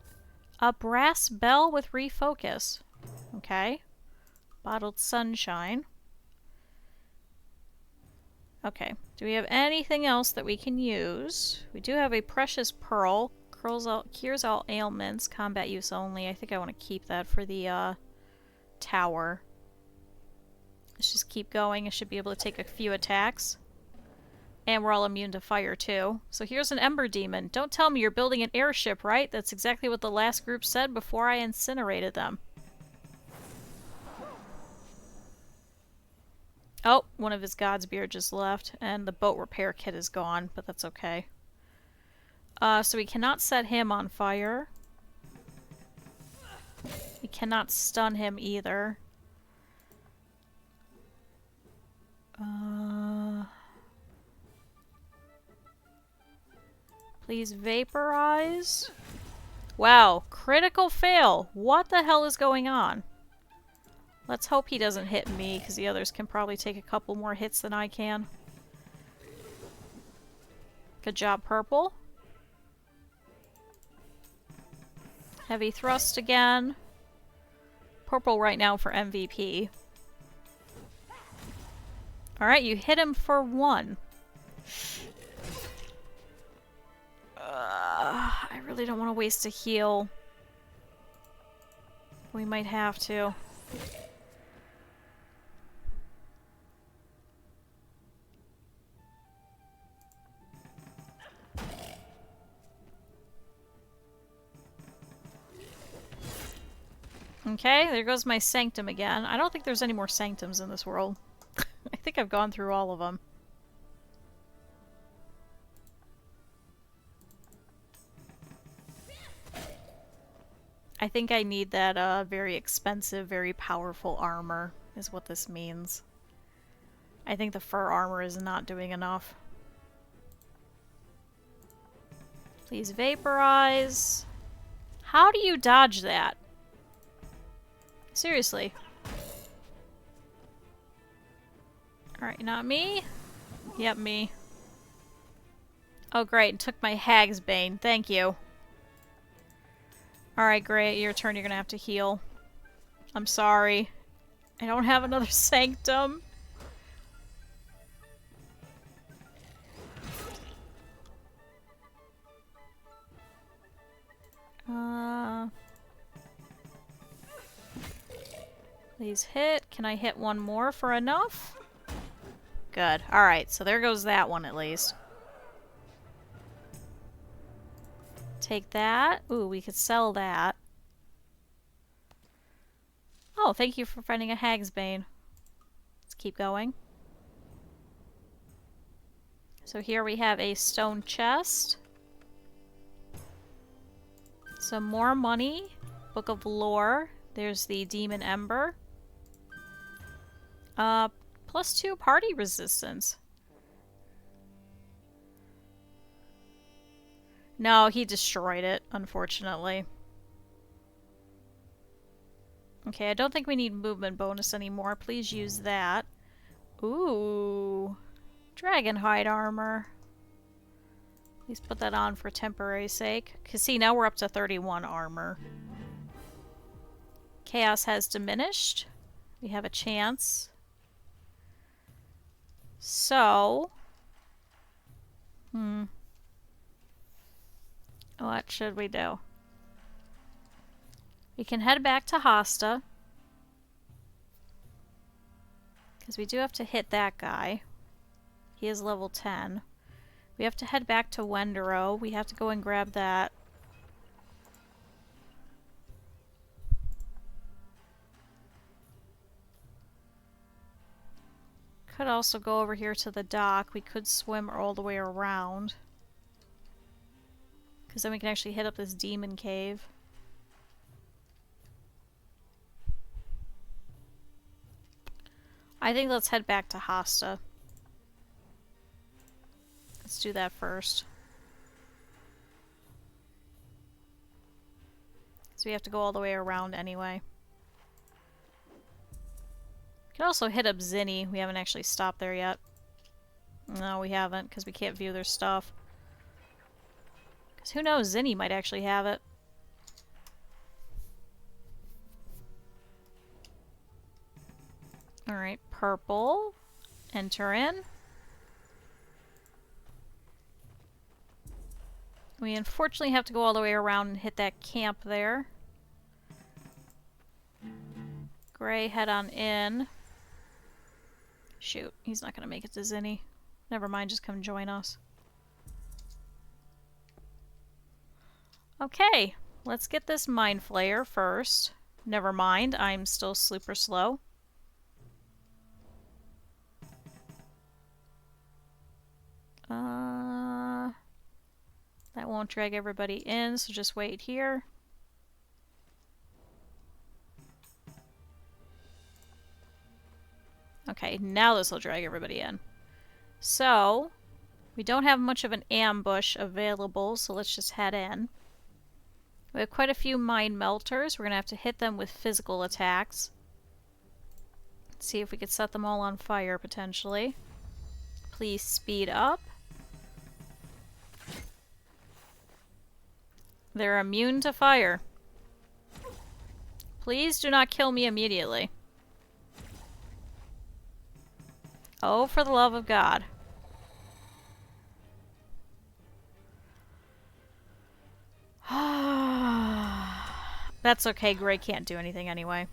A brass bell with refocus. Okay. Bottled sunshine. Okay. Do we have anything else that we can use? We do have a precious pearl. Cures all ailments. Combat use only. I think I want to keep that for the tower. Let's just keep going. I should be able to take a few attacks. And we're all immune to fire too. So here's an ember demon. Don't tell me you're building an airship, right? That's exactly what the last group said before I incinerated them. Oh, one of his god's beard just left, and the boat repair kit is gone, but that's okay. So we cannot set him on fire. We cannot stun him either. Please vaporize. Wow, critical fail. What the hell is going on? Let's hope he doesn't hit me, because the others can probably take a couple more hits than I can. Good job, purple. Heavy thrust again. Purple right now for MVP. Alright, you hit him for 1. I really don't want to waste a heal. We might have to. Okay, there goes my sanctum again. I don't think there's any more sanctums in this world. I think I've gone through all of them. I think I need that very expensive, very powerful armor, is what this means. I think the fur armor is not doing enough. Please vaporize. How do you dodge that? Seriously. Alright, not me? Yep, me. Oh great, took my Hag's Bane. Thank you. Alright, great. Your turn. You're gonna have to heal. I'm sorry. I don't have another Sanctum. Please hit. Can I hit one more for enough? Good. Alright, so there goes that one at least. Take that. Ooh, we could sell that. Oh, thank you for finding a Hag's Bane. Let's keep going. So here we have a stone chest. Some more money. Book of Lore. There's the Demon Ember. +2 party resistance. No, he destroyed it, unfortunately. Okay, I don't think we need movement bonus anymore. Please use that. Ooh. Dragonhide armor. Please put that on for temporary sake. Because see, now we're up to 31 armor. Chaos has diminished. We have a chance. So... what should we do? We can head back to Hasta. Because we do have to hit that guy. He is level 10. We have to head back to Wendero. We have to go and grab that. Could also go over here to the dock. We could swim all the way around. Because then we can actually hit up this demon cave. I think let's head back to Hasta. Let's do that first. So we have to go all the way around anyway. We can also hit up Zinni. We haven't actually stopped there yet. No, we haven't, because we can't view their stuff. Because who knows, Zinni might actually have it. Alright, purple. Enter in. We unfortunately have to go all the way around and hit that camp there. Gray, head on in. Shoot, he's not gonna make it to Zinni. Never mind, just come join us. Okay, let's get this Mind Flayer first. Never mind, I'm still super slow. That won't drag everybody in, so just wait here. Okay, now this will drag everybody in. So, we don't have much of an ambush available, so let's just head in. We have quite a few Mind Melters. We're going to have to hit them with physical attacks. Let's see if we could set them all on fire, potentially. Please speed up. They're immune to fire. Please do not kill me immediately. Oh, for the love of God. That's okay, Gray can't do anything anyway.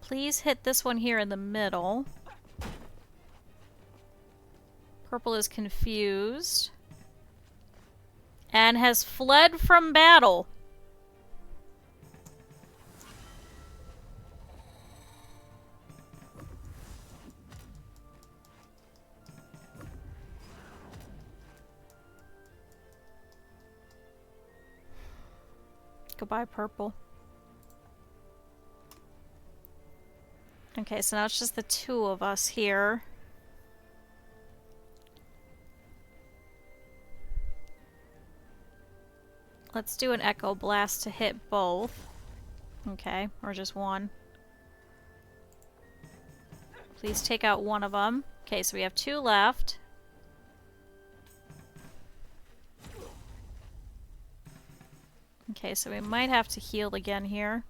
Please hit this one here in the middle. Purple is confused. And has fled from battle. Goodbye, purple. Okay, so now it's just the two of us here. Let's do an Echo Blast to hit both. Okay, or just one. Please take out one of them. Okay, so we have two left. Okay, so we might have to heal again here.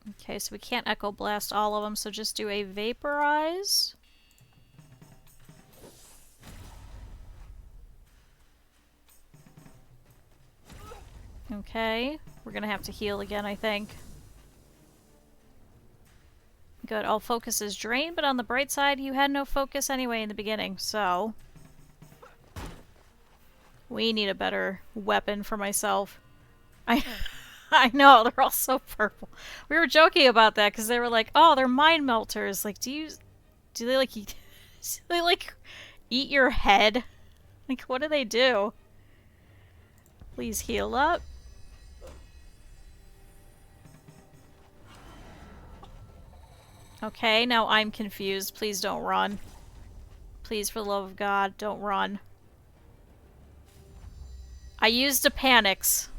Okay, so we can't Echo Blast all of them, so just do a Vaporize. Okay, we're gonna have to heal again, I think. Good, all focus is drained, but on the bright side, you had no focus anyway in the beginning, so... We need a better weapon for myself. I know, they're all so purple. We were joking about that, because they were like, oh, they're Mind Melters. Like, do they, like, eat... do they, like, eat your head? Like, what do they do? Please heal up. Okay, now I'm confused. Please don't run. Please, for the love of God, don't run. I used a panics.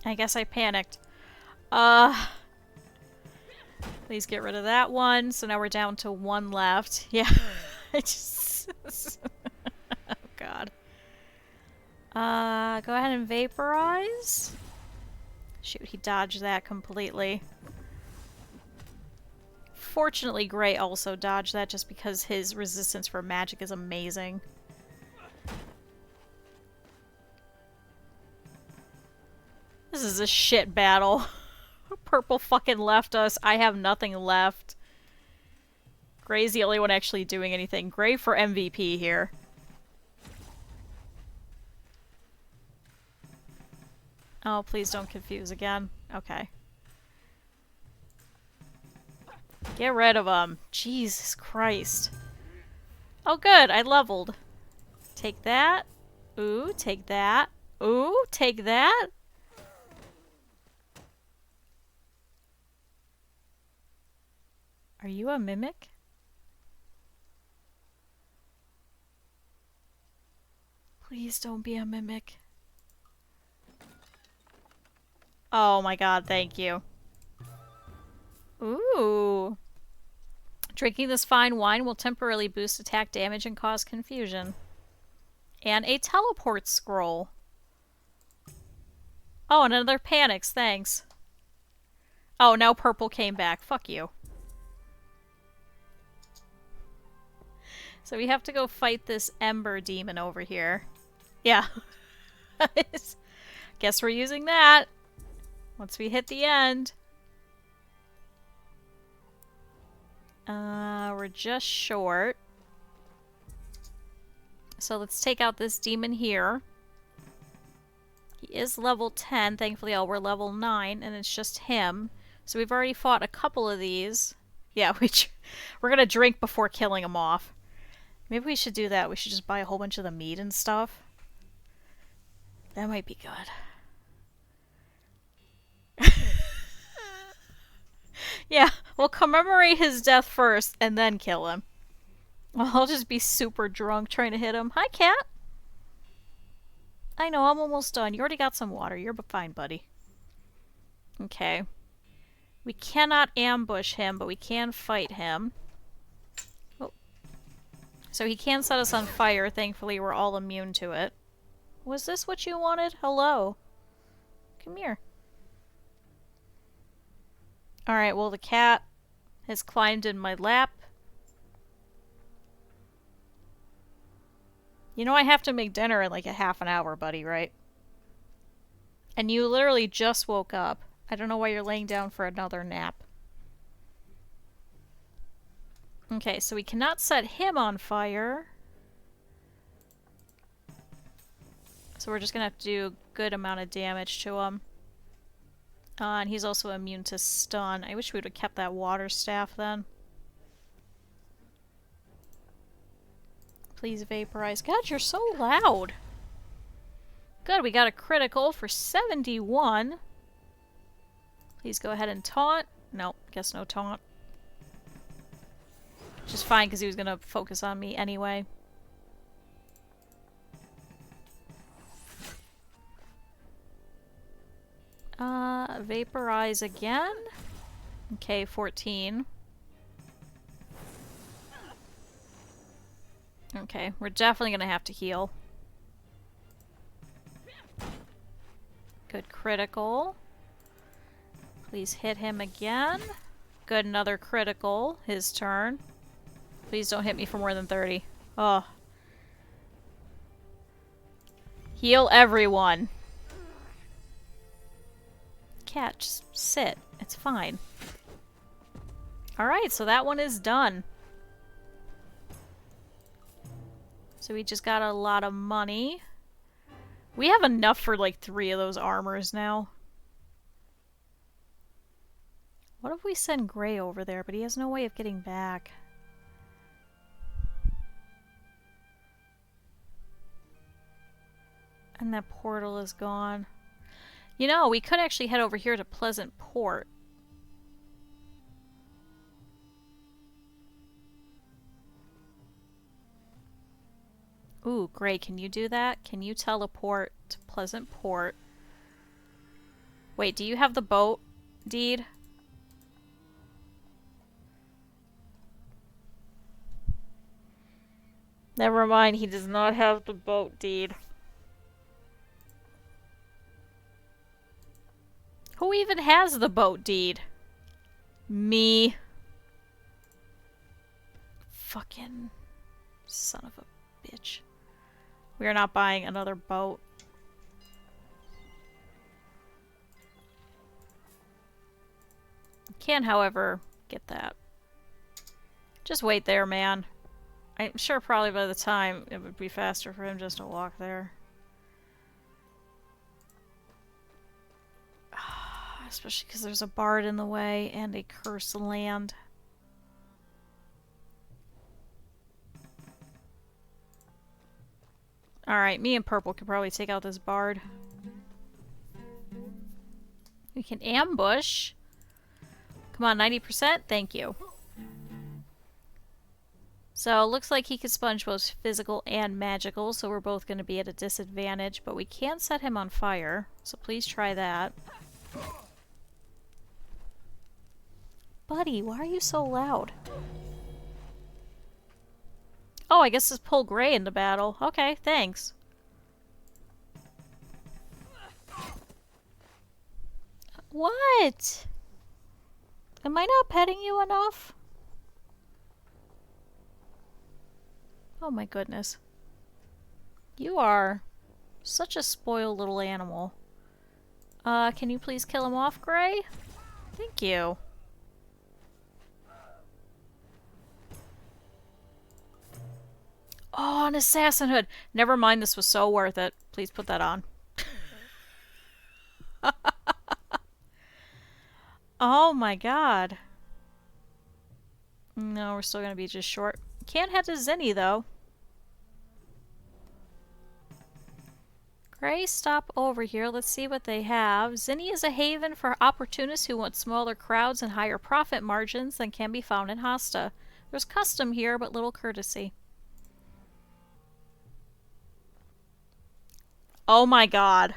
I guess I panicked. Please get rid of that one. So now we're down to one left. Yeah. I just... oh, God. Go ahead and vaporize. Shoot, he dodged that completely. Fortunately, Gray also dodged that just because his resistance for magic is amazing. This is a shit battle. Purple fucking left us. I have nothing left. Gray's the only one actually doing anything. Gray for MVP here. Oh, please don't confuse again. Okay. Get rid of them. Jesus Christ. Oh good, I leveled. Take that. Ooh, take that. Ooh, take that. Are you a mimic? Please don't be a mimic. Oh my god, thank you. Ooh. Drinking this fine wine will temporarily boost attack damage and cause confusion. And a teleport scroll. Oh, and another panics, thanks. Oh, now purple came back. Fuck you. So we have to go fight this ember demon over here. Yeah. Guess we're using that. Once we hit the end. We're just short. So let's take out this demon here. He is level 10. Thankfully, we're level 9, and it's just him. So we've already fought a couple of these. Yeah, we're gonna drink before killing him off. Maybe we should do that. We should just buy a whole bunch of the meat and stuff. That might be good. Yeah, we'll commemorate his death first, and then kill him. Well, I'll just be super drunk trying to hit him. Hi, cat! I know, I'm almost done. You already got some water. You're fine, buddy. Okay. We cannot ambush him, but we can fight him. Oh. So he can set us on fire. Thankfully, we're all immune to it. Was this what you wanted? Hello. Come here. Alright, well, the cat has climbed in my lap. You know I have to make dinner in like a half an hour, buddy, right? And you literally just woke up. I don't know why you're laying down for another nap. Okay, so we cannot set him on fire. So we're just gonna have to do a good amount of damage to him. And he's also immune to stun. I wish we would have kept that water staff then. Please vaporize. God, you're so loud. Good, we got a critical for 71. Please go ahead and taunt. Nope, guess no taunt. Which is fine because he was going to focus on me anyway. Vaporize again. Okay, 14. Okay, we're definitely gonna have to heal. Good critical. Please hit him again. Good, another critical. His turn. Please don't hit me for more than 30. Oh. Heal everyone. Cat, just sit. It's fine. Alright, so that one is done. So we just got a lot of money. We have enough for like 3 of those armors now. What if we send Gray over there, but he has no way of getting back? And that portal is gone. You know, we could actually head over here to Pleasant Port. Ooh, Gray, can you do that? Can you teleport to Pleasant Port? Wait, do you have the boat deed? Never mind, he does not have the boat deed. Who even has the boat deed? Me. Fucking son of a bitch. We are not buying another boat. Can, however, get that. Just wait there, man. I'm sure probably by the time it would be faster for him just to walk there. Especially because there's a bard in the way and a cursed land. Alright, me and Purple could probably take out this bard. We can ambush. Come on, 90%? Thank you. So, looks like he could sponge both physical and magical, so we're both going to be at a disadvantage, but we can set him on fire, so please try that. Buddy, why are you so loud? Oh, I guess let's pull Gray into battle. Okay, thanks. What? Am I not petting you enough? Oh my goodness. You are such a spoiled little animal. Can you please kill him off, Gray? Thank you. Oh, an assassin hood. Never mind, this was so worth it. Please put that on. Oh my god. No, we're still gonna be just short. Can't head to Zinni, though. Gray, stop over here. Let's see what they have. Zinni is a haven for opportunists who want smaller crowds and higher profit margins than can be found in Hasta. There's custom here, but little courtesy. Oh my god.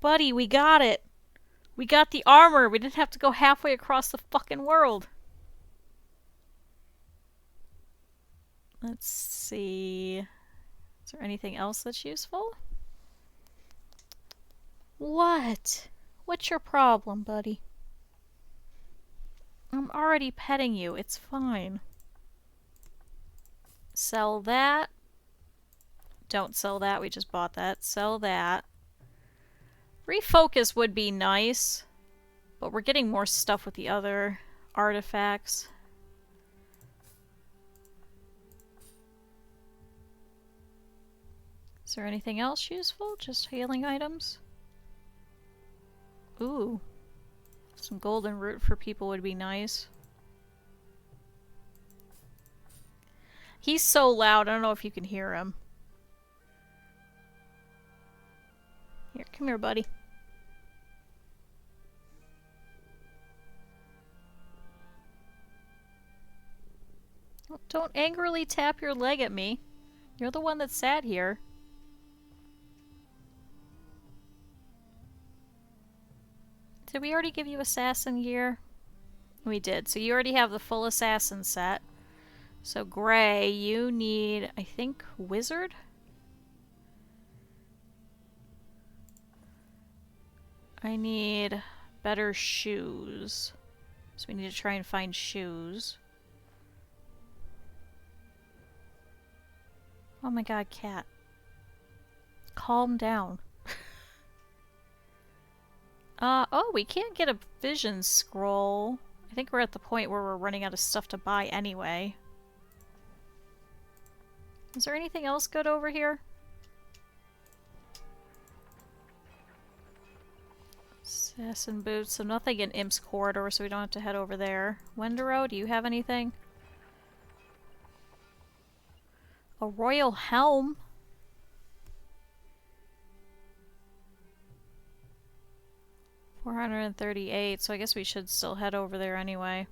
Buddy, we got it. We got the armor. We didn't have to go halfway across the fucking world. Let's see. Is there anything else that's useful? What? What's your problem, buddy? I'm already petting you. It's fine. Sell that. Don't sell that. We just bought that. Sell that. Refocus would be nice, but we're getting more stuff with the other artifacts. Is there anything else useful? Just healing items? Ooh. Some golden root for people would be nice. He's so loud, I don't know if you can hear him. Here, come here, buddy. Don't angrily tap your leg at me. You're the one that sat here. Did we already give you assassin gear? We did. So you already have the full assassin set. So Gray, you need, I think, wizard? I need better shoes. So we need to try and find shoes. Oh my god, cat. Calm down. Oh, we can't get a vision scroll. I think we're at the point where we're running out of stuff to buy anyway. Is there anything else good over here? Assassin boots, so nothing in Imp's corridor, so we don't have to head over there. Wendero, do you have anything? A royal helm? $438, so I guess we should still head over there anyway.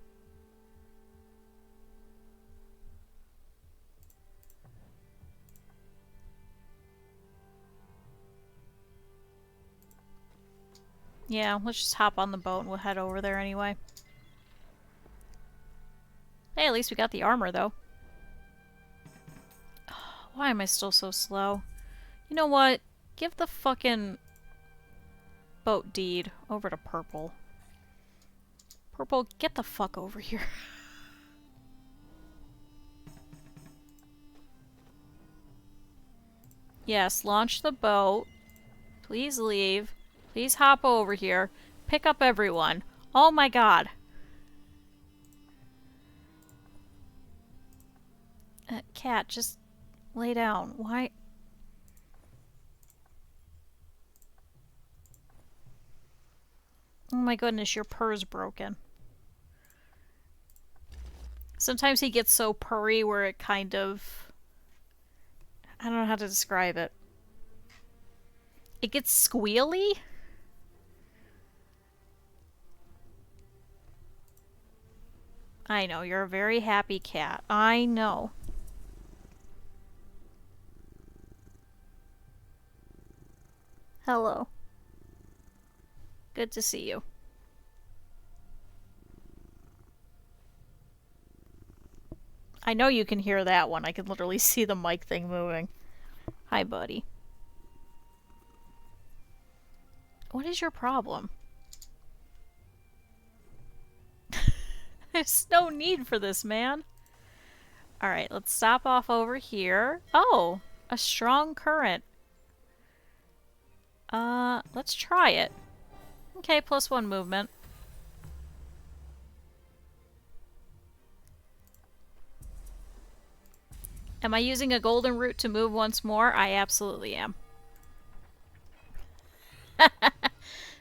Yeah, let's just hop on the boat and we'll head over there anyway. Hey, at least we got the armor, though. Why am I still so slow? You know what? Give the fucking boat deed over to Purple. Purple, get the fuck over here. Yes, launch the boat. Please leave. Please hop over here. Pick up everyone. Oh my god. Cat, just lay down. Why? Oh my goodness, your purr's broken. Sometimes he gets so purry where it kind of... I don't know how to describe it. It gets squealy? I know, you're a very happy cat. I know. Hello. Good to see you. I know you can hear that one. I can literally see the mic thing moving. Hi, buddy. What is your problem? There's no need for this, man. Alright, let's stop off over here. Oh, a strong current. Let's try it. Okay, +1 movement. Am I using a golden root to move once more? I absolutely am.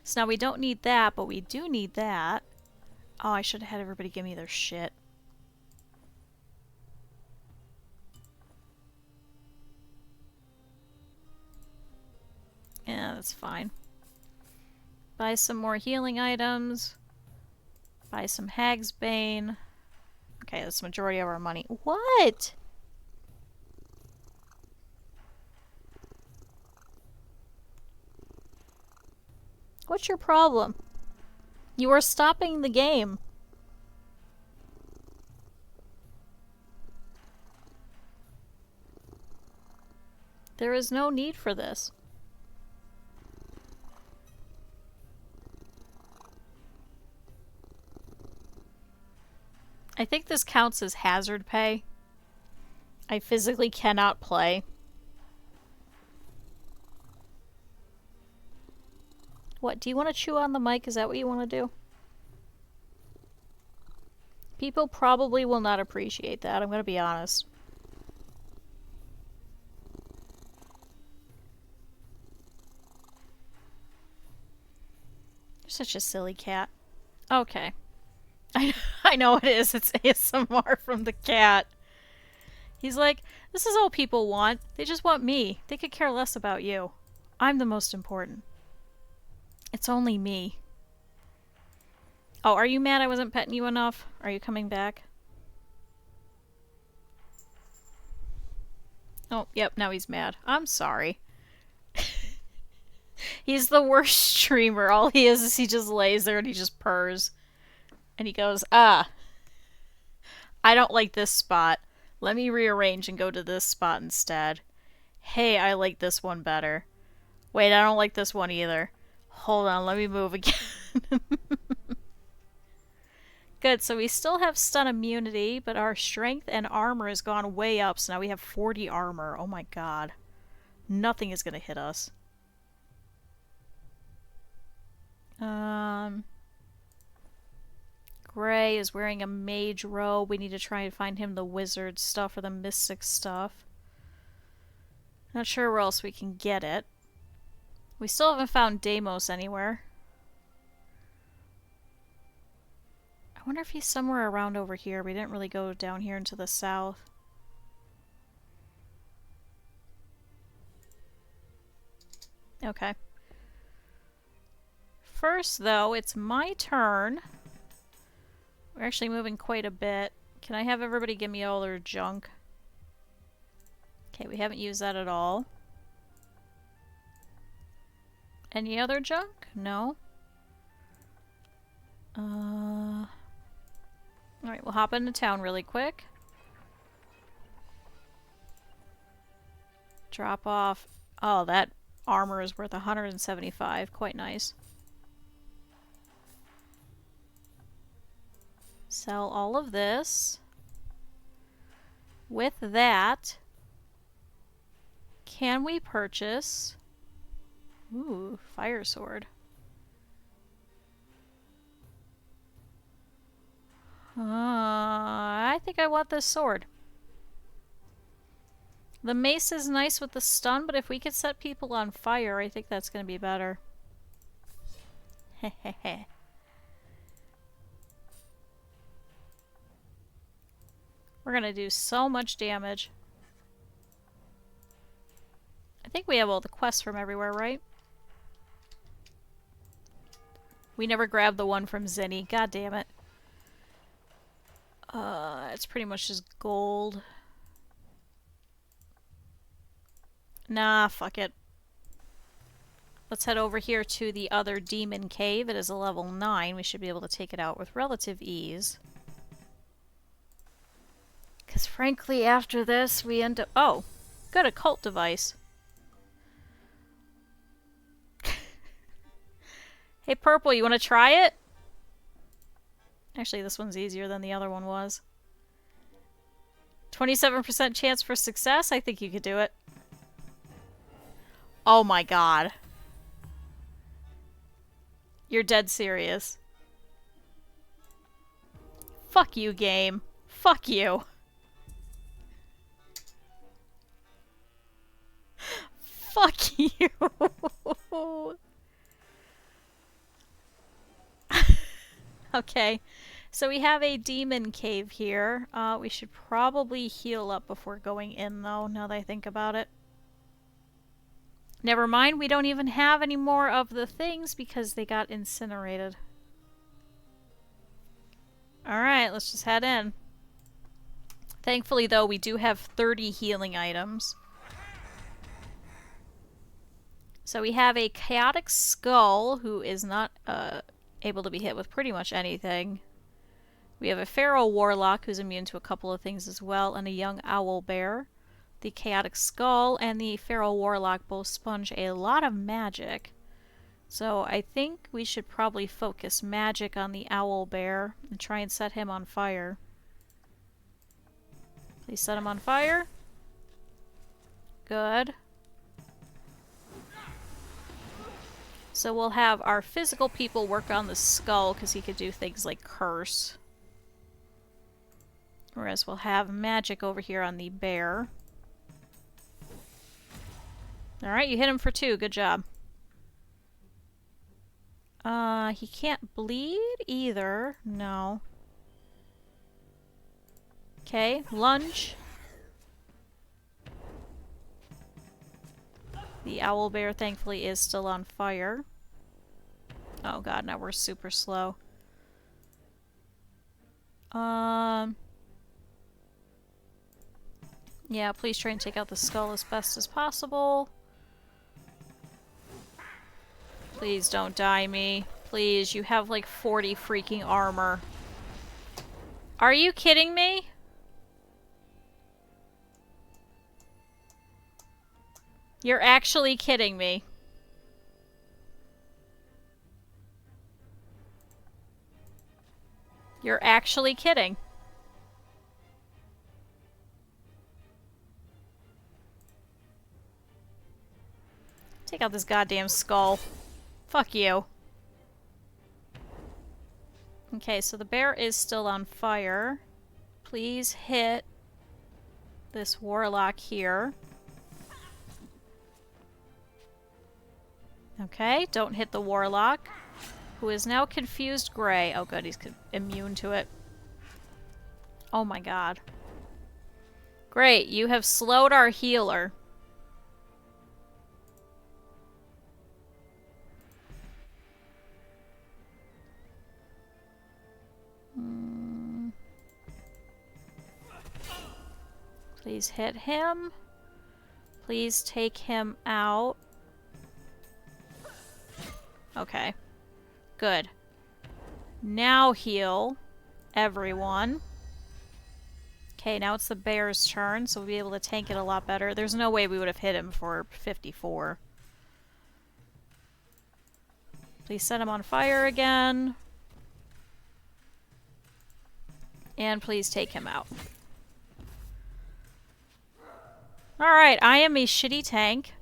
So now we don't need that, but we do need that. Oh, I should have had everybody give me their shit. Yeah, that's fine. Buy some more healing items. Buy some Hag's Bane. Okay, that's the majority of our money. What? What's your problem? You are stopping the game. There is no need for this. I think this counts as hazard pay. I physically cannot play. What, do you want to chew on the mic? Is that what you want to do? People probably will not appreciate that, I'm going to be honest. You're such a silly cat. Okay. I know it is. It's ASMR from the cat. He's like, this is all people want. They just want me. They could care less about you. I'm the most important. It's only me. Oh, are you mad I wasn't petting you enough? Are you coming back? Oh, yep, now he's mad. I'm sorry. He's the worst streamer. All he is he just lays there and he just purrs. And he goes, ah, I don't like this spot. Let me rearrange and go to this spot instead. Hey, I like this one better. Wait, I don't like this one either. Hold on, let me move again. Good, so we still have stun immunity, but our strength and armor has gone way up, so now we have 40 armor. Oh my god. Nothing is gonna hit us. Gray is wearing a mage robe. We need to try and find him the wizard stuff or the mystic stuff. Not sure where else we can get it. We still haven't found Deimos anywhere. I wonder if he's somewhere around over here. We didn't really go down here into the south. Okay. First, though, it's my turn. We're actually moving quite a bit. Can I have everybody give me all their junk? Okay, we haven't used that at all. Any other junk? No. Alright, we'll hop into town really quick. Drop off. Oh, that armor is worth 175. Quite nice. Sell all of this. With that, can we purchase... Ooh, fire sword. I think I want this sword. The mace is nice with the stun, but if we could set people on fire, I think that's going to be better. Hehehe. We're gonna do so much damage. I think we have all the quests from everywhere, right? We never grabbed the one from Zinni. God damn it. It's pretty much just gold. Nah, fuck it. Let's head over here to the other demon cave. It is a level 9. We should be able to take it out with relative ease. Because frankly, after this, we end up... Oh, good, a cult device. Hey, Purple, you want to try it? Actually, this one's easier than the other one was. 27% chance for success? I think you could do it. Oh my god. You're dead serious. Fuck you, game. Fuck you. Fuck you. Okay. So we have a demon cave here. We should probably heal up before going in, though, now that I think about it. Never mind, we don't even have any more of the things because they got incinerated. Alright, let's just head in. Thankfully, though, we do have 30 healing items. So we have a chaotic skull who is not able to be hit with pretty much anything. We have a feral warlock who's immune to a couple of things as well, and a young owl bear. The chaotic skull and the feral warlock both sponge a lot of magic. So I think we should probably focus magic on the owl bear and try and set him on fire. Please set him on fire. Good. So we'll have our physical people work on the skull because he could do things like curse. Whereas we'll have magic over here on the bear. Alright, you hit him for 2. Good job. He can't bleed either. No. Okay, lunge. The owl bear, thankfully, is still on fire. Oh god, now we're super slow. Yeah, please try and take out the skull as best as possible. Please don't die me. Please, you have like 40 freaking armor. Are you kidding me? You're actually kidding me. You're actually kidding. Take out this goddamn skull. Fuck you. Okay, so the bear is still on fire. Please hit this warlock here. Okay, don't hit the warlock, who is now confused gray. Oh good, he's immune to it. Oh my god. Great, you have slowed our healer. Please hit him. Please take him out. Okay. Good. Now heal everyone. Okay, now it's the bear's turn, so we'll be able to tank it a lot better. There's no way we would have hit him for 54. Please set him on fire again. And please take him out. Alright, I am a shitty tank.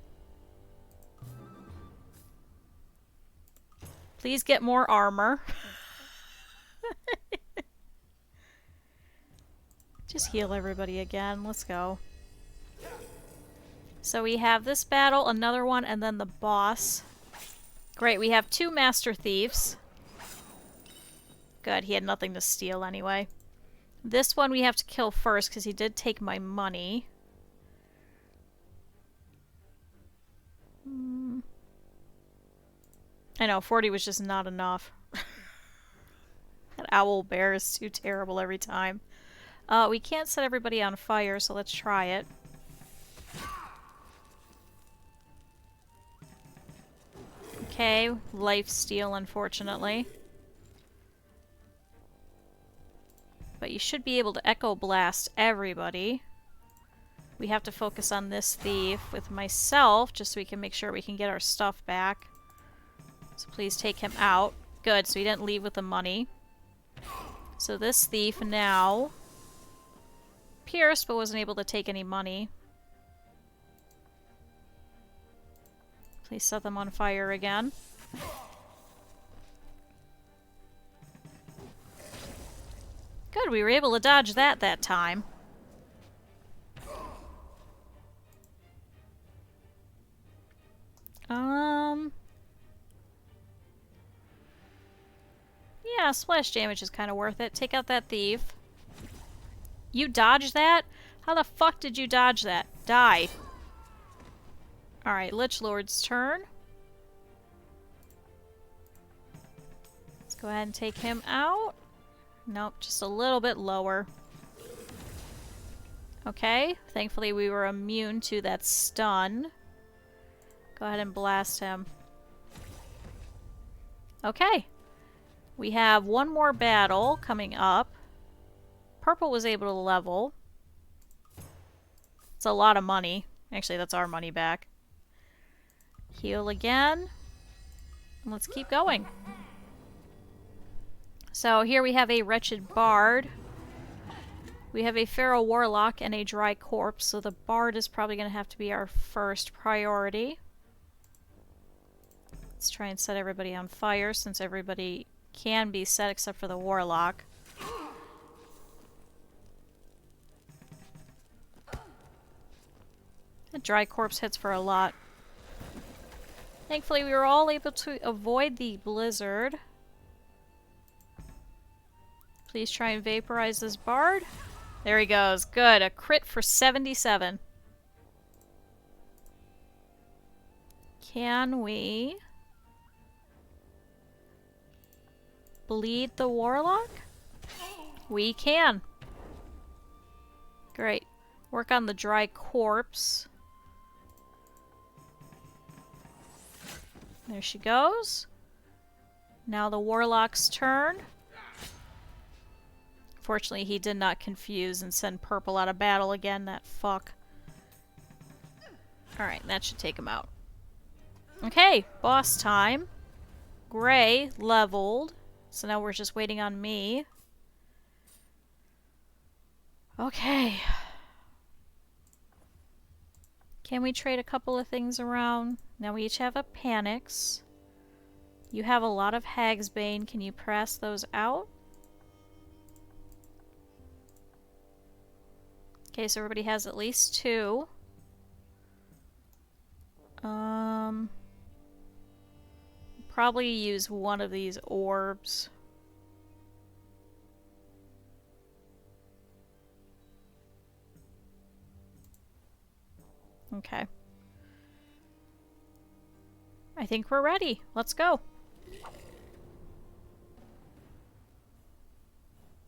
Please get more armor. Just heal everybody again. Let's go. So we have this battle, another one, and then the boss. Great, we have 2 Master Thieves. Good, he had nothing to steal anyway. This one we have to kill first because he did take my money. I know, 40 was just not enough. That owl bear is too terrible every time. We can't set everybody on fire, so let's try it. Okay, lifesteal, unfortunately. But you should be able to Echo Blast everybody. We have to focus on this thief with myself, just so we can make sure we can get our stuff back. So please take him out. Good, so he didn't leave with the money. So this thief now pierced, but wasn't able to take any money. Please set them on fire again. Good, we were able to dodge that time. Yeah, splash damage is kind of worth it. Take out that thief. You dodged that? How the fuck did you dodge that? Die. Alright, Lich Lord's turn. Let's go ahead and take him out. Nope, just a little bit lower. Okay, thankfully we were immune to that stun. Go ahead and blast him. Okay. We have one more battle coming up. Purple was able to level. It's a lot of money. Actually, that's our money back. Heal again. Let's keep going. So here we have a Wretched Bard. We have a Feral Warlock and a Dry Corpse, so the Bard is probably going to have to be our first priority. Let's try and set everybody on fire, since everybody can be set except for the Warlock. The Dry Corpse hits for a lot. Thankfully, we were all able to avoid the blizzard. Please try and vaporize this Bard. There he goes. Good. A crit for 77. Can we bleed the Warlock? We can. Great. Work on the Dry Corpse. There she goes. Now the Warlock's turn. Fortunately, he did not confuse and send Purple out of battle again, that fuck. Alright, that should take him out. Okay, boss time. Gray leveled. So now we're just waiting on me. Okay. Can we trade a couple of things around? Now we each have a Panics. You have a lot of Hagsbane. Can you press those out? Okay, so everybody has at least 2. Probably use one of these orbs. Okay. I think we're ready. Let's go.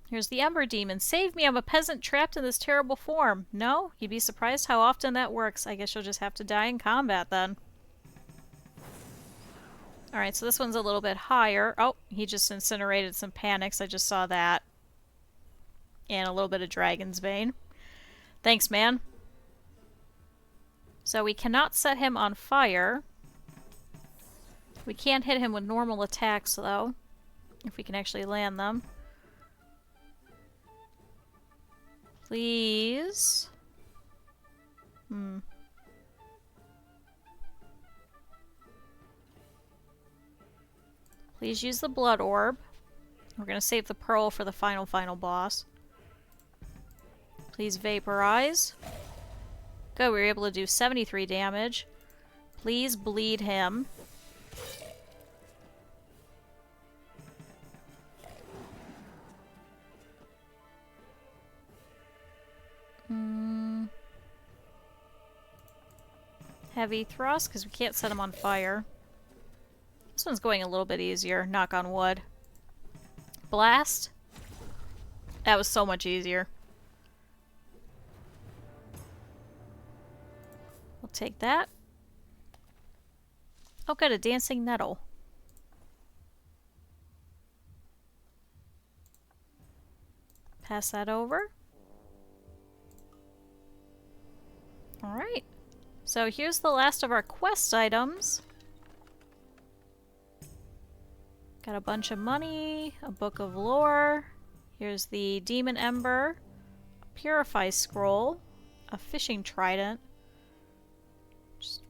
Here's the Ember Demon. Save me, I'm a peasant trapped in this terrible form. No? You'd be surprised how often that works. I guess you'll just have to die in combat then. Alright, so this one's a little bit higher. Oh, he just incinerated some Panics. I just saw that. And a little bit of Dragon's Bane. Thanks, man. So we cannot set him on fire. We can't hit him with normal attacks, though. If we can actually land them. Please. Please use the Blood Orb. We're going to save the Pearl for the final boss. Please vaporize. Good, we were able to do 73 damage. Please bleed him. Heavy thrust, because we can't set them on fire. This one's going a little bit easier, knock on wood. Blast. That was so much easier. We'll take that. Oh good, a dancing nettle. Pass that over. Alright. So here's the last of our quest items. Got a bunch of money, a book of lore. Here's the demon ember, a purify scroll, a fishing trident. Just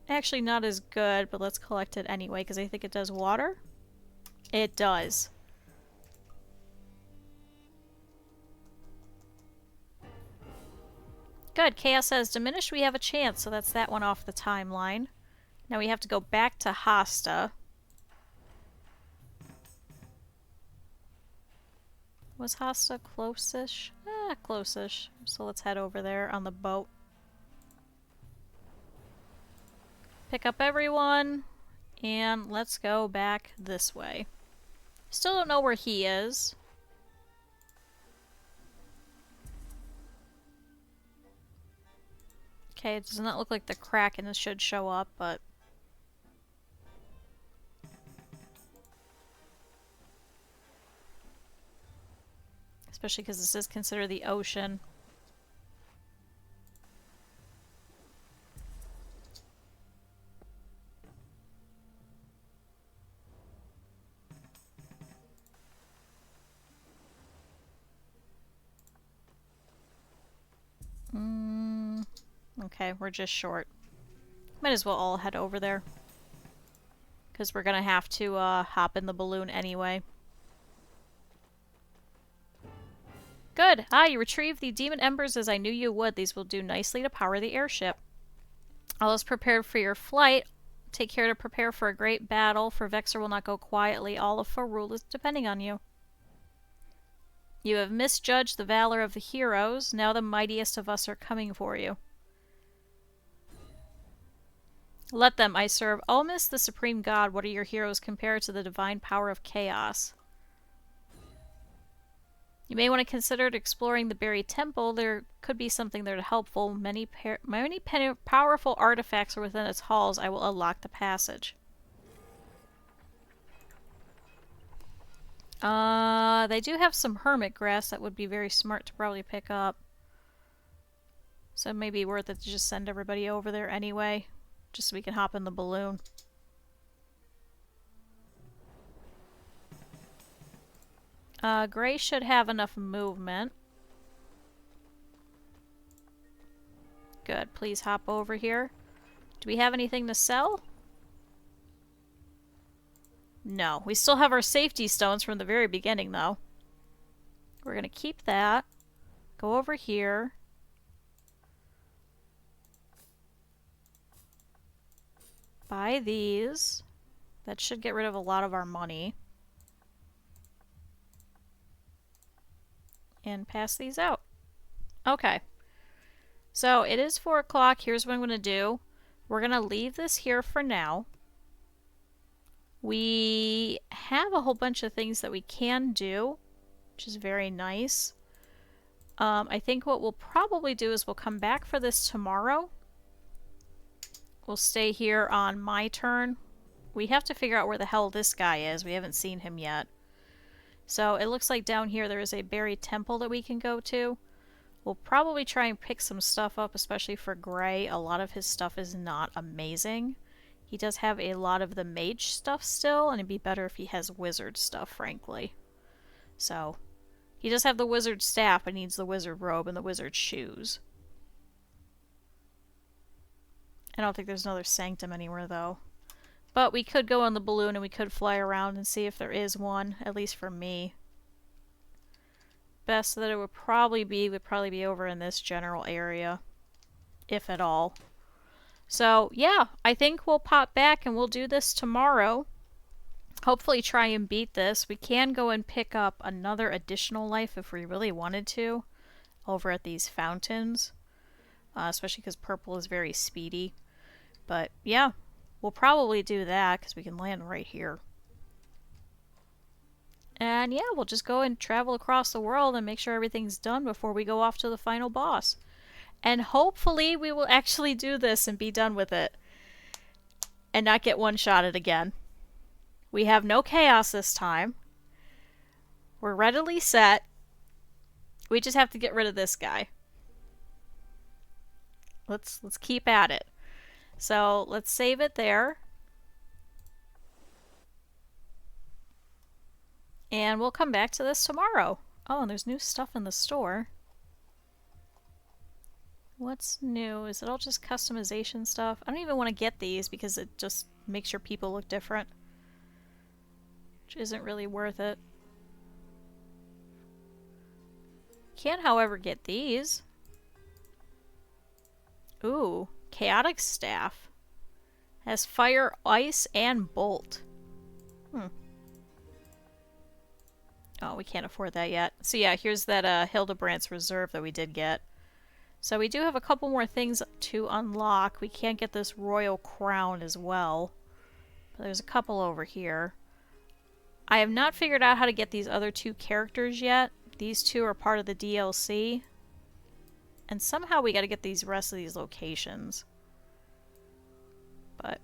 actually not as good, but let's collect it anyway because I think it does water. It does. Good, chaos has diminished, we have a chance, so that's that one off the timeline. Now we have to go back to Hasta. Was Hasta close-ish? Close-ish. So let's head over there on the boat. Pick up everyone, and let's go back this way. Still don't know where he is. Okay, it does not look like the Kraken should show up, but... especially because this is considered the ocean. Okay, we're just short. Might as well all head over there. Because we're gonna have to hop in the balloon anyway. Good! Ah, you retrieved the demon embers as I knew you would. These will do nicely to power the airship. All is prepared for your flight. Take care to prepare for a great battle, for Vexor will not go quietly. All of Faerûl is depending on you. You have misjudged the valor of the heroes. Now the mightiest of us are coming for you. Let them, I serve. Almas, the supreme god, what are your heroes compared to the divine power of chaos? You may want to consider exploring the buried temple. There could be something there to helpful. Many powerful artifacts are within its halls. I will unlock the passage. They do have some hermit grass that would be very smart to probably pick up. So it may be worth it to just send everybody over there anyway. Just so we can hop in the balloon. Gray should have enough movement. Good, please hop over here. Do we have anything to sell? No, we still have our safety stones from the very beginning though. We're gonna keep that. Go over here. Buy these. That should get rid of a lot of our money. And pass these out. Okay. So it is 4 o'clock. Here's what I'm going to do. We're going to leave this here for now. We have a whole bunch of things that we can do, which is very nice. I think what we'll probably do is we'll come back for this tomorrow. We'll stay here on my turn. We have to figure out where the hell this guy is. We haven't seen him yet. So it looks like down here there is a buried temple that we can go to. We'll probably try and pick some stuff up, especially for Gray. A lot of his stuff is not amazing. He does have a lot of the mage stuff still, and it'd be better if he has wizard stuff, frankly. So, he does have the wizard staff, but needs the wizard robe and the wizard shoes. I don't think there's another sanctum anywhere, though. But we could go on the balloon and we could fly around and see if there is one, at least for me. Best that it would probably be over in this general area, if at all. So, yeah, I think we'll pop back and we'll do this tomorrow. Hopefully try and beat this. We can go and pick up another additional life if we really wanted to, over at these fountains. especially because purple is very speedy. But yeah, we'll probably do that because we can land right here. And yeah, we'll just go and travel across the world and make sure everything's done before we go off to the final boss. And hopefully we will actually do this and be done with it. And not get one-shotted again. We have no chaos this time. We're readily set. We just have to get rid of this guy. Let's keep at it. So let's save it there. And we'll come back to this tomorrow. Oh, and there's new stuff in the store. What's new? Is it all just customization stuff? I don't even want to get these because it just makes your people look different. Which isn't really worth it. Can, however, get these. Ooh, chaotic staff. Has fire, ice, and bolt. Oh, we can't afford that yet. So yeah, here's that Hildebrandt's Reserve that we did get. So we do have a couple more things to unlock. We can't get this royal crown as well. But there's a couple over here. I have not figured out how to get these other two characters yet. These two are part of the DLC. And somehow we gotta get these rest of these locations. But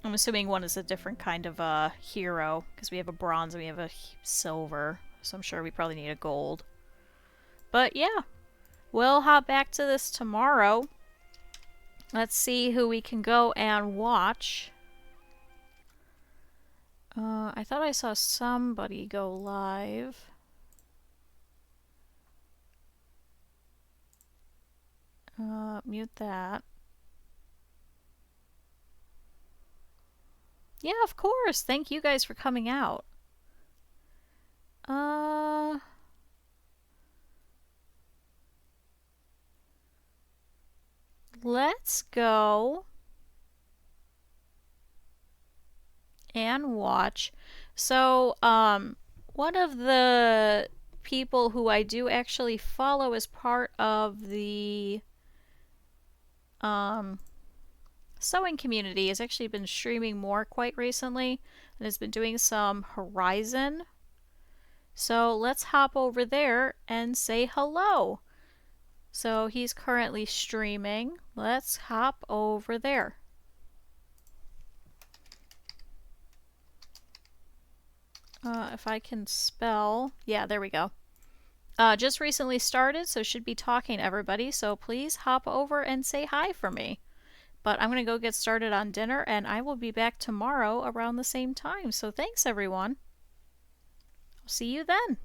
I'm assuming one is a different kind of hero, because we have a bronze and we have a silver, so I'm sure we probably need a gold. But yeah, we'll hop back to this tomorrow. Let's see who we can go and watch. I thought I saw somebody go live. Mute that. Yeah, of course. Thank you guys for coming out. Let's go and watch. So, one of the people who I do actually follow as part of the sewing community has actually been streaming more quite recently and has been doing some Horizon. So let's hop over there and say hello. So he's currently streaming. Let's hop over there. If I can spell. Yeah, there we go. Just recently started, so should be talking to everybody. So please hop over and say hi for me. But I'm going to go get started on dinner, and I will be back tomorrow around the same time. So thanks, everyone. I'll see you then.